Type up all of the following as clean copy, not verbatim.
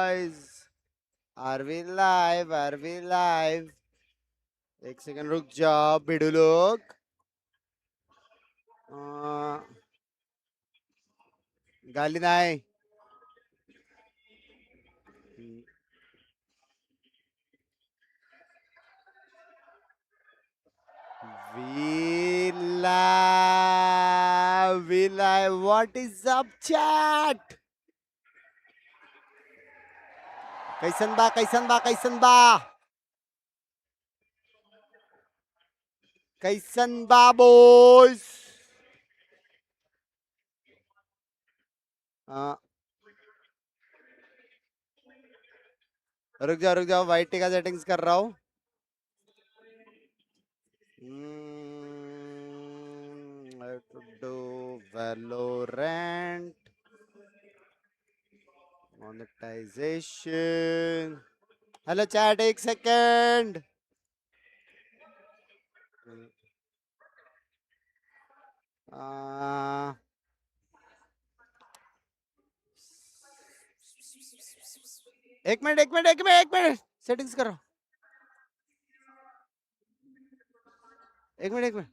boys? Are we live? Are we live? एक second रुक जाओ भिड़ू लोग. अं, गाली नाही. We live. We live. What is up, chat? कैसन बा? कैसन बा? कैसन बा? कैसन बा boys? रुक जाओ वाईटी का सेटिंग्स कर रहा हूँ. I have to do Valorant monetization. Hello chat, एक second. एक मिनट सेटिंग्स करो. एक मिनट एक मिनट.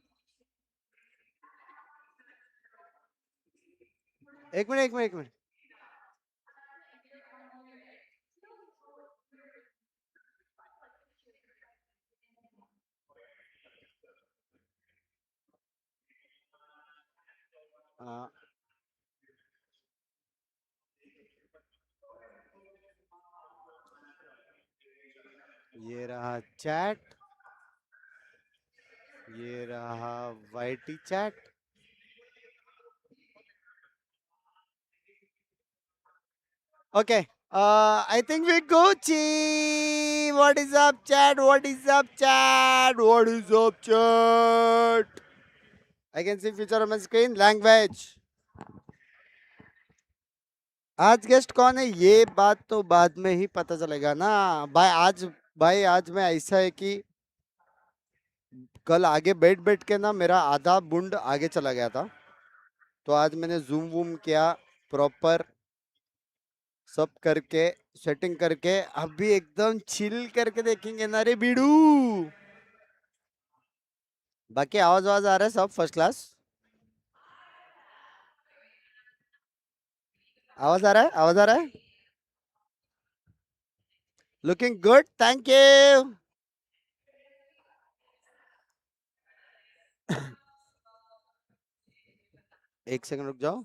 ये रहा चैट. ये रहा YT chat. Okay. I think we Gucci. What is up, chat? What is up, chat? What is up, chat? I can see future on my screen. Language. आज guest कौन है ये बात तो बाद में ही पता चलेगा ना भाई. आज मैं ऐसा है कि कल आगे बैठ के ना मेरा आधा बुंड आगे चला गया था. तो आज मैंने जूम वूम किया प्रॉपर सब करके सेटिंग करके अभी एकदम चिल करके देखेंगे ना रे बीड़ू. बाकी आवाज आ रहा है सब फर्स्ट क्लास. आवाज आ रहा है. Looking good. Thank you. एक सेकंड रुक जाओ.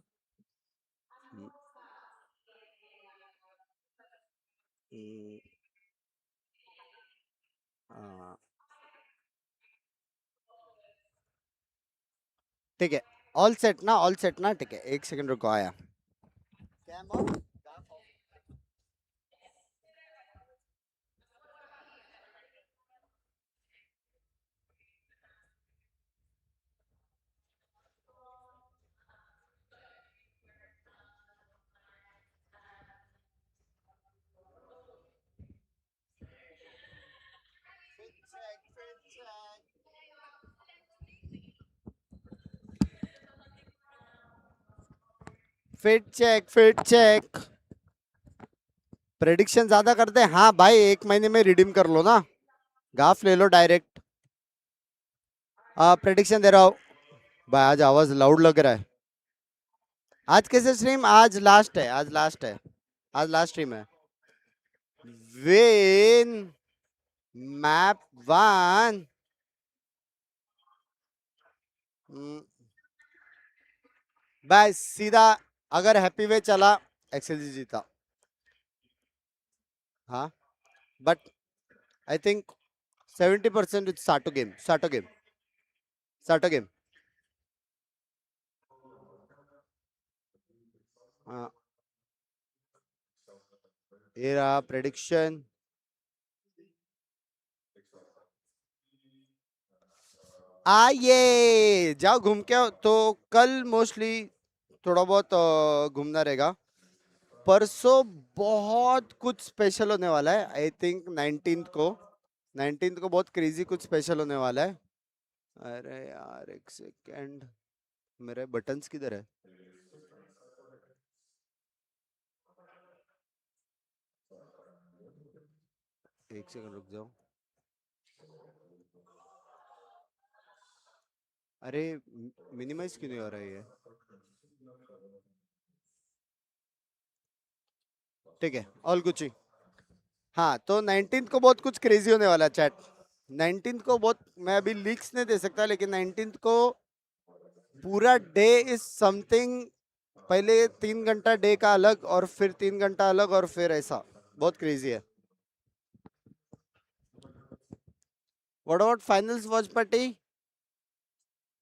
ठीक है. ऑल सेट ना ठीक है. एक सेकंड रुको आया. Fit check. प्रेडिक्शन ज्यादा करते हैं. हाँ भाई 1 महीने में रिडीम कर लो ना. गाफ ले लो डायरेक्ट. प्रेडिक्शन दे रहा हूँ भाई. आज आवाज लाउड लग रहा है. आज कैसे स्ट्रीम? आज लास्ट है. आज लास्ट स्ट्रीम है. Win map 1. बस सीधा अगर हैप्पी वे चला एक्सएलजी जीता. हाँ बट आई थिंक 70% इट्स साटो गेम. ये रहा प्रेडिक्शन. आइए जाओ घूम के. तो कल मोस्टली थोड़ा बहुत घूमना रहेगा. परसों बहुत कुछ स्पेशल होने वाला है. आई थिंक 19th को बहुत क्रेजी कुछ स्पेशल होने वाला है. अरे यार एक सेकेंड. मेरे बटन्स किधर है? एक सेकंड रुक जाओ। अरे मिनिमाइज क्यों नहीं हो रहा है ये? ठीक है, ऑल कुछ। हाँ तो 19th को बहुत कुछ क्रेजी होने वाला है चैट। 19th को बहुत, मैं अभी लीक्स नहीं दे सकता, लेकिन 19th को पूरा डे इज समथिंग। पहले 3 घंटा डे का अलग, और फिर 3 घंटा अलग, और फिर ऐसा बहुत क्रेजी है। What about finals watch party?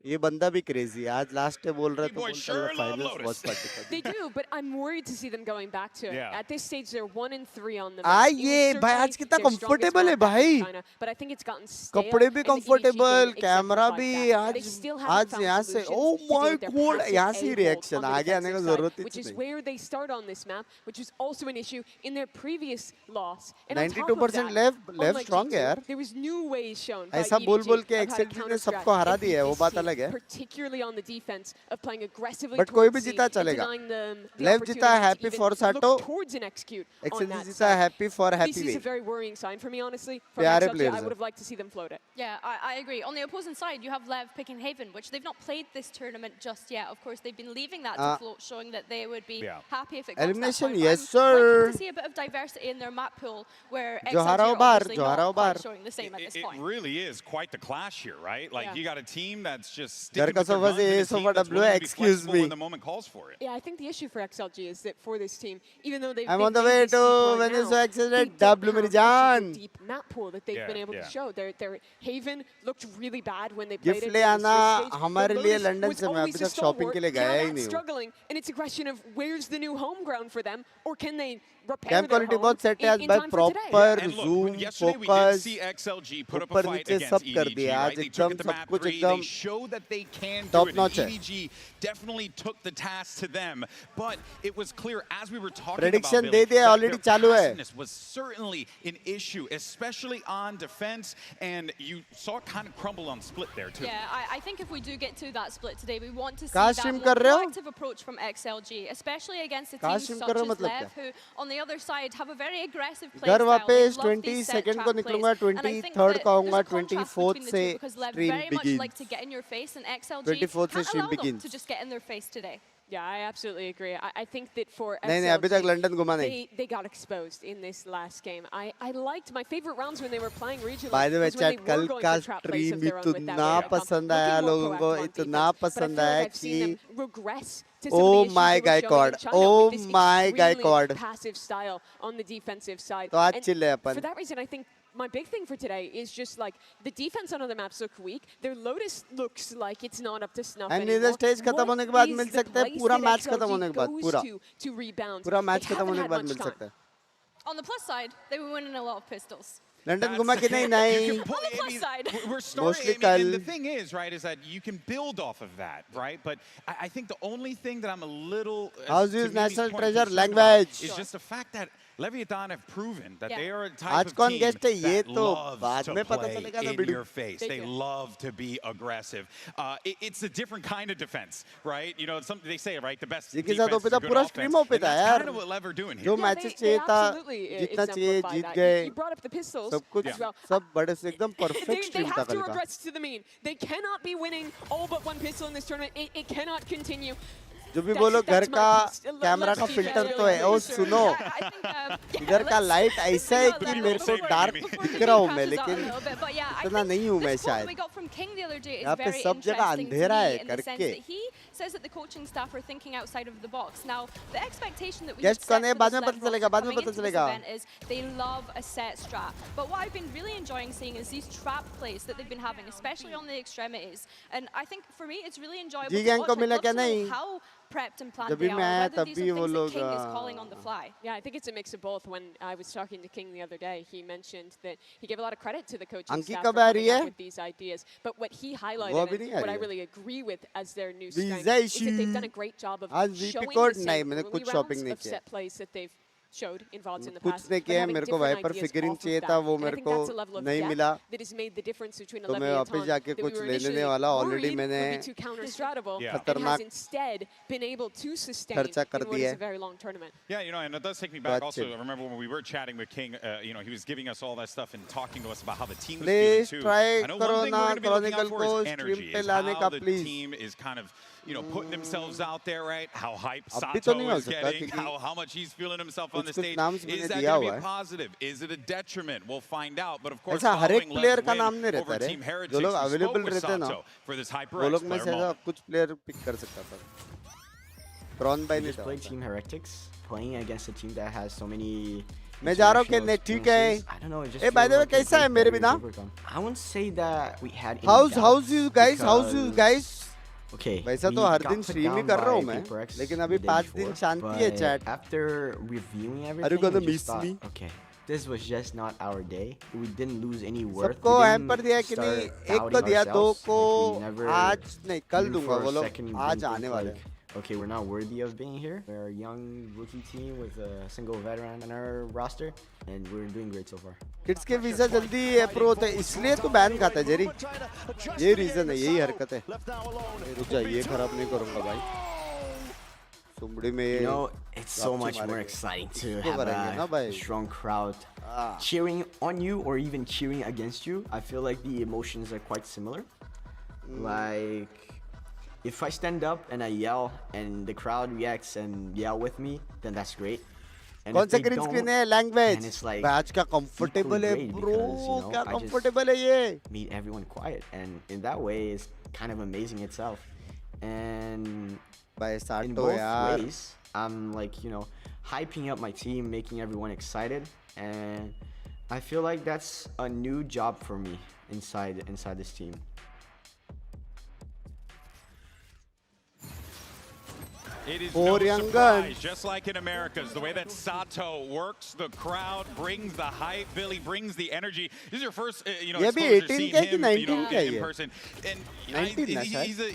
ये बंदा भी क्रेजी है, आज लास्ट डे बोल रहा है तो बोलता है फाइनल्स वॉच पार्टी का। They do, but I'm worried to see them going back to it. Yeah. At this stage, they're 1-3 on the ah map. It was ये भाई आज certainly कितना their strongest कंफर्टेबल है map back in भाई। China, but I think it's gotten stale, कपड़े भी and the EVG comfortable, game camera भी। exemplified that. They आज still haven't आज found यहाँ से solutions oh to deal my with their god, passive यहाँ से A-holes रिएक्शन on the आगे आने का defensive जरूरत side, ही which is नहीं। where they start on this map, which was also an issue in their previous loss. And on top of 92% that, लेव unlike strong है G2, यार। there was new ways shown by ऐसा बोल EVG बोल के of how to XLG ने counter सबको हरा strat दिया है, वो this बात team, अलग है। particularly on the defense of playing aggressively but कोई भी towards C जीता and चलेगा। denying them the लेव जीता opportunity to happy even for look साटो, towards an execute on XLG that जीता side. Happy for This happy is way. a very worrying sign for me, honestly. From प्यारे XLG, I players would है। have liked to see them float it. Yeah, I agree. On the opposing side, you have LEV picking Haven, which they've not played this tournament just yet. Of course, they've been leaving that to float, showing that they would be happy if it got to that Elimination, point. yes, I'm liking sir. to see a bit of diversity in their map pool, where जो XLG हारा हो are बाहर, obviously जो हारा हो not quite बाहर। showing the same at this It point. really is quite the clash here, right? Like Yeah. you got a team that's just घर sticking का with their सोफा guns से and ये a team sofa that's W willing है, to be excuse flexible me। when the moment calls for it. Yeah, I think the issue for XLG is that for this team, even though they've I'm been on the made way this to deep right Venice now, XLG they don't W मेरी have a जान। super deep map pool that they've been able to show. Their Haven looked really bad when they played gift it ले in the आना Swiss stage. हमारे The लिए Lotus London was से, मैं अभी always a तक shopping stalwart. के लिए Now गया ही that's नहीं हूँ। struggling, and it's a question of where's the new home ground for them, or can they repair cam their quality home बहुत सेट है आज in भाई, time for today? Proper And look, zoom yesterday we did focus see XLG put up a ऊपर fight नीचे against सब कर EVG, दिया right? आज, They took एकदम it to सब map कुछ 3. एकदम They showed that they can do top it. notch है। And EVG definitely took the task to them, but it was clear as we were talking Prediction about they Billy, दिया, that already their चालू है। passiveness was certainly an issue, especially on defense, and you saw it kind of crumble on split there too. Yeah, I think if we do get to that split today, we want to see कहाँ that stream more कर रहे हो? proactive approach from XLG, especially against a कहाँ team stream such कर रहे as हो मतलब LEV, who on the other side have a very aggressive play घर style. They वापस love 20 these set second trap को plays. निकलूंगा, And I think 23rd that को आऊंगा, there's a contrast 24th between the से two, because LEV stream very much like to begins। get in your face, and XLG 24th से can't stream allow them begins। to just get in their face today. Yeah, I absolutely agree. I think that for नहीं नहीं, अभी तक London घुमा नहीं। they got exposed in this last game. I liked my favorite rounds when they were playing regionally. By the way, was when they chat, were कल going का for trap plays stream of their own with that इतना Warrior comp. पसंद आया Looking more लोगों को, proactive on इतना defense. But I पसंद feel आया like I've seen them कि regress to some Oh of the issues my they were showing God. in China Oh with this my extremely God. passive style on the defensive side. तो आज And chill है अपन। for that reason, I think my big thing for today is just like the defense on other maps look weak. Their Lotus looks like it's not up to snuff And anymore. neither stage खत्म होने के बाद मिल सकता है, पूरा match खत्म होने के बाद, पूरा to rebound. पूरा मैच They खत्म haven't होने के had बाद much मिल time. सकता है। On the plus side, they were winning a lot of pistols. London घुमा कि नहीं? नहीं। You can On the plus I mean, side. we're starting. Mostly I mean, and the कल। thing is, right, is that you can build off of that, right? But I think the only thing that I'm a little How's to his Mimi's national point, treasure concerned about language? is just the fact that Leviathan have proven that they are a type आज of कौन team guest है ये that तो loves बाद to में पता play चलेगा ना in बिडू। your face. They love to be aggressive. It's a different kind of defense, right? You know, they say, right, the best जी के defense साथ is ओपे था, good पूरा offense. स्ट्रीम ओपे And था that's यार। kind of what Lev are doing here. जो Yeah, matches they चाहिए था, absolutely जितना चाहिए exemplify जीत that. गए। You brought up the pistols सब कुछ as well. सब बड़े से एकदम परफेक्ट They स्ट्रीम था have to कल का। regress to the mean. They cannot be winning all but one pistol in this tournament. It cannot continue. जो भी बोलो, घर का कैमरा का फिल्टर तो है। ओ सुनो, इधर का लाइट ऐसा है कि मेरे को डार्क दिख रहा हूँ मैं, लेकिन इतना नहीं हूँ मैं शायद। यहाँ पे सब जगह अंधेरा है करके। गेस्ट कौन है बाद में पता चलेगा, बाद में पता चलेगा। They love a set strat. But what I've been really enjoying seeing is these trap plays that they've been having, especially on the extremities. And I think for me, it's really enjoyable जी to gang watch. को I'd मिला love क्या to know नहीं? how prepped and planned जब they भी are, मैं आया whether तब these भी are वो things that लोग King is calling on the fly. Yeah, I think it's a mix of both. When I was talking to King the other day, he mentioned that he gave a lot of credit to the coaching अंकी staff कब for uh coming रही up है? with these ideas. But what he वो highlighted, अभी नहीं and uh what I रही है। really agree with as their new Visa strength, is that issue। they've done a great job of आज VP showing code the नहीं, same मैंने early कुछ shopping rounds नहीं of किया। set plays that they've showed in VODs in the कुछ past. नहीं but किया है, having मेरे को different Viper ideas figuring off of चाहिए that. था, वो And I मेरे think को that's a level of नहीं depth मिला, that has made the difference between तो 11 मैं and वापस 10 जाके that we कुछ were ले लेने initially वाला, ऑलरेडी worried मैंने would be too counter-stratable Yeah. and has खतरनाक instead been able to sustain खर्चा कर in what दिया is है। a very long tournament. Yeah, you know, and it does take me back also. I remember when we were chatting with King, you know, he was giving us all that stuff and talking to us about how the team was feeling please too. Try I know करो one thing ना we're going to be looking Chronicle out for को is stream energy, पे is लाने how का the please. team is kind of, you know, putting themselves out there, right? How hype अभी तो Sato नहीं हो is सकता getting, क्योंकि how much he's feeling himself on the कुछ stage. नाम्स मैंने Is that दिया going to हुआ be है। a positive? Is it a detriment? We'll find out. But of course, ऐसा हर एक following प्लेयर Lev's का win नाम नहीं रहता over रे, Team जो Heretics, लोग we अवेलेबल spoke with रहते हैं ना, Sato for this वो HyperX लोग में player से ऐसा moment. कुछ प्लेयर पिक कर सकता था। क्रॉन भाई We नहीं just था। played Team Heretics, playing against a team that has so many. मैं जा रहा हूँ international खेलने, ठीक है? experiences. I don't know. It just A by feels the way like a कैसा है great मेरे barrier बिना? to overcome. I wouldn't say that we had. any How's doubts you guys? How's you because- guys? Okay. वैसा we तो हर got दिन put stream ही down कर रहा हूँ by मैं, PaperX लेकिन अभी the day 5 दिन before, शांति है but chat. After reviewing Are you everything, gonna we miss just thought, me? okay, this was just not our day. We didn't lose any worth. सबको We hamper didn't दिया कि start नहीं, एक को doubting दिया, दो ourselves, को like we never आज नहीं कल even दूंगा, for a वो लोग second आज didn't आने think, वाले like, okay, we're not worthy of being here. We're a young rookie team with a single veteran in our roster, and we're doing great so far. Kids के visa जल्दी approve होते हैं, इसलिए तो ban खाता है Jerry, ये reason है, यही हरकत है। रुक जा, ये खराब नहीं करूंगा भाई, सुमड़ी में You know, it's so lapsi much more मारेंगे। exciting to इसको have करेंगे ना भाई। a strong crowd cheering on you or even cheering against you. I feel like the emotions are quite similar. Like, if I stand up and I yell and the crowd reacts and yell with me, then that's great. And कौन if सा they green don't, screen है? then language it's like batch का comfortable है great bro, because, you know, क्या I just- comfortable है ये। meet everyone quiet, and in that way, it's kind of amazing itself. And भाई in साटो both यार, ways, I'm like, you know, hyping up my team, making everyone excited, and I feel like that's a new job for me inside this team. It is For no young surprise, guns. just like in Americas, the way that Sato works the crowd, brings the hype, Billy brings the energy. This is your first, you know, ये भी exposure 18 seeing का है कि him, 19 you know, का in ये? person. And 19 ना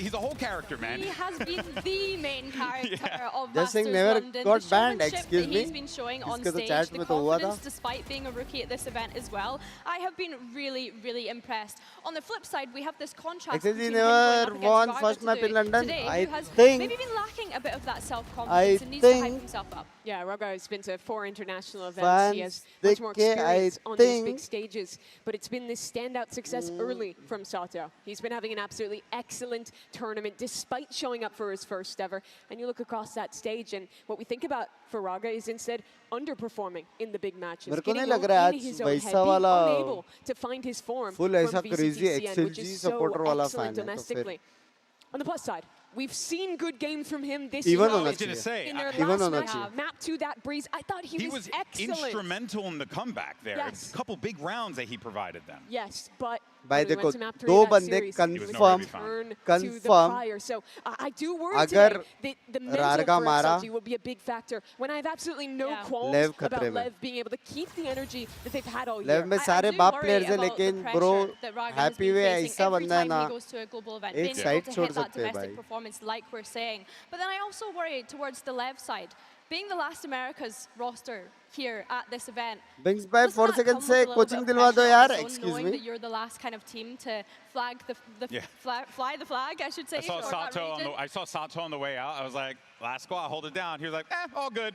he's a whole character, man. He has been the main character of Just saying Masters never London. got The banned, showmanship excuse that me. he's been showing on इसके तो stage, chat the में तो हुआ था। confidence despite being a rookie at this event as well. I have been really, really impressed. On the flip side, we have this contrast XLG between him never going up won against first Raga map in London. today, I who has think- maybe been lacking a bit of that self-confidence and needs to hype himself up. Yeah, Raga has been to 4 international events. He has Fans much more देख के experience I on these big think- stages, but it's been this standout success early from Sato. He's been having an absolutely excellent tournament despite showing up for his first ever. And you look across that stage, and what we think about for Raga is instead underperforming in the big matches, मेरे को getting नहीं लग रहा है in आज his own head, वैसा being वाला unable to find his form full from ऐसा crazy VCTCN, which XLG is so supporter वाला excellent fan है, तो फिर- domestically. On the plus side, we've seen good games from him this Even year. होना I was going to चाहिए। say, In their Even last होना match, चाहिए। map to that breeze, I thought he was excellent. instrumental in the comeback there. Yes. A couple big rounds that he provided them. Yes, but भाई when we देखो, went to map 3 दो of that बंदे series, he was confirm- nowhere to turn to the confirm fire. So I do worry अगर today that the mental रारगा for मारा, XLG will be a big factor. When I have absolutely no Yeah. qualms लेव about खतरे में। Lev being able to keep the energy that they've had all लेव year. में I सारे do बाप worry players है, about the लेकिन pressure bro that Raga has happy been way facing ऐसा every बंदा है time ना, he goes to a global event, एक being साइड able to छोड़ hit that सकते हैं domestic भाई। performance like we're saying. But then I also worry towards the Lev side. Being the last Americas roster here at this event, Binks भाई doesn't 4 that second come से with a little coaching bit of दिलवा दो pressure यार, also, excuse knowing me। that you're the last kind of team to flag the Yeah. fly the flag, I should say. I saw for that Sato region. I saw Sato on the way out. I was like, last squad, hold it down. He was like, all good.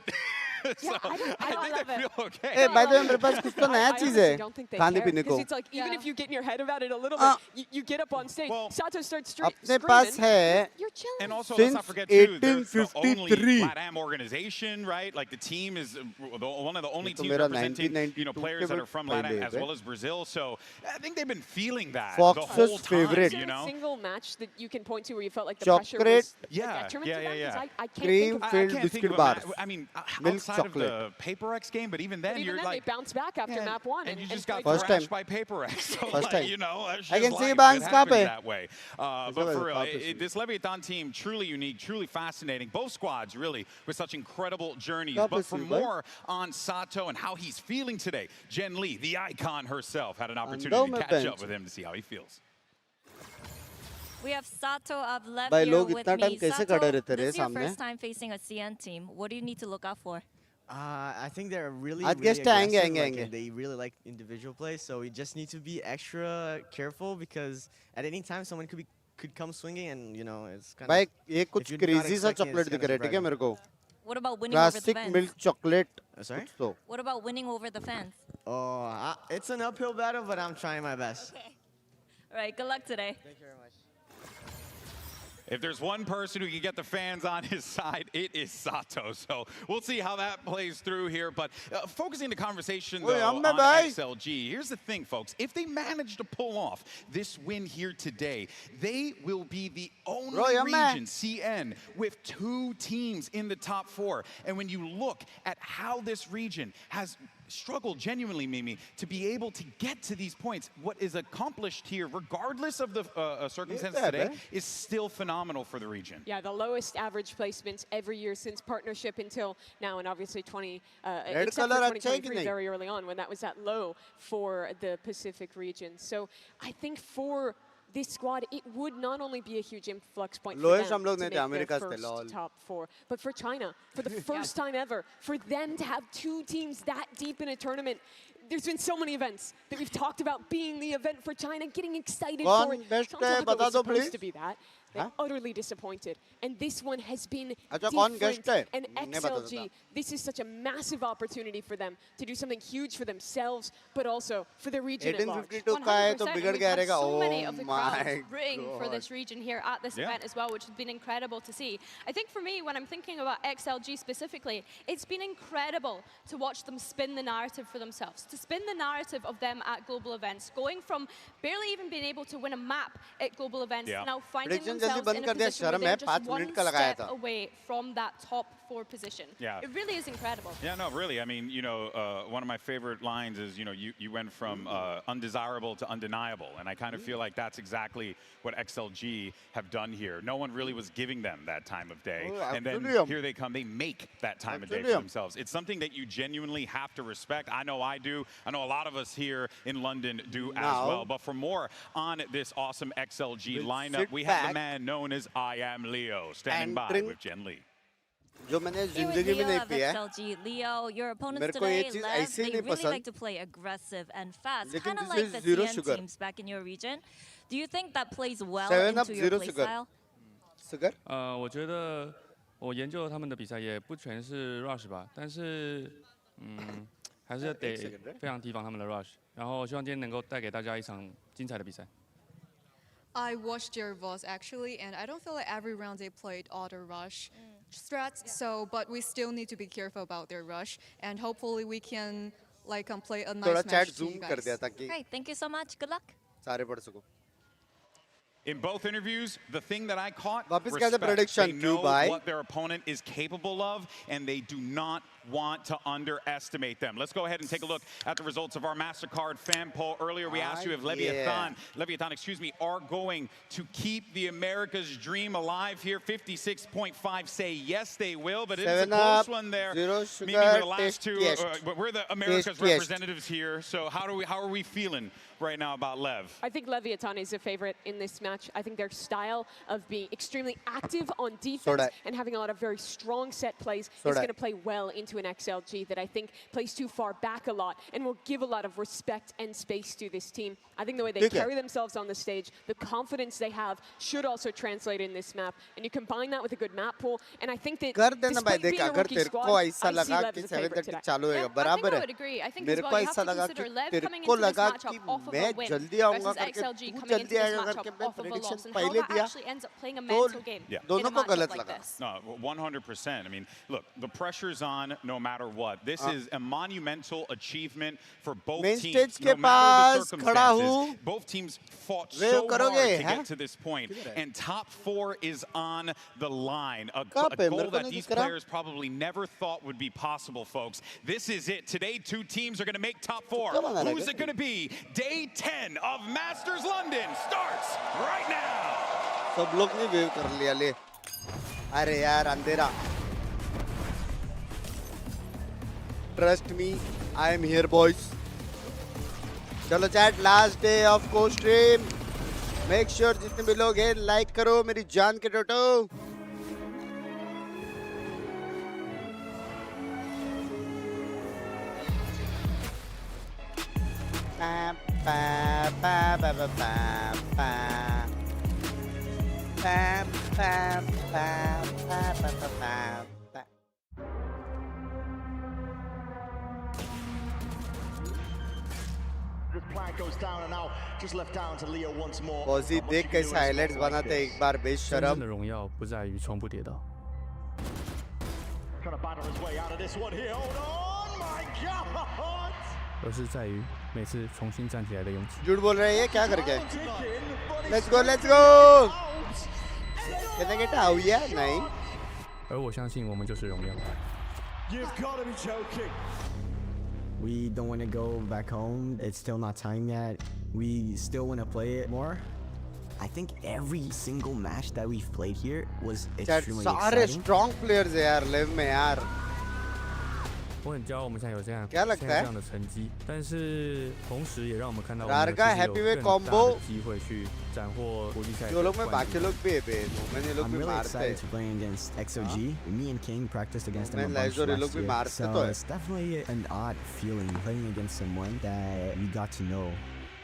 So I don't- I think love they it. feel okay. A by the way मेरे पास कुछ तो नया I चीज honestly है don't think they खाने care, पीने को। because it's like even Yeah. if you get in your head about it a little Uh, bit, you get up on stage. Well, Sato starts अपने पास screaming. है You're chilling. And also, Since let's not forget, too, they're the only 1853. LATAM organization, right? Like, the team is one of the only ये तो teams मेरा representing, 1992 players that के are from पहले LATAM as है। well as Brazil. So I think they've been feeling that Fox's the whole time, favorite. Is you there know? a single match that you can point to where you felt like the Chocolate. pressure was Yeah, a detriment yeah, to them? yeah, 'Cause yeah. I can't Cream think of filled can't think biscuit of a bars. I mean, Milk outside of the chocolate. PaperX game, but even then, But even you're then, like, they bounced back after yeah, map 1 and you just got played First thrashed time. by PaperX. So, First like, time. you know, that's I just can see life. Banks It कहाँ पे? happens that way. But for कहाँ पे चाहिए? this Leviathan team, truly unique, truly fascinating. Both squads, really, with such incredible journeys. कहाँ पे But for चाहिए भाई? more on Sato and how he's feeling today, Jen Lee, the icon herself, had an अंदर opportunity to में catch bench. up with him to see how he feels. We have Sato of LEV भाई here लोग with इतना me. Time कैसे Sato, खड़े रहते this रहे is your सामने? first time facing a CN team. What do you need to look out for? I think they're really, आज really guest आएंगे, aggressive. आएंगे, Like, आएंगे. and they really like individual play, so we just need to be extra careful because at any time someone could come swinging, and you know it's kind भाई of. ये कुछ you're not crazy सा expecting it, chocolate it's दिख kinda रहा है, ठीक है surprising. मेरे को. What about winning over the classic fans? Milk chocolate. Sorry? कुछ तो. What about winning over the fans? Oh, it's an uphill battle, but I'm trying my best. All right, good luck today. Thank you very much. If there's one person who can get the fans on his side, it is Sato. So we'll see how that plays through here. But focusing the conversation, though, on XLG, here's the thing, folks. If they manage to pull off this win here today, they will be the only region, CN, with 2 teams in the top 4. And when you look at how this region has struggled genuinely, Mimi, to be able to get to these points, what is accomplished here, regardless of the circumstances today, is still phenomenal for the region. Yeah, the lowest average placements every year since partnership until now, and obviously except for 2023 very early on when that was that low for the Pacific region. So I think for this squad, it would not only be a huge influx point for them to make their first top 4, but for China, for the first time ever, for them to have 2 teams that deep in a tournament. There's been so many events that we've talked about being the event for China, getting excited for it. Santiago was supposed to be that. They're utterly disappointed. And this one has been different. And XLG, this is such a massive opportunity for them to do something huge for themselves, but also for the region at large. 100%. And we've had so many of the crowds rooting for this region here at this event as well, which has been incredible to see. I think for me, when I'm thinking about XLG specifically, it's been incredible to watch them spin the narrative for themselves, to spin the narrative of them at global events, going from barely even being able to win a map at global events, now finding themselves in a position where they're just one step away from that top 4 position. It really is incredible. Yeah, no, really. I mean, you know, one of my favorite lines is, you know, you went from undesirable to undeniable. And I kind of feel like that's exactly what XLG have done here. No one really was giving them that time of day. And then here they come. They make that time of day for themselves. It's something that you genuinely have to respect. I know I do. I know a lot of us here in London do as well. But for more on this awesome XLG lineup, we have the man known as I Am Leo, standing by with Jen Lee. जो मैंने जिंदगी में नहीं पिया XLG, Leo, your opponents today, LEV, they really like to play aggressive and fast, kind of like the CN teams back in your region. Do you think that plays well into your play style? Sugar? 我觉得我研究他们的比赛也不全是 rush 吧，但是还是得非常提防他们的 rush， 然后希望今天能够带给大家一场精彩的比赛。 I watched their VOS actually, and I don't feel like every round they played auto rush strats. So, but we still need to be careful about their rush, and hopefully we can play a nice match to you guys. Great, thank you so much. Good luck. In both interviews, the thing that I caught, respect. They know what their opponent is capable of, and they do not want to underestimate them. Let's go ahead and take a look at the results of our MasterCard fan poll. Earlier, we asked you if Leviathan, are going to keep the America's dream alive here. 56.5 say yes, they will, but it's a close one there. Maybe we're the last two. We're the America's representatives here, so how are we feeling right now about LEV? I think Leviathan is a favorite in this match. I think their style of being extremely active on defense and having a lot of very strong set plays is going to play well into an XLG that I think plays too far back a lot and will give a lot of respect and space to this team. I think the way they carry themselves on the stage, the confidence they have should also translate in this map. And you combine that with a good map pool, and I think that despite being a rookie squad, I see LEV as a favorite today. I think I would agree. I think as well you have to consider LEV coming into this matchup off of a win versus XLG coming into this matchup off of a loss, and how that actually ends up playing a mental game in a matchup like this. No, 100%. I mean, look, the pressure's on no matter what. This is a monumental achievement for both teams, no matter the circumstances. Both teams fought so hard to get to this point, and top 4 is on the line. A goal that these players probably never thought would be possible, folks. This is it. Today, 2 teams are going to make top 4. Who's it going to be? Day 10 of Masters London starts right now. सब लोग ने wave कर लिया ले अरे यार अंधेरा Trust me, I am here, boys. चलो चैट लास्ट डे ऑफ को स्ट्रीम मेक श्योर जितने भी लोग हैं लाइक करो मेरी जान के टोटो पॉजी देख कैसे हाइलाइट्स बनाते एक बार बेशरम 真正的荣耀不在于从不跌倒。 而是在于每次重新站起来的勇气。 झूठ बोल रहे हैं ये क्या करके? Let's go, let's go. Can I get out? Yeah, नहीं. 而我相信我们就是荣耀。 We don't want to go back home. It's still not time yet. We still want to play it more. I think every single match that we've played here was extremely सारे exciting. strong players हैं यार LEV में यार. 我很骄傲，我们现在有这样 क्या 现 लगता 在 है? 这样的成绩，但是同时也让我们看到我 यार 们 का 其实有 heavyweight 更大 combo 的机会去斩获国际赛 जो 的 लोग में 冠 बाकी 军。 लोग भी है बे मैं ये लोग I'm भी really मारते excited हैं. to play against XLG. Me and King practiced against them a मैं bunch लाइजर ये लोग last भी year. मारते So तो है. it's definitely an odd feeling playing against someone that we got to know.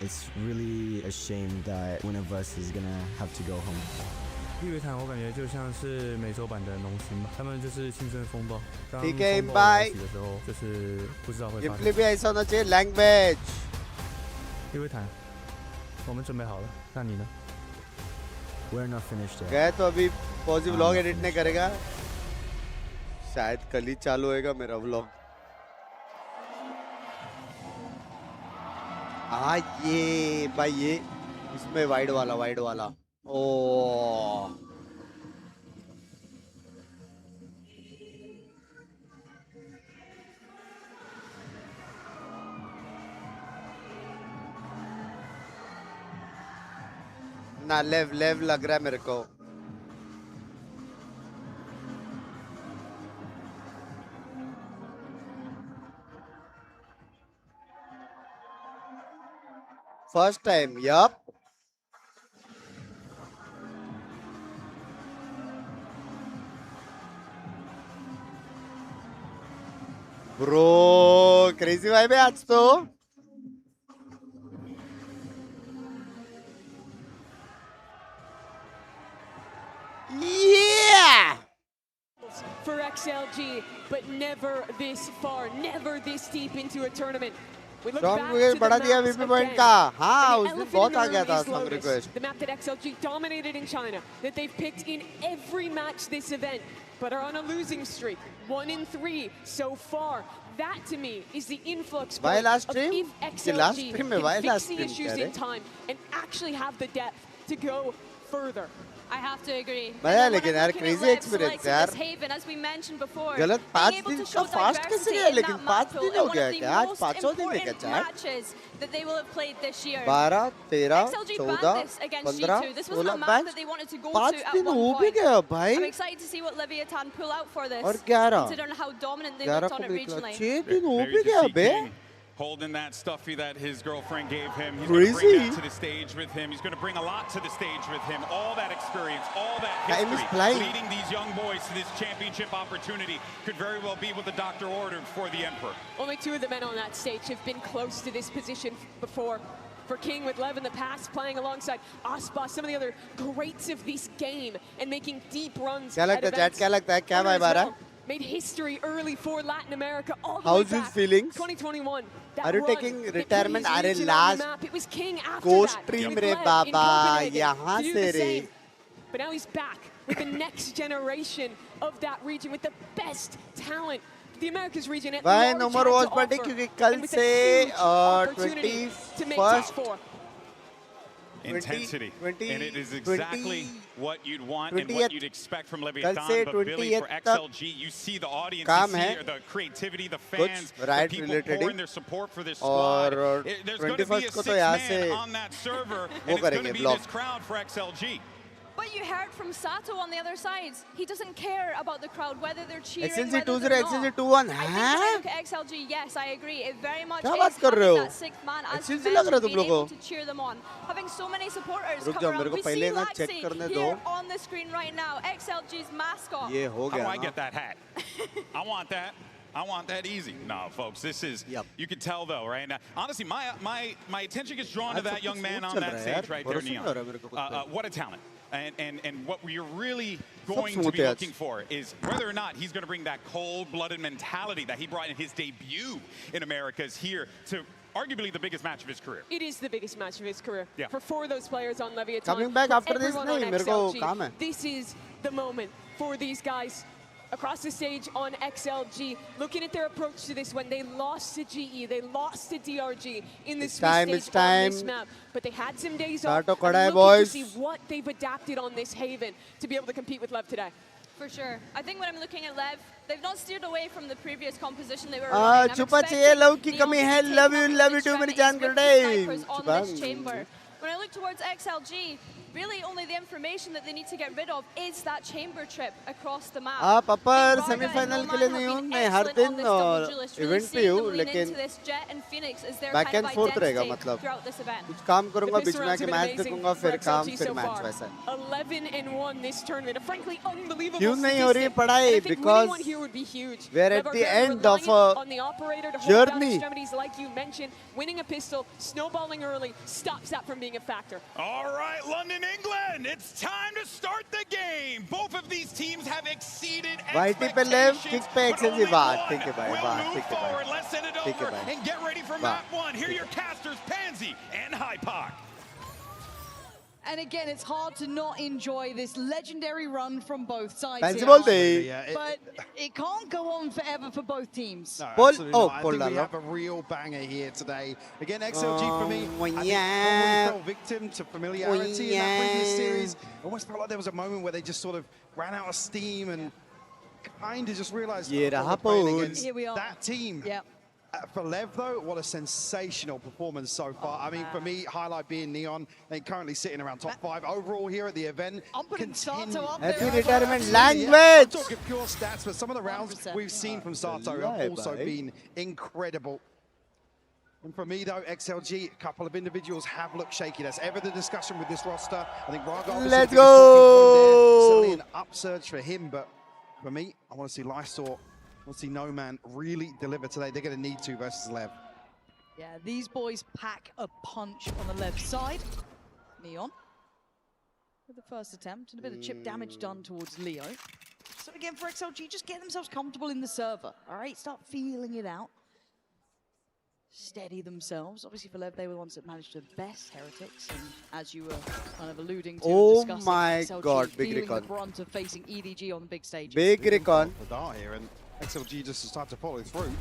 It's really a shame that one of us is gonna have to go home. 日月潭我感觉就像是美洲版的农心吧，他们就是青春风暴。当 TK 风暴来 bye 袭的时候，就是不知道会发 Gameplay 生。 भी ऐसा होना चाहिए language. 日月潭，我们准备好了，那你呢？ We're not finished yet. गए तो अभी पॉजी vlog edit नहीं करेगा. शायद कल ही चालू होएगा मेरा व्लॉग. हाँ ये भाई ये इसमें वाइड वाला ओ ना लेव लग रहा है मेरे को. First time, yup. Bro, crazy vibe है आज तो. Yeah. For XLG, but never this far, never this deep into a tournament. We look Strong back wicket to बढ़ा the दिया maps VP point again. का. हाँ And उस the दिन elephant बहुत in आ the गया room था is song Lotus, request. the map that XLG dominated in China, that they've picked in every match this event, but are on a losing streak. 1 in 3 so far. That to me is the influx Why point last of stream? if कि last XLG stream में why can last fix the stream issues कह in रहे? time and actually have the depth to go further. I have to agree. मजा है And then लेकिन when I'm यार, looking at crazy LEV experience selected यार. this Haven, as we mentioned before, गलत being 5 able दिन to का show fast कैसे diversity गया in लेकिन that 5 map pool दिन in हो one गया of the क्या आज most 500 दिन है क्या important chat matches that they will have played this year. 12 13 XLG 14 banned this against 15 G2. This wasn't a 16 map match that they wanted to go 5 to at दिन one हो भी point. गया भाई I'm excited to see what Leviathan pull out for this, और 11 considering how dominant they 11 looked on को it भी निकला regionally. 6 दिन हो There भी you गया just see bay King holding that stuffy that his girlfriend gave him. He's going to bring Crazy. that to the stage with him. He's going to bring a lot to the stage with him. All that experience, all that Time is history, flying. leading these young boys to this championship opportunity could very well be what the doctor ordered for the Emperor. Only 2 of the men on that stage have been close to this position before. For King with Lev in the past, playing alongside Aspa, some of the other greats of this game, and making deep runs. क्या लगता है chat क्या लगता है क्या Hunter vibe as आ रहा well है made history early for Latin America. All the How's way his back, feelings? 2021. That Are you run taking that put retirement? his अरे region on the last map. It was King after Ghost that, stream with रे Lev in Baba Copenhagen यहाँ to do से the रे same. But now he's back with the next generation of that region, with the best talent the Americas region at भाई large no had more to watch offer, party क्योंकि कल and with a से huge opportunity to make top 21st 4. Intensity. 20, and it is exactly 20, what you'd want and 20th what you'd expect from Leviathan. से But Billy, for 20th XLG, you see the audience, काम you see है the creativity, the कुछ fans, the riot people related pouring he their support for this squad. और There's going to be a 21st को तो यहाँ six-man से on that server, वो and it's going करेंगे to be vlog. this crowd for XLG. But you heard from Sato on the other side. He doesn't care about the crowd, whether they're cheering, XLG whether 2-0 they're XLG not. 2-1 I think when I हैं look at XLG, yes, I agree. It very much क्या is बात कर रहे having हो? that sixth man, as you XLG लग रहा है mentioned, तुम being लोगों able to cheer them on. Having so many supporters रुक come जाओ around. मेरे को We see पहले ना चेक Laxi करने here दो on the screen right now, XLG's mascot. ये हो How do गया I ना get that hat? I want that. I want that easy. No, folks, this is, you can tell though, right? Now, honestly, my attention gets drawn to that young man on that stage right there, Neon. What a talent. And what we're really going to be looking for is whether or not he's going to bring that cold-blooded mentality that he brought in his debut in Americas here to arguably the biggest match of his career. It is the biggest match of his career. Yeah. For 4 of those players on Leviathan. Coming back after this, This is the moment for these guys across the stage on XLG, looking at their approach to this when they lost to GE, they lost to DRG in this stage on this map, but they had some days off. I'm looking to see what they've adapted on this Haven to be able to compete with LEV today. For sure. I think when I'm looking at LEV, they've not steered away from the previous composition they were running. Chupa chahiye love ki kami hai, love you too many jaan kar day. On this chamber. When I look towards XLG, really only the information that they need to get rid of is that chamber trip across the map. आप अपर semifinal के लिए नहीं हूँ, मैं हर दिन event पे हूँ, लेकिन बैक एंड फोर्थ रहेगा मतलब कुछ काम करूँगा बीच में आके मैच देखूँगा फिर काम फिर मैच वैसा 11-1 this tournament, a frankly unbelievable क्यों नहीं हो रही पढ़ाई because we are at the end of a journey. Like you mentioned, winning a pistol, snowballing early stops that from being a factor. All right, London, England, it's time to start the game. Both of these teams have exceeded VIT पे लेव, expectations, kick पे but only XLG बात, one ठीक है भाई, will बात, move ठीक है forward. भाई, Let's send it ठीक है over भाई, and get ready for map 1. Here are your casters, Pansy and Hypoc. And again, it's hard to not enjoy this legendary run from both sides. But it can't go on forever for both teams. No, absolutely not. I think we have a real banger here today. Again, XLG for me, I think probably fell victim to familiarity in that previous series. It almost felt like there was a moment where they just sort of ran out of steam and kind of just realized we're playing against Here we are. that team. Yeah. For LEV, though, what a sensational performance so far. I mean, for me, highlight being Neon. They're currently sitting around top 5 overall here at the event. I'm putting Sato up Happy there. retirement I'm language. talking pure stats, but some of the rounds we've seen from Sato have also been incredible. And for me, though, XLG, a couple of individuals have looked shaky. That's ever the discussion with this roster. I think Raga Let's go. certainly an upsurge for him, but for me, I want to see Lysor. We'll see No Man really deliver today. They're going to need to versus LEV. Yeah, these boys pack a punch on the left side. Neon with the first attempt and a bit of chip damage done towards Leo. So again, for XLG, just get themselves comfortable in the server. All right, start feeling it out. Steady themselves. Obviously for LEV, they were the ones that managed to best Heretics, and as you were kind of alluding to, oh my XLG god, big feeling recon. the brunt of facing EDG on the big stage. Big recon. The dart here, and XLG just started to follow through.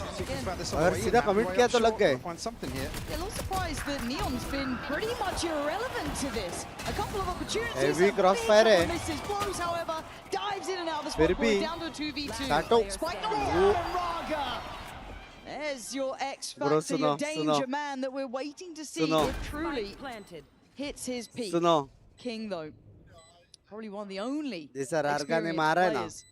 अगर सीधा commit किया तो लग गए. Find something here. Yeah, a little surprised that Neon's been pretty much irrelevant to this. A couple of opportunities. Heavy crossfire है. Misses blows, however, dives in and out of the spot. We're down to a 2v2. Sato. Spike and Raga. There's your X Factor, your danger man that we're waiting to see if truly hits his peak. King though, probably one of the only experienced players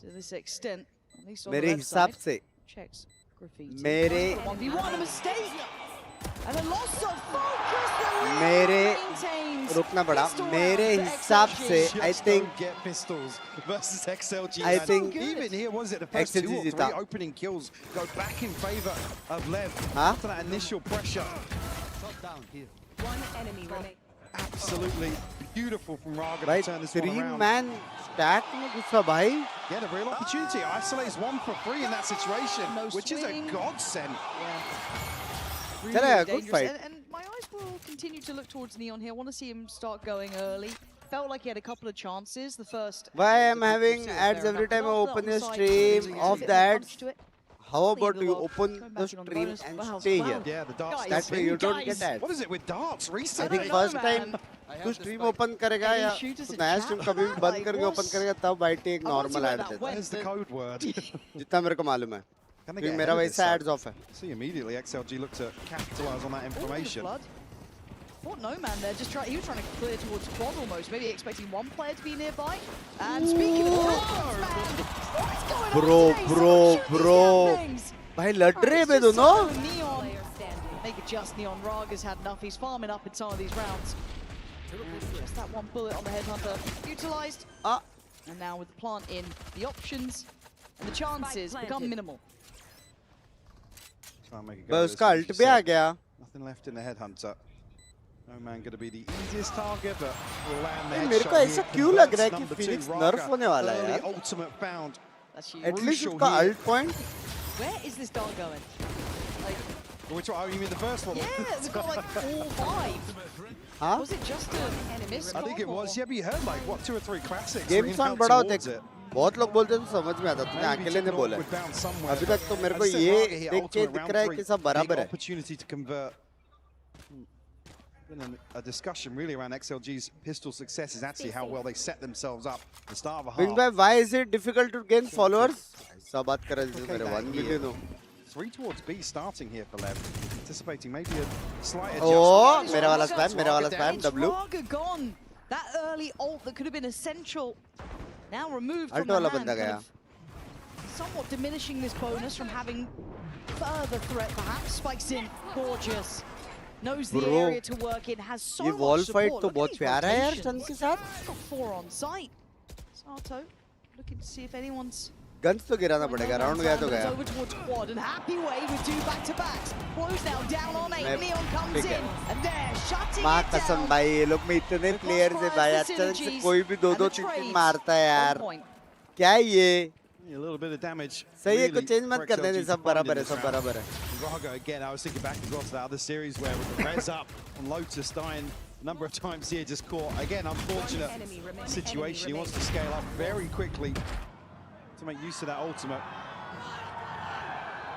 to this extent. At least on the left side. Checks graffiti. 1v1, a mistake. And a loss of focus. रुकना पड़ा. मेरे हिसाब से I think get pistols versus XLG. I think even here was it the first 2 or 3 opening kills go back in favor of LEV after that initial pressure. One enemy remaining. Absolutely beautiful from Raga to turn this one around. 3-man stack में घुसा भाई. Get a real opportunity. Isolates 1 for free in that situation, which is a godsend. Really good fight. And my eyes will continue to look towards Neon here. I want to see him start going early. Felt like he had a couple of chances. The first. Why I'm having ads every time I open a stream of that? How about you open the stream and stay here? Yeah, the darts. That way you don't get ads. What is it with darts I recently? think first time तू stream open करेगा या तू नया stream कभी भी बंद करके open करेगा तब VIT एक normal ad देता है. That is the code word. जितना मेरे को मालूम है. क्योंकि मेरा वैसा ads off है. See, immediately XLG looked to capitalize on that information. Thought No Man there, he was trying to clear towards quad almost, maybe expecting one player to be nearby. And speaking of what's going on bro. भाई लड़ रहे हैं दोनों. Neon, make it just Neon. Raga's had enough. He's farming up in some of these rounds. Just that one bullet on the headhunter utilized. And now with the plant in, the options the chances become minimal. Try and make a go बस of this उसका one, alt as भी you uh said. गया. Nothing left in the headhunter. No man going to be the easiest target, but will land the मेरे को headshot ऐसा here. क्यों लग रहा है Converts कि number Phoenix two, नर्फ Raga, होने वाला है early यार. ultimate found. That's huge. At least Crucial उसका here. Ult point. Where is this dart going? Like, Which one? Oh, you mean the first one? yeah, we've got like all 5. हाँ? Was it just a miss? I think it was. Yeah, but you heard like what 2 or 3 classics. Game ringing song out बड़ा होता towards है. it. बहुत लोग बोलते हैं तो समझ में आता है. तूने Maybe अकेले ने Jim बोला would है. bounce somewhere, अभी but तक तो मेरे को as I said, ये Raga here, देख के ultimate दिख round रहा है three, कि सब बराबर big है. opportunity to convert. Been a discussion really around XLG's pistol success is actually how well they set themselves up at the start of a half. Bing bhai, why is it difficult to gain followers? ऐसा बात कर रहे हैं मेरे 1 million हो. 3 towards B starting here for LEV. Anticipating maybe a slight Oh, adjustment. मेरा वाला spam, मेरा वाला spam, It's W. Raga gone. That early ult that could have been essential, now removed from Ult the वाला hand, बंदा kind गया. of somewhat diminishing this bonus from having further threat perhaps. Spikes in, gorgeous. Knows the Bro, area to work in, has so ये much wall support. fight तो Look at बहुत these प्यारा है यार rotations. सन के साथ. Got 4 on site. Sato looking to see if anyone's guns तो गिराना पड़ेगा. राउंड गया तो गया. over towards quad and happy way with 2 back-to-backs. Blows now down on 8. मैं Neon comes ठीक है. in and there shutting माँ it कसम down. भाई ये लोग में इतने प्लेयर्स है भाई. अचानक से कोई भी 2-2 3-3 मारता है यार. क्या है ये? A little bit of damage. सही है, really कुछ चेंज मत for कर देने. XLG to सब find बराबर in है, this सब round. बराबर है. Raga again, I was thinking back as well to that other series where with the res up on Lotus dying a number of times here, just caught. Again, unfortunate situation. He wants to scale up very quickly to make use of that ultimate.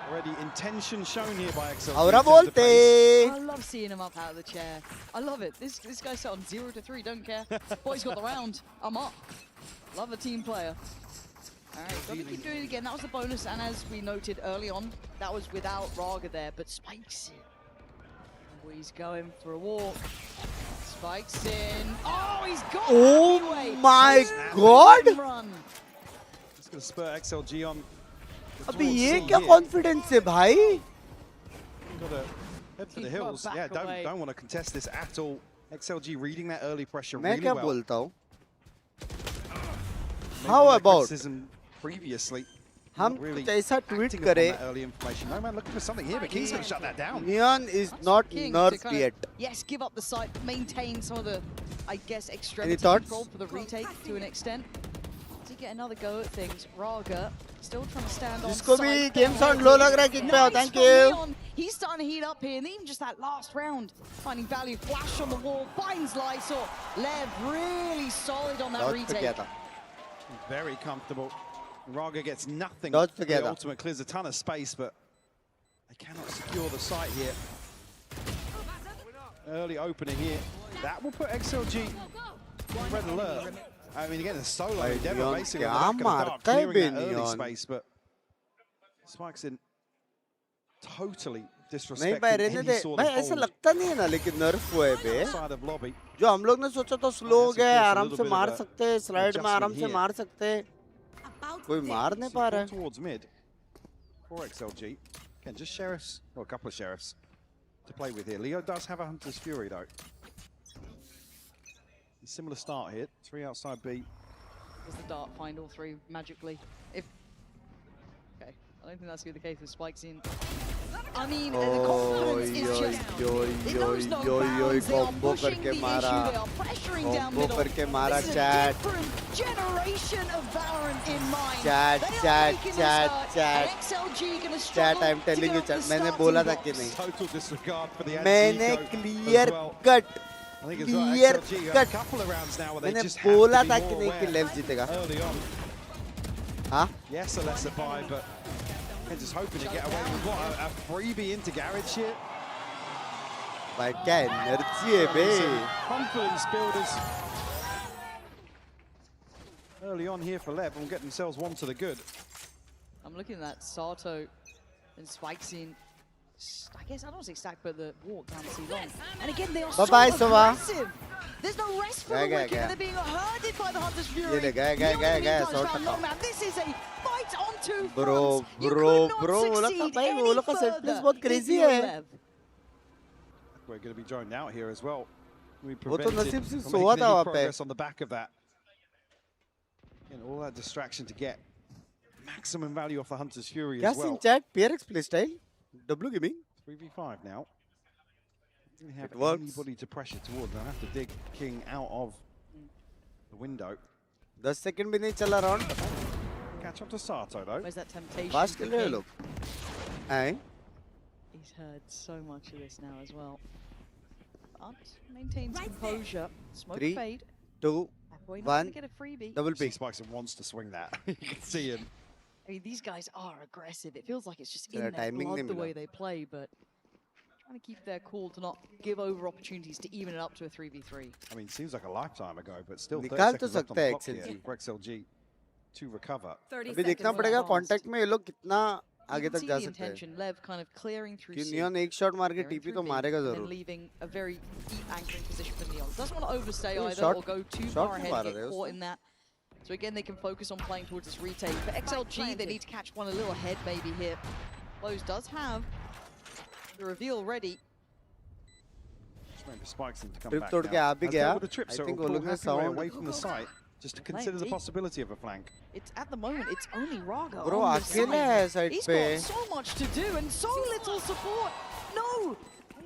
Already intention shown here by XLG. Aura bolte. I love seeing him up out of the chair. I love it. This guy's set on 0 to 3, don't care. Boy's got the round. I'm up. Love a team player. All right, got to keep doing it again. That was the bonus, and as we noted early on, that was without Raga there, but Spikes in. Oh, he's going for a walk. Spikes in. Oh, he's got Oh my God! Run. It's going to spur XLG on. अबे ये क्या confidence है भाई? Got to head for the hills. Yeah, don't want to contest this at all. XLG reading that early pressure मैं really क्या well. बोलता हूँ? Maybe How the about criticism previously? हम Really कुछ ऐसा ट्वीट acting upon करें. that early information. No man looking for something here, but King's going to shut that down. Neon is not King to nerfed kind of, yet. yes, give up the site, maintain some of the, I guess, extremity Any thoughts? control for the retake to an extent. To get another go at things, Raga still trying to stand on जिसको site. भी game sound low लग रहा है kick पे आओ. Nice Thank from you. Leon. He's starting to heat up here, and even just that last round, finding value. Flash on the wall, finds Lysor. Lev really solid on that Dodge पे retake. क्या था? Very comfortable. Raga gets nothing. Dodge The together. ultimate clears a ton of space, but they cannot secure the site here. Early opener here. That will put XLG on red alert. I mean, again, a solo भाई endeavor Neon basically क्या on the back of the मारता dark, है clearing bay that early Neon? space, but Spikes in totally नहीं disrespecting भाई रहने any दे. sort भाई of ऐसा hold लगता नहीं है ना लेकिन nerf हुआ है बे. side of lobby. जो हम लोग ने सोचा तो स्लो हो That's, of गया है, course, a आराम little से bit मार of a सकते हैं, स्लाइड में आराम adjustment से here. मार सकते हैं. कोई मार नहीं पा रहा है. Towards mid for XLG. Again, just sheriffs, or a couple of sheriffs to play with here. Leo does have a Hunter's Fury though. Similar start here. 3 outside B. Does the dart find all 3 magically? If okay, I don't think that's going to be the case with Spikes in. I mean, the confidence is just. It knows no bounds. They are combo pushing the करके issue. मारा. They are pressuring down Combo middle. करके मारा This is chat. a different generation of Valorant in mind. Chat, They are chat, making this chat, hurt, chat. and XLG going to Chat, struggle I'm to telling get you, up the chat. मैंने starting बोला था कि blocks. नहीं. Total disregard for the मैंने anti-eco clear as well. cut. I think it's right. Clear XLG have cut. a couple of rounds now where they मैंने just have बोला to था be कि more नहीं कि aware लेफ्ट जीतेगा. early on. हाँ? Yes, a lesser buy, but they're just hoping to get away with what a freebie into garage here. भाई क्या एनर्जी है बे. Confidence builders early on here for LEV and get themselves one to the good. I'm looking at Sato and Spikes in. I guess I don't say stack, but the walk down too long. And again, they are so Bye-bye, Sova. aggressive. There's no rest for Gaya, the gaya, wicked, gaya. and they're being herded by the Hunter's Fury. ये ले, gaya, gaya, Neon gaya, in the gaya, meantime sort found of. Longman. This is a fight on 2 Bro, fronts. You bro, could not bro, वो लोग का succeed भाई any वो लोग का set further piece बहुत if crazy you're है. Lev. We're going to be droned out here as well. We वो तो prevented नसीब से from सोया making था any वहाँ पे. progress on the back of that. And all that distraction to get maximum value off the Hunter's Fury क्या as well. Seen chat PRX playstyle W gaming 3v5 now. They have It works. anybody to pressure towards. They'll have to dig King out of the window. 10 second भी नहीं चला round Catch up to Sato though. Where's that temptation? fast खेल रहे हैं for लोग हैं He's heard so much of this now as well. But maintains composure. Smoke 3 fade. 2 Bad boy not gonna 1 get a freebie. double See pick Spikes wants to swing that. You can see him. I mean, these guys are aggressive. It feels like it's just in Their their timing blood नहीं the मिला. way they play, but trying to keep their cool to not give over opportunities to even it up to a 3v3. I mean, seems like a lifetime ago, but still 30 निकाल तो seconds left on सकता है the clock here XLG for XLG to recover. अभी देखना पड़ेगा contact में ये लोग कितना आगे तक जा सकते हैं intention, Lev kind of clearing through कि C, नियॉन एक शॉट मार के clearing टीपी through तो B, मारेगा and then जरूर leaving a very deep anchoring position for Neon. Doesn't want to overstay Oh, either shot- or go too shot far क्यों ahead मार and रहे get हो caught उसको? in that. So again, they can focus on playing towards this retake. For XLG, they need to catch one a little ahead maybe here. Lowe's does have the reveal ready. Just waiting for Spikes to come Trip back तोड़ के now. आ भी Has गया dealt with the trip, I so think it'll वो pull लोग ने Happy Way sound away from the site just to consider the possibility of a flank. It's at the moment, it's only Raga Bro, on the अकेला है side. side He's पे got so much to do and so little support. No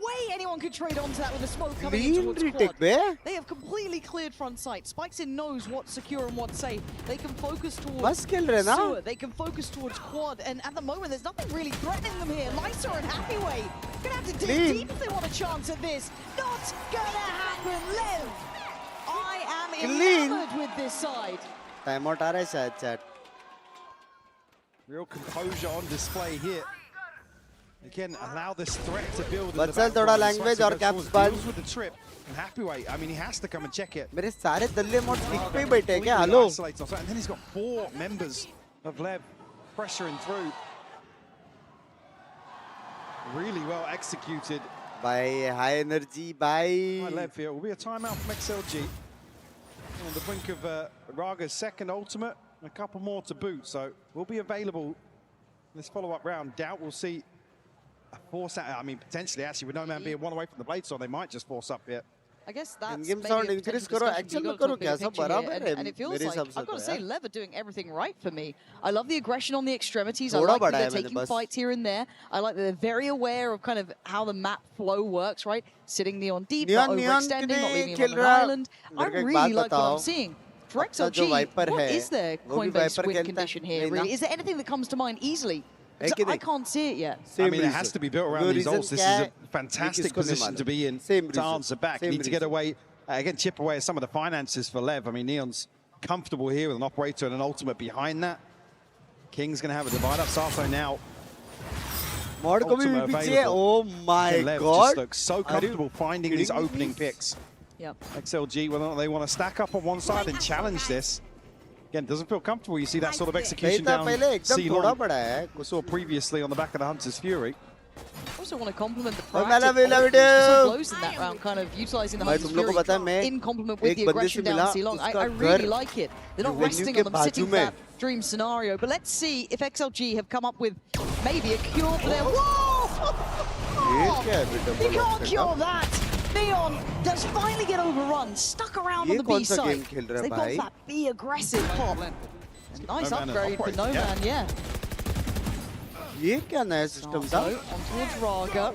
way anyone could trade onto that with a smoke coming in clean towards retake quad. Bay They have completely cleared front sight. Spikesin knows what's secure and what's safe. They can focus towards बस खेल रहे ना sewer. They can focus towards quad. And at the moment, there's nothing really threatening them here. Lysa and Happyway gonna have to dig Clean. deep if they want a chance at this. Not gonna happen, Lev. I am Clean. enamored with this side. Time out आ रहा है शायद chat Real composure on display here. Again, allow this threat to build. बच्चल थोड़ा language और caps बंद deals with the trip. And Happy Way, I mean, he has to come and check it. मेरे सारे दल्ले मोड पिक पे ही बैठे हैं क्या Completely hello isolates off that. And then he's got 4 members of LEV pressuring through. Really well executed. भाई high energy भाई By LEV here. Will be a timeout from XLG. On the brink of Raga's second ultimate. A couple more to boot, so will be available in this follow-up round. Doubt we'll see a force out. I mean, potentially, actually, with no man being one away from the blade, so they might just force up here. I guess that's In-game maybe sound a increase potential करो, discussion, action but में you gotta करो talk क्या, bigger सब picture here, बराबर है and it feels मेरे like, हिसाब से I've got तो to say, यार। Lev are doing everything right for me. I love the aggression on the extremities. I थोड़ा like that बड़ा they're है मैंने taking बस। fights here and there. I like that they're very aware of kind of how the map flow works, right? Sitting Neon deep, not Neon overextending, not leaving him खेल on an रहा island. I मेरे को एक really बात like what I'm बताओ। seeing. For अपना जो XLG, wiper what है is their वो भी Coinbase वाइपर win खेलता condition है here, नहीं really? ना Is there anything that comes to mind easily? है कि I नहीं can't see it yet. I mean, it has to be built around these ults. This is a fantastic position to be in to answer back. You need to get away, again, chip away at some of the finances for LEV. I mean, Neon's comfortable here with an operator and an ultimate behind that. King's going to have a divide up. Sato now. Mod को भी Ultimate पीछे है available. oh my And LEV god just looks so comfortable finding these kidding me? opening picks. Yep. XLG, whether or not they want to stack up on one side and challenge this. Again, doesn't feel comfortable. You see that sort of execution down पहले एकदम थोड़ा C-long. बड़ा है We saw previously on the back of the Hunter's Fury. Also want to compliment the और मैं proactive love some blows in that round, kind of utilizing the भाई Hunter's तुम लोग को Fury पता है मैं in complement with एक the बंदे से aggression मिला down C-long. I उसका really घर like it. They're not venue resting के on them, sitting बाजू for में that dream scenario. But let's see if XLG have come up with maybe a cure for their... Whoa! ये क्या है बेटा You can't cure that! Neon does finally get overrun, stuck around on ये the कौन B सा side. Game खेल रहा है They've got भाई that B aggressive pop. Nice No Man upgrade for operates, No yeah. Man, yeah. ये क्या नया सिस्टम था Sato on towards Raga.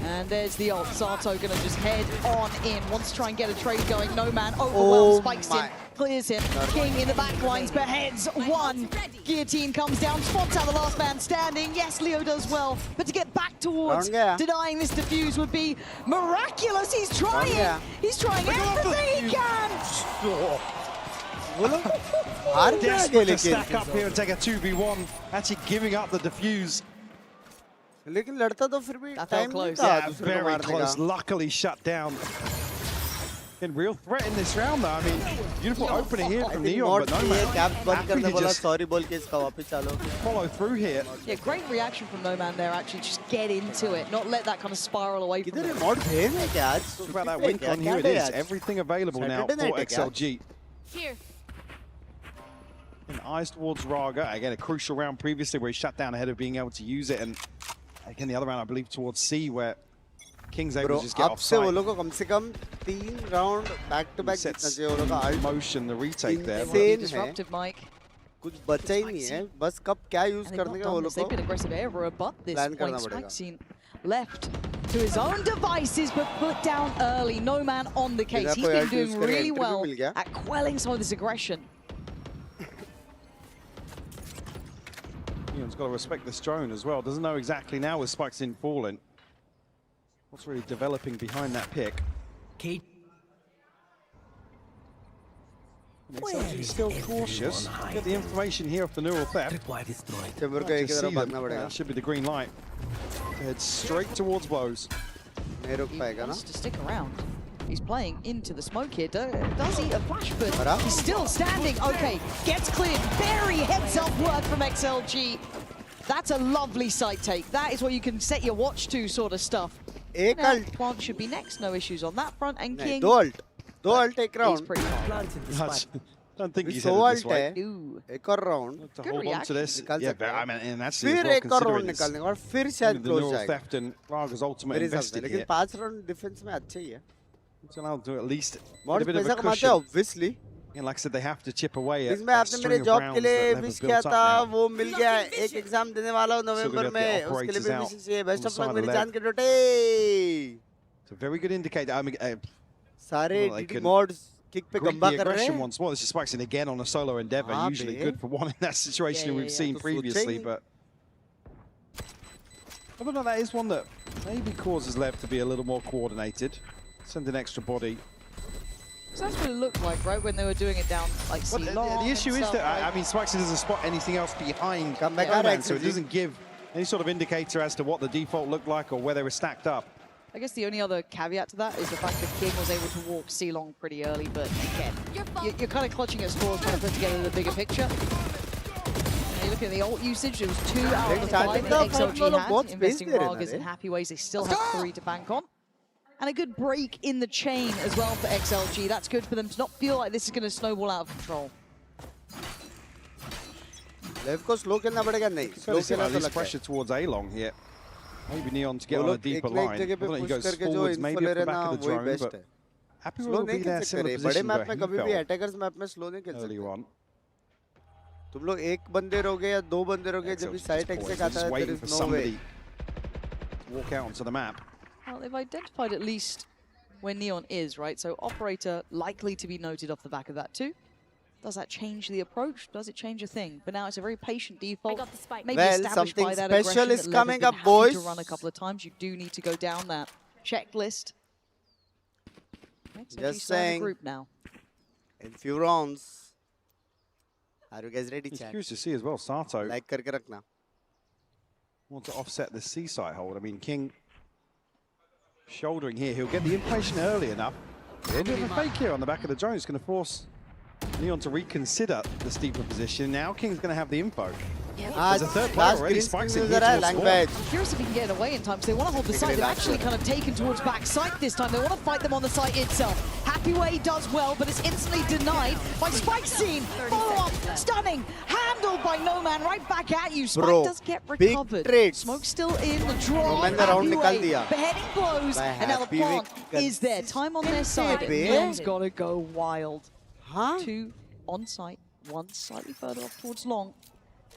And there's the ult. Sato gonna just head on in. Wants to try and get a trade going. No Man overwhelms, spikes in, clears him. King in the back lines, beheads one. Guillotine comes down, spots out the last man standing. Yes, Leo does well. But to get back towards denying this defuse would be miraculous. He's trying. He's trying everything he can. Desperate to stack up here and take a 2v1. Actually giving up the defuse. लेकिन लड़ता तो फिर भी That felt time नहीं close. था Yeah, दूसरे को very मारने close. का Luckily shut down. In real threat in this round, though. I mean, beautiful opening here from Neon, mod but No की है Man कैप्स बंद happy करने to बोला just सॉरी बोल के इसका वापस चालो follow through here. Yeah, great reaction from No Man there, actually. Just get into it, not let that kind of spiral away from किधर him. है मॉड भेज है क्या आज Talk about that win on here. It is everything available now Saturday for night है क्या? XLG. Here. And eyes towards Raga. Again, a crucial round previously where he shut down ahead of being able to use it. And again, the other round, I believe, towards C, where King's able Bro, to just get अब से वो offside. लोग को कम से कम 3 round back to back जीतना Sets चाहिए वो लोग का in motion the retake there. Insane. Disruptive, Mike. कुछ बचा ही नहीं है बस कब क्या यूज करने का वो लोग को They've been aggressive ever but this plan point करना पड़ेगा Spikeseen left to his own devices but put down early. No man on the case. He's been doing really well at quelling some of this aggression. Neon's got to respect this drone as well. Doesn't know exactly now with Spikeseen falling what's really developing behind that pick. XLG still cautious. Get the information here off the neural theft. That should be the green light. Head straight towards blows. He wants to stick around. He's playing into the smoke here. Does he? A flash, but he's still standing. Okay, gets cleared. Very heads-up work from XLG. That's a lovely side take. That is what you can set your watch to, sort of stuff. Plant should be next. No issues on that front. And King. दो alt एक round don't think he's headed this way. एक और round to hold on to this. Yeah, I mean, and that's फिर एक और round निकालने और फिर शायद क्लोज जाएगा theft and Raga's ultimate invested लेकिन 5 राउंड डिफेंस में अच्छे ही है it's allowed to at least बहुत पैसा कमाते हैं obviously and like I said they have to chip away at इसमें आपने मेरे जॉब के लिए विश किया था वो मिल गया एक एग्जाम देने वाला हूं नवंबर में उसके लिए भी विश चाहिए बेस्ट ऑफ लक मेरी जान के डोटे it's a very good indicator. I mean सारे mods kick पे गंबा कर रहे हैं once more. This is Spikeseen again on a solo endeavor. Usually good for one in that situation we've seen previously, but I don't know, that is one that maybe causes LEV to be a little more coordinated. Send an extra body. So that's what it looked like, right, when they were doing it down like C-long. The issue is that, I mean, Spikeseen doesn't spot anything else behind Command, so it doesn't give any sort of indicator as to what the default looked like or where they were stacked up. I guess the only other caveat to that is the fact that King was able to walk C-long pretty early, but again, you're kind of clutching at straws trying to put together the bigger picture. You look at the ult usage, it was 2 out of the 5 that XLG had. Investing Ragas in happy ways, they still have 3 to bank on. And a good break in the chain as well for XLG. That's good for them to not feel like this is going to snowball out of control. LEV को slow खेलना पड़ेगा नहीं. Slow खेलना तो लगता है. Pressure towards A-long here. Maybe Neon to get on a deeper line. I don't know, he goes forwards, maybe at the back of the drone, but happy will be there similar position where he felt earlier on. तुम लोग एक बंदे रहोगे या दो बंदे रहोगे जब भी साइड एक्सेस आता है there is no way. Walk out onto the map. Well, they've identified at least where Neon is, right? So operator likely to be noted off the back of that too. Does that change the approach? Does it change a thing? But now it's a very patient default. Maybe well, something special is coming up, boys. To run a couple of times, you do need to go down that checklist. Just saying. Group now. In few rounds. Are you guys ready, chat? Curious to see as well. Sato. Like करके रखना. Want to offset the C side hold. I mean, King shouldering here. He'll get the information early enough. A bit of a fake here on the back of the drone. It's going to force Neon to reconsider the steeper position. Now King's going to have the info. There's a third player already. Spikes in here towards spawn. I'm curious if he can get it away in time, because they want to hold the site. They've actually kind of taken towards back site this time. They want to fight them on the site itself. Happy Way does well, but it's instantly denied by Spikeseen. Follow-up, stunning, handled by No Man right back at you. Spike does get recovered. Smoke still in, the draw. Happy Way, beheading blows, and now the plant is there. Time on their side. Neon's got to go wild. 2 on site, 1 slightly further off towards long.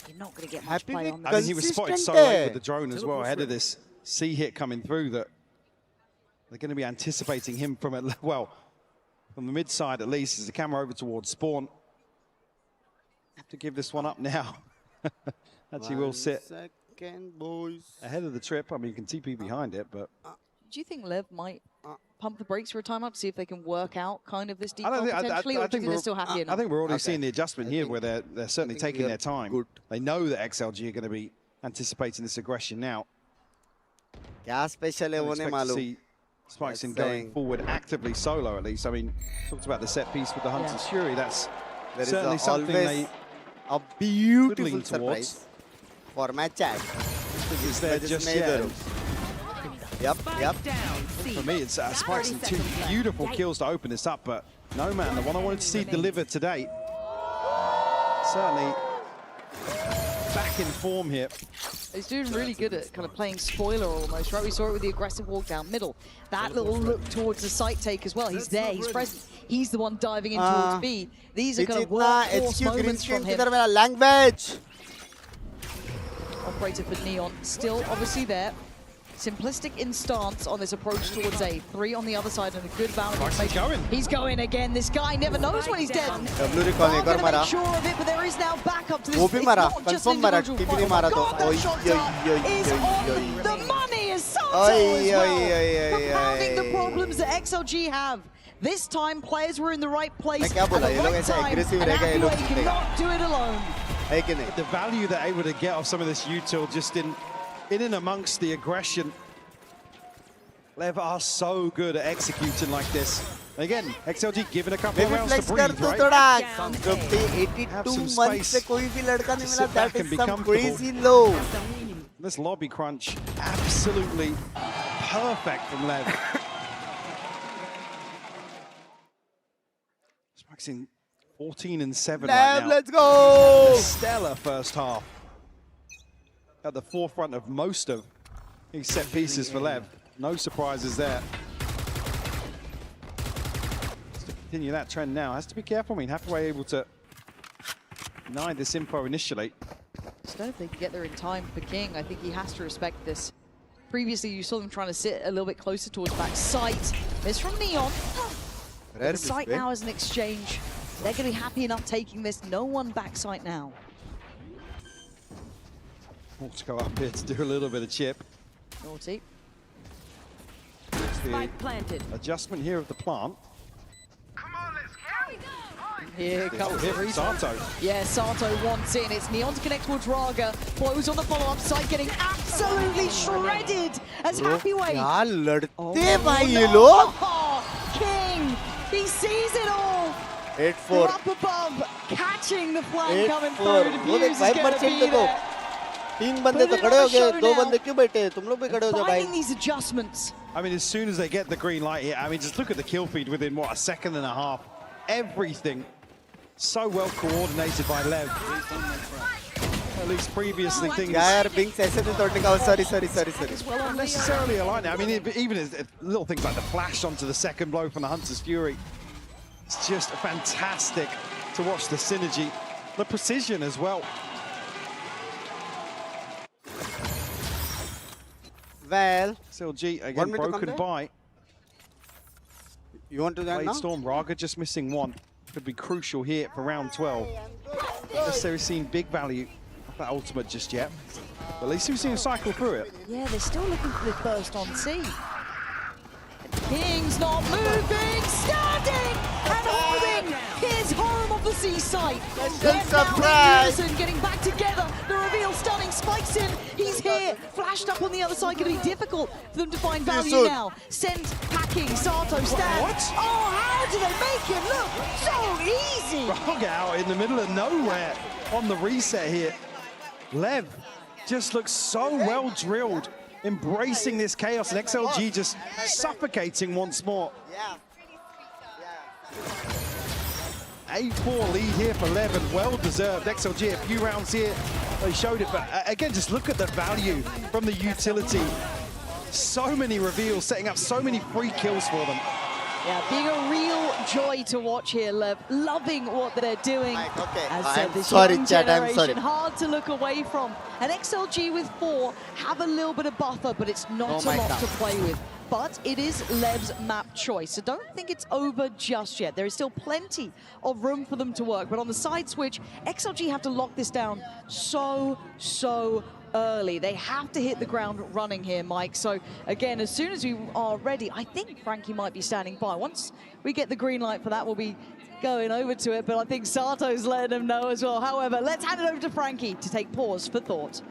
You're not going to get much play on this. I think he was spotted so late with the drone as well, ahead of this C hit coming through, that they're going to be anticipating him from, from the mid side at least, as the camera over towards spawn. Have to give this one up now. Actually will sit ahead of the trip. I mean, you can TP behind it, but... Do you think LEV might pump the brakes for a timeout to see if they can work out kind of this default potentially, or do you think they're still happy enough? I think we're already seeing the adjustment here where they're certainly taking their time. Good. They know that XLG are going to be anticipating this aggression now. क्या special है वो नहीं मालूम. Spikeseen going forward actively solo at least. I mean, talked about the set piece with the Hunter's Fury. That's certainly something they a beautiful surprise for my chat. Is there just yet? Yep. For me, it's Spikeseen 2 beautiful kills to open this up, but No Man, the one I wanted to see delivered today, certainly back in form here. He's doing really good at kind of playing spoiler almost, right? We saw it with the aggressive walk down middle. That little look towards the site take as well. He's there, he's present. He's the one diving in towards B. These are kind of workhorse moments from him. Language. Operator for Neon, still obviously there. Simplistic in stance on this approach towards A. 3 on the other side and a good balance. He's going again. This guy never knows when he's dead. I'm going to make sure of it, but there is now backup to this. It's not just an individual fight. That shot is on the money as Sato as well. Compounding the problems that XLG have. This time, players were in the right place at the right time, and Apué cannot do it alone. The value they're able to get off some of this util just in and amongst the aggression. LEV are so good at executing like this. Again, XLG given a couple of rounds to breathe, right? Have some space. That can become crazy low. This lobby crunch, absolutely perfect from LEV. Maxing 14 and 7 right now. Let's go! A stellar first half. At the forefront of most of these set pieces for LEV. No surprises there. Just to continue that trend now, has to be careful. I mean, Hathaway able to deny this info initially. I don't know if they can get there in time for King. I think he has to respect this. Previously, you saw them trying to sit a little bit closer towards back sight. Miss from Neon. The site now is an exchange. They're going to be happy enough taking this. No one backside now. Let's go up here to do a little bit of chip. Naughty. Spike planted. Adjustment here of the plant. Here comes Sato. Yeah, Sato wants in. It's Neon to connect towards Raga. Flows on the follow-up side, getting absolutely shredded as Happyway. King, he sees it all. 8-4. Up above, catching the flank coming through. Defuse is going to be there. 3 बंदे तो खड़े हो गए, 2 बंदे क्यों बैठे? तुम लोग भी खड़े हो जाओ भाई. Finding these adjustments. I mean, as soon as they get the green light here, I mean, just look at the kill feed within, what, a second and a half. Everything so well coordinated by LEV. At least previously things... यार, Binks ऐसे नहीं तोड़ने का. Sorry. Not necessarily aligned. I mean, even as little things like the flash onto the second blow from the Hunter's Fury. It's just fantastic to watch the synergy, the precision as well. Well, XLG again broken by. You want to do that now? Storm, Raga just missing one. Could be crucial here for round 12. Not necessarily seen big value of that ultimate just yet. But at least we've seen him cycle through it. Yeah, they're still looking for this burst on C. King's not moving, standing and holding his home of the seaside. Surprise! Getting back together. The reveal stunning, spikes in. He's here, flashed up on the other side. Going to be difficult for them to find value now. Send packing. Sato stands. Oh, how do they make it look so easy? Raga out in the middle of nowhere on the reset here. LEV just looks so well drilled. Embracing this chaos, and XLG just suffocating once more. 8-4 lead here for LEV, and well deserved. XLG a few rounds here, they showed it, but again, just look at the value from the utility. So many reveals, setting up so many free kills for them. Yeah, being a real joy to watch here, LEV. Loving what they're doing. As said, this young generation, hard to look away from. And XLG with 4 have a little bit of buffer, but it's not a lot to play with. But it is LEV's map choice, so don't think it's over just yet. There is still plenty of room for them to work. But on the side switch, XLG have to lock this down so early. They have to hit the ground running here, Mike. So again, as soon as we are ready, I think Frankie might be standing by. Once we get the green light for that, we'll be going over to it, but I think Sato's letting them know as well. However, let's hand it over to Frankie to take pause for thought.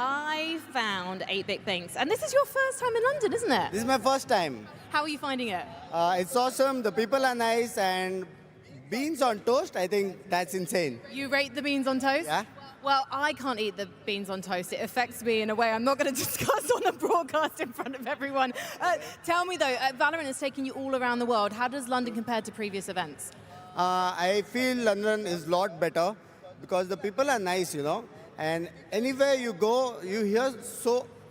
I found 8-Bit Binks, and this is your first time in London, isn't it? This is my first time. How are you finding it? It's awesome, the people are nice, and beans on toast, I think that's insane. You rate the beans on toast? Yeah. Well, I can't eat the beans on toast. It affects me in a way I'm not going to discuss on a broadcast in front of everyone. Tell me though, Valorant has taken you all around the world. How does London compare to previous events? I feel London is a lot better. because the people are nice, you know. And anywhere you go, you hear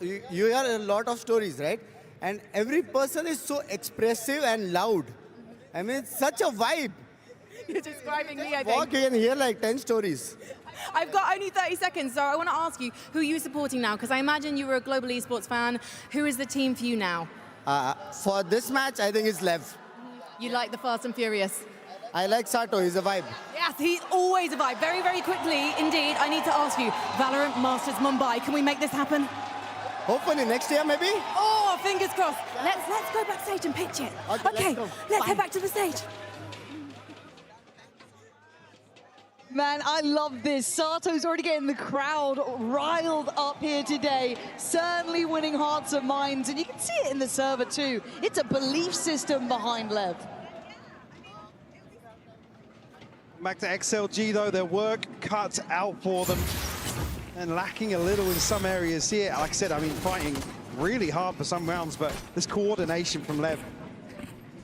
you hear a lot of stories, right? And every person is so expressive and loud. I mean, it's such a vibe. You're describing me, I think. Walk and hear like 10 stories. I've got only 30 seconds, so I want to ask you, who are you supporting now? Because I imagine you were a global esports fan. Who is the team for you now? For this match, I think it's LEV. You like the Fast and Furious? I like Sato, he's a vibe. Yes, he's always a vibe. Very, very quickly, indeed, I need to ask you, Valorant Masters Mumbai, can we make this happen? Hopefully next year, maybe? Oh, fingers crossed. Let's go backstage and pitch it. Okay, let's head back to the stage. Man, I love this. Sato's already getting the crowd riled up here today. Certainly winning hearts and minds. And you can see it in the server too. It's a belief system behind LEV. Back to XLG though, their work cut out for them. And lacking a little in some areas here. Like I said, I mean, fighting really hard for some rounds, but this coordination from LEV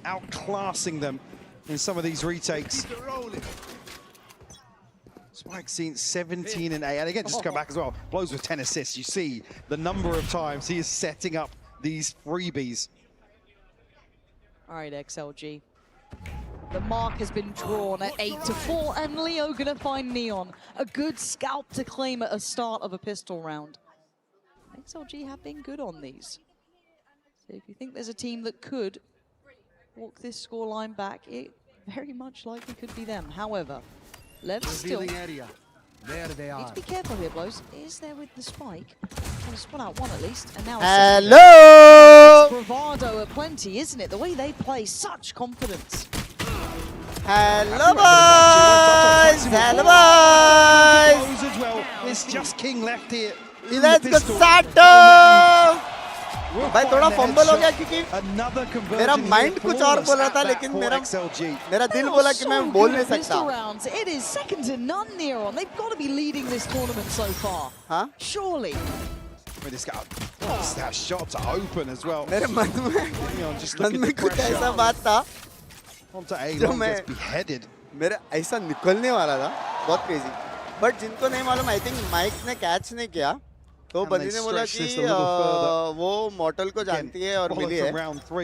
outclassing them in some of these retakes. Spike seen 17 and 8, and again, just to come back as well, blows with 10 assists. You see the number of times he is setting up these freebies. All right, XLG. The mark has been drawn at 8-4, and Leo gonna find Neon. A good scalp to claim at the start of a pistol round. XLG have been good on these. So if you think there's a team that could walk this scoreline back, it very much likely could be them. However, LEV still area. There they are. need to be careful here, Blows. Is there with the spike? Well, spun out one at least, and now hello! it's bravado aplenty, isn't it? The way they play, such confidence. Hello, boys! Hello, boys! As well. It's just King left here. Let's go, Sato! भाई थोड़ा fumble हो गया क्योंकि मेरा mind कुछ और बोल रहा था लेकिन मेरा दिल बोला कि मैं बोल नहीं सकता. It is second to none, Neon. They've got to be leading this tournament so far. Huh? Surely. This guy, that shots are open as well. मेरे मन में कुछ ऐसा बात था जो मैं beheaded. मेरा ऐसा निकलने वाला था बहुत क्रेजी. बट जिनको नहीं मालूम, आई थिंक माइक ने कैच नहीं किया. तो बंदी ने बोला कि वो मॉर्टल को जानती है और मिली है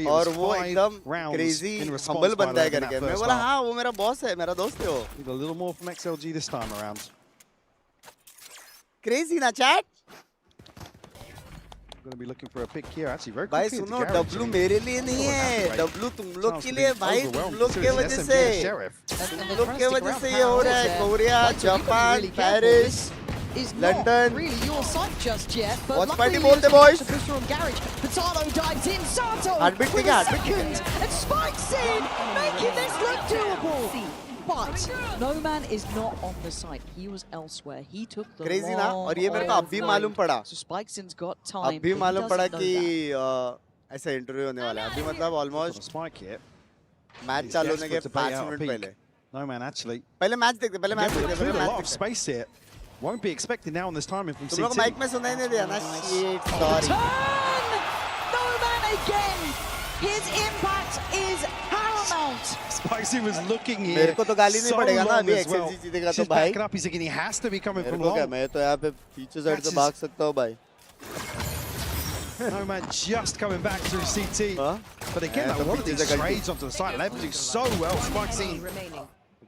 और वो एकदम क्रेजी हम्बल बंदा है करके. मैं बोला हाँ वो मेरा बॉस है, मेरा दोस्त है वो. A little more from XLG this time around. Crazy ना chat. Going to be looking for a pick here. Actually, very भाई सुनो, W मेरे लिए नहीं है, W तुम लोग के लिए भाई. तुम लोग के वजह से ये हो रहा है. Korea, Japan, Paris, is London. not really your sight just yet, but What's luckily fighting ball, the boys? from Garage. Potato dives in, Sato Heartbeat with thing, a heartbeat thing. second, and spikes in, making this look doable. But Snowman is not on the site. He was elsewhere. He took the Crazy ना. और ये मेरे को अब भी मालूम पड़ा. So Spikesin's got time. अब भी मालूम पड़ा कि ऐसा इंटरव्यू होने वाला है. अभी मतलब ऑलमोस्ट मैच चालू होने के 5 मिनट पहले. No man, actually. पहले मैच देखते, पहले मैच देखते. A lot of space here. Won't be expected now in this timing from CT. तुम लोग माइक में सुनाई नहीं दिया ना? Shit, sorry. No man again. His impact is paramount. Spicy was looking here. मेरे को तो गाली नहीं पड़ेगा ना अभी XLG जीतेगा तो भाई. Up, he's thinking he has to be coming from long. मैं तो यहाँ पे पीछे साइड से भाग सकता हूँ भाई. No man, just coming back through CT. But again, a lot of these trades onto the side, leveraging so well. Spicy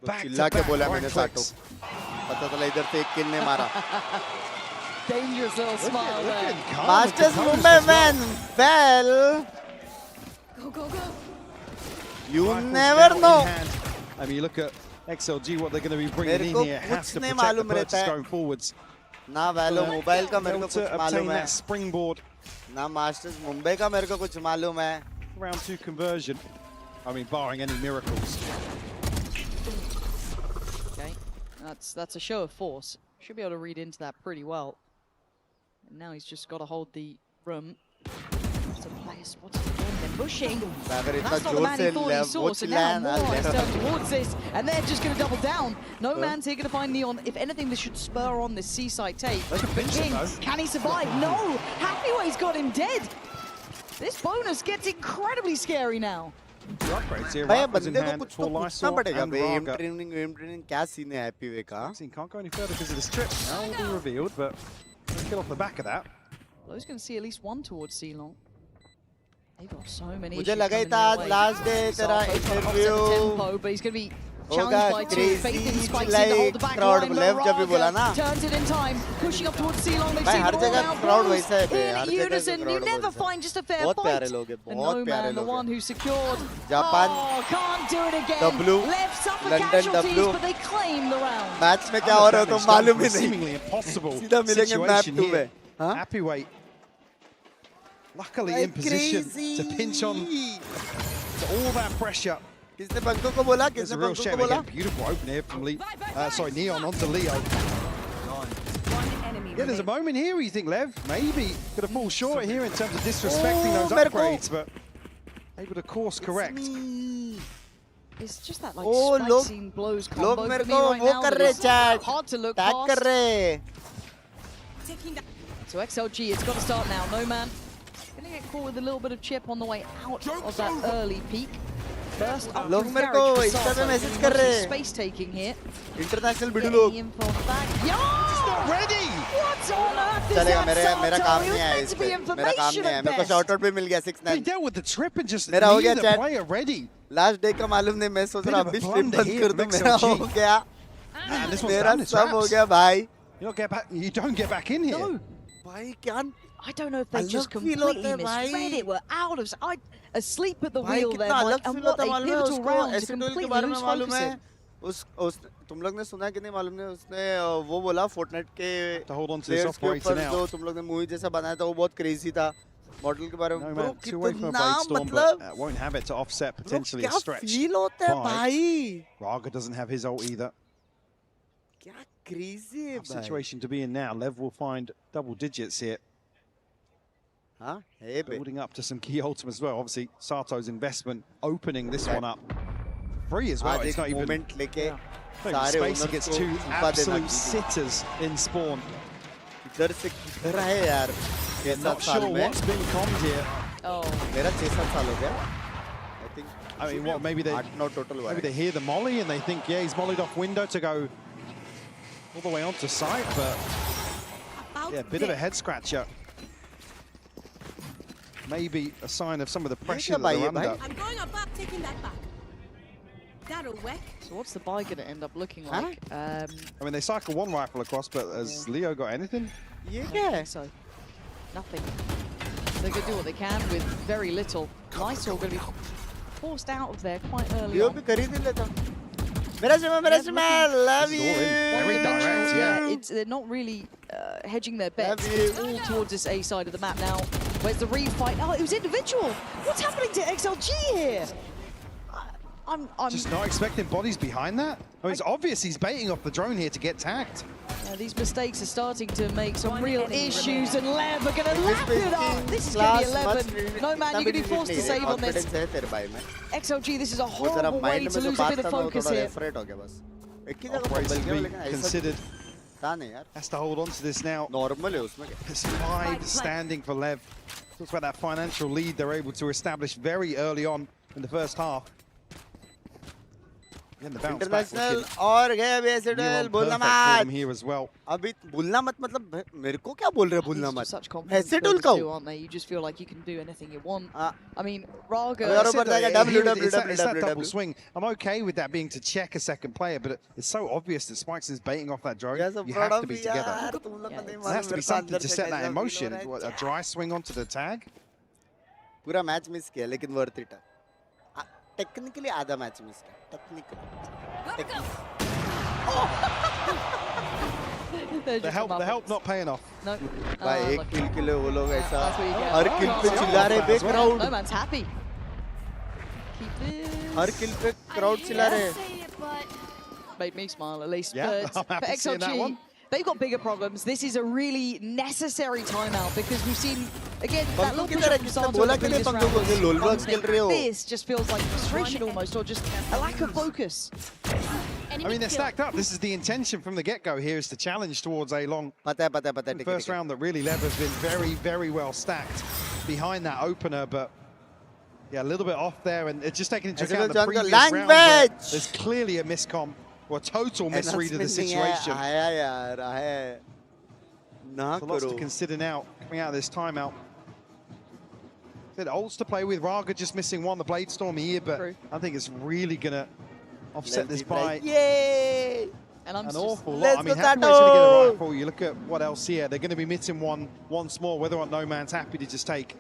back to back. बोला मैंने साटो. पता चला इधर से एक किल ने मारा. Dangerous little smile there. Masters Mumbai man. Well. Go. You never know. I mean, look at XLG, what they're going to be bringing in here. Has to protect the purchase going forwards. ना वैलो mobile का मेरे को कुछ मालूम है. Springboard. ना masters Mumbai का मेरे को कुछ मालूम है. Round 2 conversion. I mean, barring any miracles. Okay, that's a show of force. Should be able to read into that pretty well. And now he's just got to hold the room. To play spots they're pushing. That's not the man he thought he saw, so now more is turned towards this, and they're just going to double down. No man's here going to find Neon. If anything, this should spur on this seaside take. King, can he survive? No! Happyway's got him dead! This bonus gets incredibly scary now. upgrades here. भाई Right was in बंदे को hand कुछ for तो पूछना Lysol पड़ेगा and भाई M Raga. Training क्या scene है हैप्पी वे का Vaccine can't go any further because of this trip. Now will be revealed, but let's get off the back of that. Lowe's going to see at least one towards Ceylon. They've got so many मुझे issues लगा ही coming था their आज way. Last day तेरा Sarko's trying to offset the interview tempo, but he's going to be होगा challenged by two. Faith in crazy spikes in to hold the back crowd line. लेव जब भी बोला ना Turns it in time, pushing up towards Ceylon. They've भाई seen हर all जगह out crowd blows वैसा है बे in हर जगह unison. You क्राउड never वैसा है find just a fair बहुत fight. प्यारे लोग हैं And बहुत no प्यारे man, the लोग one हैं who secured. Japan Oh, can't do it again. W Lev suffer London casualties, W but they claim the round. Match में क्या हो रहा है तो मालूम ही नहीं Seemingly impossible सीधा मिलेंगे मैप situation 2 में here. Happy weight. Luckily in position to pinch on to all that pressure. किसने बंको को बोला There's किसने a real बंको को shame बोला again. Beautiful open here from Neon onto Leo. Yeah, there's a moment here where you think Lev maybe could have fallen short here in terms of disrespecting those upgrades, but able to course correct. It's just that like लोग spicing blows लोग combo मेरे for को me right वो now. कर that रहे is chat hard to look tag कर past. रहे So XLG, it's got to start now. No man. Going to get caught with a little bit of chip on the way out of that early peak. First up लोग from मेरे garage को for Insta पे Sato, message doing कर mostly रहे हैं space taking here. International video Getting लोग in from the back. It's not ready. What on earth is चलेगा that, मेरा Sato? काम It नहीं was है meant इस to पे be मेरा काम information नहीं है at मेरे को best. शॉट आउट भी मिल गया 6-9 He dealt with the trip and just मेरा हो गया neither chat player ready. Last day का मालूम नहीं मैं सोच रहा Bit of a अभी स्ट्रीम blunder बंद here कर from दूं मेरा XLG. हो गया And this one's मेरा down the सब हो traps. गया भाई You don't get back in here. No. भाई क्या I don't know if they just अलग feel होता completely है भाई misread it. We're out of... asleep at the भाई wheel there, कितना Mike. अलग And फील what होता a है मालूम है pivotal उसको round to एसिडोल के completely बारे में lose मालूम focus है in. उस तुम लोग ने सुना कि नहीं मालूम नहीं उसने वो बोला फोर्टनाइट के To hold on to this players के operator ऊपर now. जो तुम लोग ने मूवी जैसा बनाया था वो बहुत क्रेजी था मॉडल के बारे में No bro man, too away from a कितना blade storm, मतलब but won't have it to offset bro potentially a क्या stretch. फील होता है by भाई Raga doesn't have his ult either. क्या क्रेजी है Tough भाई situation to be in now. Lev will find double digits here. हाँ है बे Building up to some key ultim as well. Obviously, Sato's investment opening this one up. Free as well. आज It's not एक even moment लेके not even सारे space. He owners gets को two ऊपर देना absolute sitters in spawn. इधर से किधर है यार 6-7 Not साल sure में what's been commed here. Oh. मेरा 6-7 साल हो गया I think I mean, what? Maybe they 8-9 total हुआ maybe है they hear the molly and they think, yeah, he's mollied off window to go all the way onto site, but yeah, a bit of a head scratcher. Maybe a sign of some of the pressure that they're under. I'm going up back, taking that back. That'll work. So what's the buy going to end up looking like? I mean, they cycle one rifle across, but has Leo got anything? I don't think so. Nothing. They're going to do what they can with very little. Lysol going to be forced out of there quite early Leo on. भी खरीद ही लेता मेरा समय love you Very direct, yeah. They're not really hedging their bets. It's all towards this A side of the map now. Where's the refight? Oh, it was individual. What's happening to XLG here? I'm Just not expecting bodies behind that? I mean, it's obvious he's baiting off the drone here to get tagged. These mistakes are starting to make some real issues, and Lev are going to lap it up. This is going to be 11. No, man, you're going to be forced to save on this. XLG, this is a horrible way to lose a bit of focus here. Operates to be considered. Has to hold on to this now. It's 5 standing for Lev. Talks about that financial lead they're able to establish very early on in the first half. And the bounce back international और गए अभी एसिडोल बोलना perfect for them मत here as well. अभी बोलना मत मतलब मेरे को क्या बोल रहे हैं बोलना मत Such confidence एसिडोल builders का too, aren't they? You just feel like you can do anything you want. I mean, Raga. अभी और ऊपर जाएगा It's that double WWW swing. I'm okay with that being to check a second player, but it's so obvious that Spikes is baiting off that drone. You have to be together. There has to be something to set that in motion. What, a dry swing onto the tag? पूरा match miss किया लेकिन worth it है technically आधा match miss किया The help not paying off. No. भाई एक किल के लिए वो लोग ऐसा That's what you get. Her kill पे चिल्ला रहे बे crowd No man's happy. Keep this. हर किल पे क्राउड चिल्ला रहे Made me smile at least. Yeah, But I'm for happy seeing that XLG, one. they've got bigger problems. This is a really necessary timeout because we've seen, again, that little push up from Sato in the previous round. This just feels like frustration almost, or just a lack of focus. I mean, they're stacked up. This is the intention from the get-go here, is to challenge towards a long first round that really Lev has been very, very well stacked behind that opener, but Yeah, a little bit off there, and it's just taking into account the John previous language. round where there's clearly a miscom or a total misread of the situation. So lots to consider now coming out of this timeout. Said ults to play with, Raga just missing one, the Blade Storm here, but I think it's really gonna offset this by and I'm an awful lot. I mean, how come it's gonna get a rifle? You look at what else here, they're gonna be missing one once more, whether or not No Man's happy to just take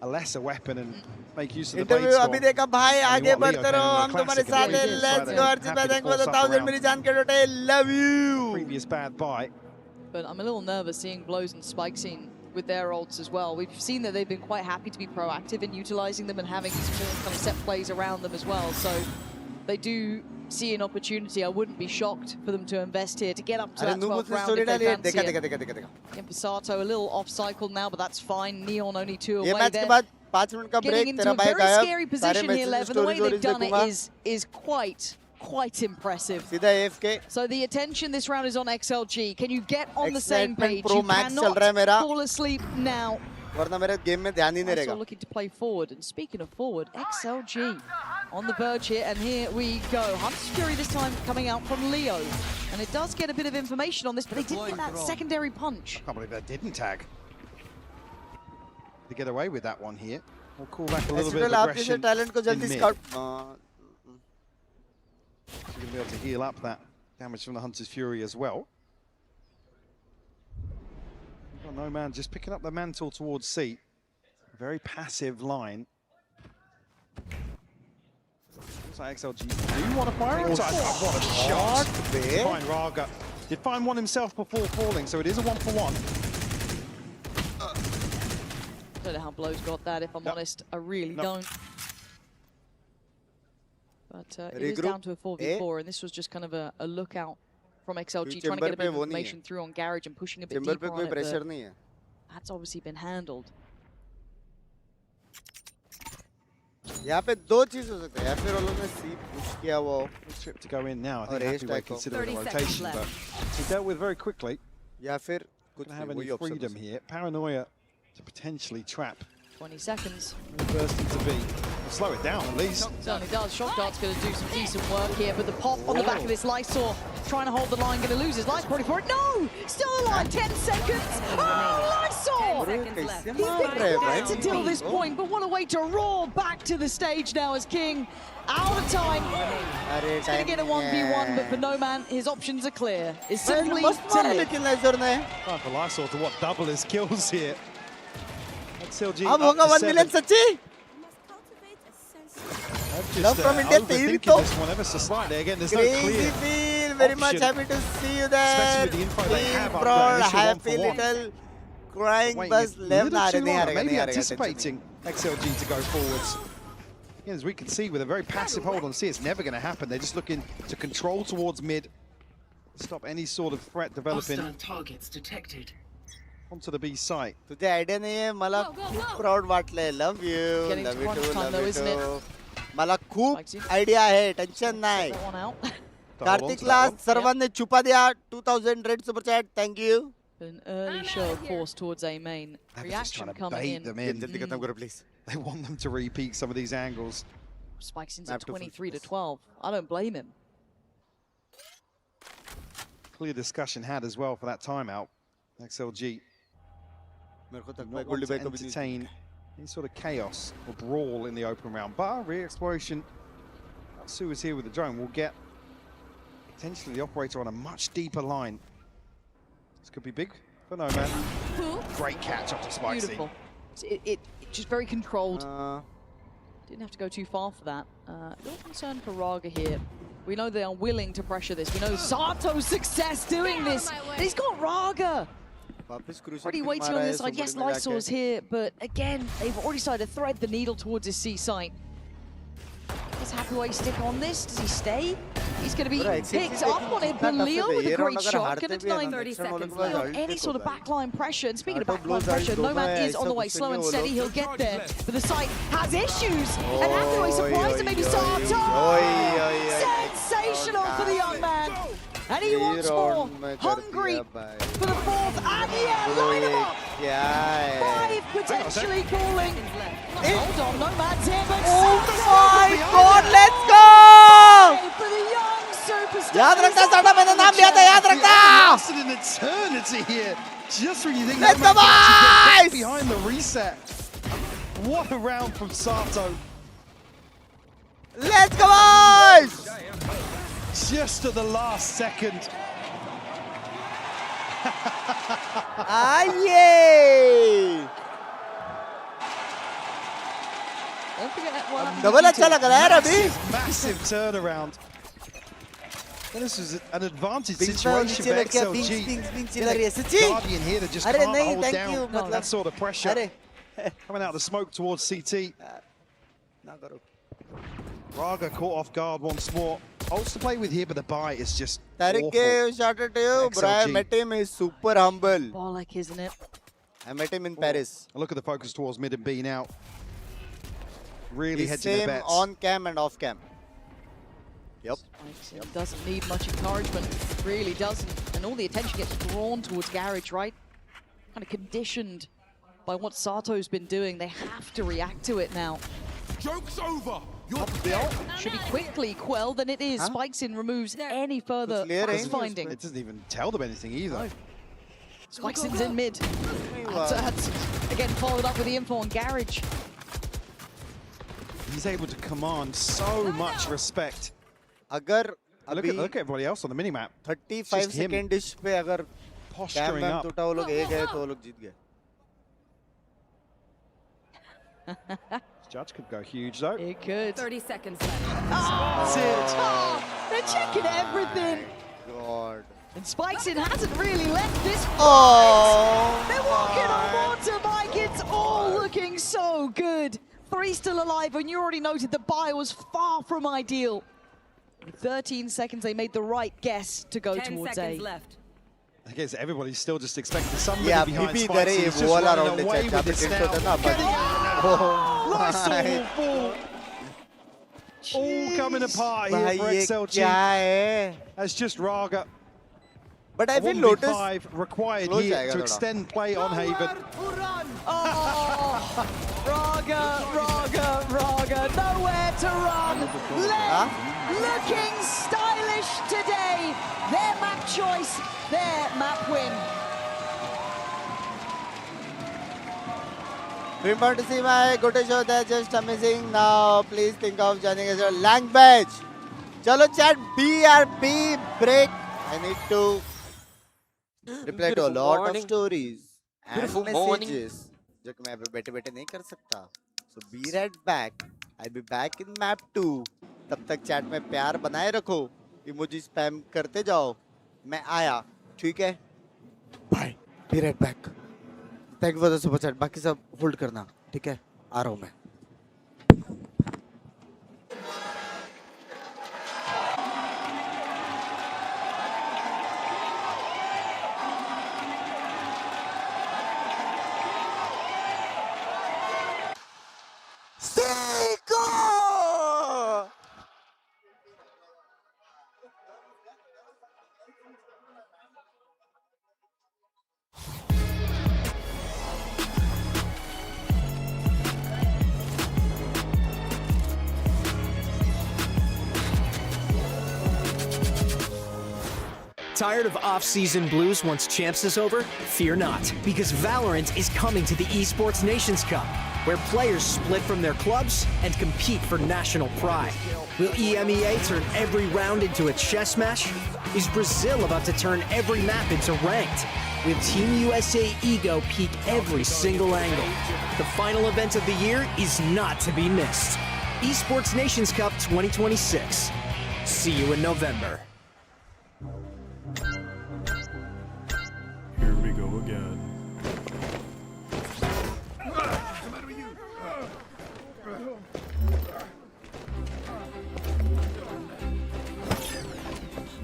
a lesser weapon and make use of the Blade Storm. अभी देखा भाई आगे बढ़ते रहो हम तुम्हारे साथ हैं. Let's go Archie, thank you for the 1,000 millijan के total. Love you. Previous bad buy. But I'm a little nervous seeing Blows and Spike scene with their ults as well. We've seen that they've been quite happy to be proactive in utilizing them and having small kind of set plays around them as well. So they do see an opportunity. I wouldn't be shocked for them to invest here to get up to that 12th round if they fancy it. Sato a little off cycle now, but that's fine. Neon only 2 away there. Getting into a very scary position here, Lev, and the way they've done it is quite impressive. So the attention this round is on XLG. Can you get on the same page? You cannot fall asleep now. Also looking to play forward. And speaking of forward, XLG on the verge here, and here we go. Hunter's Fury this time coming out from Leo. And it does get a bit of information on this, but they didn't get that secondary punch. I can't believe that didn't tag. To get away with that one here. We'll call back a little bit of aggression in mid. So you're going to be able to heal up that damage from the Hunter's Fury as well. We've got No Man just picking up the mantle towards C. Very passive line. Looks like XLG do want to fire it. What a shot! Find Raga. Did find one himself before falling, so it is a 1-for-1. I don't know how Blows got that, if I'm honest. I really don't. But it is down to a 4v4, and this was just kind of a lookout from XLG, trying to get a bit of information through on Garage and pushing a bit deeper on it, but that's obviously been handled. यहाँ पे दो चीज हो सकता है, या फिर वो लोग ने सी पुश किया वो trip to go in now. I think Happyway considering the rotation, but he dealt with very quickly. या फिर कुछ have any freedom here. Paranoia to potentially trap. 20 seconds. Burst into B. We'll slow it down at least. Certainly does. Shock Dart's going to do some decent work here, but the pop on the back of this Lysor, trying to hold the line, going to lose his life probably for it. No! Still alive, 10 seconds! Oh, Lysor! He's been quiet until this point, but what a way to roar back to the stage now as King. Out of time. He's going to get a 1v1, but for No Man, his options are clear. It's simply to live. Time for Lysor to double his kills here. XLG अब होगा 1 million सच्ची? Love from India तेरी तो crazy feel, very much happy to see you there. Team Broad, happy little crying bus left. Maybe anticipating XLG to go forwards. As we can see, with a very passive hold on C, it's never going to happen. They're just looking to control towards mid, stop any sort of threat developing. Targets detected. Onto the B site. तुझे idea नहीं है मला खूप proud वाटले. Love you too. मला खूप idea आहे, tension नाही. कार्तिकला सर्वांनी छुपा दिया. 2000 red super chat, thank you. An early show of force towards A main. Reaction coming in. They want them to repeat some of these angles. Spikes into 23 to 12. I don't blame him. Clear discussion had as well for that timeout. XLG. Not want to entertain any sort of chaos or brawl in the open round. But re-exploration, Su is here with the drone, will get potentially the operator on a much deeper line. This could be big for No Man. Great catch off the Spike. Beautiful. It just very controlled. Didn't have to go too far for that. A little concern for Raga here. We know they are willing to pressure this. We know Sato's success doing this. He's got Raga. Already waiting on this side. Yes, Lysor's here, but again, they've already started to thread the needle towards his C site. Does Happyway stick on this? Does he stay? He's going to be picked up on it, but Leo with a great shot. Going to deny 30 seconds. Leo, any sort of backline pressure. And speaking of backline pressure, No Man is on the way. Slow and steady, he'll get there. But the site has issues. And Happyway surprised, and maybe Sato! Sensational for the young man. And he wants more. Hungry for the fourth. And yeah, line him up. Five potentially calling. Hold on, no man's here, but oh my God, let's go! For the young superstar. याद रखना साडा मैंने नाम लिया था याद रखना. Lasted an eternity here. Just when you think let's go, boys! Behind the reset. What a round from Sato. Let's go, boys! Just at the last second. आइए डबल अच्छा लग रहा है यार अभी. Massive turnaround. And this was an advantage situation for XLG. Guardian here that just can't hold down that sort of pressure. Coming out of the smoke towards CT. Raga caught off guard once more. Ults to play with here, but the buy is just awful. Shout out to you, bro. I met him. He's super humble. Bollock, isn't it? I met him in Paris. Look at the focus towards mid and B now. Really hedging their bets. On cam and off cam. Yep. Doesn't need much encouragement. Really doesn't. And all the attention gets drawn towards Garage, right? Kind of conditioned by what Sato's been doing. They have to react to it now. Joke's over. Should be quickly quelled, and it is. Spikes in removes any further finding. It doesn't even tell them anything either. No. Spikes in mid. That's again followed up with the info on Garage. He's able to command so much respect. Look at everybody else on the minimap. 35 second dish पे अगर posturing up. टूटा वो लोग एक है तो वो लोग जीत गए. Judge could go huge though. It could. 30 seconds left. That's it. They're checking everything. God. And Spikes hasn't really left this fight. Oh, they're walking on water, Mike. It's all looking so good. 3 still alive, and you already noted the buy was far from ideal. In 13 seconds, they made the right guess to go 10 towards seconds A. left. I guess everybody's still just expecting somebody behind BB Spikes. करे He's वो just वाला running round away है with this now. Nice all coming apart here for XLG. That's just Raga. But I feel Lotus 5 required here to extend play on Haven. Oh, Raga, nowhere to run. LEV looking stylish today. Their map choice, their map win. Remember to see my good show. That's just amazing. Now, please think of joining us on Lang Badge. Chalo chat, BRB break. I need to reply to a lot of stories and messages. जो कि मैं अभी बैठे-बैठे नहीं कर सकता. So be right back. I'll be back in map 2. तब तक चैट में प्यार बनाए रखो. Emoji spam करते जाओ. मैं आया. ठीक है? Bye. Be right back. Thank you for the super chat. बाकी सब होल्ड करना. ठीक है? आ रहा हूँ मैं. Tired of off-season blues once Champs is over? Fear not, because Valorant is coming to the Esports Nations Cup, where players split from their clubs and compete for national pride. Will EMEA turn every round into a chess match? Is Brazil about to turn every map into ranked? Will Team USA ego peak every single angle? The final event of the year is not to be missed. Esports Nations Cup 2026. See you in November. Here we go again.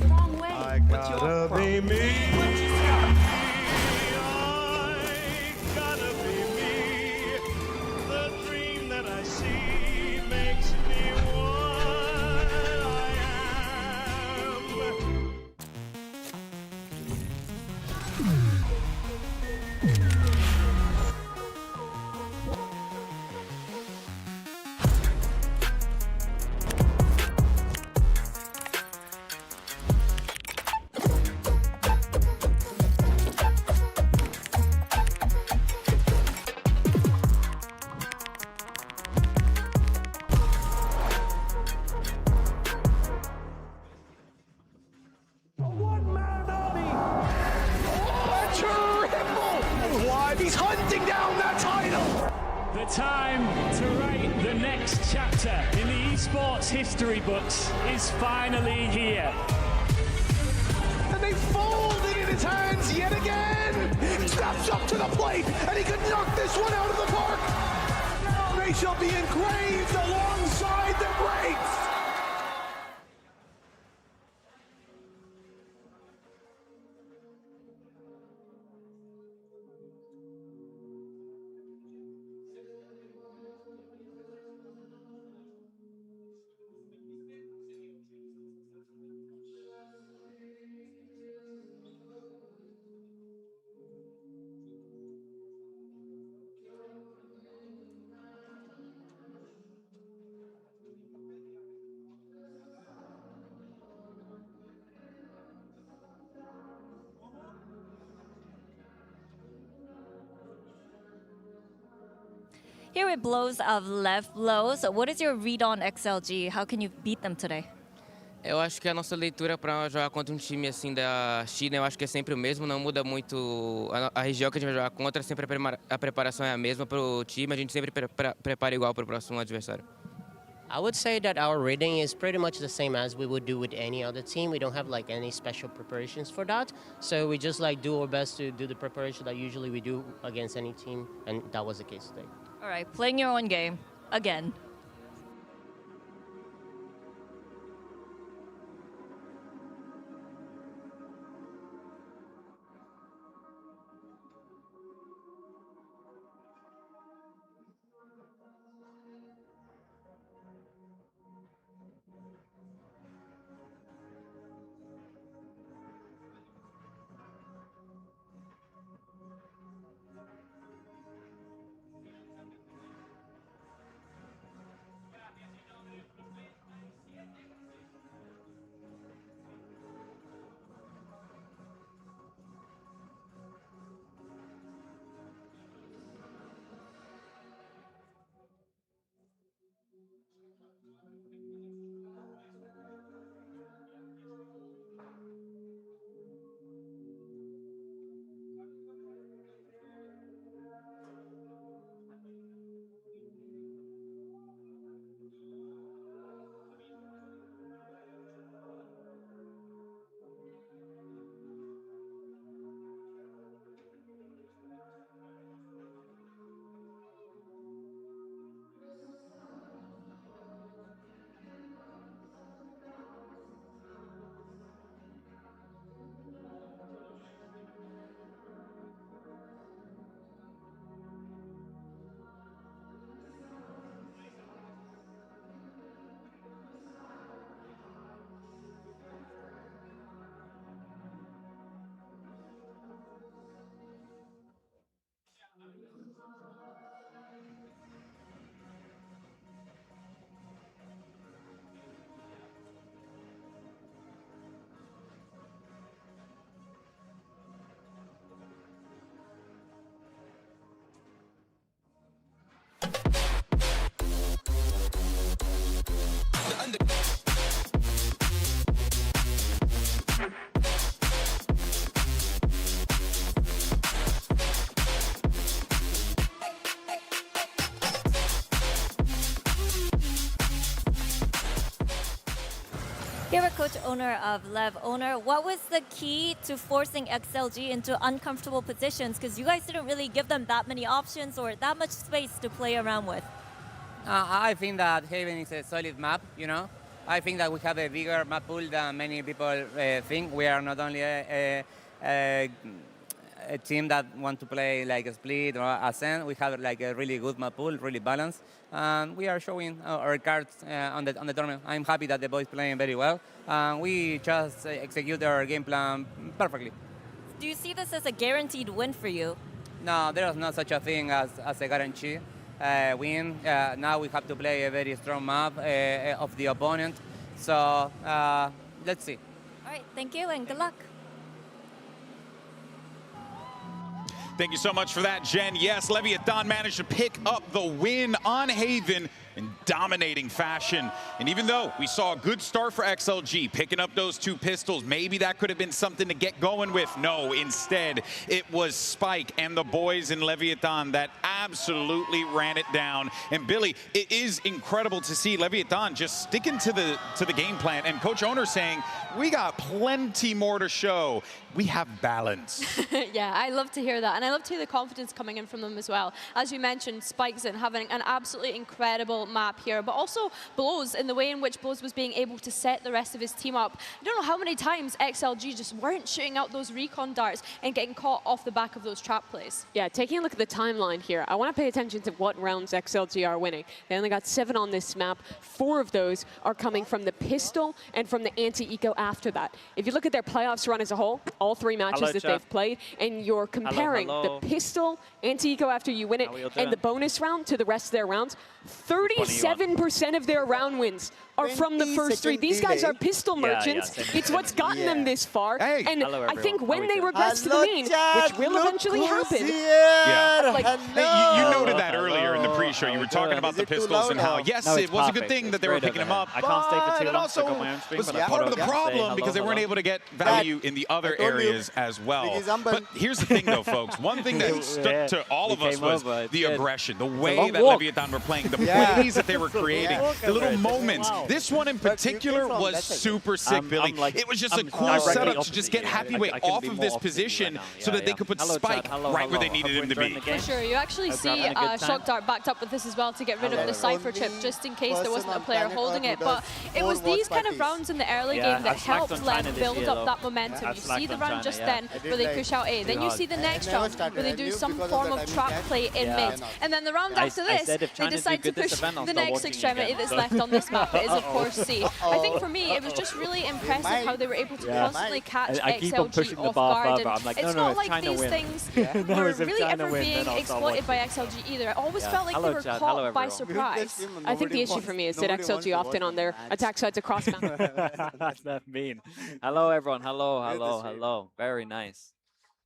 Wrong way. I gotta be me. I gotta be me. The dream that I see makes me what I am. time to write the next chapter in the esports history books is finally here. And they fold it in his hands yet again. Steps up to the plate, and he could knock this one out of the park. Now they shall be engraved alongside the greats. Here it blows of left blows. What is your read on XLG? How can you beat them today? Eu acho que a nossa leitura para jogar contra um time assim da China, eu acho que é sempre o mesmo, não muda muito a região que a gente vai jogar contra, sempre a preparação é a mesma para o time, a gente sempre prepara igual para o próximo adversário. I would say that our reading is pretty much the same as we would do with any other team. We don't have like any special preparations for that. So we just like do our best to do the preparation that usually we do against any team, and that was the case today. All right, playing your own game again. You're a coach owner of LEV owner. What was the key to forcing XLG into uncomfortable positions? Because you guys didn't really give them that many options or that much space to play around with. I think that Haven is a solid map, you know. I think that we have a bigger map pool than many people think. We are not only a team that want to play like a split or ascent. We have like a really good map pool, really balanced, and we are showing our cards on the tournament. I'm happy that the boys playing very well. We just execute our game plan perfectly. Do you see this as a guaranteed win for you? No, there is not such a thing as a guarantee win. Now we have to play a very strong map of the opponent. So let's see. All right, thank you and good luck. Thank you so much for that, Jen. Yes, Leviathan managed to pick up the win on Haven in dominating fashion. And even though we saw a good start for XLG, picking up those 2 pistols, maybe that could have been something to get going with. No, instead, it was Spike and the boys in Leviathan that absolutely ran it down. And Billy, it is incredible to see Leviathan just sticking to the game plan. And Coach Owner saying, we got plenty more to show. We have balance. Yeah, I love to hear that. And I love to hear the confidence coming in from them as well. As you mentioned, Spike's in having an absolutely incredible map here, but also Blows in the way in which Blows was being able to set the rest of his team up. I don't know how many times XLG just weren't shooting out those recon darts and getting caught off the back of those trap plays. Yeah, taking a look at the timeline here, I want to pay attention to what rounds XLG are winning. They only got 7 on this map. 4 of those are coming from the pistol and from the anti-eco after that. If you look at their playoffs run as a whole, all 3 matches that they've played, and you're comparing the pistol, anti-eco after you win it, and the bonus round to the rest of their rounds, 37% of their round wins are from the first 3. These guys are pistol merchants. It's what's gotten them this far. And I think when they regress to the mean, which will eventually happen. You noted that earlier in the pre-show. You were talking about the pistols and how, yes, it was a good thing that they were picking them up. I can't stay for too long, also was part of the problem because they weren't able to get value in the other areas as well. But here's the thing, though, folks. One thing that stuck to all of us was the aggression, the way that Leviathan were playing, the plays that they were creating, the little moments. This one in particular was super sick, Billy. It was just a cool setup to just get Happyweight off of this position so that they could put Spike right where they needed him to be. For sure, you actually see Shock Dart backed up with this as well to get rid of the Cypher chip just in case there wasn't a player holding it. But it was these kind of rounds in the early game that helped LEV build up that momentum. You see the round just then where they push out A. Then you see the next round where they do some form of trap play in mid. And then the round after this, they decide to push the next extremity that's left on this map. It is, of course, C. I think for me, it was just really impressive how they were able to constantly catch XLG off guard. And it's not like these things were really ever being exploited by XLG either. It always felt like they were caught by surprise. I think the issue for me is that XLG often on their attack sides across map. That's mean. Hello, everyone. Hello, hello, hello. Very nice.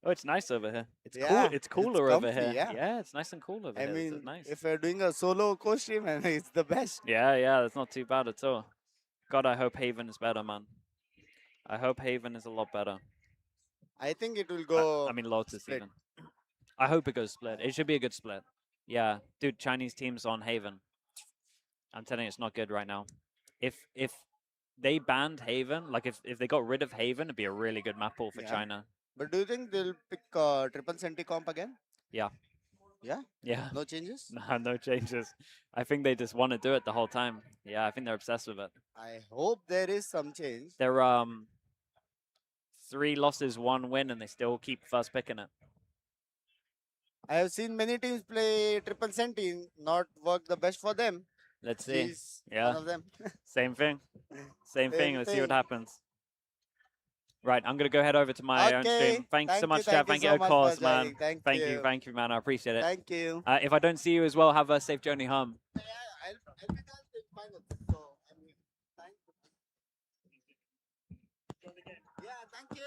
Oh, it's nice over here. It's cool. It's cooler over here. Yeah, it's nice and cool over here. I mean, nice. If we're doing a solo co-stream, it's the best. Yeah, that's not too bad at all. God, I hope Haven is better, man. I hope Haven is a lot better. I think it will go. I mean, Lotus split. Even. I hope it goes split. It should be a good split. Yeah, dude, Chinese teams on Haven. I'm telling you, it's not good right now. If they banned Haven, like if they got rid of Haven, it'd be a really good map pool for China. But do you think they'll pick triple Senti comp again? Yeah. Yeah? Yeah. No changes? Nah, no changes. I think they just want to do it the whole time. Yeah, I think they're obsessed with it. I hope there is some change. They're 3 losses, 1 win, and they still keep first picking it. I have seen many teams play triple Senti, not work the best for them. Let's see. He's yeah. one of them. Same thing. Same thing. Let's see what happens. Right, I'm going to go head over to my own stream. Thank you so much, Chad. Thank you, of course, man. Thank you, man. I appreciate it. Thank you. If I don't see you as well, have a safe journey home. Yeah, I'll be done in finals. So, I mean, thank you. Yeah, thank you.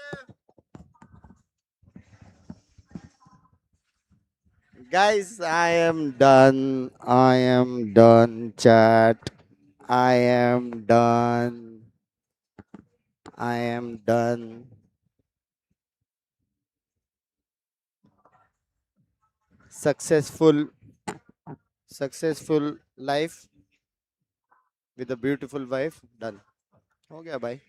Guys, I am done. I am done, chat. I am done. I am done. Successful life with a beautiful wife. Done. हो गया भाई.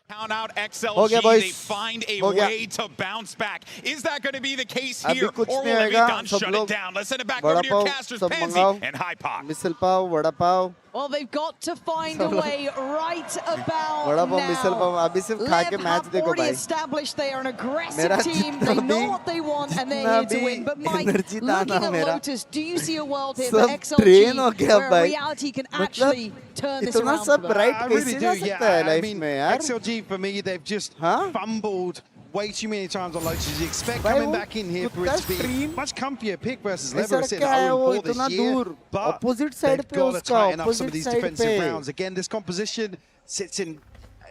Count out XLG, they find a way to bounce back. Is that going to be the case here, or will Leviathan shut it down? Let's send it back over to your casters, Pansy and High Pop. Missile pav, vada pav. Well, they've got to find a way right about vada pav, now. Missile pav. Abhi sirf kha ke match dekho already bhai. established they are an aggressive team. They know what they want and they're here to win. But Mike, looking at Lotus, do you see a world here for XLG where reality can actually turn this around? I really do, yeah. I mean, XLG for me, they've just fumbled way too many times on Lotus. You expect coming back in here for it to be much comfier pick versus Lever. I said 0-4 this year, but they've got to tighten up some of these defensive rounds. Again, this composition sits in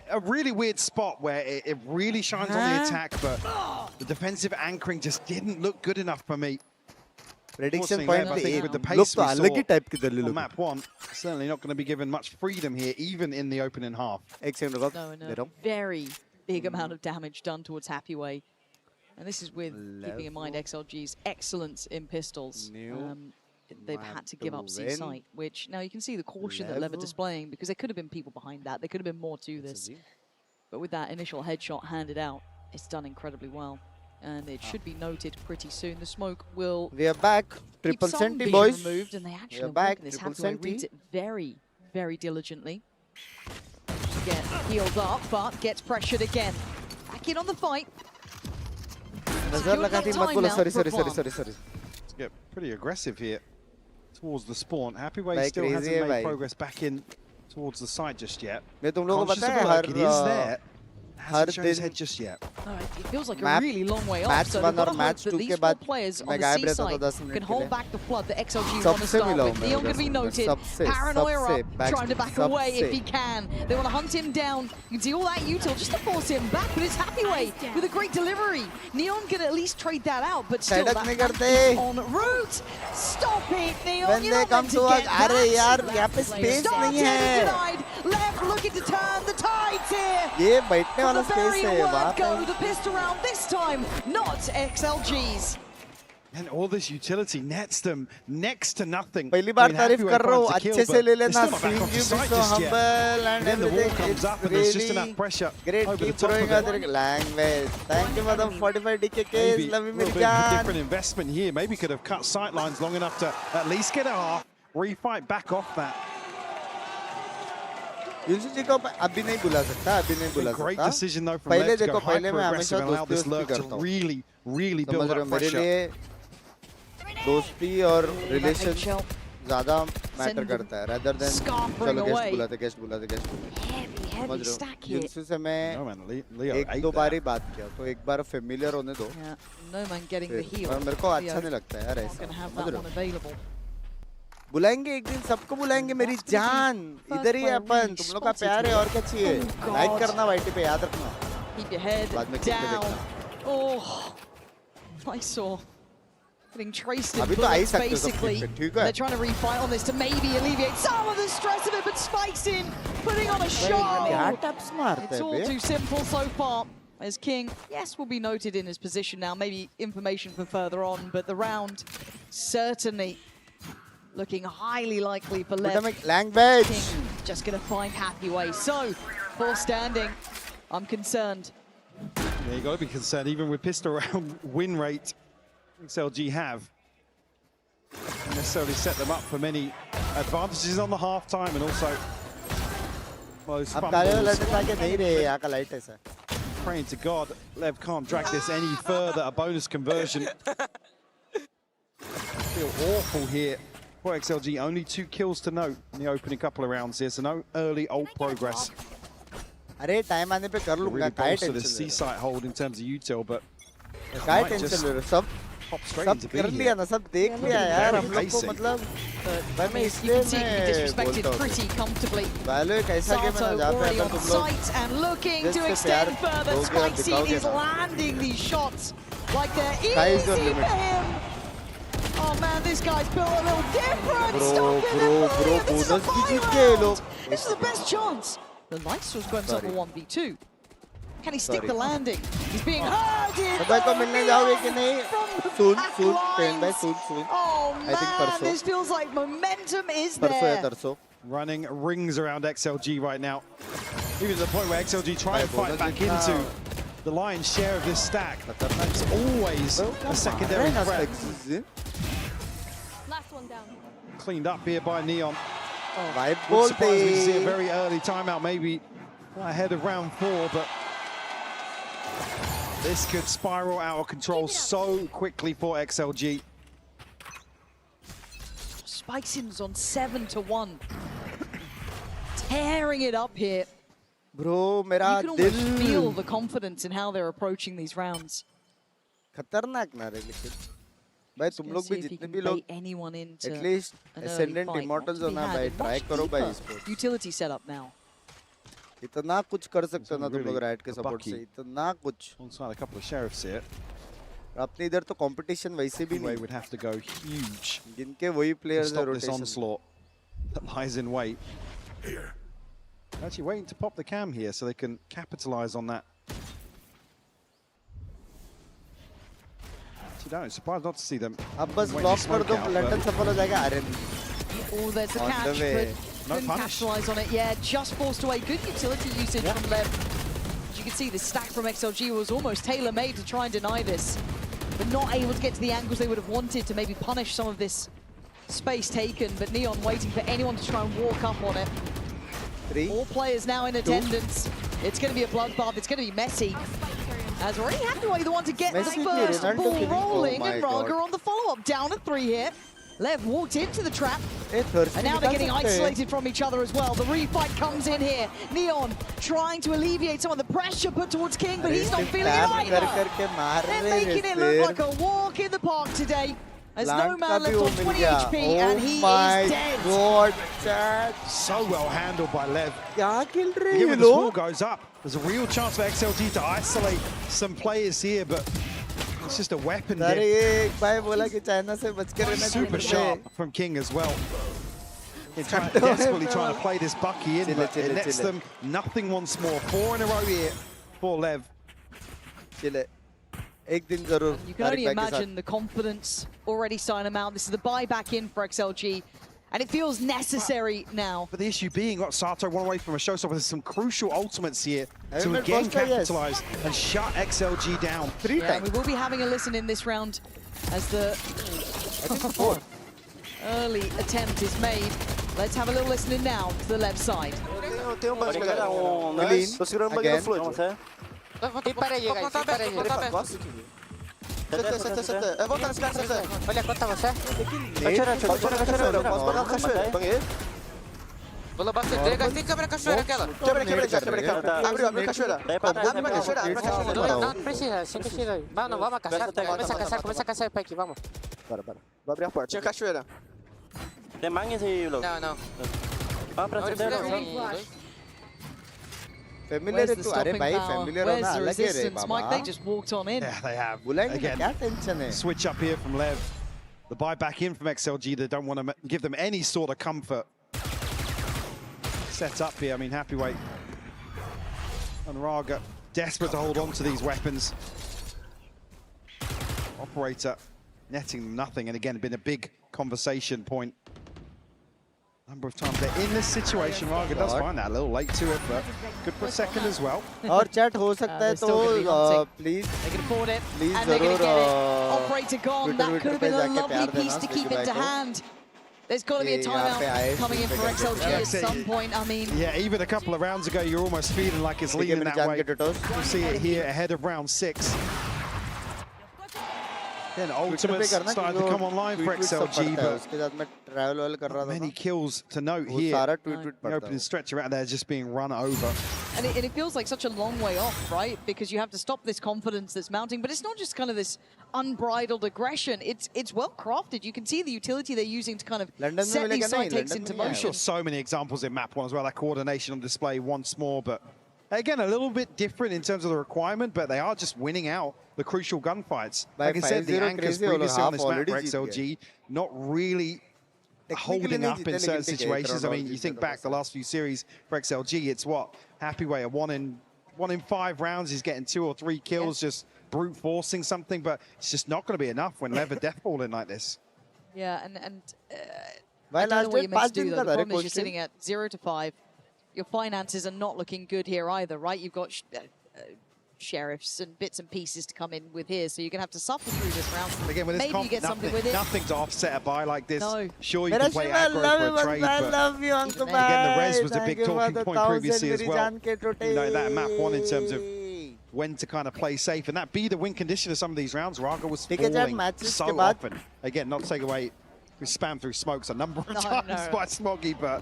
a really weird spot where it really shines on the attack, but the defensive anchoring just didn't look good enough for me. Prediction point I think with the look pace to we अलग ही saw type की दल on लोग map 1, certainly not going to be given much freedom here, even in the opening half. एक second रुको No, दे रहा हूँ very big amount of damage done towards Happy Way. And this is with keeping in mind XLG's excellence in pistols. They've had to give up C-Sight, which now you can see the caution that LEV are displaying because there could have been people behind that. There could have been more to this. But with that initial headshot handed out, it's done incredibly well. And it should be noted pretty soon. The smoke will We are back. Triple keep some senti, vision boys. removed, and they We actually are are back. working this. Triple Hathaway senti. reads it very, very diligently. Get healed up, but gets pressured again. Back in on the fight. नजर लगा थी मत बोलो sorry. Get pretty aggressive here towards the spawn. Happy Way भाई still crazy hasn't है made भाई progress back in towards the side just yet. मैं तुम लोगों को Conscious पता of है the lurk, it is there. Her Hasn't shown his दिन head just yet. No, it feels like a Map- really long way off. match So one they've got और to hope match that two these के four बाद players on मैं the गायब C रहता था side 10 minute can के hold लिए back the flood that XLG want to सबसे start मिला हूँ with. मैं Neon going to be उधर noted. सबसे Paranoia सबसे up, back trying to back away सबसे if he can. They want to hunt him down. You can see all that util just to force him back, but it's Happy Way with a great delivery. Neon can at least trade that out, but still Side up that नहीं is करते on route. Stop it, Neon. When You're they not come meant to to us get अरे that. यार यहाँ पे space Started नहीं and है denied. Left looking to turn the tides here. ये बैठने From वाला the space very है वहाँ word पे go, the pistol round this time, not XLG's. And all this utility nets them next to nothing. पहली बार I mean, तारीफ Happy Way कर रहा हूँ finds the kill, अच्छे से but ले they're लेना still not back seeing off you the be site so just yet. humble and Then the wall everything comes it's up and there's just enough really pressure great over the keep top throwing of other it. language thank you madam 45 DK Maybe love you a मेरी little bit of a जान different investment here. Maybe could have cut sight lines long enough to at least get a half, refight back off that. Yusuf को अभी नहीं बुला सकता अभी नहीं बुला Great सकता decision though from पहले Lev to देखो go पहले मैं hyper-aggressive हमेशा and allow this दोस्ती lurk करता to हूँ really build समझ रहे हो up मेरे pressure. लिए दोस्ती और रिलेशन ज़्यादा मैटर करता है rather than चलो गेस्ट बुलाते समझ रहे हो यूसुफ से मैं एक दो बार ही बात किया तो एक बार फेमिलियर होने दो No man getting the heal. और मेरे को अच्छा नहीं लगता है यार ऐसा Gonna have समझ that रहे one हो available. बुलाएंगे एक दिन सबको बुलाएंगे मेरी जान इधर ही है अपन तुम लोग का प्यार है और क्या चाहिए लाइक करना वाईटी पे याद रखना Keep your head बाद में किक पे down. देखना Oh, I saw. Getting traced in अभी तो आ ही bullets, सकते हो सब basically. किक पे ठीक है They're trying to refight on this to maybe alleviate some of the stress of it, but Spike's in, putting on a show. क्या taps मारता It's है all bay too simple so far. As King, yes, will be noted in his position now. Maybe information for further on, but the round certainly looking highly likely for Lev. Language. King just going to find Happy Way. So, for standing, I'm concerned. Yeah, you got to be concerned, even with pistol round win rate XLG have. Not necessarily set them up for many advantages on the half time and also most fumbles. Praying to God, Lev can't drag this any further. A bonus conversion. Feel awful here for XLG. Only 2 kills to note in the opening couple of rounds here, so no early ult progress. अरे time आने पे कर लूंगा काय The tension C site hold in terms of util, but काय tension ले रहे हो सब कर लिया ना सब देख लिया यार हम लोग को मतलब भाई मैं इसलिए मैं बोलता हूँ pretty comfortably. वैल्यू एक ऐसा गेम है ना जहाँ पे अगर तुम लोग and looking to extend further. Spike Seed is landing these shots like they're easy for him. Oh man, this guy's built a little different. Stop it, this is a Valorant. This is the best chance. The Lights was going himself a 1v2. Can he stick the landing? He's being herded. को मिलने जाओगे कि नहीं soon train भाई soon Oh I think man, परसों this feels like momentum is परसों या there. तरसों. Running rings around XLG right now. Even to the point where XLG try and fight back into the lion's share of this stack. It's always a secondary threat. Last one down. Cleaned up here by Neon. Wouldn't surprise me to see a very early timeout, maybe ahead of round 4, but this could spiral out of control so quickly for XLG. Spikeson's on 7-1. Tearing it up here. Bro, मेरा You can almost दिल feel the confidence in how they're approaching these rounds. खतरनाक ना रहे लेकिन भाई तुम लोग भी जितने भी लोग at least ascendant immortals हो ना भाई try करो भाई इसको Utility setup now. इतना कुछ कर सकते हो ना तुम लोग राइट के सपोर्ट से, इतना कुछ. Alongside a couple of sheriffs here. अपने इधर तो कंपटीशन वैसे भी नहीं. Would have to go huge. जिनके वही players stop है this rotation. onslaught that lies in wait. Actually waiting to pop the cam here so they can capitalize on that. Actually, don't surprised not to see them. अब बस block कर दो, London सफल हो जाएगा. अरे Oh, there's the On catch, the way. but No couldn't punish. capitalise on it. Yeah, just forced away. Good utility usage from Lev. As you can see, the stack from XLG was almost tailor-made to try and deny this, but not able to get to the angles they would have wanted to maybe punish some of this space taken. But Neon waiting for anyone to try and walk up on it. 3. All players now in attendance. It's going to be a bloodbath. It's going to be messy. As already Hathaway, the one to get Messi the first Ronaldo ball killing. rolling, Oh my and Raga God. on the follow-up. Down to 3 here. Lev walked into the trap. And And now they're getting isolated from each other as well. The refight comes in here. Neon trying to alleviate some of the pressure put towards King, but he's not feeling it either. They're making it look like a walk in the park today. As no man left on 20 HP, and he is dead. God, chat. So well handled by Lev. क्या खेल रहे Again, हैं when the लोग? score goes up, there's a real chance for XLG to isolate some players here, but it's just a weapon अरे here. ये एक भाई बोला कि चाइना से बच के रहना Super चाहिए. sharp from King as well. Desperately trying to play this Bucky in, but it nets them nothing once more. 4 in a row here for Lev. चिले. एक दिन जरूर. You can only imagine the confidence already signing them out. This is the buyback in for XLG, and it feels necessary now. But the issue being, got Sato one away from a showstopper. There's some crucial ultimates here to Helmet again buster, yes. capitalize and shut XLG down. 3 Yeah, times. we will be having a listen in this round as the early attempt is made. Let's have a little listen in now to the left side. Again. E parei, guys. Volta nesse cara, olha, conta você. Vou levar você dele, guys. Tem câmera cachoeira aquela. Quebra. Abriu cachoeira. Abre cachoeira. Não precisa, sem cachoeira. Vamos caçar. Começa a caçar aqui, vamos. Bora. Vou abrir a porta. Tinha cachoeira. Tem mais aí, Lu. Não. Vamos pra cima. Familiar है तू. अरे भाई familiar होना Where's the अलग है रे resistance? Mike, they Baba. just walked on in. Yeah, they have. बुलाएंगे Again, क्या टेंशन है? switch up here from Lev. The buyback in from XLG. They don't want to give them any sort of comfort. Set up here. I mean, Happy Weight and Raga desperate to hold on to these weapons. Operator netting nothing, and again, been a big conversation point. Number of times they're in this situation. Raga does find that a little late to it, but good for a second as well. और chat हो सकता है तो please. They can afford it, Please and they're going to get it. जरूर Operator gone. Twitter That could have पे been a जाके lovely प्यार piece देना to keep Swiggy it to भाई को. hand. There's got to be a ये यहाँ पे आए timeout coming in for Swiggy XLG at That's it. some point. I mean, Yeah, even a couple of rounds ago, you're almost feeling like it's ठीक है leaning मेरी that जान way. के टटोस. We'll see it here ahead of round 6. Then ultimates started to come online for XLG, but उसके साथ मैं travel वाल कर रहा था. many kills to note वो here. सारा tweet The पढ़ता opening हूँ. stretch around there just being run over. and it feels like such a long way off, right? Because you have to stop this confidence that's mounting. But it's not just kind of this unbridled aggression. It's well crafted. You can see the utility they're using to kind of London में set these मिलेगा side नहीं, takes London into में नहीं I'm sure motion. so many examples in map 1 as well. That coordination on display once more, but again, a little bit different in terms of the requirement, but they are just winning out the crucial gunfights. By Like I said, the 5-0 anchors crazy, previously on half this map already for Jeet XLG, not really holding नहीं up in जीते, certain लेकिन ठीक है, situations. I एक mean, you round think और back the last few series for XLG, it's what? Happy Way, a 1 in 5 rounds, he's getting 2 or 3 kills, just brute forcing something, but it's just not going to be enough when Lev are deathballing like this. Yeah, and भाई I don't know last what day you're meant 5 to do, दिन though. का The था रे problem is you're question. sitting at 0 to 5. Your finances are not looking good here either, right? You've got sheriffs and bits and pieces to come in with here, so you're going to have to suffer through this round. Again, with this Maybe you get something with it. nothing to offset a buy like this. No. Sure, you मेरा can play Shiv, I aggro love for you, a trade, I but love you, Uncle again, the res Bhai. was a big Thank you for talking the point 1000 previously as मेरी well. जान के टोटे. You know, that map 1 in terms of when to kind of play safe, and that be the win condition of some of these rounds. Raga was ठीक है, जब falling matches so के बाद- often. Again, not to take away, we spam through smokes a number of times by Smoggy, but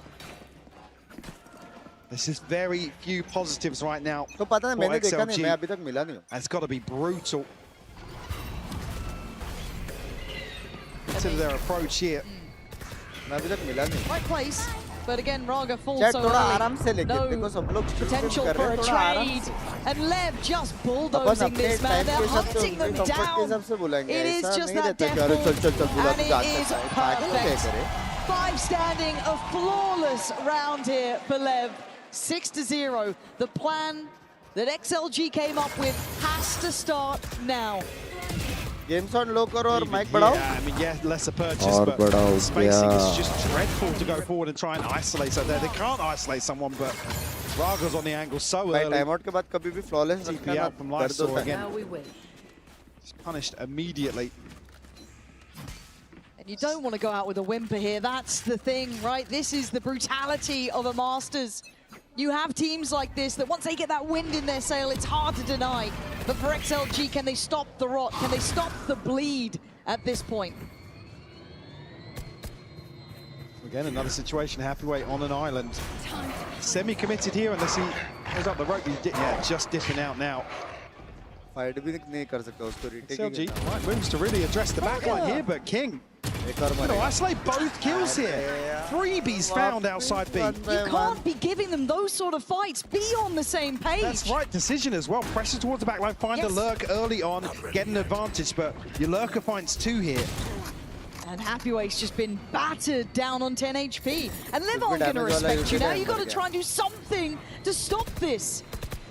there's just very few positives right now तो पता नहीं for मैंने देखा नहीं, XLG. मैं अभी तक मिला नहीं हूँ. And it's got to be brutal. Consider their approach here. मैं अभी तक मिला नहीं. Right place. But again, Raga falls Chat so थोड़ा early. आराम से लेके No देखो सब लोग potential for a trade. And Lev just bulldozing this man. They're hunting them down. It is just that death ball. And it is perfect. 5 standing, a flawless round here for Lev. 6-0. The plan that XLG came up with has to start now. Game sound low करो और mic बढ़ाओ. Yeah, I mean, yeah, lesser purchase, but spacing is just dreadful to go forward and try and isolate out there. They can't isolate someone, but Raga's on the angle so early. Timeout के बाद कभी भी flawless TP out from Lysol again. He's punished immediately. And you don't want to go out with a whimper here. That's the thing, right? This is the brutality of a Masters. You have teams like this that once they get that wind in their sail, it's hard to deny. But for XLG, can they stop the rot? Can they stop the bleed at this point? Again, another situation, Happyway on an island. Semi-committed here unless he goes up the rope. Yeah, just dipping out now. XLG moves to really address the backline here, but King gonna isolate both kills here. Freebies found outside B. You can't be giving them those sort of fights. Be on the same page. That's right decision as well. Pressure towards the backline, find a lurk early on, get an advantage, but your lurker finds 2 here. And Happyway's just been battered down on 10 HP. And Lev aren't going to respect you now. You've got to try and do something to stop this.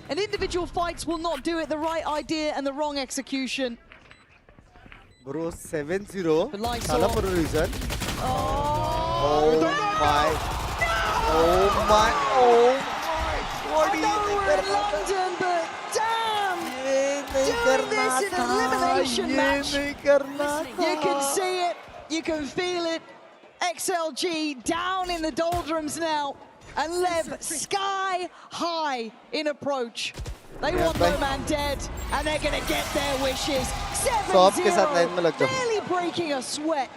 And individual fights will not do it. The right idea and the wrong execution. Bro, 7-0. Sala for a reason. Oh my. Oh my. Oh my. What I know we're in London, but damn! Doing this in an elimination match. You can see it. You can feel it. XLG down in the doldrums now. And Lev sky high in approach. They want no man dead, and they're going to get their wishes. 7-0, barely breaking a sweat.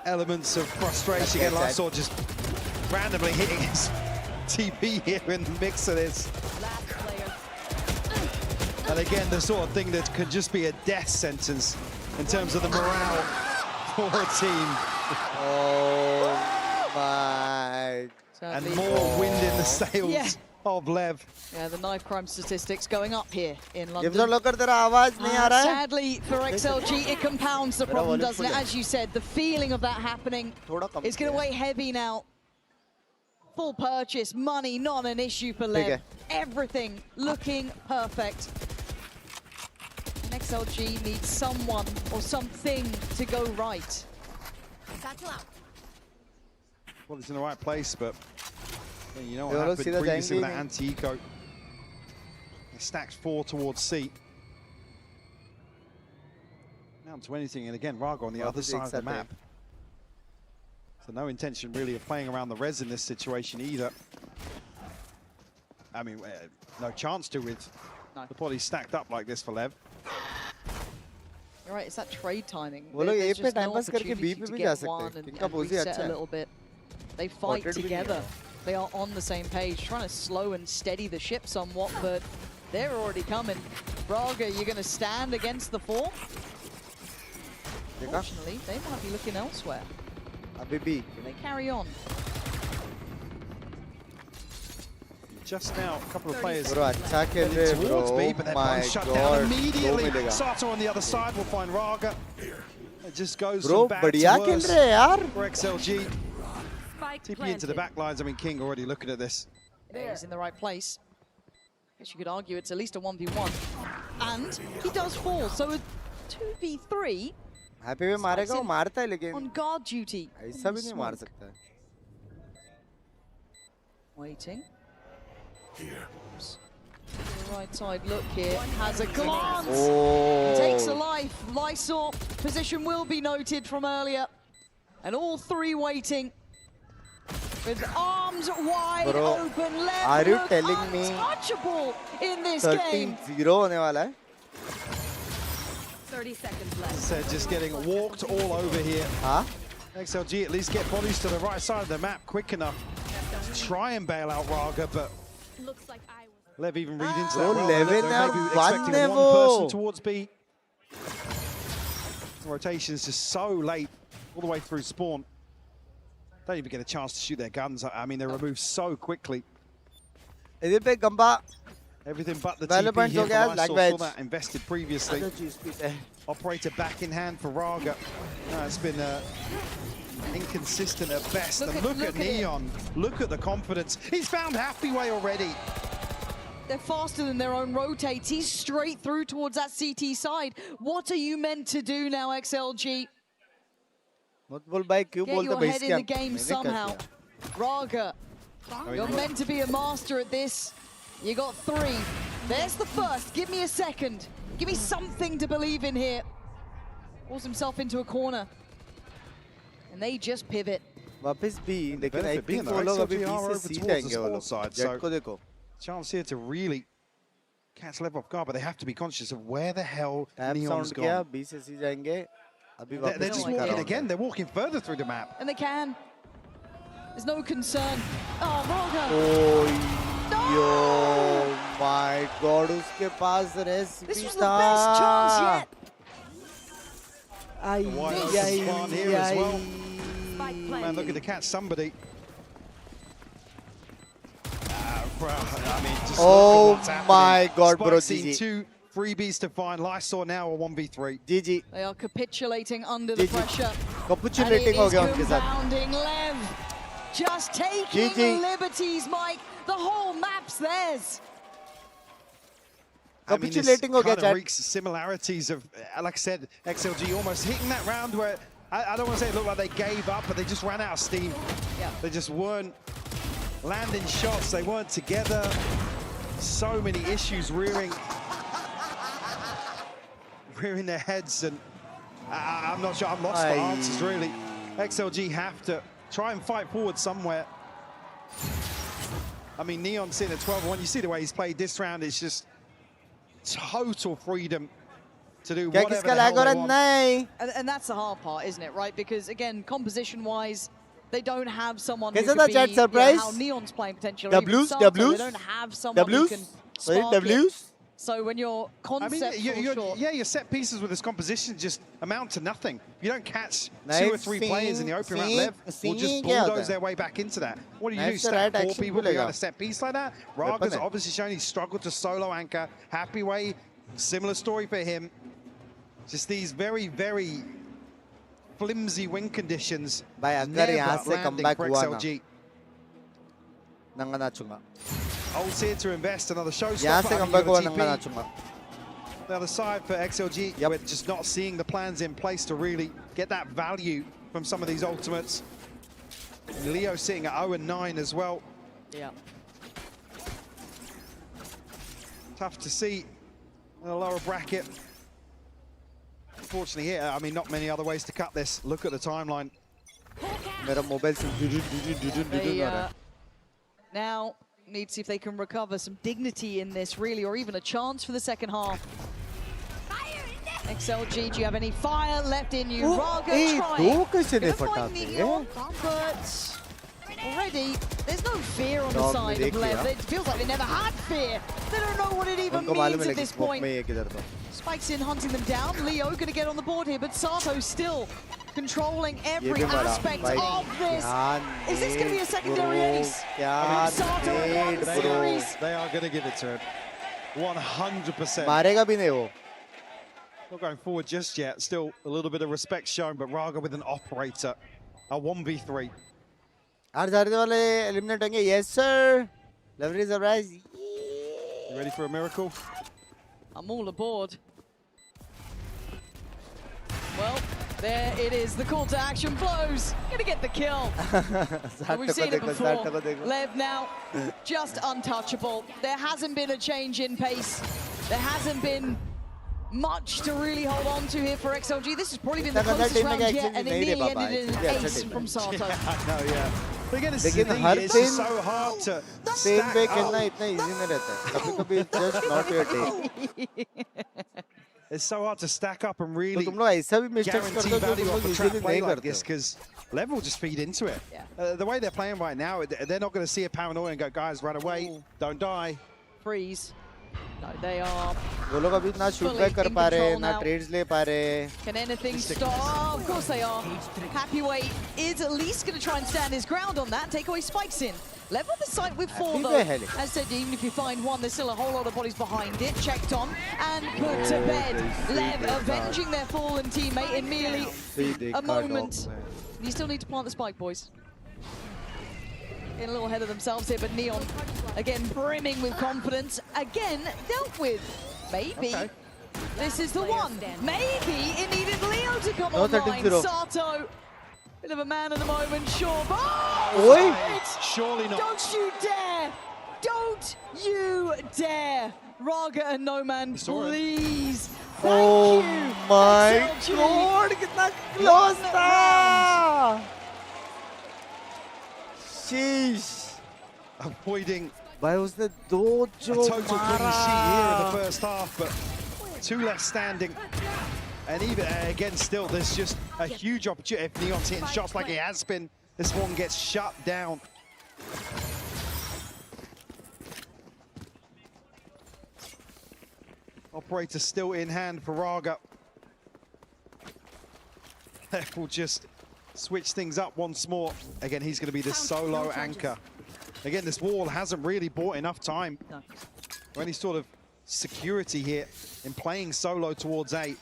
Elements of frustration. Again, Lysol just randomly hitting his TP here in the mix of this. And again, the sort of thing that could just be a death sentence in terms of the morale for a team. Oh my. And more wind in the sails of Lev. Yeah, the knife crime statistics going up here in London. Sadly for XLG, it compounds the problem, doesn't it? As you said, the feeling of that happening is going to weigh heavy now. Full purchase, money, not an issue for Lev. Everything looking perfect. And XLG needs someone or something to go right. Well, it's in the right place, but you know what happened previously with that anti-eco. It stacks 4 towards C. Down to anything, and again, Raga on the other side of the map. So no intention really of playing around the res in this situation either. I mean, no chance to with the bodies stacked up like this for Lev. You're right, it's that trade timing. वो लोग A पे time pass करके B पे भी जा सकते हैं. इनका पोजीशन अच्छा a है. little bit. They fight together. They are on the same page, trying to slow and steady the ship somewhat, but they're already coming. Raga, you're going to stand against the 4? Unfortunately, they might be looking elsewhere. Abhi bhi. Can they carry on? Just now, a couple of players bro, अच्छा खेल रहे हैं towards bro. B, but they're My shut God, down immediately. दो मिलेगा. Sato on the other side will find Raga. It just goes Bro, from bad to बढ़िया खेल worse रहे हैं यार. for XLG. TP into the back lines. I mean, King already looking at this. Yeah, he's in the right place. Guess you could argue it's at least a 1v1. And he does fall, so a 2v3. Happy में मारेगा वो मारता है लेकिन on guard duty. ऐसा भी नहीं मार सकता है. Waiting. Right side look here, has a glance, takes a life. Lysol, position will be noted from earlier. And all 3 waiting. With arms wide open, Lev are you telling me untouchable in this game? 13-0 होने वाला है? 30 seconds left. So just getting walked all over here. XLG at least get bodies to the right side of the map quick enough to try and bail out Raga, but looks like Lev even read into that. Bro, Well, 11 maybe one expecting one person towards B. rotations just so late, all the way through spawn. Don't even get a chance to shoot their guns. I mean, they're removed so quickly. Everything but the TP here from I saw that invested previously. Operator back in hand for Raga. It's been inconsistent at best. Look at Neon. Look at the confidence. He's found Happy Way already. They're faster than their own rotates. He's straight through towards that CT side. What are you meant to do now, XLG? Get your head in the game somehow. Raga, you're meant to be a master at this. You got 3. There's the first. Give me a second. Give me something to believe in here. Pulls himself into a corner. And they just pivot. वापस भी लेकिन I think वो लोग अभी B से C जाएंगे वो लोग. Jet को देखो. Chance here to really catch LEV off guard, but they have to be conscious of where the hell Neon's gone. B से C जाएंगे. They're just walking again. They're walking further through the map. And they can. There's no concern. Oh, Raga. Oh my God, उसके पास recipe This was the best chance yet. Here as well. Man, looking to catch somebody. I mean, just oh my God, bro! Seen 2 freebies to find. Lysor now a 1v3. GG. They are capitulating under the pressure. Capitulating हो गया उनके साथ. LEV. Just taking liberties, Mike. The whole map's theirs. Capitulating हो गया. Kind of reeks similarities of, like I said, XLG almost hitting that round where I don't want to say it looked like they gave up, but they just ran out of steam. Yeah. They just weren't landing shots. They weren't together. So many issues rearing their heads, and I'm not sure. I'm lost for answers, really. XLG have to try and fight forward somewhere. I mean, Neon sitting at 12-1. You see the way he's played this round. It's just total freedom to do whatever the hell they want. And that's the hard part, isn't it, right? Because, again, composition-wise, they don't have someone who could be how Neon's playing potentially. The Blues. They don't have someone who can spark it. So when your concept your set pieces with this composition just amount to nothing. You don't catch 2 or 3 players in the open round. LEV will just bulldoze their way back into that. What do you do? Stack 4 people behind a set piece like that? Raga's obviously shown he's struggled to solo anchor. Happy Way, similar story for him. Just these very, very flimsy win conditions. Never landing for XLG. Ult's here to invest another showstopper. The other side for XLG, we're just not seeing the plans in place to really get that value from some of these ultimates. Leo sitting at 0-9 as well. Yeah. Tough to see in a lower bracket. Unfortunately here, I mean, not many other ways to cut this. Look at the timeline. Now need to see if they can recover some dignity in this, really, or even a chance for the second half. XLG, do you have any fire left in you? Raga trying. Gonna find Neon, but already there's no fear on the side of LEV. It feels like they never had fear. They don't know what it even means at this point. Spikes in, hunting them down. Leo gonna get on the board here, but Sato still controlling every aspect of this. Is this going to be a secondary ace? Sato won the series. They are going to give it to him. 100%. मारेगा भी नहीं वो. Not going forward just yet. Still a little bit of respect shown, but Raga with an operator. A 1v3. आज हारने वाले eliminate होंगे. Yes sir. Lovely surprise. You ready for a miracle? I'm all aboard. Well, there it is. The call to action blows. Gonna get the kill. We've seen it before. LEV now just untouchable. There hasn't been a change in pace. There hasn't been much to really hold on to here for XLG. This has probably been the closest round yet, and it nearly ended in an ace from Sato. Yeah. But again, it's so hard to stack It's so hard to stack up and really guarantee value off a trap play like this, because LEV will just feed into it. The way they're playing right now, they're not going to see a paranoia and go, guys, run away, don't die. Freeze. No, they are. वो लोग अभी ना shoot back कर पा रहे, ना trades ले पा रहे. Can anything stop? Oh, of course they are. Happyway is at least going to try and stand his ground on that. Take away spikes in. Level the site with 4 though. As said, even if you find one, there's still a whole lot of bodies behind it. Checked on and put to bed. Lev avenging their fallen teammate in merely a moment. You still need to plant the spike, boys. In a little ahead of themselves here, but Neon, again, brimming with confidence. Again, dealt with. Maybe this is the one. Maybe it needed Leo to come online. Sato, bit of a man at the moment, sure. Oh, surely not. Don't you dare! Don't you dare! Raga and Noman, please. Oh my God! कितना close था! Sheesh. Avoiding. भाई उसने दो जो a total clean sheet here in the first half, but 2 left standing. And even again, still, there's just a huge opportunity. If Neon's hitting shots like he has been, this one gets shut down. Operator still in hand for Raga. That will just switch things up once more. Again, he's going to be the solo anchor. Again, this wall hasn't really bought enough time or any sort of security here in playing solo towards A.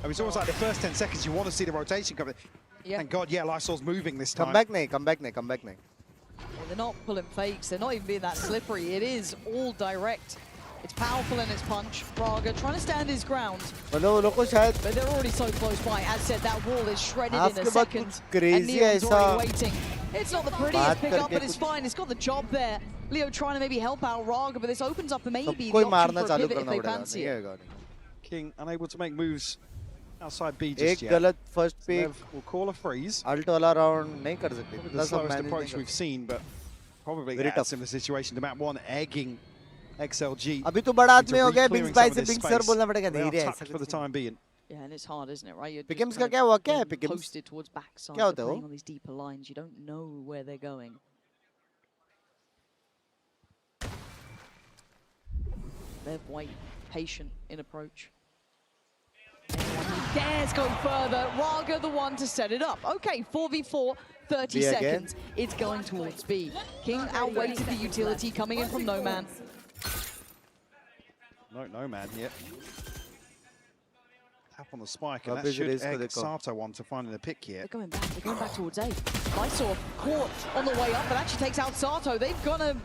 I mean, it's almost like the first 10 seconds you want to see the rotation coming. Thank God, yeah, Lysol's moving this time. Come back, Nate. Come back, Nate. Come back, Nate. Well, they're not pulling fakes. They're not even being that slippery. It is all direct. It's powerful in its punch. Raga trying to stand his ground. But they're already so close by. As said, that wall is shredded in a second. And Neon's already waiting. It's not the prettiest pickup, but it's fine. It's got the job there. Leo trying to maybe help out Raga, but this opens up maybe the option for a pivot if they fancy it. King unable to make moves outside B just yet. गलत first pick. We'll call a freeze. Alt वाला round नहीं कर सकते. Probably the slowest approach we've seen, but probably a similar situation to map 1 egging XLG. अभी तो बड़ा आदमी हो गया. Binks भाई से Binks sir बोलना पड़ेगा. नहीं रे ऐसा for the time being. Yeah, and it's hard, isn't it, right? You're Pickums का क्या हुआ? क्या है Pickums? Posted towards backside. क्या होता है वो? Playing on these deeper lines, you don't know where they're going. They're white, patient in approach. He dares go further. Raga the one to set it up. Okay, 4v4, 30 seconds. It's going towards B. King outweighted the utility coming in from No Man. No man here. Tap on the spike, and that should egg Sato one to finding the pick here. They're going back towards A. Lysol caught on the way up, but actually takes out Sato. They've got to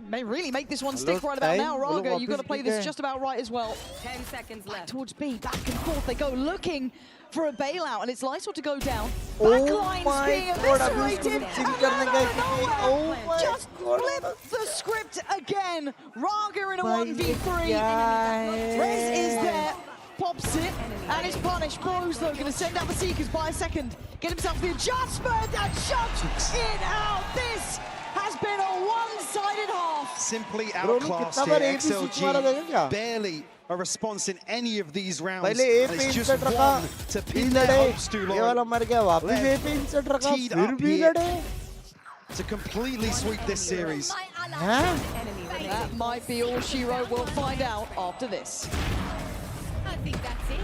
may really make this one stick right about now. Raga, you've got to play this just about right as well. 10 seconds left. Towards B, back and forth they go, looking for a bailout, and it's Lysol to go down. Backlines being eviscerated, just flip the script again. Raga in a 1v3. Rez is there, pops it, and is punished. Bros though, going to send out the Seekers by a second. Get himself the adjustment and shuts it out. This has been a one-sided half. Simply outclassed here. XLG barely a response in any of these rounds. And it's just one to pin their hopes too low. Teed up here to completely sweep this series. That might be all she wrote. We'll find out after this. I think that's it.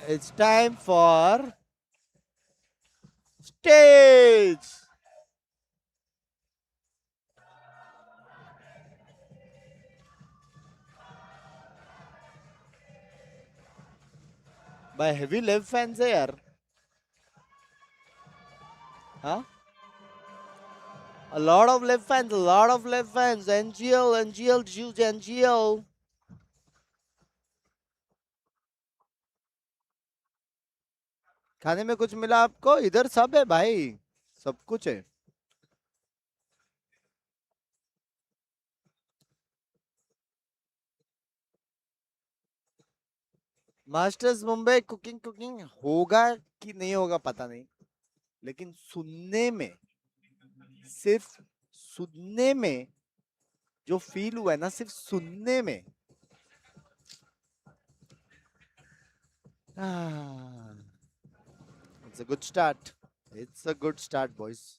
It's time for stage. By heavy LEV fans है यार. Huh? A lot of LEV fans, a lot of LEV fans. NGL, choose NGL. खाने में कुछ मिला आपको? इधर सब है भाई, सब कुछ है. मास्टर्स मुंबई कुकिंग होगा कि नहीं होगा पता नहीं, लेकिन सुनने में, सिर्फ सुनने में जो फील हुआ है ना, सिर्फ सुनने में It's a good start. It's a good start, boys.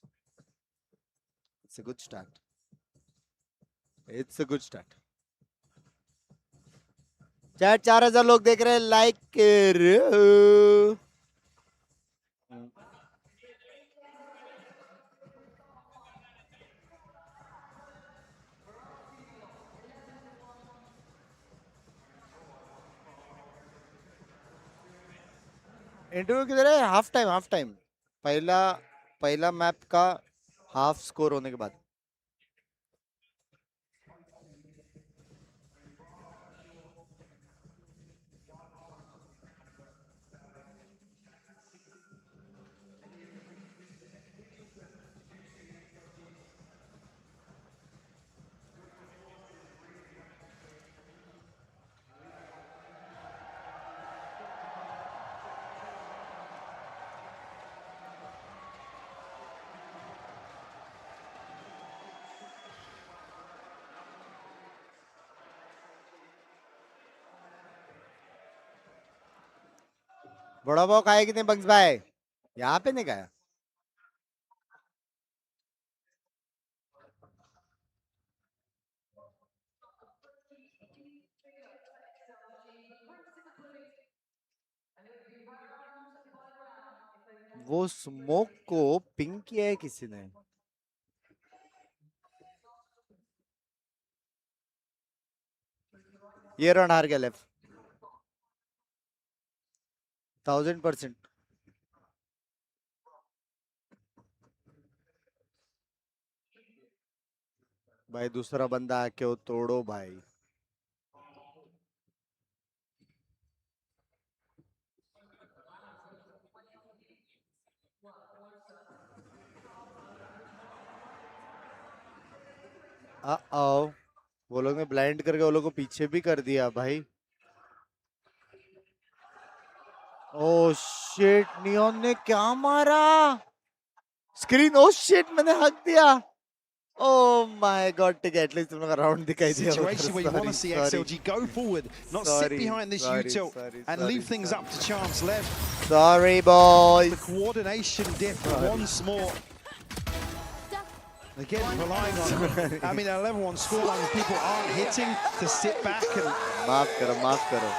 It's a good start. It's a good start. Chat 4000 लोग देख रहे हैं, लाइक करो. इंटरव्यू किधर है? Half time. पहला मैप का हाफ स्कोर होने के बाद. बड़ा पाव खाए कि नहीं बंक्स भाई? यहाँ पे नहीं खाया. वो स्मोक को पिंक किया है किसी ने. ये रन हार गया लेफ्ट. 1000%. भाई दूसरा बंदा आके वो तोड़ो भाई. वो लोग ने ब्लाइंड करके वो लोग को पीछे भी कर दिया भाई. ओ शिट, नियॉन ने क्या मारा? स्क्रीन. ओ शिट, मैंने हक दिया. Oh my God! ठीक है, at least तुम लोग का राउंड दिखाई दिया. Situation where you want to see XLG go forward, not sit behind this U-tilt and leave things up to chance. LEV. Sorry, boys. The coordination diff once more. Again, relying on. I mean, a level 1 scoreline. People aren't hitting to sit back and. माफ करो.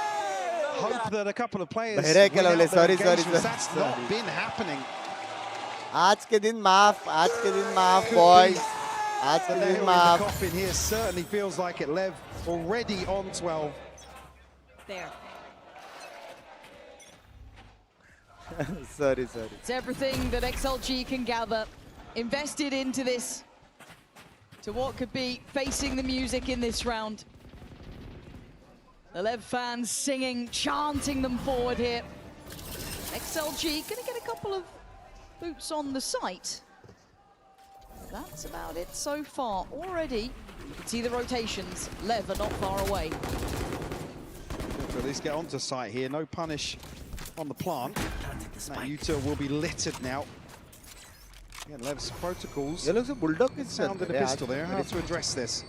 Hope that a couple of players. Sorry. That's not been happening. आज के दिन माफ, boys. आज के दिन माफ. Coffin here certainly feels like it. LEV already on 12. There. Sorry. It's everything that XLG can gather, invested into this, to what could be facing the music in this round. The LEV fans singing, chanting them forward here. XLG gonna get a couple of boots on the site. That's about it so far. Already, you can see the rotations. LEV are not far away. To at least get onto site here. No punish on the plant. That U-tilt will be littered now. Again, LEV's protocols. ये लोग से bulldog किस sounded a pistol there. How to address this?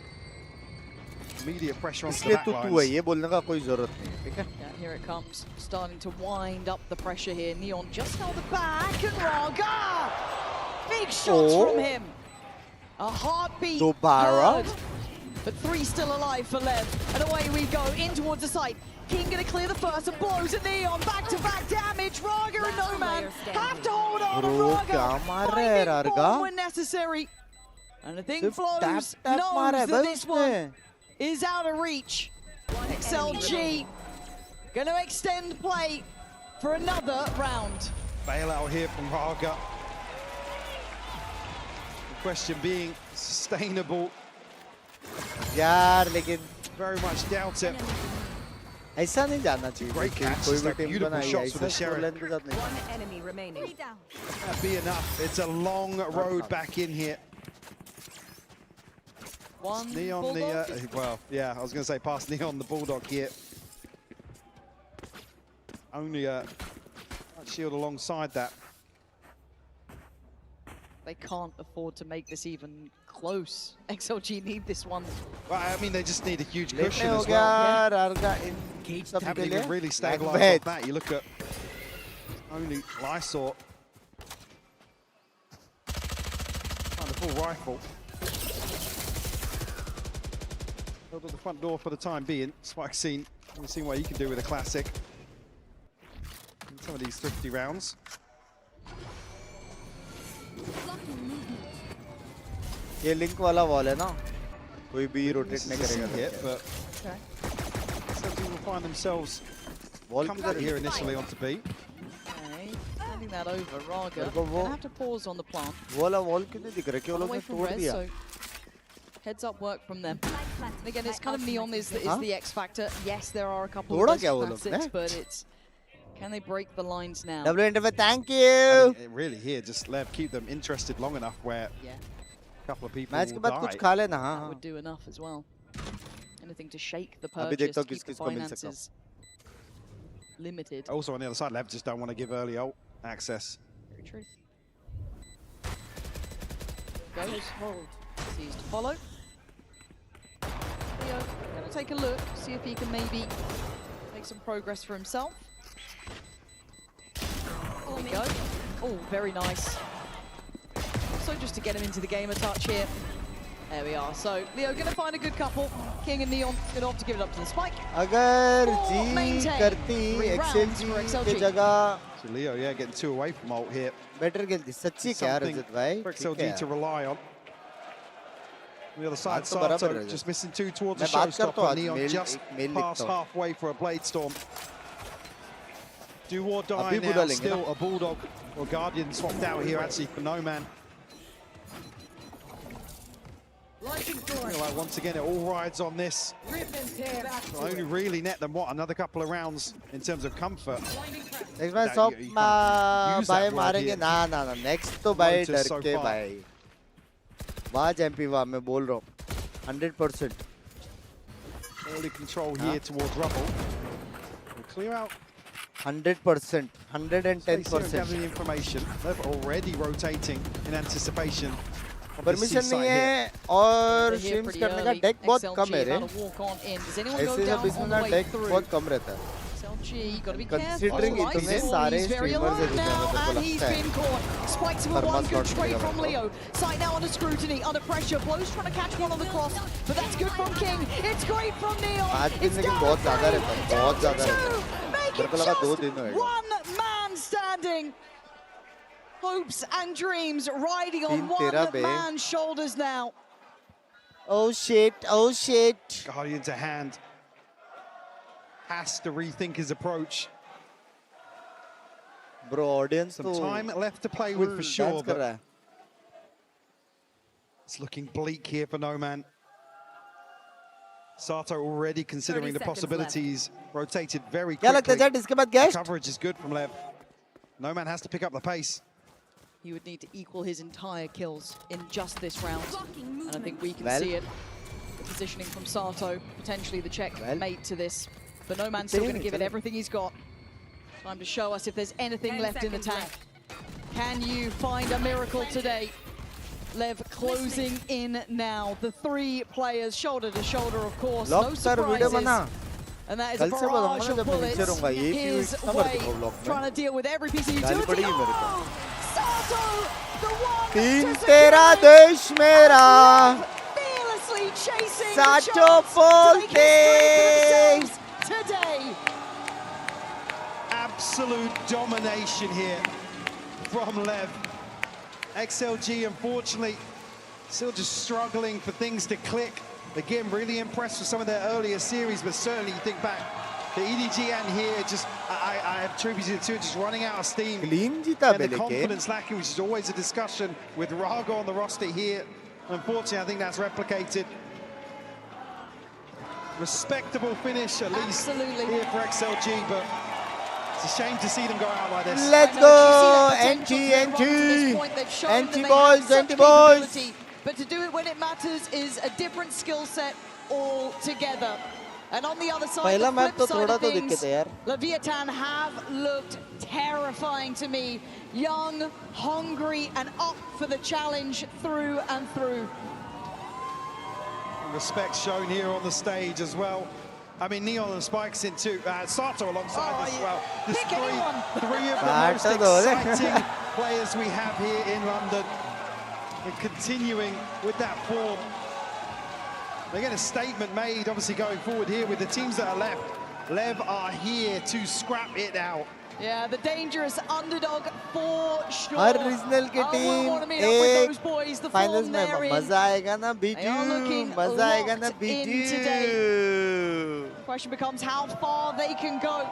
Immediate pressure on the इसलिए back तू है, ये बोलने का कोई जरूरत नहीं, ठीक है? Yeah, here it comes. Starting to wind up the pressure here. Neon just held the back and Raga! Big shots from him. A heartbeat heard. But 3 still alive for LEV. And away we go in towards the site. King gonna clear the first and blows at Neon. Back-to-back damage. Raga and No Man have to hold on to Raga. Finding bomb when necessary. And I think Flows knows that this one is out of reach. XLG gonna extend play for another round. Bailout here from Raga. The question being sustainable. यार लेकिन very much doubt it. ऐसा नहीं जाना चाहिए. Great catch. कोई भी team Beautiful बनाई shots for the ऐसा Sheriff. स्कोरलाइन के साथ नहीं. One enemy remaining. That'd be enough. It's a long road back in here. One Neon Bulldog. well, yeah, I was going to say past Neon the Bulldog here. Only a shield alongside that. They can't afford to make this even close. XLG need this one. Well, I mean, they just need a huge cushion हो as गया well. रारगा इन सब Haven't के लिए. even really stabilized off that. You look at only Lysor full rifle. Held at the front door for the time being. Spike's seen. We've seen what he can do with a classic. In some of these thrifty rounds. ये link वाला wall है ना, कोई भी rotate नहीं करेगा hit, but XLG will find themselves coming here initially onto B. Okay, handing that over, Raga. Gonna have to pause on the plant. वो वाला वॉल क्यों नहीं दिख रहा? क्यों लोग ने तोड़ दिया? So heads up work from them. And again, it's kind of Neon is the X factor. Yes, there are a couple of those classics, but it's can they break the lines now? W interval, thank you. I mean, really here, just Lev keep them interested long enough where a couple of people match के will बाद die. कुछ खा लेना, हाँ That would do enough as well. Anything to shake the purchase, to keep the finances limited. Also on the other side, Lev just don't want to give early ult access. Very true. Goes, hold, sees to follow. Leo gonna take a look, see if he can maybe make some progress for himself. There we go. Oh, very nice. So just to get him into the game a touch here. There we are. So Leo gonna find a good couple. King and Neon gonna opt to give it up to the spike. अगर जी करती XLG की जगह So Leo, yeah, getting 2 away from ult here. better खेलती सच्ची क्या रजत भाई? For XLG to rely on. On the other side, Sato just missing 2 towards the showstopper. Neon just past halfway for a Blade Storm. Do or die now, still a Bulldog or Guardian swapped out here actually for No Man. Like once again, it all rides on this. Will only really net them, what, another couple of rounds in terms of comfort. Next बार सब bye मारेंगे ना next तो bye डर के भाई was MP वाह मैं बोल रहा हूँ 100%. Early control here towards Rubble. We'll clear out 100%, 110%. Gathering information. They're already rotating in anticipation. Permission नहीं है और स्ट्रीम्स करने का डेक बहुत कम है रे. ऐसे जब इसमें ना डेक बहुत कम रहता है. Considering इतने सारे streamers हैं and he's been caught. Spikes with one good straight from Leo. Sight now under scrutiny, under pressure. Blows trying to catch one on the cross, but that's good from King. It's great from Neon. It's down बहुत ज़्यादा रहता है, बहुत ज़्यादा रहता है. मेरे को लगा 2 दिन होएगा. One man standing. Hopes and dreams riding on one man's shoulders now. Oh shit, oh shit. Guardian to hand. Has to rethink his approach. Bro, audience some time left to play with for sure, but it's looking bleak here for No Man. Sato already considering the possibilities. Rotated very quickly. Coverage is good from Lev. No Man has to pick up the pace. He would need to equal his entire kills in just this round. And I think we can see it. The positioning from Sato, potentially the checkmate to this. But No Man's still going to give it everything he's got. Time to show us if there's anything left in the tank. Can you find a miracle today? Lev closing in now. The 3 players shoulder to shoulder, of course. No surprises. And that is a barrage of bullets his way. Trying to deal with every piece of utility. Oh! Sato, the one तेरा देश मेरा fearlessly chasing Sato themselves today. Absolute domination here from Lev. XLG, unfortunately, still just struggling for things to click. Again, really impressed with some of their earlier series, but certainly you think back to EDG and here, just I have attributed it to it just running out of steam. And the confidence lacking, which is always a discussion with Raga on the roster here. Unfortunately, I think that's replicated. Respectable finish, at least here for XLG, but it's a shame to see them go out like this. Let's go, NT, boys, NT boys. But to do it when it matters is a different skill set altogether. And on the other side, the flip side of things, Leviathan have looked terrifying to me. Young, hungry, and up for the challenge through and through. Respect shown here on the stage as well. I mean, Neon and Spikes into Sato alongside this as well. There's three of the most exciting players we have here in London. and continuing with that form. Again, a statement made, obviously, going forward here with the teams that are left. LEV are here to scrap it out. Yeah, the dangerous underdog for sure. Her regional की team एक finals में मजा आएगा ना बीजू मजा आएगा ना Biju Question becomes how far they can go.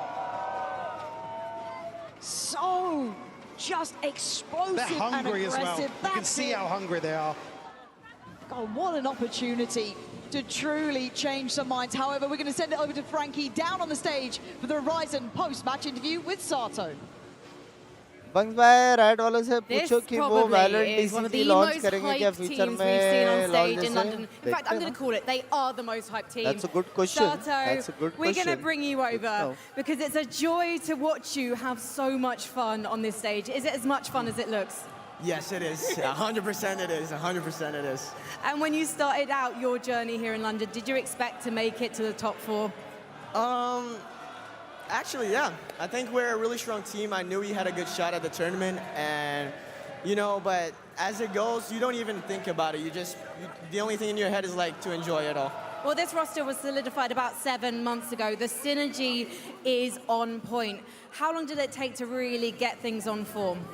So just explosive. They're hungry and as well. aggressive. You can see how hungry they are. God, what an opportunity to truly change some minds. However, we're going to send it over to Frankie down on the stage for the Horizon post-match interview with Sato. Bunks भाई right वालों से पूछो कि वो Valorant DCT launch करेंगे क्या future में launch In fact, I'm going to call it. They are the most hyped team. That's a good question. Sato, That's a good we're question. going to bring you over because it's a joy to watch you have so much fun on this stage. Is it as much fun as it looks? Yes, it is. 100% it is. 100% it is. And when you started out your journey here in London, did you expect to make it to the top 4? Actually, yeah. I think we're a really strong team. I knew we had a good shot at the tournament, and but as it goes, you don't even think about it. The only thing in your head is like to enjoy it all. Well, this roster was solidified about 7 months ago. The synergy is on point. How long did it take to really get things on form?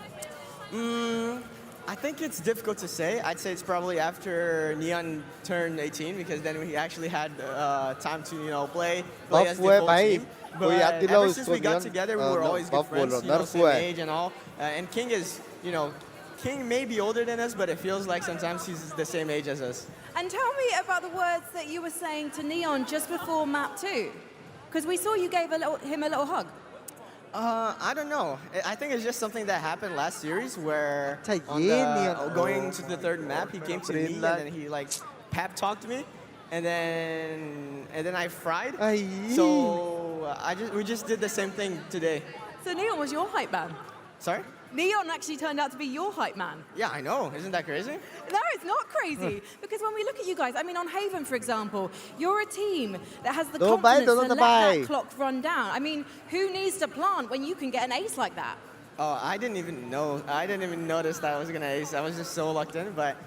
I think it's difficult to say. I'd say it's probably after Neon turned 18 because then we actually had time to play as the full team. But ever since we got together, we were always good friends, same age and all. And King is, King may be older than us, but it feels like sometimes he's the same age as us. And tell me about the words that you were saying to Neon just before map 2, because we saw you gave him a little hug. I don't know. I think it's just something that happened last series where going to the third map, he came to me and then he pep talked me, and then I fried. So we just did the same thing today. So Neon was your hype man. Sorry? Neon actually turned out to be your hype man. Yeah, I know. Isn't that crazy? No, it's not crazy. Because when we look at you guys, I mean, on Haven, for example, you're a team that has the confidence to let that clock run down. I mean, who needs to plant when you can get an ace like that? Oh, I didn't even know. I didn't even notice that I was going to ace. I was just so locked in. But,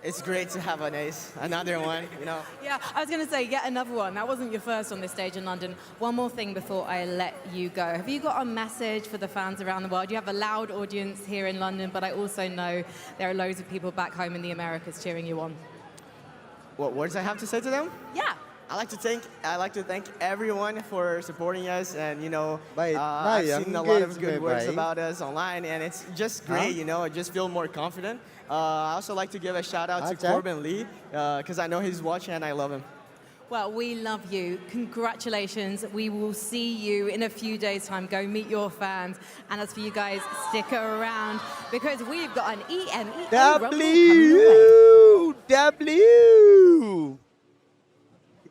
it's great to have an ace, another one, Yeah, I was going to say, yet another one. That wasn't your first on this stage in London. One more thing before I let you go. Have you got a message for the fans around the world? You have a loud audience here in London, but I also know there are loads of people back home in the Americas cheering you on. What words I have to say to them? Yeah. I like to thank everyone for supporting us, and I've seen a lot of good words about us online, and it's just great. I just feel more confident. I also like to give a shout out to Corbin Lee because I know he's watching and I love him. Well, we love you. Congratulations. We will see you in a few days' time. Go meet your fans. And as for you guys, stick around because we've got an EMEA Rumble coming your way. W.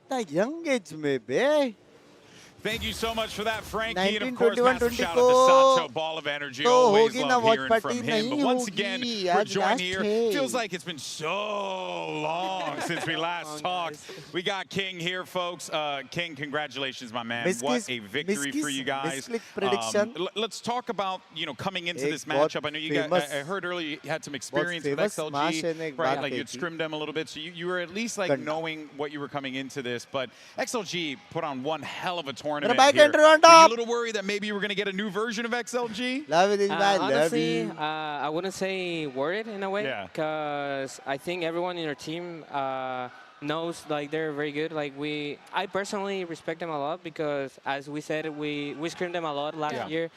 It's young age में बे. Thank you so much for that, Frankie. 19, and of course, 21, massive shout out to Sato, ball of energy. Always hogi love na hearing watch from party him. But nahi once hogi. again, we're Aaj joined last here. hai. Feels like it's been so long since we last talked. We got King here, folks. King, congratulations, my man. What a victory for you guys. Let's talk about coming into this matchup. I know you guys. I heard earlier you had some experience with XLG, right? Like you'd scrimmed them a little bit, so you were at least like knowing what you were coming into this. But XLG put on one hell of a tournament here. Were you a little worried that maybe you were going to get a new version of XLG? Honestly, I wouldn't say worried in a way, because I think everyone in our team knows they're very good. I personally respect them a lot because, as we said, we scrimmed them a lot last year.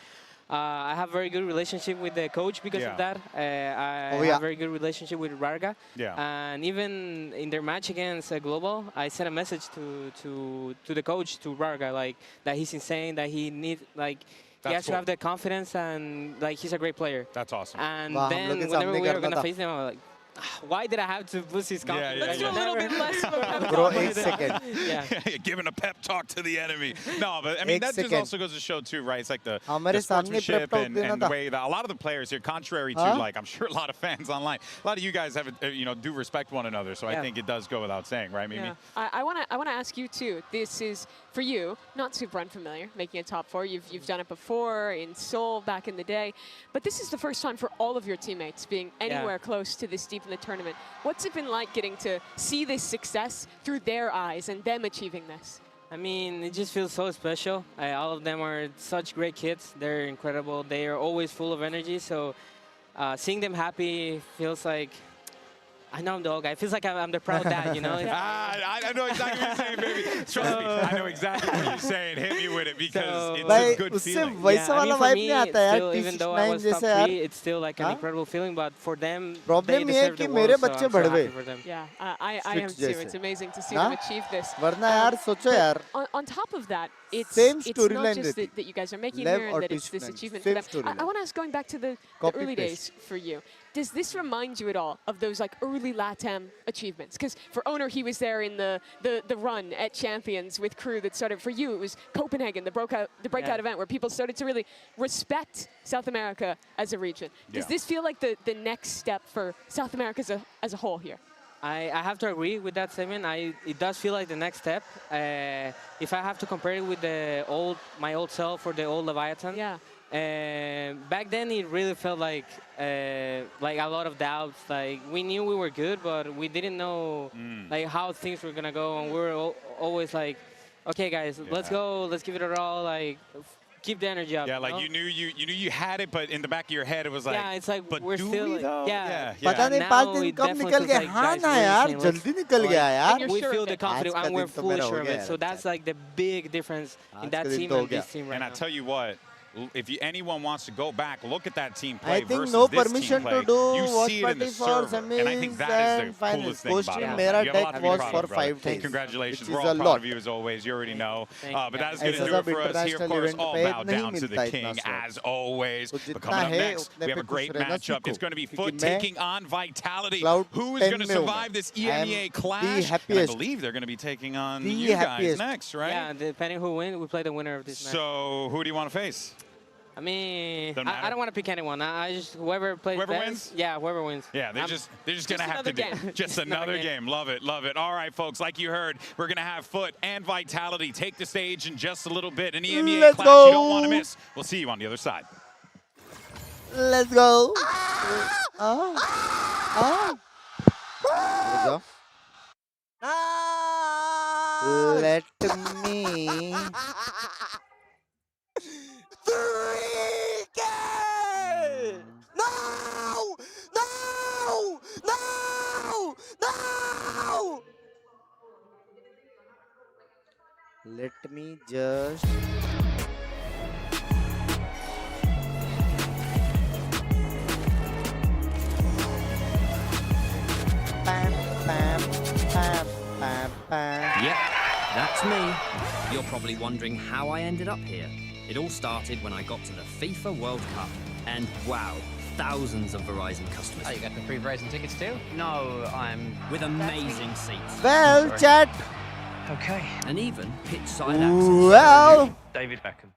I have a very good relationship with the coach because of that. I have a very good relationship with Varga. And even in their match against Global, I sent a message to the coach, to Varga, that he's insane, that he needs, he has to have the confidence, and he's a great player. That's awesome. And then whenever we were going to face them, Why did I have to boost his confidence? Let's do a little bit less of a Bro, 1 second. Yeah. Giving a pep talk to the enemy. No, but I mean, that just also goes to show too, right? It's like the sportsmanship and the way that a lot of the players here, contrary to like, I'm sure a lot of fans online, a lot of you guys have, do respect one another. So I think it does go without saying, right, Mimi? Yeah. I want to ask you too. This is for you, not super unfamiliar, making a top 4. You've done it before in Seoul back in the day, but this is the first time for all of your teammates being anywhere close to this deep in the tournament. What's it been like getting to see this success through their eyes and them achieving this? I mean, it just feels so special. All of them are such great kids. They're incredible. They are always full of energy. So seeing them happy feels like, I know I'm the old guy. It feels like I'm the proud dad, you know? I know exactly what you're saying, baby. Trust me, I know exactly what you're saying. Hit me with it because it's a good feeling. Yeah, I mean, for me, still, even though I was top 3, it's still like an incredible feeling. But for them, they deserve the world, so I'm so happy for them. Yeah, I am too. It's amazing to see them achieve this. On top of that, it's not just that you guys are making here and that it's this achievement for them. I want to ask, going back to the early days for you, does this remind you at all of those like early LATAM achievements? Because for Owner, he was there in the run at Champions with crew that started. For you, it was Copenhagen, the breakout event where people started to really respect South America as a region. Does this feel like the next step for South America as a whole here? I have to agree with that statement. It does feel like the next step. If I have to compare it with my old self or the old Leviathan, back then it really felt like a lot of doubts. Like we knew we were good, but we didn't know like how things were gonna go, and we were always like, okay, guys, let's go, let's give it a all. Like keep the energy up. Yeah, like you knew you had it, but in the back of your head it was like, it's like but we're still पता नहीं 5 दिन कब निकल गए हाँ ना यार जल्दी निकल गया यार we feel the confidence and we're fully sure of it, so that's like the big difference in that team and this team right now. And I tell you what, if anyone wants to go back, look at that team play. I think versus no this permission team play. to do You watch see it in the party for server, and I think that is the coolest thing about it. मेरा You have a lot deck to be was proud for of, brother. 5 days. Congratulations, which we're is all a proud lot. of you as always. You already know. But that is going to ऐसा do it सब for us here, of course. international All event bow पे down to the नहीं king मिलता इतना as always. तो But जितना coming up है next, उतने we have पे a great खुश रहना matchup. सीखो It's going to be क्योंकि FUT मैं taking on Vitality. Cloud Who is 10 going to में हूँ survive मैं. this I am EMEA the clash? And I happiest. believe they're going to be taking on The you guys happiest. next, right? Yeah, depending who wins, we play the winner of this match. So who do you want to face? I mean, Doesn't I matter. don't want to pick anyone. I just whoever plays Whoever best. wins? Yeah, whoever wins. Yeah, they're just gonna have to do just another game. Love it, love it. All right, folks, like you heard, we're gonna have FUT and Vitality take the stage in just a little bit. An EMEA Let's clash go. you don't want to miss. We'll see you on the other side. Let's go. Let me. 3K! No! No! No! No! Let me just. Pam, pam, pam, pam, pam. Yep, that's me. You're probably wondering how I ended up here. It all started when I got to the FIFA World Cup. And wow, thousands of Verizon customers. Oh, you got the free Verizon tickets too? No, I'm with amazing seats. Well, Sorry. chat. Okay. And even pitch side access. Well. David Beckham.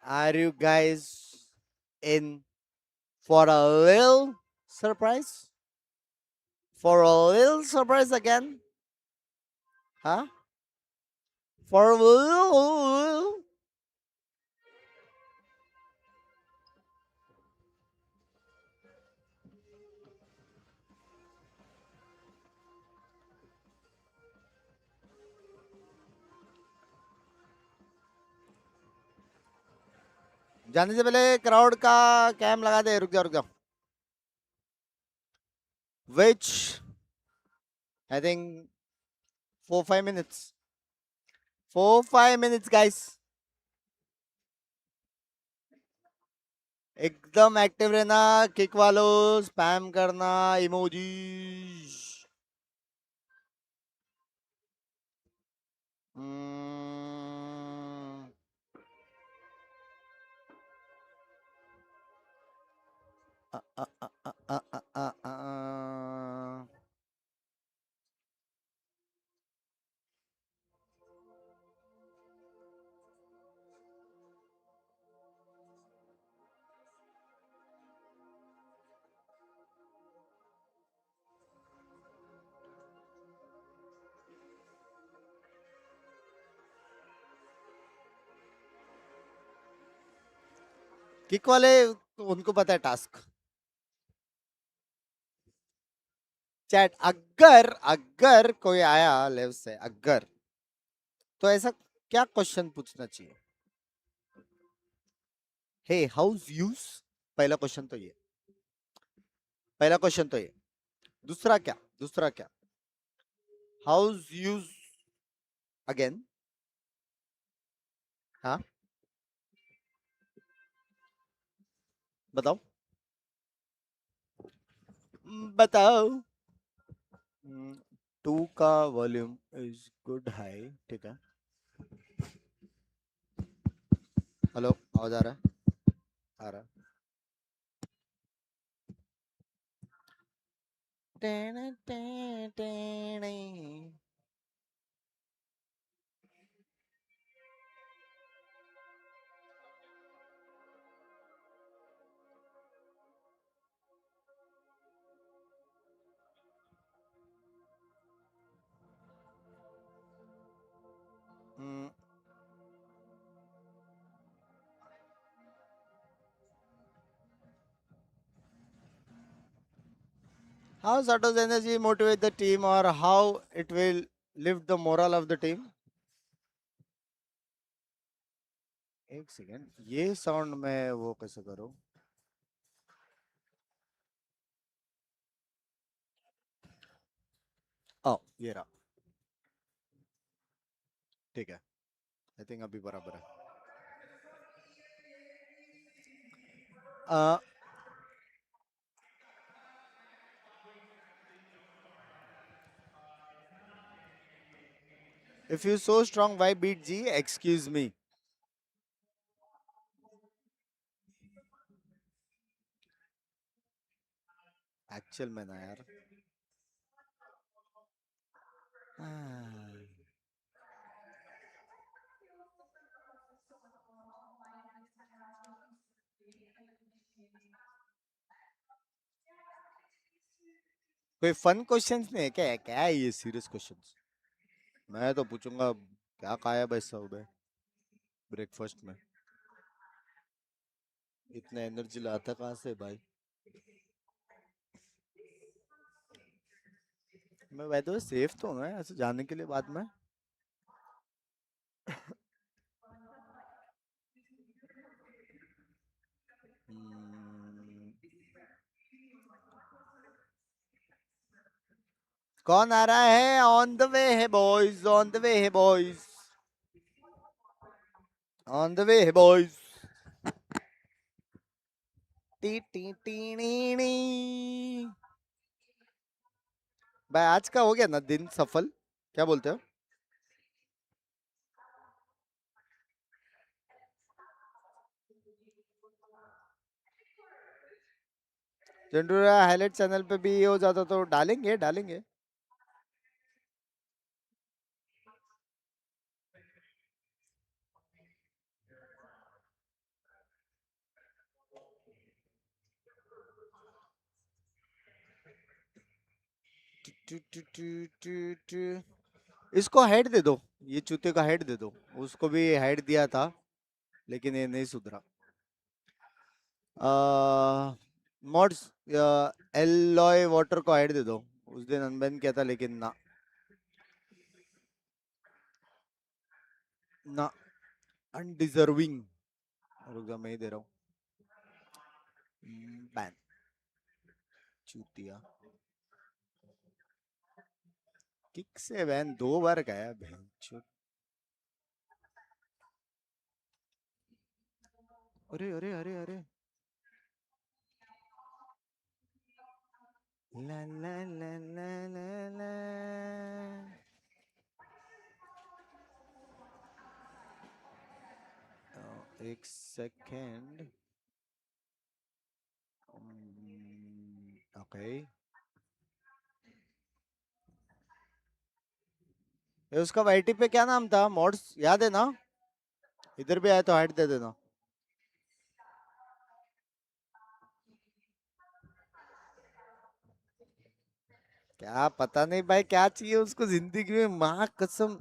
Are you guys in for a little surprise? For a little surprise again? Huh? For a little. जाने से पहले crowd का cam लगा दे रुक जाओ which I think 4-5 minutes 4-5 minutes guys एकदम active रहना kick वालों स्पैम करना इमोजीज किक वाले तो उनको पता है टास्क। चैट अगर अगर कोई आया लेव से अगर, तो ऐसा क्या क्वेश्चन पूछना चाहिए? हे हाउस यूज, पहला क्वेश्चन तो ये, पहला क्वेश्चन तो ये। दूसरा क्या, दूसरा क्या? House use again. हाँ बताओ, बताओ। 2 का वॉल्यूम इज गुड हाई, ठीक है। हेलो, आवाज आ रहा है? आ रहा है। How Sato's energy motivate the team, or how it will lift the morale of the team? एक सेकेंड, ये साउंड में वो कैसे करूं? ओ ये रहा, ठीक है। आई थिंक अभी बराबर है। If you so strong, why beat G? Excuse me. Actual में ना यार, कोई फन क्वेश्चंस नहीं है क्या? क्या है ये सीरियस क्वेश्चंस? मैं तो पूछूंगा क्या खाया भाई सब ब्रेकफास्ट में? इतना एनर्जी लाता कहाँ से भाई? मैं वैसे सेफ तो हूँ ऐसे जाने के लिए बाद में। कौन आ रहा है? ऑन द वे है बॉयज, ऑन द वे है बॉयज, ऑन द वे है बॉयज। टी टी टी नी नी। भाई आज का हो गया ना दिन सफल, क्या बोलते हो? चंडूरा हाईलाइट चैनल पे भी ये हो जाता तो डालेंगे डालेंगे। Two two two two two. इसको हेड दे दो, ये चूते का हेड दे दो। उसको भी हेड दिया था लेकिन ये नहीं सुधरा। मॉड्स एलॉय वाटर को हेड दे दो। उस दिन अनबैन किया था लेकिन ना ना, अनडिजर्विंग। रुक जा, मैं ही दे रहा हूँ बैन। चूतिया किक से बैन 2 बार गया बहन चूत। अरे अरे अरे अरे, ला ला ला ला ला ला। एक सेकेंड। ओके, उसका वाईटी पे क्या नाम था? मॉड्स याद है ना? इधर भी आया तो हाइट दे देना। क्या पता नहीं भाई क्या चाहिए उसको जिंदगी में, माँ कसम।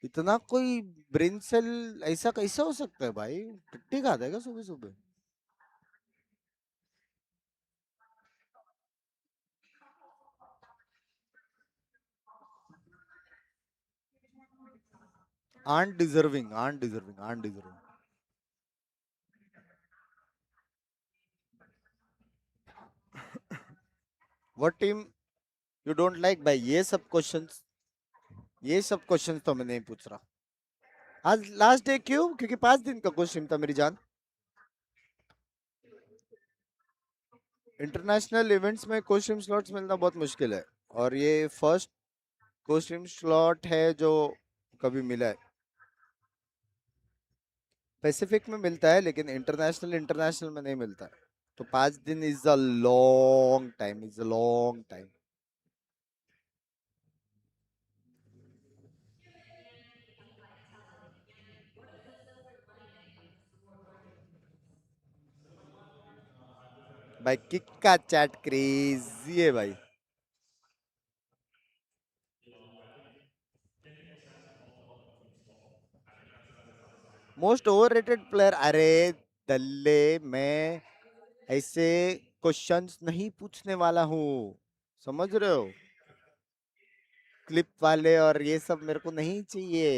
इतना कोई ब्रेन सेल ऐसा कैसा हो सकता है भाई? टिट्टी खाता है क्या सुबह सुबह? aren't deserving, aren't deserving, aren't deserving. What team you don't like भाई? ये सब क्वेश्चंस तो मैं नहीं पूछ रहा। आज लास्ट डे क्यों? क्योंकि 5 दिन का क्वेश्चन था मेरी जान। इंटरनेशनल इवेंट्स में कोस्ट्यूम स्लॉट्स मिलना बहुत मुश्किल है, और ये फर्स्ट कोस्ट्यूम स्लॉट है जो कभी मिला है। पैसिफिक में मिलता है लेकिन इंटरनेशनल इंटरनेशनल में नहीं मिलता है। तो 5 दिन is a long time, is a long time. भाई किक का चैट क्रेजी है भाई। Most overrated player? अरे दल्ले, मैं ऐसे क्वेश्चंस नहीं पूछने वाला हूँ, समझ रहे हो? क्लिप वाले और ये सब मेरे को नहीं चाहिए।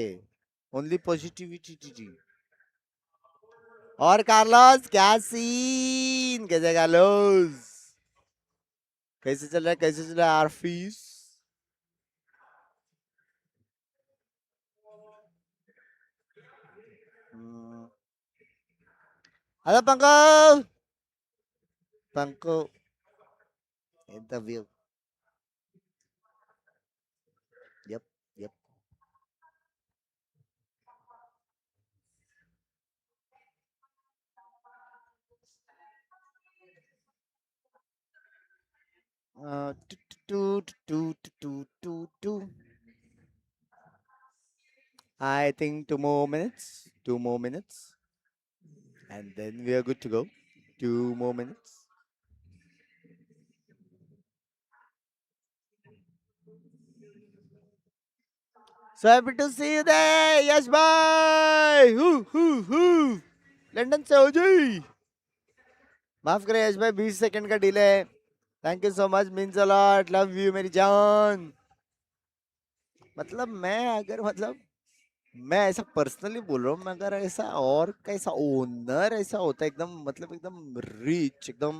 ओनली पॉजिटिविटी जी। और कार्लोस, क्या सीन? कैसे कार्लोस? कैसे चल रहा है, कैसे चल रहा है आरफीस? हेलो पंको। पंको interview. Yup yup. I think 2 more minutes. 2 more minutes. And then we are good to go. 2 more minutes. So happy to see you there, Yash bhai. Hoo. London से हो जी। माफ करें यश भाई, 20 सेकंड का delay. Thank you so much, means a lot, love you मेरी जान। मतलब मैं ऐसा पर्सनली बोल रहा हूँ, मगर ऐसा और कैसा ओनर ऐसा होता है एकदम, मतलब एकदम रिच, एकदम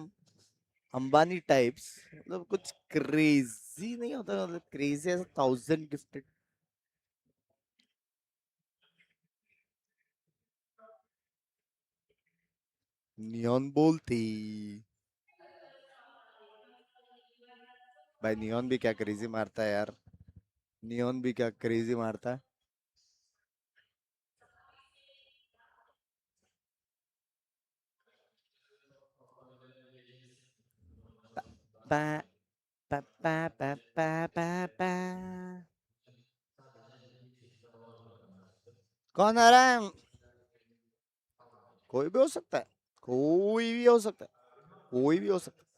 अंबानी टाइप्स, मतलब कुछ क्रेजी नहीं होता, मतलब क्रेजी ऐसा 1000 गिफ्टेड। नियॉन बोलती भाई, नियॉन भी क्या क्रेजी मारता है यार। नियॉन भी क्या क्रेजी मारता है। पा पा पा पा पा पा पा। कौन आ रहा है? कोई भी हो सकता है, कोई भी हो सकता है, कोई भी हो सकता है।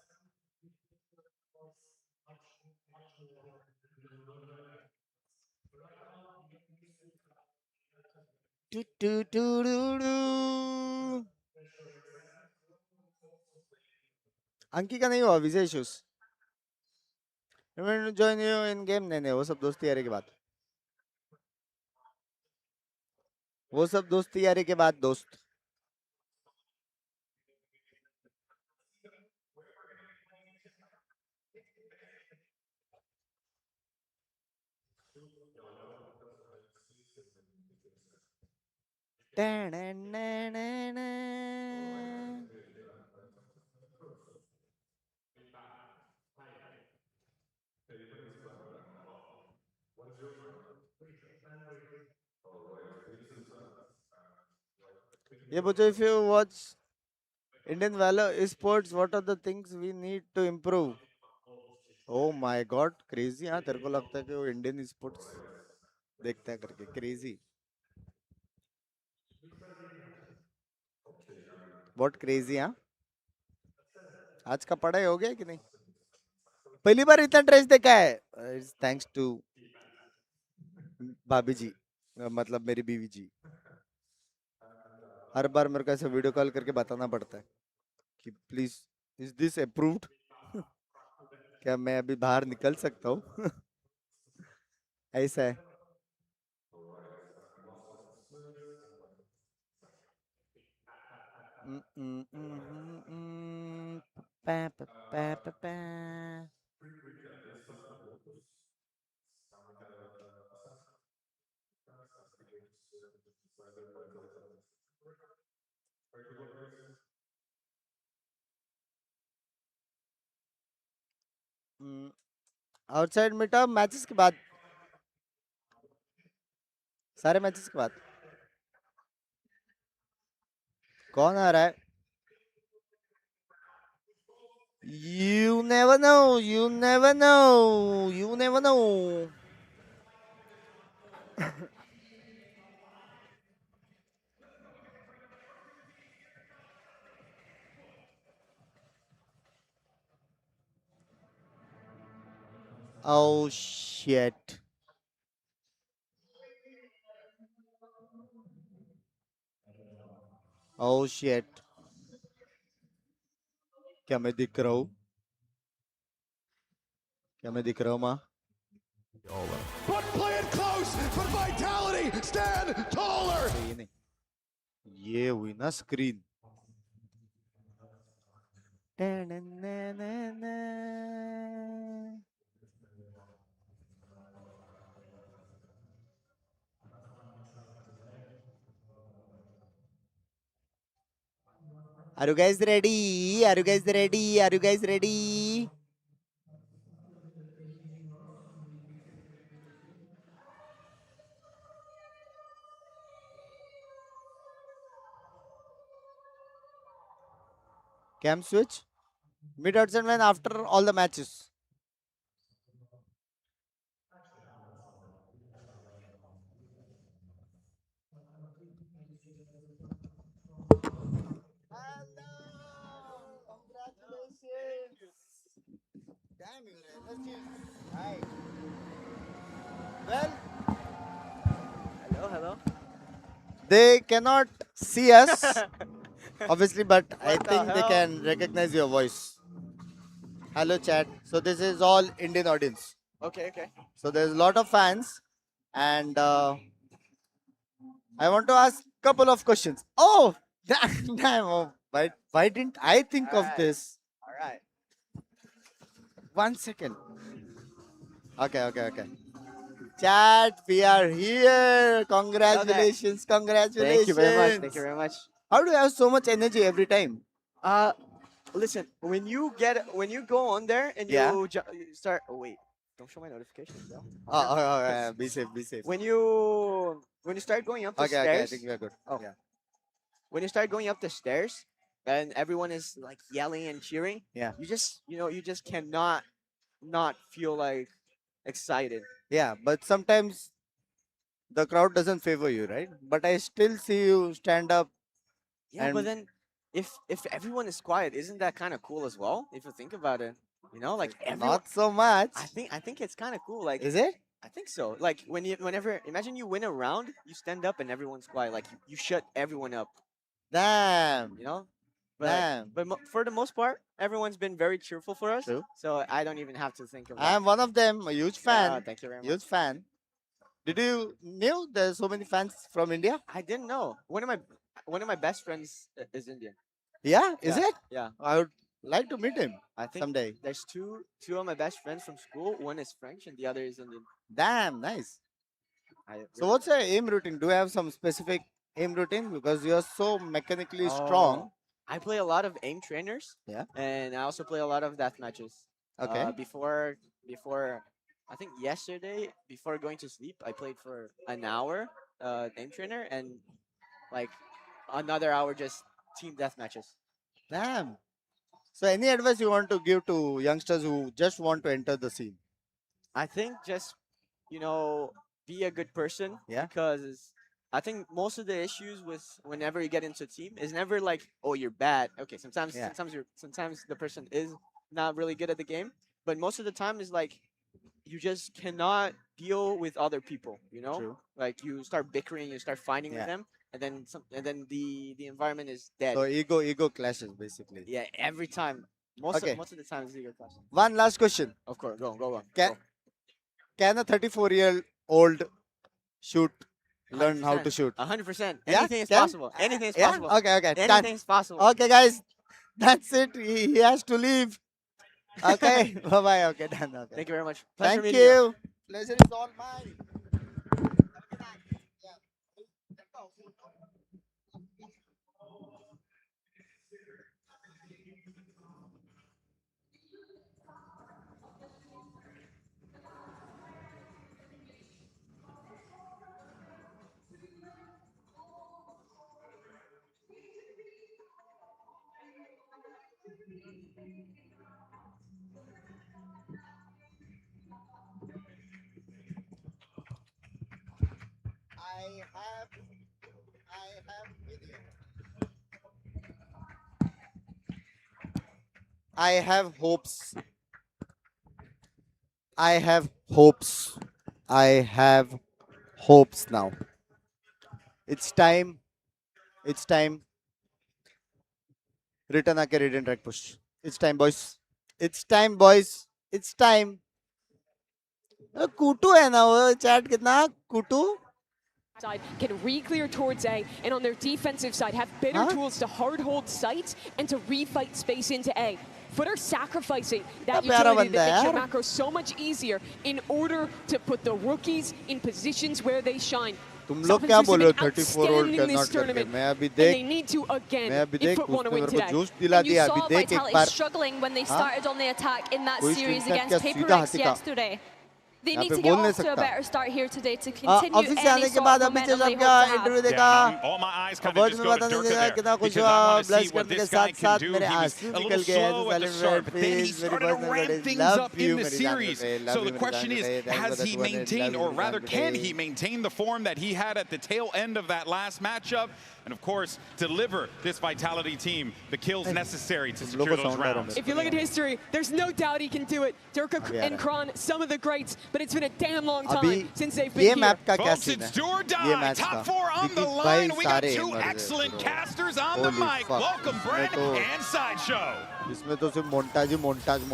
Two two two do do. अंकी का नहीं हुआ Vijay issues. Join you in game? नहीं नहीं, वो सब दोस्ती यारी के बाद, वो सब दोस्ती यारी के बाद दोस्त। ये पूछो, if you watch Indian Valo sports, what are the things we need to improve? Oh my god, crazy. हाँ, तेरे को लगता है कि वो इंडियन स्पोर्ट्स देखता है करके? क्रेजी, बहुत क्रेजी। हाँ, आज का पढ़ाई हो गया कि नहीं? पहली बार इतना ड्रेस देखा है, थैंक्स टू भाभी जी। मतलब मेरी बीवी जी हर बार मेरे को ऐसे वीडियो कॉल करके बताना पड़ता है कि प्लीज इज दिस अप्रूव्ड क्या मैं अभी बाहर निकल सकता हूँ ऐसा है pa, pa, pa, pa, pa. Outside meetup matches के बाद सारे मैचेस के बाद कौन आ रहा है You never know, you never know, you never know. Oh shit. Oh shit. क्या मैं दिख रहा हूँ क्या मैं दिख रहा हूँ माँ But play it close, but vitality, stand taller. ये नहीं ये हुई ना screen Are you guys ready? Are you guys ready? Are you guys ready? Cam switch. Mid outside when after all the matches. Damn, your energy is high. Well, Hello. they cannot see us, obviously, but I What the think they hell? can recognize your voice. Hello, chat. So this is all Indian audience. Okay. So there's a lot of fans, and I want to ask couple of questions. Oh, damn! Oh, why didn't I think of this? All right. 1 second. Okay. Chat, we are here. Congratulations, Thank you very much. congratulations. How do you have so much energy every time? Listen, when you go on there and Yeah. you start. Oh wait, don't show my notifications, bro. Oh, be safe, be safe. When you start going up the Okay, stairs. I think we are good. Oh. Yeah. When you start going up the stairs, and everyone is like yelling and cheering. Yeah. You just cannot not feel like excited. Yeah, but sometimes the crowd doesn't favor you, right? But I still see you stand up. Yeah, And but then if everyone is quiet, isn't that kind of cool as well? If you think about it, like everyone. not so much. I think it's kind of cool. Like, Is it? I think so. Like whenever imagine you win a round, you stand up and everyone's quiet. Like you shut everyone up. Damn. But Damn. for the most part, everyone's been very cheerful for us. True. So I don't even have to think of that. I am one of them, a huge fan. Yeah, thank you very much. Huge fan. Did you knew there's so many fans from India? I didn't know. One of my best friends is Indian. Yeah, is it? Yeah. I would like to meet him I think someday. there's two of my best friends from school. One is French and the other is Indian. Damn, nice. I So what's your aim routine? Do you have some specific aim routine? Because you're so mechanically strong. I play a lot of aim trainers. Yeah. And I also play a lot of death matches. Okay. Before I think yesterday, before going to sleep, I played for an hour aim trainer and like another hour just team death matches. Damn. So any advice you want to give to youngsters who just want to enter the scene? I think just be a good person. Yeah. Because I think most of the issues with whenever you get into a team is never like, oh, you're bad. Okay, sometimes Yeah. sometimes the person is not really good at the game, but most of the time is like you just cannot deal with other people, you know? True. Like you start bickering, you start fighting with them, and then the environment is dead. So ego clashes basically. Yeah, every time. Most of the time it's ego clashes. One last question. Of course, go on. Can a 34-year-old learn how to shoot? 100%. Yeah? Anything is Can? possible. Anything is Yeah? possible. Okay. Anything is possible. Okay, guys. That's it. He has to leave. Okay. Bye-bye. Okay, done. Okay. Thank you very much. Pleasure Thank meeting you. Pleasure is all mine. I have hopes. I have hopes. I have hopes now. It's time. It's time. Return आके read track push. It's time, boys. It's time, boys. It's time. Kutu है ना वो chat कितना Kutu? Side can re-clear towards A, and on their defensive side have better tools to hard hold sites and to refight space into A. FUT are sacrificing that utility that makes your macro so much easier in order to put the rookies in positions where they shine. तुम लोग क्या बोल रहे हो 34 cannot करके मैं अभी देख मैं अभी देख उसने मेरे को जोश दिला दिया अभी देख एक बार struggling when they started on the attack in that कोई series screenshot against क्या Paper सीधा X हाथी का yesterday. They यहाँ need पे to get बोल नहीं off to a सकता better start here today to continue office से any आने के sort बाद of अभी momentum सब they क्या hope to इंटरव्यू have. देखा all my eyes kind of words just में go to बताने Durka लगा there कितना खुश because I हुआ want to blush see what करने के this guy साथ can साथ do. मेरे He was आंसू a निकल little गए slow at the start, but then he started to ramp things up in the series. So the question is, has he maintained, or rather, can he maintain the form that he had at the tail end of that last matchup? And of course, deliver this Vitality team the kills necessary to secure those rounds. If you look at history, there's no doubt he can do it. Durka and Kron, some of the greats, but it's been a damn long time since they've been here. Folks, it's do or die. Top four on the line. We got two excellent casters on the mic. Welcome, Brett and Sideshow. इसमें तो सिर्फ montage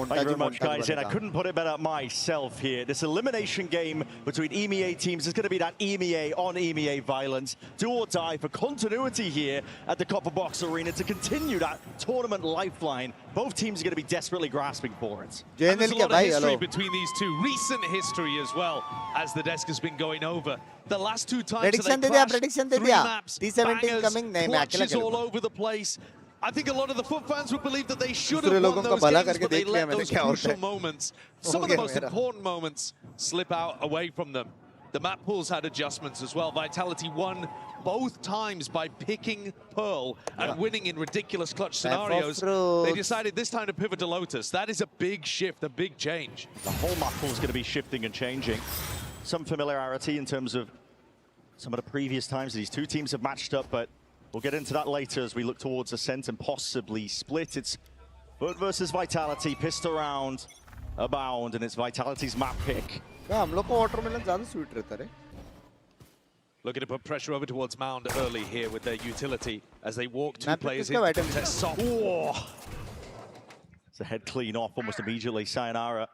Thank you very much, guys. And I couldn't put it better myself here. This elimination game between EMEA teams is going to be that EMEA on EMEA violence. Do or die for continuity here at the Copper Box Arena to continue that tournament lifeline. Both teams are going to be desperately grasping for it. And there's a lot of history between these two. Recent history as well, as the desk has been going over. The last two times prediction that they prediction three maps, T17 coming clutches all over the place. I think a lot of the FUT fans would believe that they should have won those games, but they let those crucial moments, some of the most important moments, slip out away from them. The map pools had adjustments as well. Vitality won both times by picking Pearl and winning in ridiculous clutch scenarios. They decided this time to pivot to Lotus. That is a big shift, a big change. The whole map pool is going to be shifting and changing. Some familiarity in terms of some of the previous times these two teams have matched up, but we'll get into that later as we look towards Ascent and possibly Split. It's FUT versus Vitality, pistol round, Abound, and it's Vitality's map pick. हम लोग को watermelon ज़्यादा sweet रहता है Looking to put pressure over towards Mound early here with their utility as they walk two Map players pick in. item. They're soft. It's a head clean off almost immediately. Sayonara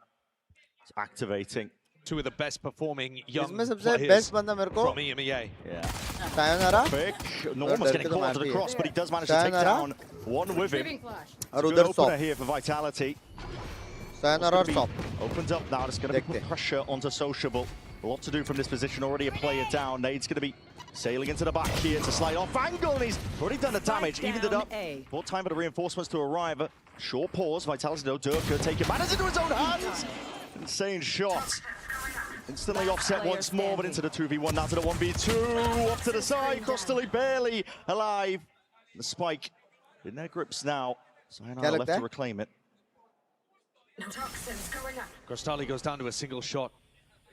is activating. Two of the best performing young इसमें सबसे players best बंदा मेरे को from EMEA. Yeah. Sayonara Quick. Norma's getting caught to the cross, but he does manage to take down one with him. और Good उधर opener stop here for Vitality. Sayonara और stop Opens up now. It's going to be put pressure onto Sociable. A lot to do from this position. Already a player down. Nade's going to be sailing into the back here to slide off angle, and he's already done the damage. Evened it up. More time for the reinforcements to arrive. Short pause. Vitality, no Durka taking matters into his own hands. Insane shot. Instantly offset once more, but into the 2v1, now to the 1v2, off to the side, Crossley barely alive. The spike in their grips now. Sayonara left to reclaim it. Crostali goes down to a single shot.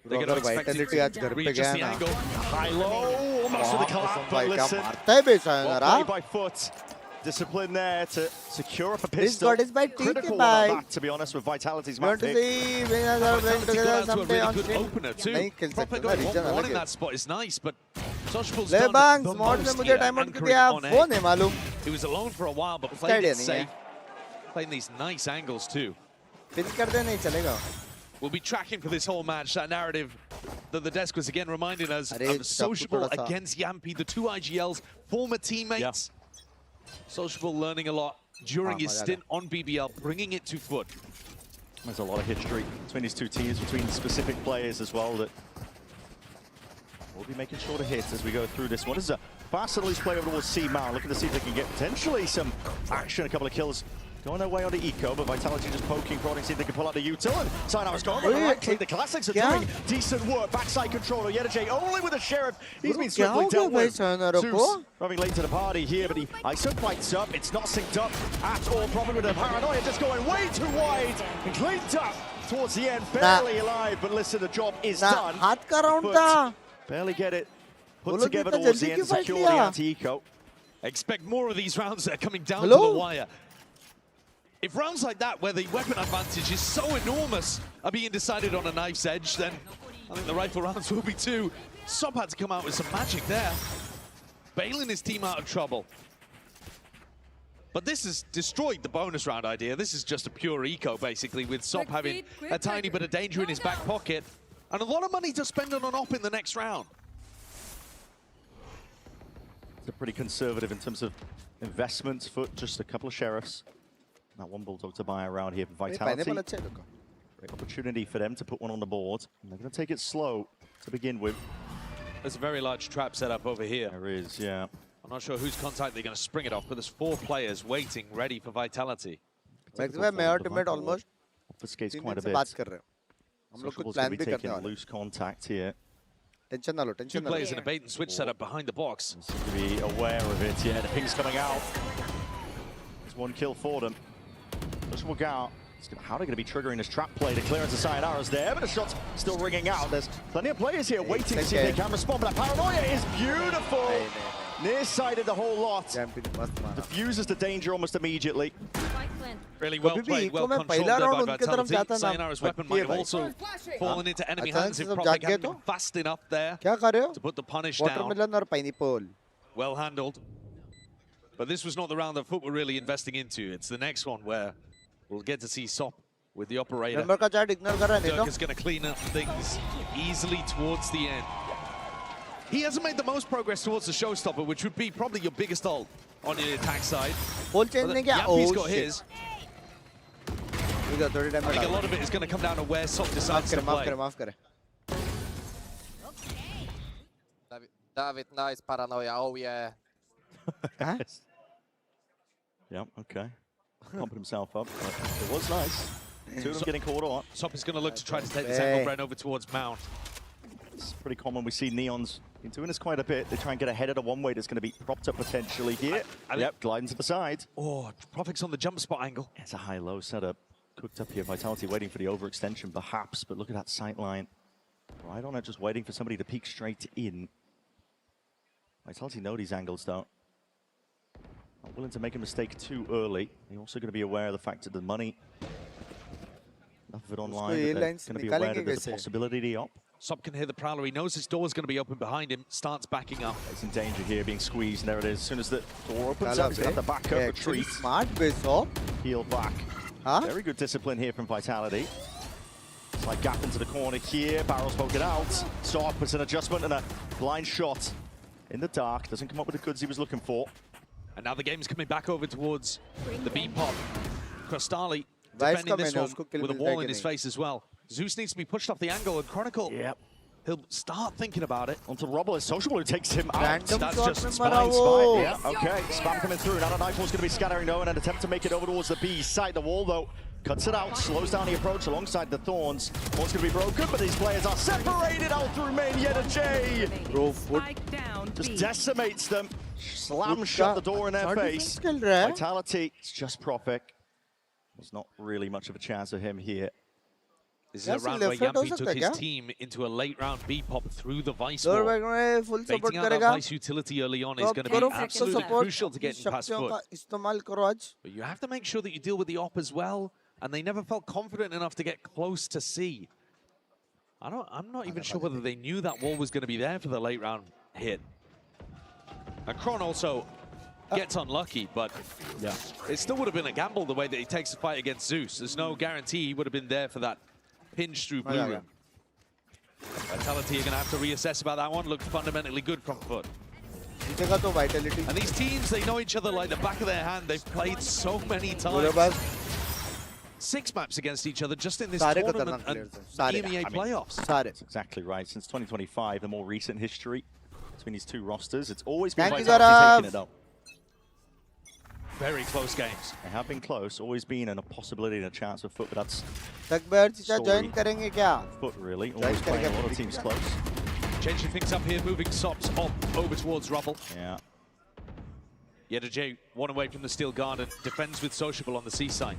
They're going to expect it to reach just the angle. High low, almost to the collapse, but listen. Sayonara Well played by FUT. Discipline there to secure up a This pistol. god is by Critical one on that, to be honest, with Vitality's map pick. Opener too. Proper got 1-1 in that spot is nice, but Sociable's Le done Banks, the mod ने most मुझे here, time out anchoring किया, on वो A. नहीं मालूम. He was alone for a while, but उसका playing idea it नहीं safe. है. Playing these nice angles too. Pinch कर दे नहीं चलेगा. We'll be tracking for this whole match that narrative that the desk was again reminding us of Sociable against Yampi, the two IGL's former teammates. Sociable learning a lot during his stint on BBL, bringing it to FUT. There's a lot of history between these two teams, between specific players as well, that we'll be making sure to hit as we go through this one. This is a fast and loose play over towards C Mount, looking to see if they can get potentially some action, a couple of kills going their way on the eco, but Vitality just poking, prodding, see if they can pull out the util, and Cyanara's gone. But rightly, the Classics are doing decent work. Backside controller, Yedajay only with the Sheriff. He's been swiftly dealt with. Zeus running late to the party here, but he ISO fights up. It's not synced up at all. Probably with the paranoia just going way too wide and cleaned up towards the end. Barely alive, but listen, the job is done. But barely get it put together towards the end, secure the anti-eco. Expect more of these rounds that are coming down to the wire. If rounds like that, where the weapon advantage is so enormous, are being decided on a knife's edge, then I think the rifle rounds will be too. Sop had to come out with some magic there, bailing his team out of trouble. But this has destroyed the bonus round idea. This is just a pure eco, basically, with Sop having a tiny bit of danger in his back pocket, and a lot of money to spend on an op in the next round. They're pretty conservative in terms of investments. FUT, just a couple of sheriffs. That one Bulldog to buy around here for Vitality. Great opportunity for them to put one on the board. And they're going to take it slow to begin with. There's a very large trap set up over here. There is, yeah. I'm not sure whose contact they're going to spring it off, but there's 4 players waiting, ready for Vitality. almost. Obfuscates quite a bit. Sociable's going to be taking loose contact here. Two players in a bait and switch setup behind the box. Seem to be aware of it, yeah. The ping's coming out. There's one kill for them. Sociable go out. How are they going to be triggering this trap play? The clearance of Sayonara's there, but the shot's still ringing out. There's plenty of players here waiting to see if they can respond, but that paranoia is beautiful. Near-sighted the whole lot. Diffuses the danger almost immediately. Really well played, well controlled there by Vitality. Sayonara's weapon might have also fallen into enemy hands if Prophet hadn't been fast enough there to put the punish down. Well handled. But this was not the round that FUT were really investing into. It's the next one where we'll get to see Sop with the operator. Dirk is going to clean up things easily towards the end. He hasn't made the most progress towards the showstopper, which would be probably your biggest ult on the attack side. Yampi's got his. I think a lot of it is going to come down to where Sop decides to play. David, nice paranoia, oh yeah. Yep, okay. Pumping himself up. It was nice. Two of them getting caught on. Sop is going to look to try to take this angle Bren over towards Mount. It's pretty common. We see Neon's been doing this quite a bit. They try and get ahead of the one-way that's going to be propped up potentially here. Yep, gliding to the side. Oh, Prophet's on the jump spot angle. It's a high-low setup. Cooked up here. Vitality waiting for the overextension, perhaps, but look at that sight line. Right on it, just waiting for somebody to peek straight in. Vitality know these angles, though. Not willing to make a mistake too early. They're also going to be aware of the fact that the money, enough of it online, they're going to be aware that there's a possibility of the op. Sop can hear the Prowler. He knows his door's going to be open behind him. Starts backing up. He's in danger here, being squeezed, and there it is. As soon as the door opens up, he's going to have to back up, retreat. Smart, Heal back. Very good discipline here from Vitality. Slight gap into the corner here. Barrel's poking out. Sop puts an adjustment and a blind shot in the dark. Doesn't come up with the goods he was looking for. And now the game's coming back over towards the B-pop. Crostali defending this one with a wall in his face as well. Zeus needs to be pushed off the angle, and Chronicle, he'll start thinking about it. Onto Robble, Sociable who takes him out. That's just spine. Yeah, okay. Spam coming through. Now the knife wall's going to be scattering though, and an attempt to make it over towards the B side. The wall though cuts it out, slows down the approach alongside the Thorns. Wall's going to be broken, but these players are separated out through main. Yedajay just decimates them. Slam shut the door in their face. Vitality, it's just Prophet. There's not really much of a chance of him here. This is a round where Yampi took his team into a late round B pop through the Vice wall. Baiting out that Vice utility early on is going to be absolutely crucial to getting past FUT. But you have to make sure that you deal with the op as well, and they never felt confident enough to get close to C. I'm not even sure whether they knew that wall was going to be there for the late round hit. And Kron also gets unlucky, but yeah, it still would have been a gamble the way that he takes the fight against Zeus. There's no guarantee he would have been there for that pinch through blue room. Vitality are going to have to reassess about that one. Looked fundamentally good from FUT. And these teams, they know each other like the back of their hand. They've played so many times. 6 maps against each other just in this tournament and EMEA playoffs. That's exactly right. Since 2025, the more recent history between these two rosters, it's always been Vitality taking it up. Very close games. They have been close, always been a possibility and a chance for FUT, but that's FUT really, always playing a lot of teams close. Changing things up here, moving Sops up over towards Rubble. Yeah. Yedajay, one away from the Steel Garden, defends with Sociable on the C side.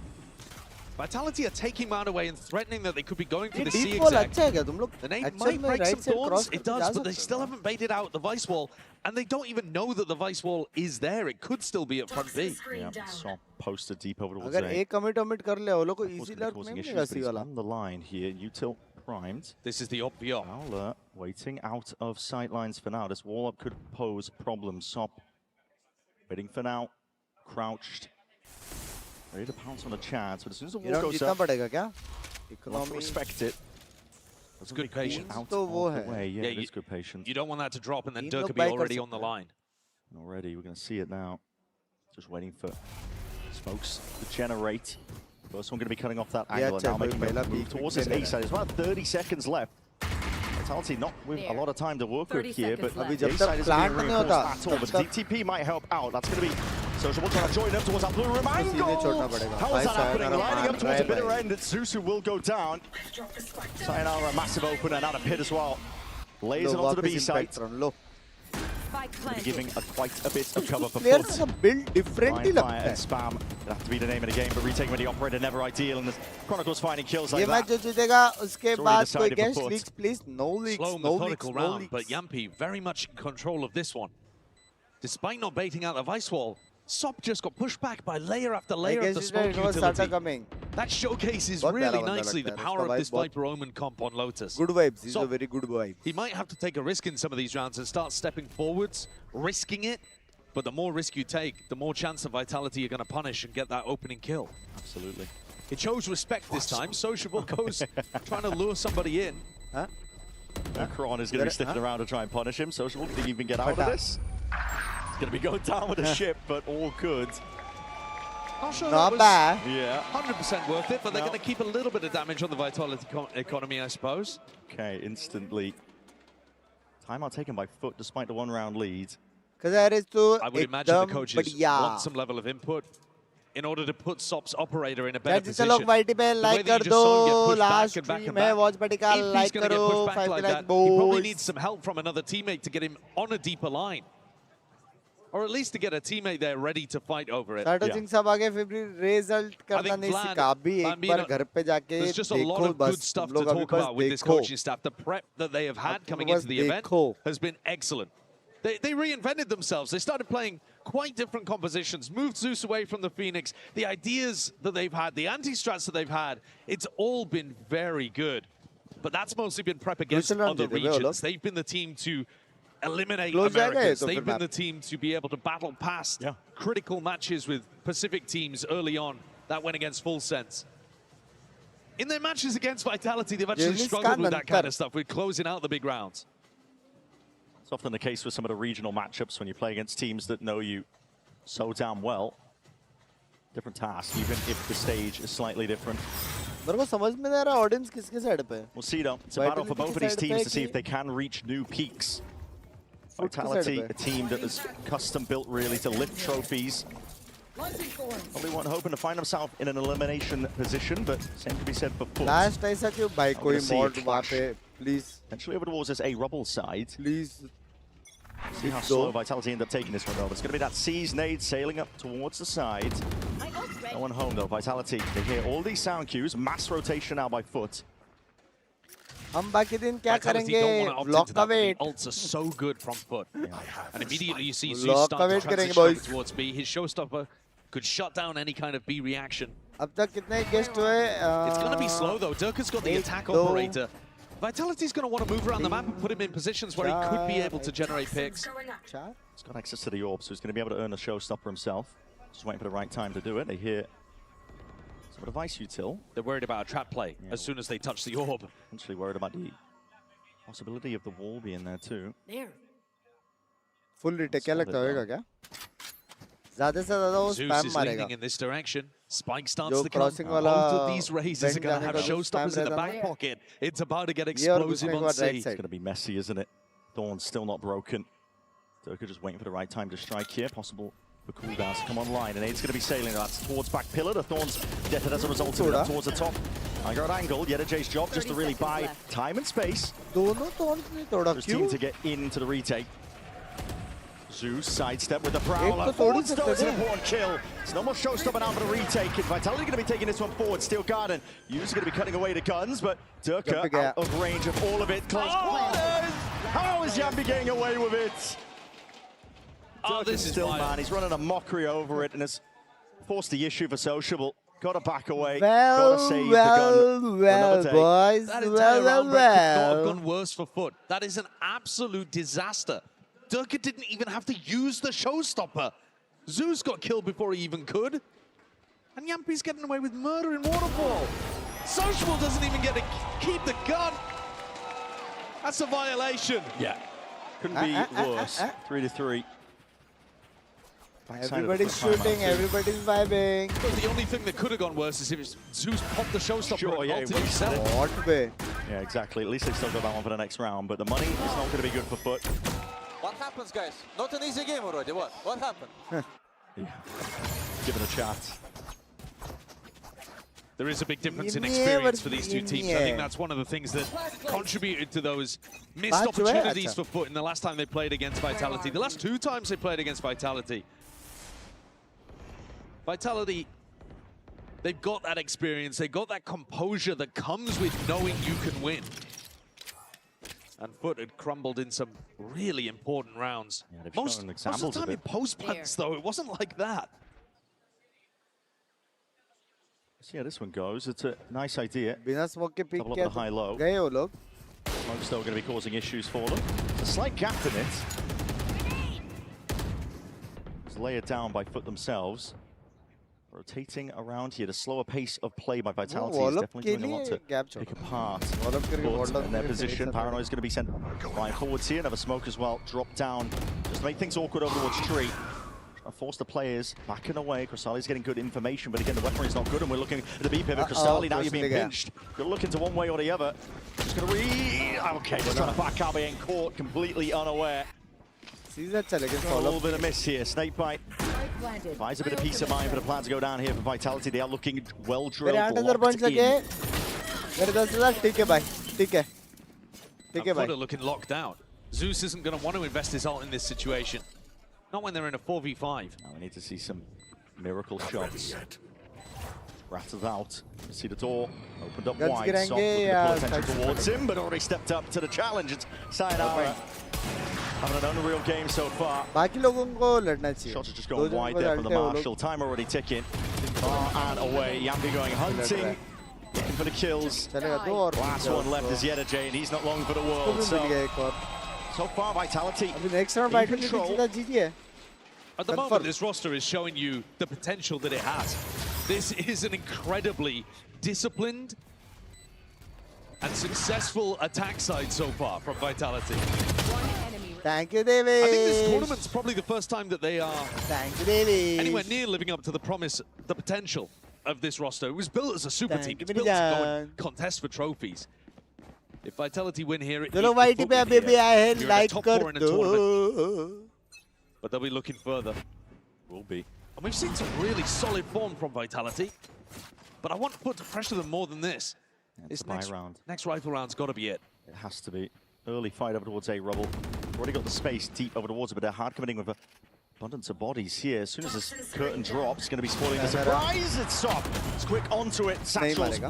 Vitality are taking Mount away and threatening that they could be going for the C exec. The nade might break some thorns, it does, but they still haven't baited out the Vice wall, and they don't even know that the Vice wall is there. It could still be at front B. Yeah, Sop posted deep over towards A. Causing issues, but he's on the line here. Util primed. This is the op view. Fowler waiting out of sightlines for now. This wall up could pose problems. Sop waiting for now, crouched. Ready to pounce on the chance, but as soon as the wall goes up, we'll have to respect it. That's good patience. Out of the way. Yeah, it is good patience. You don't want that to drop, and then Dirk could be already on the line. And already, we're going to see it now. Just waiting for smokes to generate. First one going to be cutting off that angle, and now making a move towards his A side. There's about 30 seconds left. Vitality not with a lot of time to work with here, but the A side isn't being reinforced at all. But DTP might help out. That's going to be Sociable trying to join up towards that blue room angle. How is that happening? Lining up towards the bitter end. Zusu will go down. Sayonara, a massive opener, and out of pit as well. Lays it onto the B side. Giving quite a bit of cover for FUT. Build differently. Fire and spam. It'll have to be the name of the game, but retaking with the operator never ideal. And the Chronicles finding kills like that. Please, no leaks. Slow, methodical round, but Yampi very much in control of this one. Despite not baiting out the Vice wall, Sop just got pushed back by layer after layer of the smoke utility. That showcases really nicely the power of this Viper Omen comp on Lotus. Good vibes, he's a very good vibe. He might have to take a risk in some of these rounds and start stepping forwards, risking it. But the more risk you take, the more chance of Vitality you're going to punish and get that opening kill. Absolutely. It shows respect this time. Sociable goes trying to lure somebody in. Huh? Kron is going to be sticking around to try and punish him. Sociable, did he even get out of this? It's going to be going down with a ship, but all good. Not bad. Yeah. 100% worth it, but they're going to keep a little bit of damage on the Vitality economy, I suppose. Okay, instantly. Timeout taken by FUT despite the one-round lead. I would imagine the coaches want some level of input in order to put Sop's operator in a better position. The way that you just saw him get pushed back and back and back. If he's going to get pushed back like that, he probably needs some help from another teammate to get him on a deeper line. Or at least to get a teammate there ready to fight over it. There's just a lot of good stuff to talk about with this coaching staff. The prep that they have had coming into the event has been excellent. They reinvented themselves. They started playing quite different compositions, moved Zeus away from the Phoenix. The ideas that they've had, the anti-strats that they've had, it's all been very good. But that's mostly been prep against other regions. They've been the team to eliminate Americans. They've been the team to be able to battle past critical matches with Pacific teams early on. That went against Full Sense. In their matches against Vitality, they've actually struggled with that kind of stuff, with closing out the big rounds. It's often the case with some of the regional matchups when you play against teams that know you so damn well. Different task, even if the stage is slightly different. We'll see though. It's a battle for both of these teams to see if they can reach new peaks. Vitality, a team that is custom built really to lift trophies. Probably weren't hoping to find themselves in an elimination position, but same can be said for FUT. Last ऐसा क्यों भाई कोई mod वहाँ पे please. Potentially over towards this A Rubble side. Please. See how slow Vitality end up taking this one though. It's going to be that C's nade sailing up towards the side. No one home though. Vitality, they hear all these sound cues. Mass rotation now by FUT. हम बाकी दिन क्या Vitality करेंगे? don't want to opt Block into का that, but wait. the ults are so good from FUT. And immediately you see Zeus Block start का to wait करेंगे transition over boys. towards B. His showstopper could shut down any kind of B reaction. अब तक कितने guest हुए? It's going to be slow though. Durka's got the attack operator. Vitality's going to want to move around the map and put him in positions where he could be able to generate picks. He's got access to the orb, so he's going to be able to earn a showstopper himself. Just waiting for the right time to do it. They hear some device util. They're worried about a trap play as soon as they touch the orb. Potentially worried about the possibility of the wall being there too. There. Full retake क्या लगता होगा क्या? ज़्यादा से ज़्यादा वो Zeus spam is मारेगा. leaning in this direction. Spike starts to come. crossing Both वाला of these raises are going to have showstoppers in the back pocket. It's about to get explosive on C. It's going to be messy, isn't it? Thorn's still not broken. Durka just waiting for the right time to strike here. Possible for cooldowns to come online. And it's going to be sailing. That's towards back pillar. The Thorn's death as a result of it up towards the top. I got angle. Yet Jay's job just to really buy time and space. दोनों Thorns ने तोड़ा His team to get into the retake. Zeus sidestep with the prowler. Forward still is an important kill. It's no more showstopper now for the retake. And Vitality going to be taking this one forward. Steel Garden. Yu's going to be cutting away the guns, but Durka out of range of all of it. Close quarters. How is Yambi getting away with it? This is still wild. man. He's running a mockery over it and has forced the issue for Sociable. Got to back away. Well, Got to save the gun. boys. That entire round break could not have gone worse for FUT. That is an absolute disaster. Durka didn't even have to use the showstopper. Zeus got killed before he even could. And Yampi's getting away with murder in Waterfall. Sociable doesn't even get to keep the gun. That's a violation. Yeah. Couldn't be worse. 3-3. Everybody's shooting, everybody's vibing. But the only thing that could have gone worse is if Zeus popped the showstopper and ulted himself. What way? Yeah, exactly. At least they've still got that one for the next round. But the money is not going to be good for FUT. What happens, guys? Not an easy game already. What happened? Yeah. Give it a chat. There is a big difference in experience for these two teams. I think that's one of the things that contributed to those missed opportunities for FUT in the last time they played against Vitality. The last two times they played against Vitality. Vitality, they've got that experience, they've got that composure that comes with knowing you can win. And FUT had crumbled in some really important rounds. Yeah, most of the time in post-plants, though, it wasn't like that. See how this one goes. It's a nice idea. बिना smoke के pick Double up किया the high-low. गए वो लोग. Smoke's still going to be causing issues for them. There's a slight gap in it. It's layered down by FUT themselves. Rotating around here, the slower pace of play by Vitality is definitely doing a lot to pick apart FUT and their position. Paranoid is going to be sent right forwards here. Another smoke as well, drop down, just to make things awkward over towards tree. Force the players backing away. Crystalli's getting good information, but again, the weaponry is not good, and we're looking at the B pivot. Crystalli, now you're being pinched. You're looking to one way or the other. Just going to okay, just trying to back out, being caught completely unaware. A little bit of miss here. Snakebite buys a bit of peace of mind for the plan to go down here for Vitality. They are looking well drilled. FUT are looking locked out. Zeus isn't going to want to invest his ult in this situation. Not when they're in a 4v5. Now we need to see some miracle shots. Rattled out. You see the door opened up wide. Soft looking to pull attention towards him, but already stepped up to the challenge. It's Sayonara. Having an unreal game so far. बाकी लोगों को लड़ना चाहिए. Shots are just going wide there from the Marshall. Time already ticking. Far and away. Yambi going hunting. Looking for the kills. Last one left is Yedajay, and he's not long for the world. So far, Vitality next round in control. At the moment, this roster is showing you the potential that it has. This is an incredibly disciplined and successful attack side so far from Vitality. Thank you, David. I think this tournament's probably the first time that they are anywhere near living up to the promise, the potential of this roster. It was built as a super team. It's built to go and contest for trophies. If Vitality win here, you're in a top 4 in a tournament. But they'll be looking further. Will be. And we've seen some really solid form from Vitality. But I want FUT to pressure them more than this. This next rifle round's got to be it. It has to be. Early fight over towards A Rubble. Already got the space deep over towards it, but they're hard coming in with abundance of bodies here. As soon as this curtain drops, it's going to be spoiling the surprise. It's soft. It's quick onto it. Satchels.